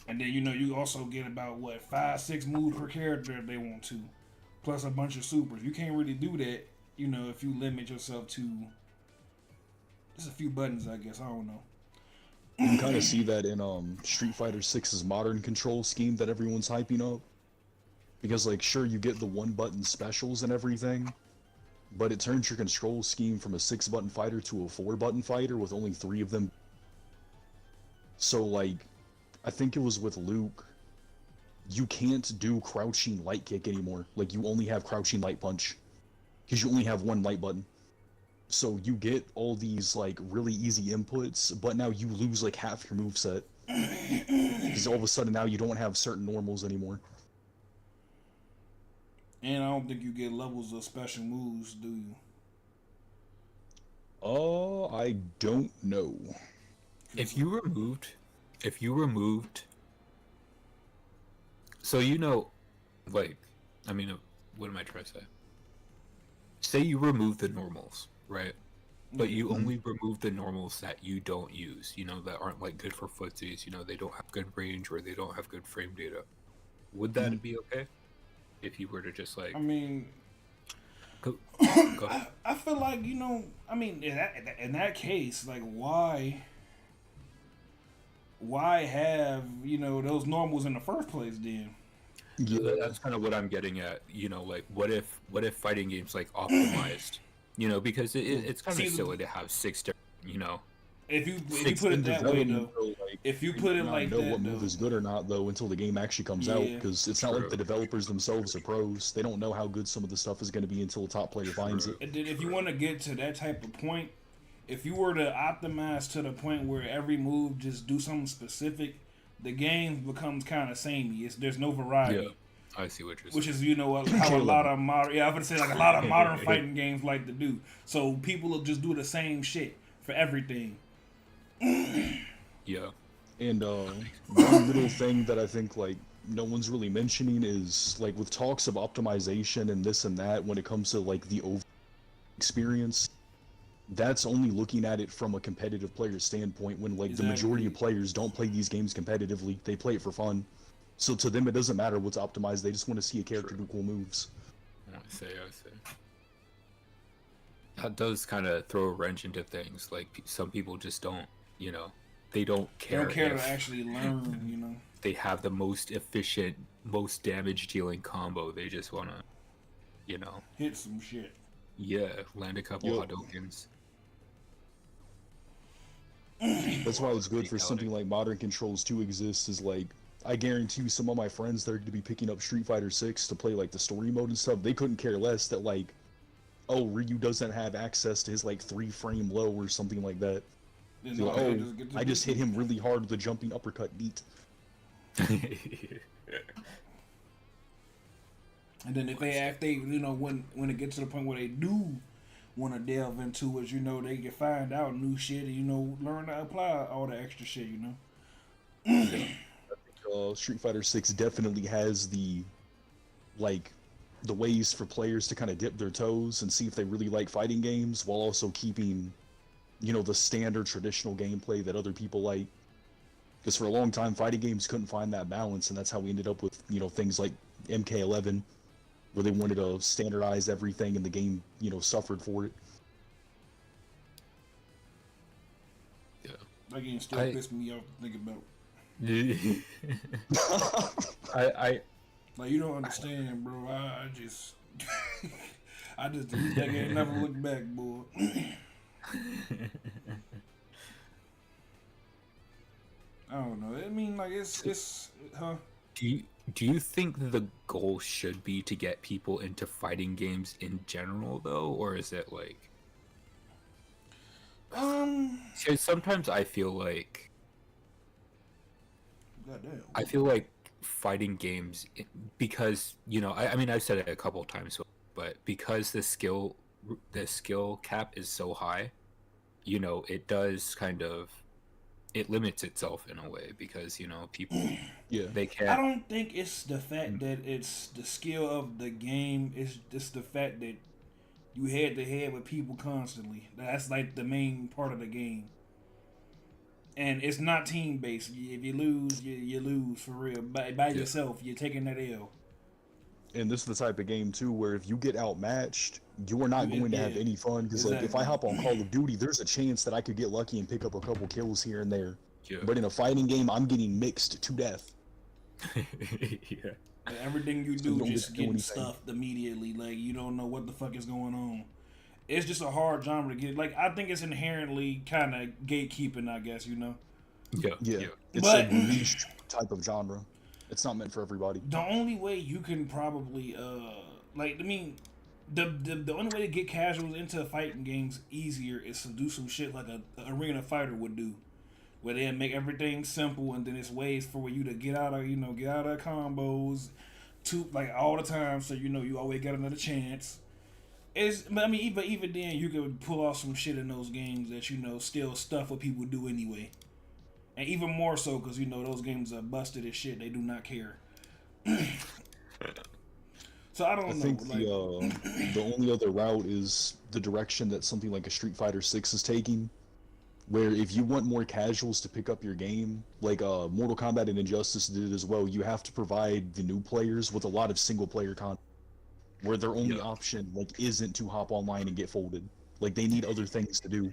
[SPEAKER 1] And then you also get about 5-6 moves per character if they want to, plus a bunch of supers. You can't really do that, if you limit yourself to just a few buttons. I guess I don't know.
[SPEAKER 4] You can kind of see that in Street Fighter 6's modern control scheme that everyone's hyping up. Because, like, sure, you get the 1-button specials and everything, but it turns your control scheme from a 6-button fighter to a 4-button fighter with only 3 of them. So, like, I think it was with Luke, you can't do crouching light kick anymore. Like, you only have crouching light punch. Because you only have 1 light button. So you get all these like really easy inputs, but now you lose like half your moveset. Because all of a sudden now you don't have certain normals anymore.
[SPEAKER 1] And I don't think you get levels of special moves, do you?
[SPEAKER 4] I don't know.
[SPEAKER 3] If you removed so like, I mean, what am I trying to say? Say you remove the normals, right? But you only remove the normals that you don't use, that aren't like good for footsies, they don't have good range or they don't have good frame data. Would that be okay? If you were to just like...
[SPEAKER 1] I mean...
[SPEAKER 3] Go
[SPEAKER 1] I feel like, I mean, in that case, like, why have, those normals in the first place then?
[SPEAKER 4] Yeah.
[SPEAKER 3] That's kind of what I'm getting at. Like, what if fighting games like optimized? Because it's kind of silly to have 6 different,
[SPEAKER 1] If you
[SPEAKER 4] It's
[SPEAKER 1] put
[SPEAKER 4] in
[SPEAKER 1] it that way
[SPEAKER 4] development,
[SPEAKER 1] though,
[SPEAKER 4] though, like,
[SPEAKER 1] if you
[SPEAKER 4] you
[SPEAKER 1] put
[SPEAKER 4] might
[SPEAKER 1] it
[SPEAKER 4] not
[SPEAKER 1] like
[SPEAKER 4] know
[SPEAKER 1] that
[SPEAKER 4] what move
[SPEAKER 1] though,
[SPEAKER 4] is good or not though until the game actually comes out,
[SPEAKER 1] yeah,
[SPEAKER 4] because it's not like
[SPEAKER 3] True.
[SPEAKER 4] the developers themselves are pros. They don't know how good some of the stuff is going to be until a top player finds it.
[SPEAKER 1] and then if you want to get to that type of point, if you were to optimize to the point where every move just do something specific, the game becomes kind of samey. There's no variety.
[SPEAKER 3] Yeah, I see what you're saying.
[SPEAKER 1] Which is, you know, how a lot of modern, yeah, I was gonna say like a lot of modern fighting games like to do. So people will just do the same shit for everything.
[SPEAKER 3] Yeah.
[SPEAKER 4] And one little thing that I think like no one's really mentioning is like with talks of optimization and this and that when it comes to like the over experience, that's only looking at it from a competitive player standpoint when like the majority of players don't play these games competitively. They play it for fun. So to them it doesn't matter what's optimized. They just want to see a character do cool moves.
[SPEAKER 3] I see. That does kind of throw a wrench into things. Like some people just don't, you know, they don't
[SPEAKER 1] They
[SPEAKER 3] care.
[SPEAKER 1] don't care
[SPEAKER 3] if
[SPEAKER 1] to actually learn, you know.
[SPEAKER 3] they have the most efficient, most damage dealing combo. They just want to, you know,
[SPEAKER 1] Hit some shit.
[SPEAKER 3] yeah, land a couple
[SPEAKER 4] Yup.
[SPEAKER 3] Hadoukens.
[SPEAKER 4] That's why it's good for something like Modern Controls to exist. Is like I guarantee you, some of my friends that are going to be picking up Street Fighter 6 to play like the story mode and stuff, they couldn't care less that like, oh, Ryu doesn't have access to his like 3-frame low or something like that.
[SPEAKER 1] Then
[SPEAKER 4] So,
[SPEAKER 1] all they
[SPEAKER 4] oh,
[SPEAKER 1] do is get to
[SPEAKER 4] I
[SPEAKER 1] do
[SPEAKER 4] just hit
[SPEAKER 1] shit.
[SPEAKER 4] him really hard with a jumping uppercut. Neat.
[SPEAKER 1] And then if they you know when it gets to the point where they do want to delve into it, you know, they can find out new shit and, you know, learn to apply all the extra shit, you know.
[SPEAKER 4] Street Fighter 6 definitely has the ways for players to kind of dip their toes and see if they really like fighting games while also keeping, you know, the standard traditional gameplay that other people like. Because for a long time, fighting games couldn't find that balance, and that's how we ended up with, you know, things like MK11, where they wanted to standardize everything, and the game, you know, suffered for it.
[SPEAKER 3] Yeah.
[SPEAKER 1] That game still pissed me off to think about.
[SPEAKER 3] I
[SPEAKER 1] Like, you don't understand, bro. I just I just delete that game and never look back, boy. I don't know. I mean, like, it's huh?
[SPEAKER 3] do you think the goal should be to get people into fighting games in general though, or is it like 'cause sometimes I feel like
[SPEAKER 1] goddamn.
[SPEAKER 3] fighting games, because, you know, I mean I've said it a couple of times, but because the skill cap is so high, you know, it does kind of, it limits itself in a way, because, you know, people
[SPEAKER 4] Yeah.
[SPEAKER 3] they can't.
[SPEAKER 1] I don't think it's the fact that it's the skill of the game. It's just the fact that you head to head with people constantly. That's like the main part of the game. And it's not team based. If you lose, you lose for real. By yourself, you're taking that L.
[SPEAKER 4] And this is the type of game too where if you get outmatched, you are not going to have any fun. Because like if I hop on Call of Duty, there's a chance that I could get lucky and pick up a couple kills here and there.
[SPEAKER 3] Yeah.
[SPEAKER 4] But in a fighting game, I'm getting mixed to death.
[SPEAKER 3] Yeah.
[SPEAKER 1] And everything you
[SPEAKER 4] So you
[SPEAKER 1] do
[SPEAKER 4] don't
[SPEAKER 1] just
[SPEAKER 4] get to do
[SPEAKER 1] getting
[SPEAKER 4] anything.
[SPEAKER 1] stuffed immediately. Like, you don't know what the fuck is going on. It's just a hard genre to get. Like, I think it's inherently kind of gatekeeping, I guess, you know.
[SPEAKER 4] Yeah. It's
[SPEAKER 1] But-
[SPEAKER 4] a niche type of genre. It's not meant for everybody.
[SPEAKER 1] The only way you can probably like, I mean, the only way to get casuals into fighting games easier is to do some shit like a arena fighter would do, where they make everything simple and then it's ways for you to get out of combos to like all the time, so you know you always got another chance. But I mean, even then you could pull off some shit in those games that, you know, still stuff what people do anyway. And even more so because, you know, those games are busted as shit. They do not care. So I don't
[SPEAKER 4] I
[SPEAKER 1] know.
[SPEAKER 4] think
[SPEAKER 1] Like,
[SPEAKER 4] the only other route is the direction that something like a Street Fighter 6 is taking, where if you want more casuals to pick up your game, like Mortal Kombat and Injustice did as well, you have to provide the new players with a lot of single player content, where their only option like isn't to hop online and get folded. Like they need other things to do.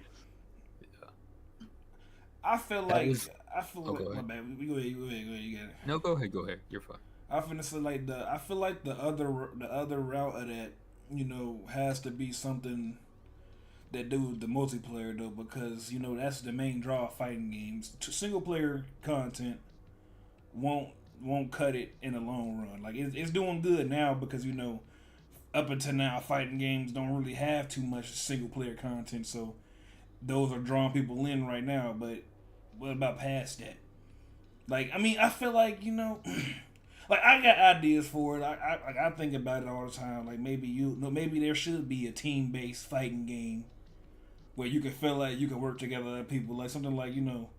[SPEAKER 1] I feel
[SPEAKER 3] That
[SPEAKER 1] like
[SPEAKER 3] is-
[SPEAKER 1] my
[SPEAKER 3] ahead.
[SPEAKER 1] bad. Go ahead. You got it.
[SPEAKER 3] No, go ahead. You're fine.
[SPEAKER 1] I feel like the other route of that, you know, has to be something. that do the multiplayer though, because you know that's the main draw of fighting games. Single player content won't cut it in the long run. Like it's doing good now because you know up until now fighting games don't really have too much single player content, so those are drawing people in right now. But what about past that? Like I mean, I feel like you know. Like I got ideas for it. I think about it all the time. Like maybe there should be a team based fighting game where you can feel like you can work together with people. Like something like you know,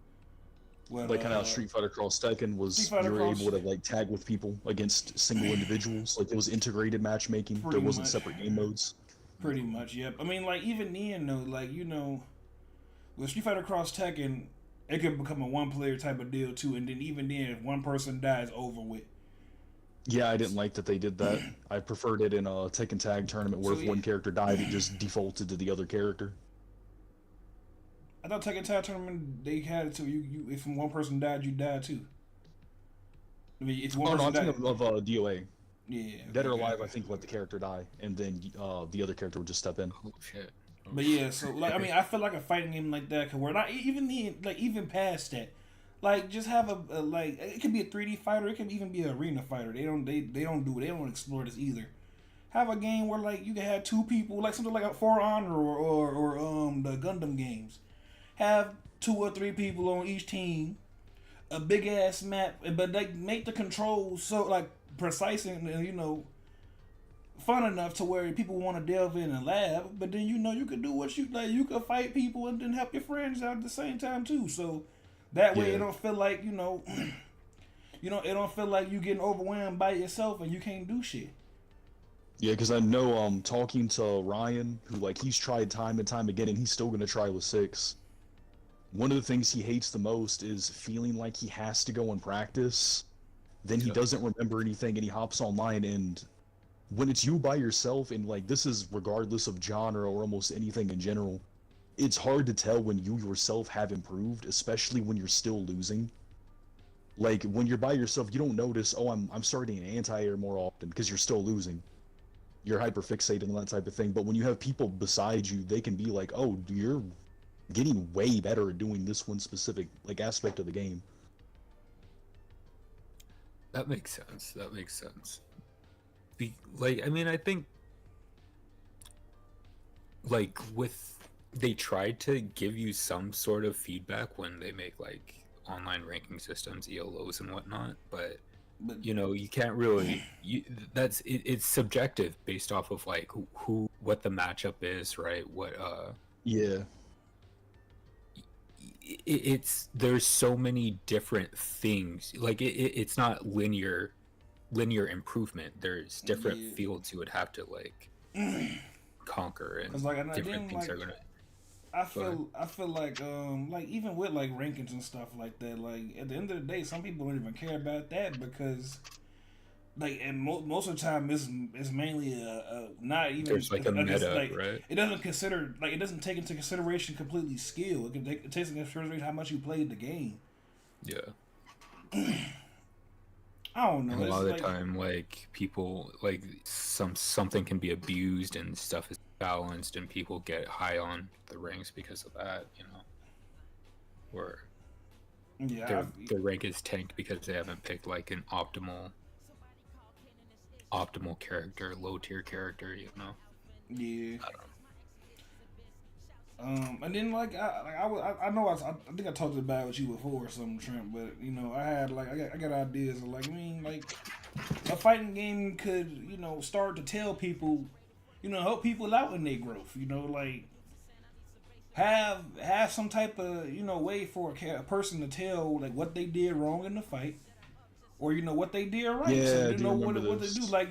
[SPEAKER 1] what
[SPEAKER 4] Like kind of how Street Fighter Cross Tekken was, you were able to like tag with people against single individuals. Like it was integrated matchmaking. There wasn't separate game modes.
[SPEAKER 1] Pretty much, yep. I mean, like even then though, like you know, with Street Fighter Cross Tekken, it could become a one player type of deal too. And then even then, if one person dies, over with.
[SPEAKER 4] Yeah, I didn't like that they did that. I preferred it in a Tekken Tag tournament where if one character died, it just defaulted to the other character.
[SPEAKER 1] I thought Tekken Tag tournament they had it too. You if one person died, you died too. I mean, it's one person
[SPEAKER 4] I'm
[SPEAKER 1] died.
[SPEAKER 4] thinking of DOA.
[SPEAKER 1] Yeah.
[SPEAKER 4] Dead or Alive, I think let the character die, and then the other character would just step in.
[SPEAKER 3] Oh shit.
[SPEAKER 1] But yeah, so like I mean, I feel like a fighting game like that could work. Not even even past that. Like just have a like it could be a 3D fighter, it could even be an arena fighter. They don't explore this either. Have a game where like you can have two people, like something like a For Honor or the Gundam games. Have 2 or 3 people on each team, a big ass map, but they make the controls so like precise and you know fun enough to where people want to delve in and laugh. But then you know you could do what you like. You could fight people and then help your friends out at the same time too. So. That way, it don't feel like it don't feel like you getting overwhelmed by yourself and you can't do shit.
[SPEAKER 4] Yeah, because I know, talking to Ryan, who like he's tried time and time again, and he's still gonna try with 6. One of the things he hates the most is feeling like he has to go and practice. Then he doesn't remember anything, and he hops online. And when it's you by yourself, and like this is regardless of genre or almost anything in general. It's hard to tell when you yourself have improved, especially when you're still losing. Like, when you're by yourself, you don't notice, oh, I'm starting an anti-air more often, because you're still losing. You're hyper-fixated on that type of thing. But when you have people beside you, they can be like, oh, you're getting way better at doing this one specific, like, aspect of the game.
[SPEAKER 3] That makes sense. I mean, I think, like, they tried to give you some sort of feedback when they make like online ranking systems, ELOs and whatnot, but you know you can't really. It's subjective based off of like what the matchup is, right? What
[SPEAKER 4] Yeah.
[SPEAKER 3] There's so many different things. Like it's not linear improvement. There's different fields you would have to like conquer, and
[SPEAKER 1] like,
[SPEAKER 3] different things are gonna.
[SPEAKER 1] I feel like even with like rankings and stuff like that, like at the end of the day, some people don't even care about that because like and most of the time it's mainly a not even
[SPEAKER 3] there's like a meta,
[SPEAKER 1] like,
[SPEAKER 3] right?
[SPEAKER 1] It doesn't take into consideration completely skill. It takes into consideration how much you played the game.
[SPEAKER 3] Yeah.
[SPEAKER 1] I don't know.
[SPEAKER 3] And a lot of the time, like people like something can be abused and stuff is balanced, and people get high on the ranks because of that. You know, or their rank is tanked because they haven't picked like an optimal character, low tier character. You know.
[SPEAKER 1] Yeah.
[SPEAKER 3] I don't know.
[SPEAKER 1] And then like I know I think I talked about it with you before or something, Trent, but you know I got ideas of like I mean like a fighting game could you know start to tell people you know help people out in their growth, you know like have some type of you know way for a person to tell like what they did wrong in the fight or you know what they did right,
[SPEAKER 4] Yeah,
[SPEAKER 1] so you know what
[SPEAKER 4] this.
[SPEAKER 1] they do like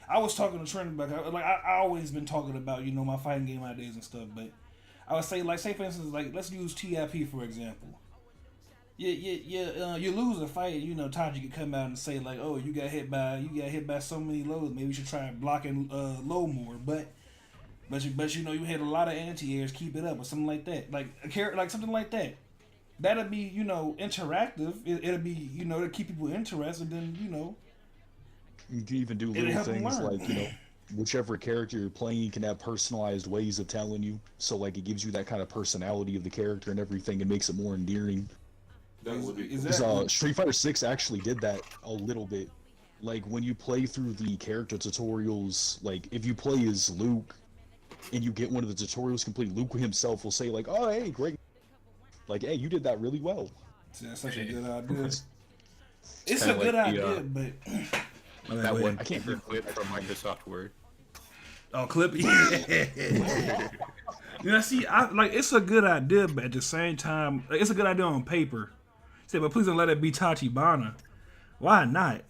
[SPEAKER 1] I was talking to Trent about like I always been talking about you know my fighting game ideas and stuff, but I would say like say for instance like let's use TIP for example. You lose a fight, you know Taji could come out and say like oh you got hit by so many lows, maybe you should try blocking low more, but you know you had a lot of anti-airs, keep it up or something like that, like something like that. That'll be you know interactive. It'll be you know to keep people interested. Then you know.
[SPEAKER 4] You can even do little things like, you know, whichever character you're playing can have personalized ways of telling you. So like it gives you that kind of personality of the character and everything. It makes it more endearing.
[SPEAKER 2] That would be
[SPEAKER 1] Is
[SPEAKER 2] cool.
[SPEAKER 1] that-
[SPEAKER 4] Because Street Fighter 6 actually did that a little bit. Like when you play through the character tutorials, like if you play as Luke and you get one of the tutorials complete, Luke himself will say like, "Oh, hey, great! Like, hey, you did that really well."
[SPEAKER 1] That's such a good idea. It's a
[SPEAKER 3] kinda
[SPEAKER 1] good
[SPEAKER 3] like the,
[SPEAKER 1] idea, but
[SPEAKER 3] That one
[SPEAKER 4] I can't
[SPEAKER 3] clip from Microsoft Word.
[SPEAKER 1] oh, clip. You know, see, I like it's a good idea, but at the same time, like, it's a good idea on paper. Say, but please don't let it be Tachibana. Why not?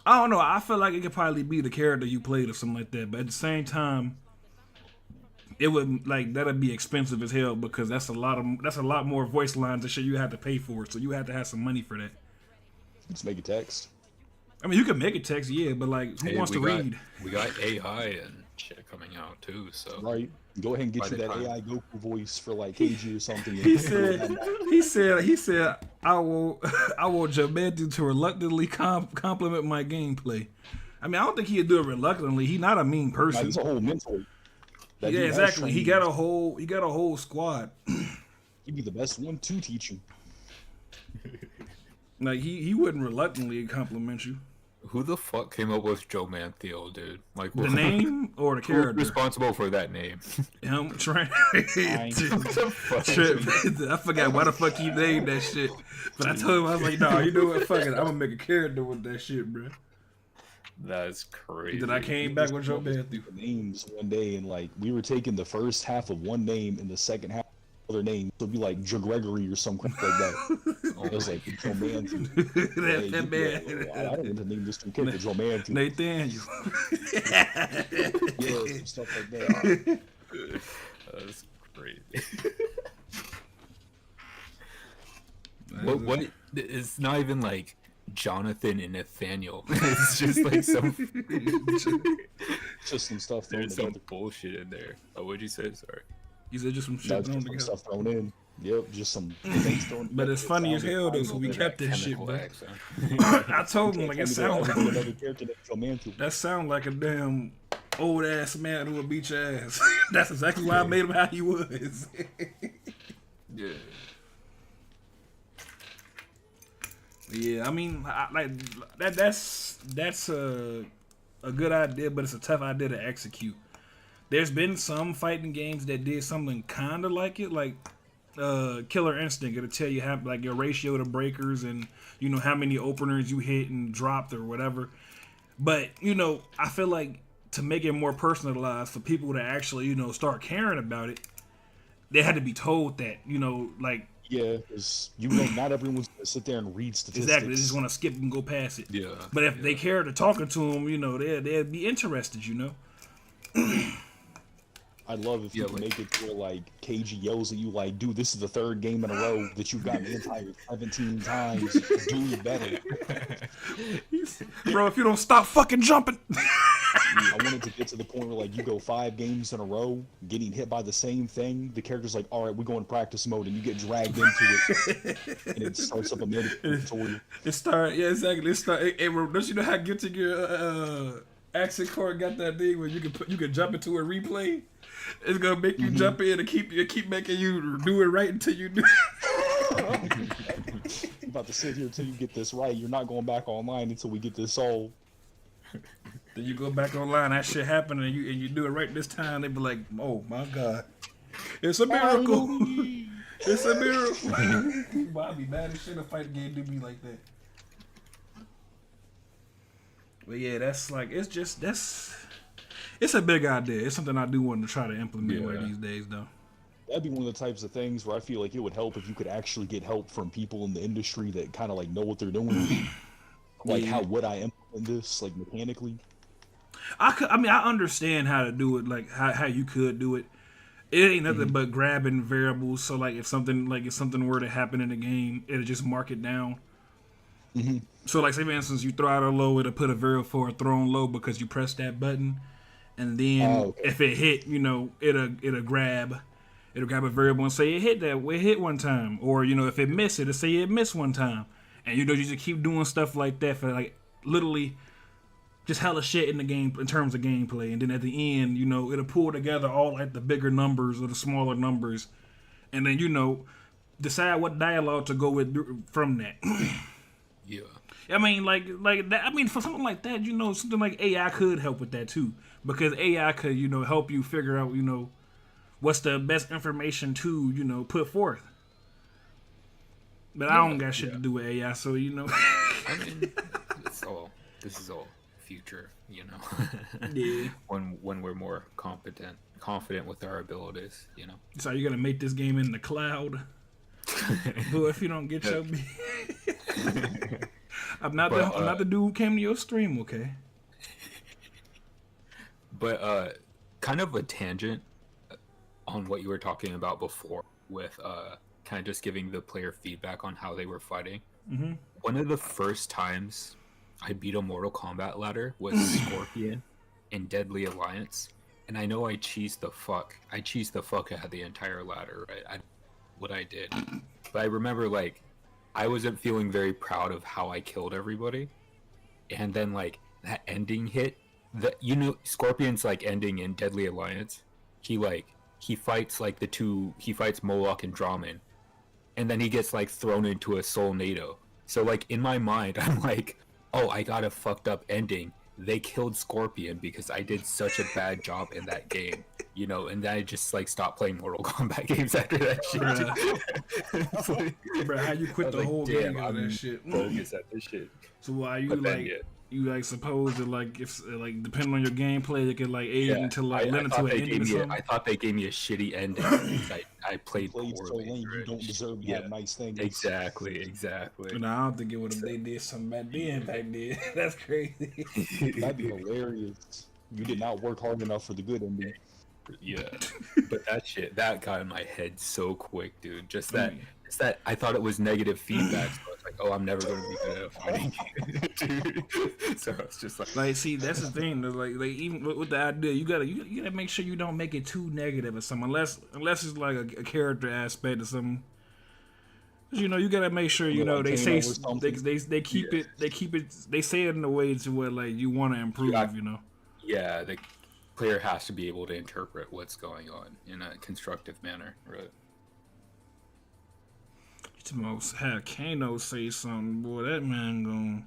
[SPEAKER 1] I don't know. I feel like it could probably be the character you played or something like that. But at the same time, it would like that'd be expensive as hell because that's a lot more voice lines and shit you have to pay for. So you have to have some money for that.
[SPEAKER 4] Just make a text.
[SPEAKER 1] I mean, you can make a text, yeah, but like, who wants to read?
[SPEAKER 3] We got AI and shit coming out too, so
[SPEAKER 4] Right. Go ahead and get
[SPEAKER 3] By
[SPEAKER 4] you
[SPEAKER 3] the
[SPEAKER 4] that
[SPEAKER 3] time-
[SPEAKER 4] AI Goku voice for like KG or something.
[SPEAKER 1] He said, I will Jamantu to reluctantly compliment my gameplay. I mean, I don't think he'd do it reluctantly. He's not a mean
[SPEAKER 4] Nah,
[SPEAKER 1] person.
[SPEAKER 4] he's a whole mentor. That
[SPEAKER 1] Yeah,
[SPEAKER 4] dude has
[SPEAKER 1] exactly. He
[SPEAKER 4] trained.
[SPEAKER 1] got a whole squad.
[SPEAKER 4] He'd be the best one to teach you.
[SPEAKER 1] Like he wouldn't reluctantly compliment you.
[SPEAKER 3] who the fuck came up with Joe Mantheo, dude? Like
[SPEAKER 1] The name or the
[SPEAKER 3] who's
[SPEAKER 1] character?
[SPEAKER 3] responsible for that name?
[SPEAKER 1] Him trying.
[SPEAKER 4] Fine.
[SPEAKER 1] I forgot why the fuck he named that shit. But I told him I was like, nah, you know what? Fuck it, I'm gonna make a character with that shit, bro.
[SPEAKER 3] That's crazy.
[SPEAKER 1] Then I came back with Joe
[SPEAKER 4] Come up
[SPEAKER 1] Matthew.
[SPEAKER 4] with names one day, and like we were taking the first half of one name and the second half of other name. So it'd be like Joe Gregory or something like that. It was like Joe Manthew.
[SPEAKER 1] that man.
[SPEAKER 4] I don't want to name this new character Joe Manthew.
[SPEAKER 1] Nathaniel.
[SPEAKER 4] Yeah, some stuff like that.
[SPEAKER 3] That's crazy. What? It's not even like Jonathan and Nathaniel. It's just like some.
[SPEAKER 4] Just some stuff thrown
[SPEAKER 3] There's some
[SPEAKER 4] together.
[SPEAKER 3] bullshit in there. Oh, what'd you say? Sorry.
[SPEAKER 1] You said just some shit
[SPEAKER 4] That's
[SPEAKER 1] thrown
[SPEAKER 4] just some
[SPEAKER 1] together.
[SPEAKER 4] stuff thrown in. Yep, just some things thrown.
[SPEAKER 1] But it's funny as hell though, so we kept this shit, bro. I told him like it sounds like
[SPEAKER 4] another character named Joe Manthew.
[SPEAKER 1] that sound like a damn old ass man who would beat your ass. That's exactly why I made him how he was.
[SPEAKER 3] Yeah.
[SPEAKER 1] Yeah, I mean, like that's a good idea, but it's a tough idea to execute. There's been some fighting games that did something kind of like it, like Killer Instinct. It'll tell you how like your ratio to breakers and you know how many openers you hit and dropped or whatever. But you know, I feel like to make it more personalized for people to actually start caring about it, they had to be told that like.
[SPEAKER 4] Yeah, because not everyone's gonna sit there and read statistics.
[SPEAKER 1] Exactly, they just want to skip and go past it.
[SPEAKER 3] Yeah.
[SPEAKER 1] But if they care to talking to them, they'd be interested.
[SPEAKER 4] I'd love if you could make it to where like KG yells at you like, "Dude, this is the third game in a row that you've gotten anti 17 times. Do better."
[SPEAKER 1] Bro, if you don't stop fucking jumping.
[SPEAKER 4] I wanted to get to the point where like you go 5 games in a row, getting hit by the same thing. The character's like, "All right, we go in practice mode," and you get dragged into it, and it starts up a tutorial.
[SPEAKER 1] Yeah, exactly. Don't you know how Guilty Gear accent cord got that thing where you can jump into a replay? It's gonna make you jump in and keep making you do it right until you do.
[SPEAKER 4] I'm about to sit here until you get this right. You're not going back online until we get this solved.
[SPEAKER 1] Then you go back online, that shit happened, and you do it right this time. They be like, "Oh my god, it's a miracle! It's a miracle!" Boy, I'd be mad as shit if fighting game do me like that. But yeah, it's a big idea. It's something I do want to try to implement one of these days, though.
[SPEAKER 4] That'd be one of the types of things where I feel like it would help if you could actually get help from people in the industry that kind of like know what they're doing. Like, how would I implement this, like mechanically?
[SPEAKER 1] I mean, I understand how to do it, like how you could do it. It ain't nothing but grabbing variables. So like if something were to happen in the game, it'll just mark it down. So like say for instance, you throw out a low, it'll put a variable for a thrown low because you press that button, and then if it hit, it'll grab a variable and say it hit one time, or if it missed, it'll say it missed one time, and you just keep doing stuff like that for like literally just hella shit in the game in terms of gameplay, and then at the end, you know, it'll pull together all like the bigger numbers or the smaller numbers, and then, you know, decide what dialogue to go with from that.
[SPEAKER 3] Yeah.
[SPEAKER 1] I mean, like that. I mean, for something like that, you know, something like AI could help with that too, because AI could, you know, help you figure out, you know, what's the best information to, you know, put forth. But I don't got shit to do with AI, so, you know.
[SPEAKER 3] I mean, this is all future, you know.
[SPEAKER 1] Yeah.
[SPEAKER 3] When we're more confident with our abilities, you know.
[SPEAKER 1] So you're gonna make this game in the cloud. But if you don't get your, I'm not the dude who came to your stream, okay?
[SPEAKER 3] But kind of a tangent on what you were talking about before with kind of just giving the player feedback on how they were fighting.
[SPEAKER 1] Mm-hmm.
[SPEAKER 3] One of the first times I beat a Mortal Kombat ladder was Scorpion in Deadly Alliance, and I know I cheesed the fuck out of the entire ladder, right? What I did, but I remember like I wasn't feeling very proud of how I killed everybody, and then like that ending hit. You know, Scorpion's like ending in Deadly Alliance. He fights like he fights Moloch and Draman, and then he gets like thrown into a Soulnado. So like in my mind, I'm like, oh, I got a fucked up ending. They killed Scorpion because I did such a bad job in that game, you know, and then I just like stopped playing Mortal Kombat games after that shit.
[SPEAKER 1] Bro, how you quit the whole game on that shit?
[SPEAKER 3] Focus at this shit.
[SPEAKER 1] So why you like suppose that like if like depending on your gameplay, it could like aid into like lend into an ending or something?
[SPEAKER 3] I thought they gave me a shitty ending. I played
[SPEAKER 4] so
[SPEAKER 3] poorly.
[SPEAKER 4] lame, you don't deserve to have nice things.
[SPEAKER 3] Exactly.
[SPEAKER 1] No, I don't think it would have. They did something back then. That's crazy.
[SPEAKER 4] That'd be hilarious. You did not work hard enough for the good ending.
[SPEAKER 3] Yeah, but that got in my head so quick, dude. Just that I thought it was negative feedback. So I was like, oh, I'm never going to be good at fighting, dude. So it's just like,
[SPEAKER 1] see, that's the thing. Like even with the idea, you gotta make sure you don't make it too negative or something, unless it's like a character aspect or something. You know, you gotta make sure you know they say they keep it they say it in a way to where like you want to improve. You know.
[SPEAKER 3] Yeah, the player has to be able to interpret what's going on in a constructive manner, right?
[SPEAKER 1] You almost had Kano say something, boy. That man gone.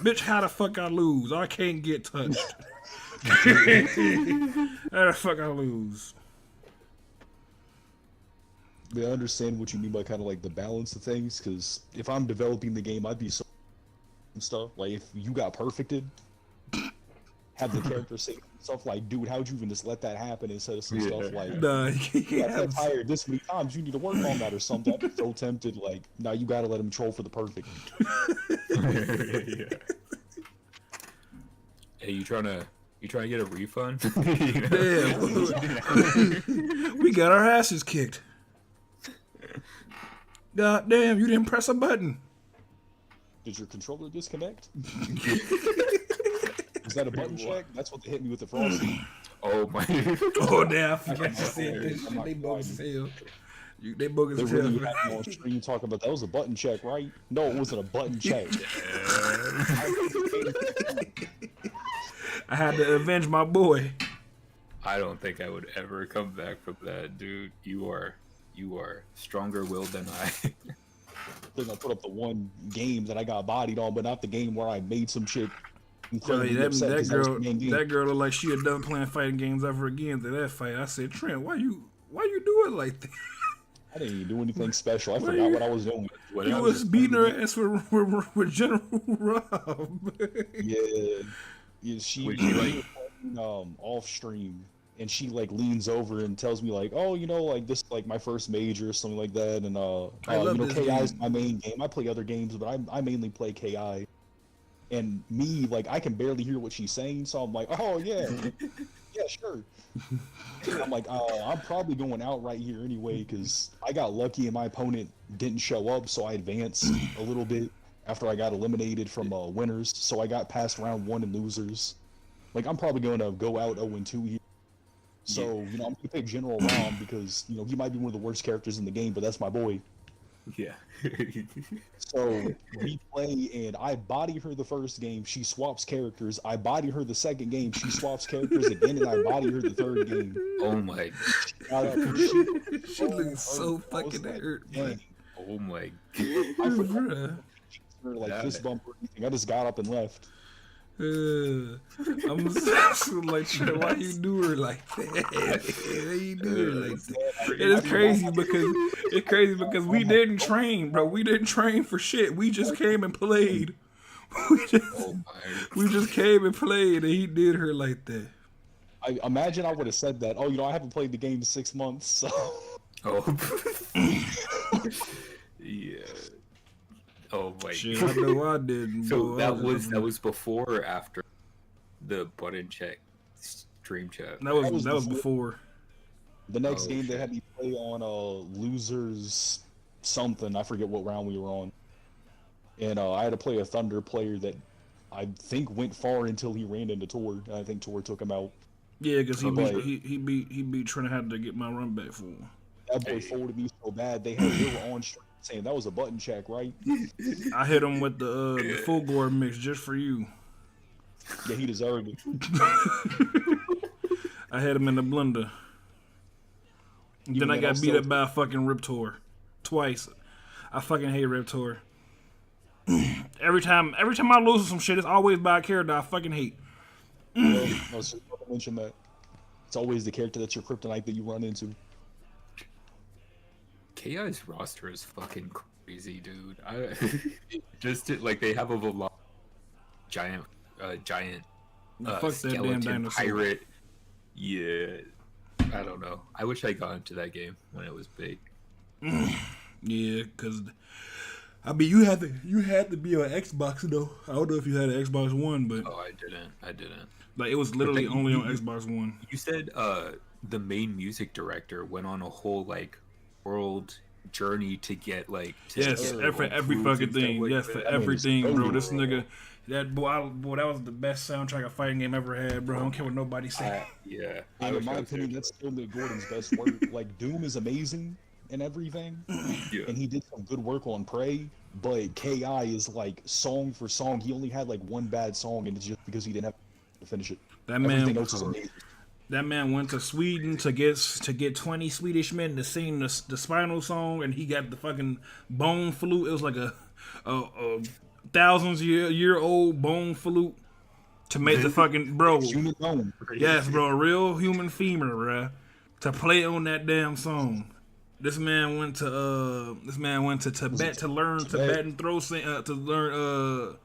[SPEAKER 1] Bitch, how the fuck I lose? I can't get touched. How the fuck I lose?
[SPEAKER 4] I understand what you mean by kind of like the balance of things, because if I'm developing the game, I'd be so stuff like if you got perfected, have the character say stuff like, dude, how'd you even just let that happen, instead of some stuff like,
[SPEAKER 1] nah,
[SPEAKER 4] you got tired this many times, you need to work on that or something. I'd be so tempted, like, now you gotta let him troll for the perfect.
[SPEAKER 3] Yeah. Hey, you trying to get a refund?
[SPEAKER 1] Damn. We got our asses kicked. God damn, you didn't press a button.
[SPEAKER 4] Did your controller disconnect? Is that a button check? That's what they hit me with the frosty.
[SPEAKER 3] Oh my!
[SPEAKER 1] Oh damn! I forgot you said this shit. They bogus as hell. They bogus as hell.
[SPEAKER 4] Really had me on stream talking about that was a button check, right? No, it wasn't a button check.
[SPEAKER 1] I had to avenge my boy.
[SPEAKER 3] I don't think I would ever come back from that, dude. You are stronger-willed than I.
[SPEAKER 4] Then I put up the one game that I got bodied on, but not the game where I made some shit.
[SPEAKER 1] That girl looked like she had done playing fighting games ever again. After that fight, I said, Trent, why you do it like that?
[SPEAKER 4] I didn't even do anything special. I forgot what I was doing.
[SPEAKER 1] You was beating her ass with General Rob.
[SPEAKER 4] Yeah, she like off stream, and she like leans over and tells me like, oh, you know, like this like my first major or something like that, and you know, KI is my main game. I play other games, but I mainly play KI. And me, like, I can barely hear what she's saying, so I'm like, oh, yeah, yeah, sure. I'm like, I'm probably going out right here anyway, because I got lucky and my opponent didn't show up, so I advanced a little bit after I got eliminated from winners, so I got past round 1 and losers. Like, I'm probably going to go out 0-2 here. So, you know, I'm going to pick General Rom because, you know, he might be one of the worst characters in the game, but that's my boy.
[SPEAKER 3] Yeah.
[SPEAKER 4] So we play, and I body her the first game. She swaps characters. I body her the second game. She swaps characters again, and I body her the third game.
[SPEAKER 3] Oh my.
[SPEAKER 4] Got up and she
[SPEAKER 1] She looks so
[SPEAKER 4] hurt. I was
[SPEAKER 1] fucking
[SPEAKER 4] like,
[SPEAKER 1] hurt,
[SPEAKER 4] dang.
[SPEAKER 3] Oh my.
[SPEAKER 4] I forgot
[SPEAKER 1] bruh.
[SPEAKER 4] her like
[SPEAKER 3] Yeah.
[SPEAKER 4] fist bump or anything. I just got up and left.
[SPEAKER 1] I'm so like, why you do her like that? Why you do her like that? It is crazy because we didn't train, bro. We didn't train for shit. We just came and played.
[SPEAKER 3] Oh my.
[SPEAKER 1] We just came and played, and he did her like that.
[SPEAKER 4] I imagine I would have said that. Oh, I haven't played the game in 6 months, so.
[SPEAKER 3] Oh. Yeah. Oh my.
[SPEAKER 1] Shit, I know I didn't.
[SPEAKER 3] So
[SPEAKER 1] bro.
[SPEAKER 3] that was before or after the button check stream chat.
[SPEAKER 1] that was before.
[SPEAKER 4] The next
[SPEAKER 3] Oh,
[SPEAKER 4] game they
[SPEAKER 3] shit.
[SPEAKER 4] had me play on losers something. I forget what round we were on. And I had to play a Thunder player that I think went far until he ran into Tor. And I think Tor took him out.
[SPEAKER 1] Yeah, because he
[SPEAKER 4] But-
[SPEAKER 1] beat Trent, had to get my run back for him.
[SPEAKER 4] That boy folded me so bad. They were on stream saying that was a button check, right?
[SPEAKER 1] I hit him with the full gore mix just for you.
[SPEAKER 4] Yeah, he deserved it.
[SPEAKER 1] I had him in the blender. Then I
[SPEAKER 4] then
[SPEAKER 1] got
[SPEAKER 4] I'm
[SPEAKER 1] beat
[SPEAKER 4] still-
[SPEAKER 1] up by a fucking Riptor. Twice. I fucking hate Riptor. every time I lose some shit, it's always by a character I fucking hate.
[SPEAKER 4] Well, I was just about to mention that. It's always the character that's your kryptonite that you run into.
[SPEAKER 3] KI's roster is fucking crazy, dude. Like they have a giant
[SPEAKER 1] Fuck that damn
[SPEAKER 3] skeleton
[SPEAKER 1] dinosaur.
[SPEAKER 3] pirate. Yeah, I don't know. I wish I got into that game when it was big.
[SPEAKER 1] Yeah, cause I mean you had to be on Xbox though. I don't know if you had an Xbox One, but
[SPEAKER 3] Oh, I didn't.
[SPEAKER 1] like it was literally
[SPEAKER 3] then
[SPEAKER 1] only
[SPEAKER 3] you-
[SPEAKER 1] on Xbox One.
[SPEAKER 3] You said the main music director went on a whole like world journey to get like to
[SPEAKER 1] Yes,
[SPEAKER 3] get,
[SPEAKER 1] for
[SPEAKER 3] like,
[SPEAKER 1] every
[SPEAKER 3] approved
[SPEAKER 1] fucking
[SPEAKER 3] and stuff
[SPEAKER 1] thing.
[SPEAKER 3] like
[SPEAKER 1] Yes,
[SPEAKER 3] that.
[SPEAKER 1] for
[SPEAKER 4] I mean,
[SPEAKER 1] everything,
[SPEAKER 4] it's
[SPEAKER 1] bro.
[SPEAKER 4] over,
[SPEAKER 1] This
[SPEAKER 4] bro.
[SPEAKER 1] nigga, that boy, that was the best soundtrack a fighting game ever had, bro. I don't care what nobody say.
[SPEAKER 3] Yeah,
[SPEAKER 4] And in
[SPEAKER 3] wish
[SPEAKER 4] my
[SPEAKER 3] I was there
[SPEAKER 4] opinion,
[SPEAKER 3] for
[SPEAKER 4] that's still Mick Gordon's best work. Like, Doom is amazing and everything.
[SPEAKER 3] that. Yeah.
[SPEAKER 4] And he did some good work on Prey, but KI is like song for song. He only had like one bad song, and it's just because he didn't have to finish it.
[SPEAKER 1] That
[SPEAKER 4] Everything
[SPEAKER 1] man,
[SPEAKER 4] else is amazing.
[SPEAKER 1] that man went to Sweden to get 20 Swedish men to sing the Spinal song, and he got the fucking bone flute. It was like a thousands year old bone flute to make the fucking bro.
[SPEAKER 4] Human bone.
[SPEAKER 1] Yes, bro, a real human femur, bruh, to play on that damn song. This man went to Tibet to learn Tibetan throat sing, to learn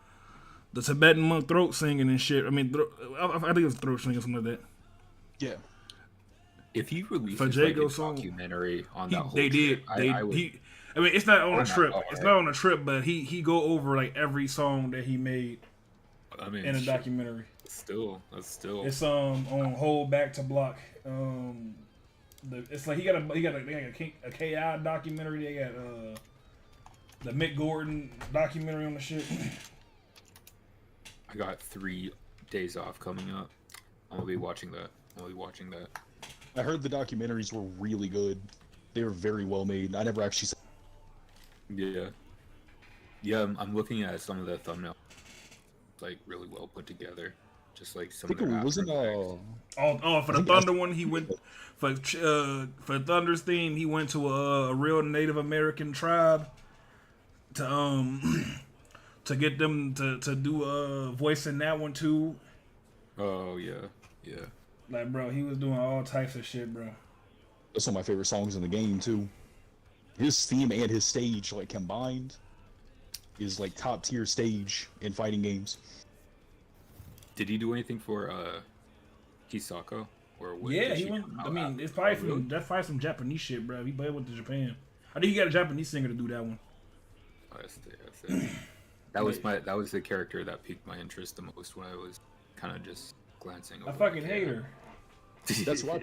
[SPEAKER 1] the Tibetan monk throat singing and shit. I mean, I think it was throat singing, something like that.
[SPEAKER 4] Yeah.
[SPEAKER 3] If he releases
[SPEAKER 1] For
[SPEAKER 3] like
[SPEAKER 1] Jago's
[SPEAKER 3] a
[SPEAKER 1] song,
[SPEAKER 3] documentary on
[SPEAKER 1] He,
[SPEAKER 3] that whole
[SPEAKER 1] they did.
[SPEAKER 3] trip,
[SPEAKER 1] They
[SPEAKER 3] I would,
[SPEAKER 1] I mean, it's not on a
[SPEAKER 3] not-
[SPEAKER 1] trip.
[SPEAKER 3] oh,
[SPEAKER 1] It's
[SPEAKER 3] alright.
[SPEAKER 1] not on a trip, but he go over like every song that he made
[SPEAKER 3] I mean,
[SPEAKER 1] in a
[SPEAKER 3] shit,
[SPEAKER 1] documentary.
[SPEAKER 3] that's still.
[SPEAKER 1] It's on Hold Back to Block. It's like they got a KI documentary. They got the Mick Gordon documentary on the shit.
[SPEAKER 3] I got 3 days off coming up. I'm gonna be watching that.
[SPEAKER 4] I heard the documentaries were really good. They were very well made. I never actually saw.
[SPEAKER 3] Yeah, I'm looking at some of the thumbnail, like really well put together. Just like
[SPEAKER 4] I
[SPEAKER 3] some of
[SPEAKER 4] think
[SPEAKER 3] the
[SPEAKER 4] it wasn't
[SPEAKER 1] For the Thunder one, he went for Thunder's theme. He went to a real Native American tribe to get them to do a voice in that one too.
[SPEAKER 3] Oh yeah.
[SPEAKER 1] Like, bro, he was doing all types of shit, bro.
[SPEAKER 4] That's one of my favorite songs in the game too. His theme and his stage, like combined, is like top tier stage in fighting games.
[SPEAKER 3] Did he do anything for Kisako? Or what,
[SPEAKER 1] Yeah,
[SPEAKER 3] did
[SPEAKER 1] he
[SPEAKER 3] she
[SPEAKER 1] went.
[SPEAKER 3] come
[SPEAKER 1] I
[SPEAKER 3] out
[SPEAKER 1] mean,
[SPEAKER 3] after?
[SPEAKER 1] it's probably
[SPEAKER 3] Oh, really?
[SPEAKER 1] that's probably some Japanese shit, bro. He played with the Japan. I think he got a Japanese singer to do that one.
[SPEAKER 3] Oh, that's it. That was the character that piqued my interest the most when I was kind of just glancing over.
[SPEAKER 1] I fucking
[SPEAKER 3] it.
[SPEAKER 1] hate her.
[SPEAKER 4] That's what.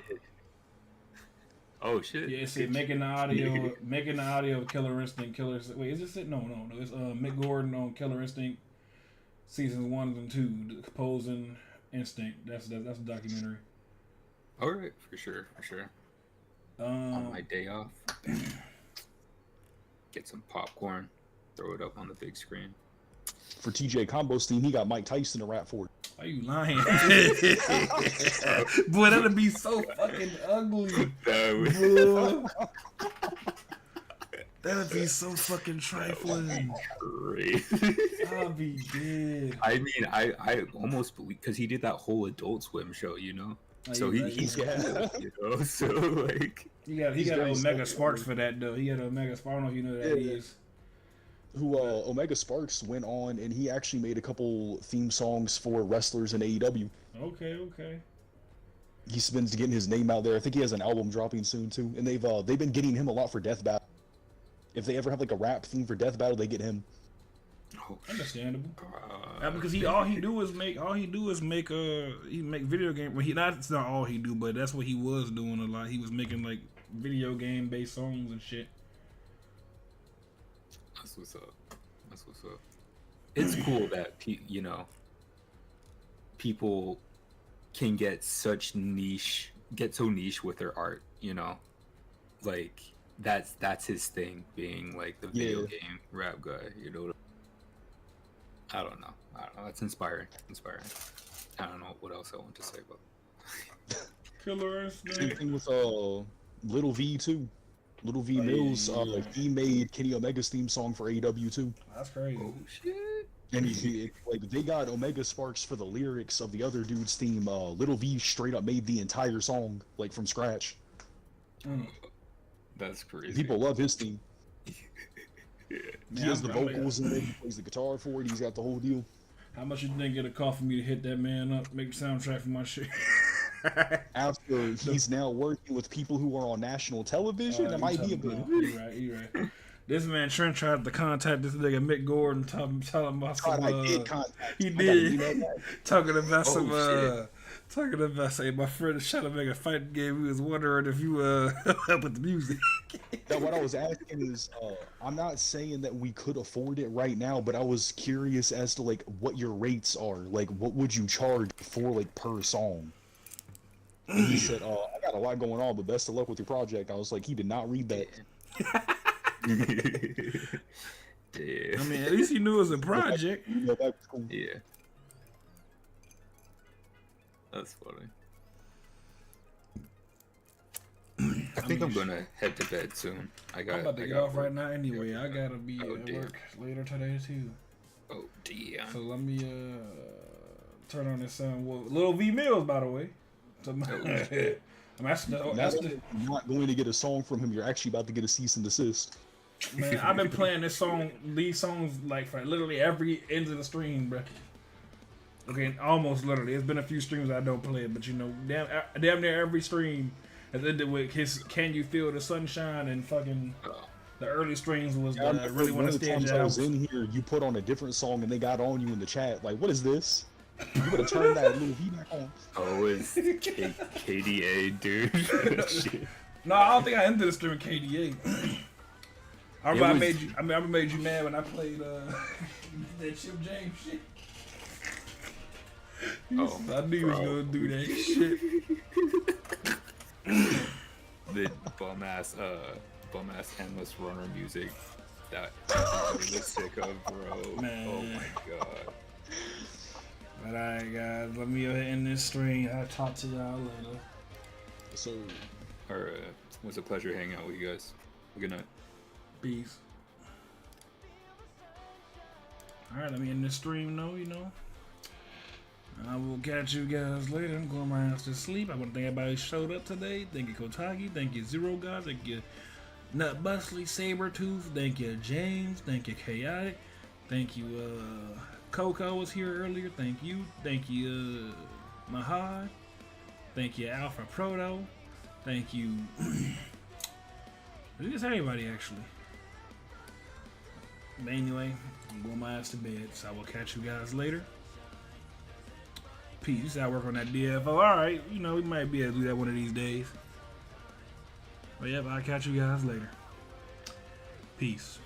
[SPEAKER 3] Oh shit.
[SPEAKER 1] Yeah, it's making the audio of Killer Instinct. Wait, is this it? No. It's Mick Gordon on Killer Instinct seasons 1 and 2, composing Instinct. That's a documentary.
[SPEAKER 3] All right, for sure. On my day off. get some popcorn, throw it up on the big screen.
[SPEAKER 4] For TJ Combo's team, he got Mike Tyson to rap for it.
[SPEAKER 1] Are you lying? Boy, that'd be so fucking ugly. Boy. That'd be so fucking trifling.
[SPEAKER 3] Crazy.
[SPEAKER 1] I'd be dead.
[SPEAKER 3] I mean, I almost believe because he did that whole Adult Swim show, you know.
[SPEAKER 1] Oh,
[SPEAKER 3] So
[SPEAKER 1] yeah,
[SPEAKER 3] he's
[SPEAKER 4] yeah.
[SPEAKER 3] cool, you know. So like,
[SPEAKER 1] He got
[SPEAKER 4] very
[SPEAKER 1] Omega
[SPEAKER 4] smart.
[SPEAKER 1] Sparks for that though. He got Omega Sparks. I don't know if you know who that
[SPEAKER 4] Yeah.
[SPEAKER 1] is.
[SPEAKER 4] Who Omega Sparks went on and he actually made a couple theme songs for wrestlers in AEW.
[SPEAKER 1] Okay.
[SPEAKER 4] He's been getting his name out there. I think he has an album dropping soon too. And they've been getting him a lot for Death Battle. If they ever have like a rap theme for Death Battle, they get him.
[SPEAKER 3] oh,
[SPEAKER 1] Understandable.
[SPEAKER 3] God.
[SPEAKER 1] Because all he do is make video game. Well, it's not all he do, but that's what he was doing a lot. He was making like video game based songs and shit.
[SPEAKER 3] That's what's up. That's what's up. It's cool that people can get so niche with their art. You know, like that's his thing, being like the video game rap guy. You know, I don't know. That's inspiring. I don't know what else I want to say, but
[SPEAKER 1] Killer
[SPEAKER 4] Same
[SPEAKER 1] Instinct.
[SPEAKER 4] thing with Little V too. Little V Mills, he made Kenny Omega's theme song for AEW too.
[SPEAKER 1] That's crazy.
[SPEAKER 3] oh shit.
[SPEAKER 4] And he like they got Omega Sparks for the lyrics of the other dude's theme. Little V straight up made the entire song like from scratch.
[SPEAKER 3] That's crazy.
[SPEAKER 4] People love his theme.
[SPEAKER 3] Yeah.
[SPEAKER 4] He has the vocals in it. He plays the guitar for it. He's got the whole deal.
[SPEAKER 1] How much you think get a call for me to hit that man up, make the soundtrack for my shit?
[SPEAKER 4] After he's now working with people who are on national television, that might be a bit.
[SPEAKER 1] You right. This man Trent tried to contact this nigga Mick Gordon, tell him about some.
[SPEAKER 4] I did contact.
[SPEAKER 1] He
[SPEAKER 4] him. I
[SPEAKER 1] did.
[SPEAKER 4] gotta email that.
[SPEAKER 1] Talking about some.
[SPEAKER 3] shit.
[SPEAKER 1] Talking about saying my friend is trying to make a fighting game. He was wondering if you help with the music.
[SPEAKER 4] Now, what I was asking is, I'm not saying that we could afford it right now, but I was curious as to like what your rates are. Like, what would you charge for like per song? And he said, I got a lot going on, but best of luck with your project. I was like, he did not read that.
[SPEAKER 3] Damn.
[SPEAKER 1] I mean, at least he knew it was a project.
[SPEAKER 4] You know, that was cool.
[SPEAKER 3] Yeah. That's funny. I think I'm gonna head to bed soon.
[SPEAKER 1] I'm about to get off right now anyway. I gotta be
[SPEAKER 3] Oh,
[SPEAKER 1] at
[SPEAKER 3] damn.
[SPEAKER 1] work later today too.
[SPEAKER 3] Oh damn.
[SPEAKER 1] So let me turn on this sound. Well, Lil V Mills, by the way. So,
[SPEAKER 3] shit.
[SPEAKER 1] that's
[SPEAKER 4] Now
[SPEAKER 1] the,
[SPEAKER 4] that you're not going to get a song from him, you're actually about to get a cease and desist.
[SPEAKER 1] man. I've been playing these songs like for literally every end of the stream, bro. Okay, almost literally. It's been a few streams I don't play it, but you know, damn near every stream has ended with his "Can You Feel the Sunshine" and fucking the early streams was
[SPEAKER 4] I
[SPEAKER 1] the really want to stand
[SPEAKER 4] times I was
[SPEAKER 1] out.
[SPEAKER 4] in here, you put on a different song and they got on you in the chat. Like, what is this? You better turn that little V back on.
[SPEAKER 3] Oh, it's KDA, dude. Shit.
[SPEAKER 1] No, I don't think I ended the stream with KDA. I remember I
[SPEAKER 3] was-
[SPEAKER 1] made you mad when I played that Chip James shit.
[SPEAKER 3] Oh,
[SPEAKER 1] I knew he was
[SPEAKER 3] bro.
[SPEAKER 1] gonna do that shit.
[SPEAKER 3] The bum ass endless runner music that I was sick of, bro.
[SPEAKER 1] Man.
[SPEAKER 3] Oh my god.
[SPEAKER 1] But alright, guys, let me end this stream. I'll talk to y'all later.
[SPEAKER 4] So,
[SPEAKER 3] Alright, it was a pleasure hanging out with you guys. Good night.
[SPEAKER 1] Peace. Alright, let me end this stream, you know. And I will catch you guys later. I'm going my ass to sleep. I want to thank everybody who showed up today. Thank you, Kotagi. Thank you, Zero God. Thank you, Nut Busley, Sabretooth. Thank you, James. Thank you, Chaotic. Thank you, Coco was here earlier. Thank you. Thank you, Mahad. Thank you, Alpha Proto. Thank you. I think it's everybody, actually. But anyway, I'm going my ass to bed, so I will catch you guys later. Peace. I work on that DFO. Alright, you know, we might be able to do that one of these days. But yep, I'll catch you guys later. Peace.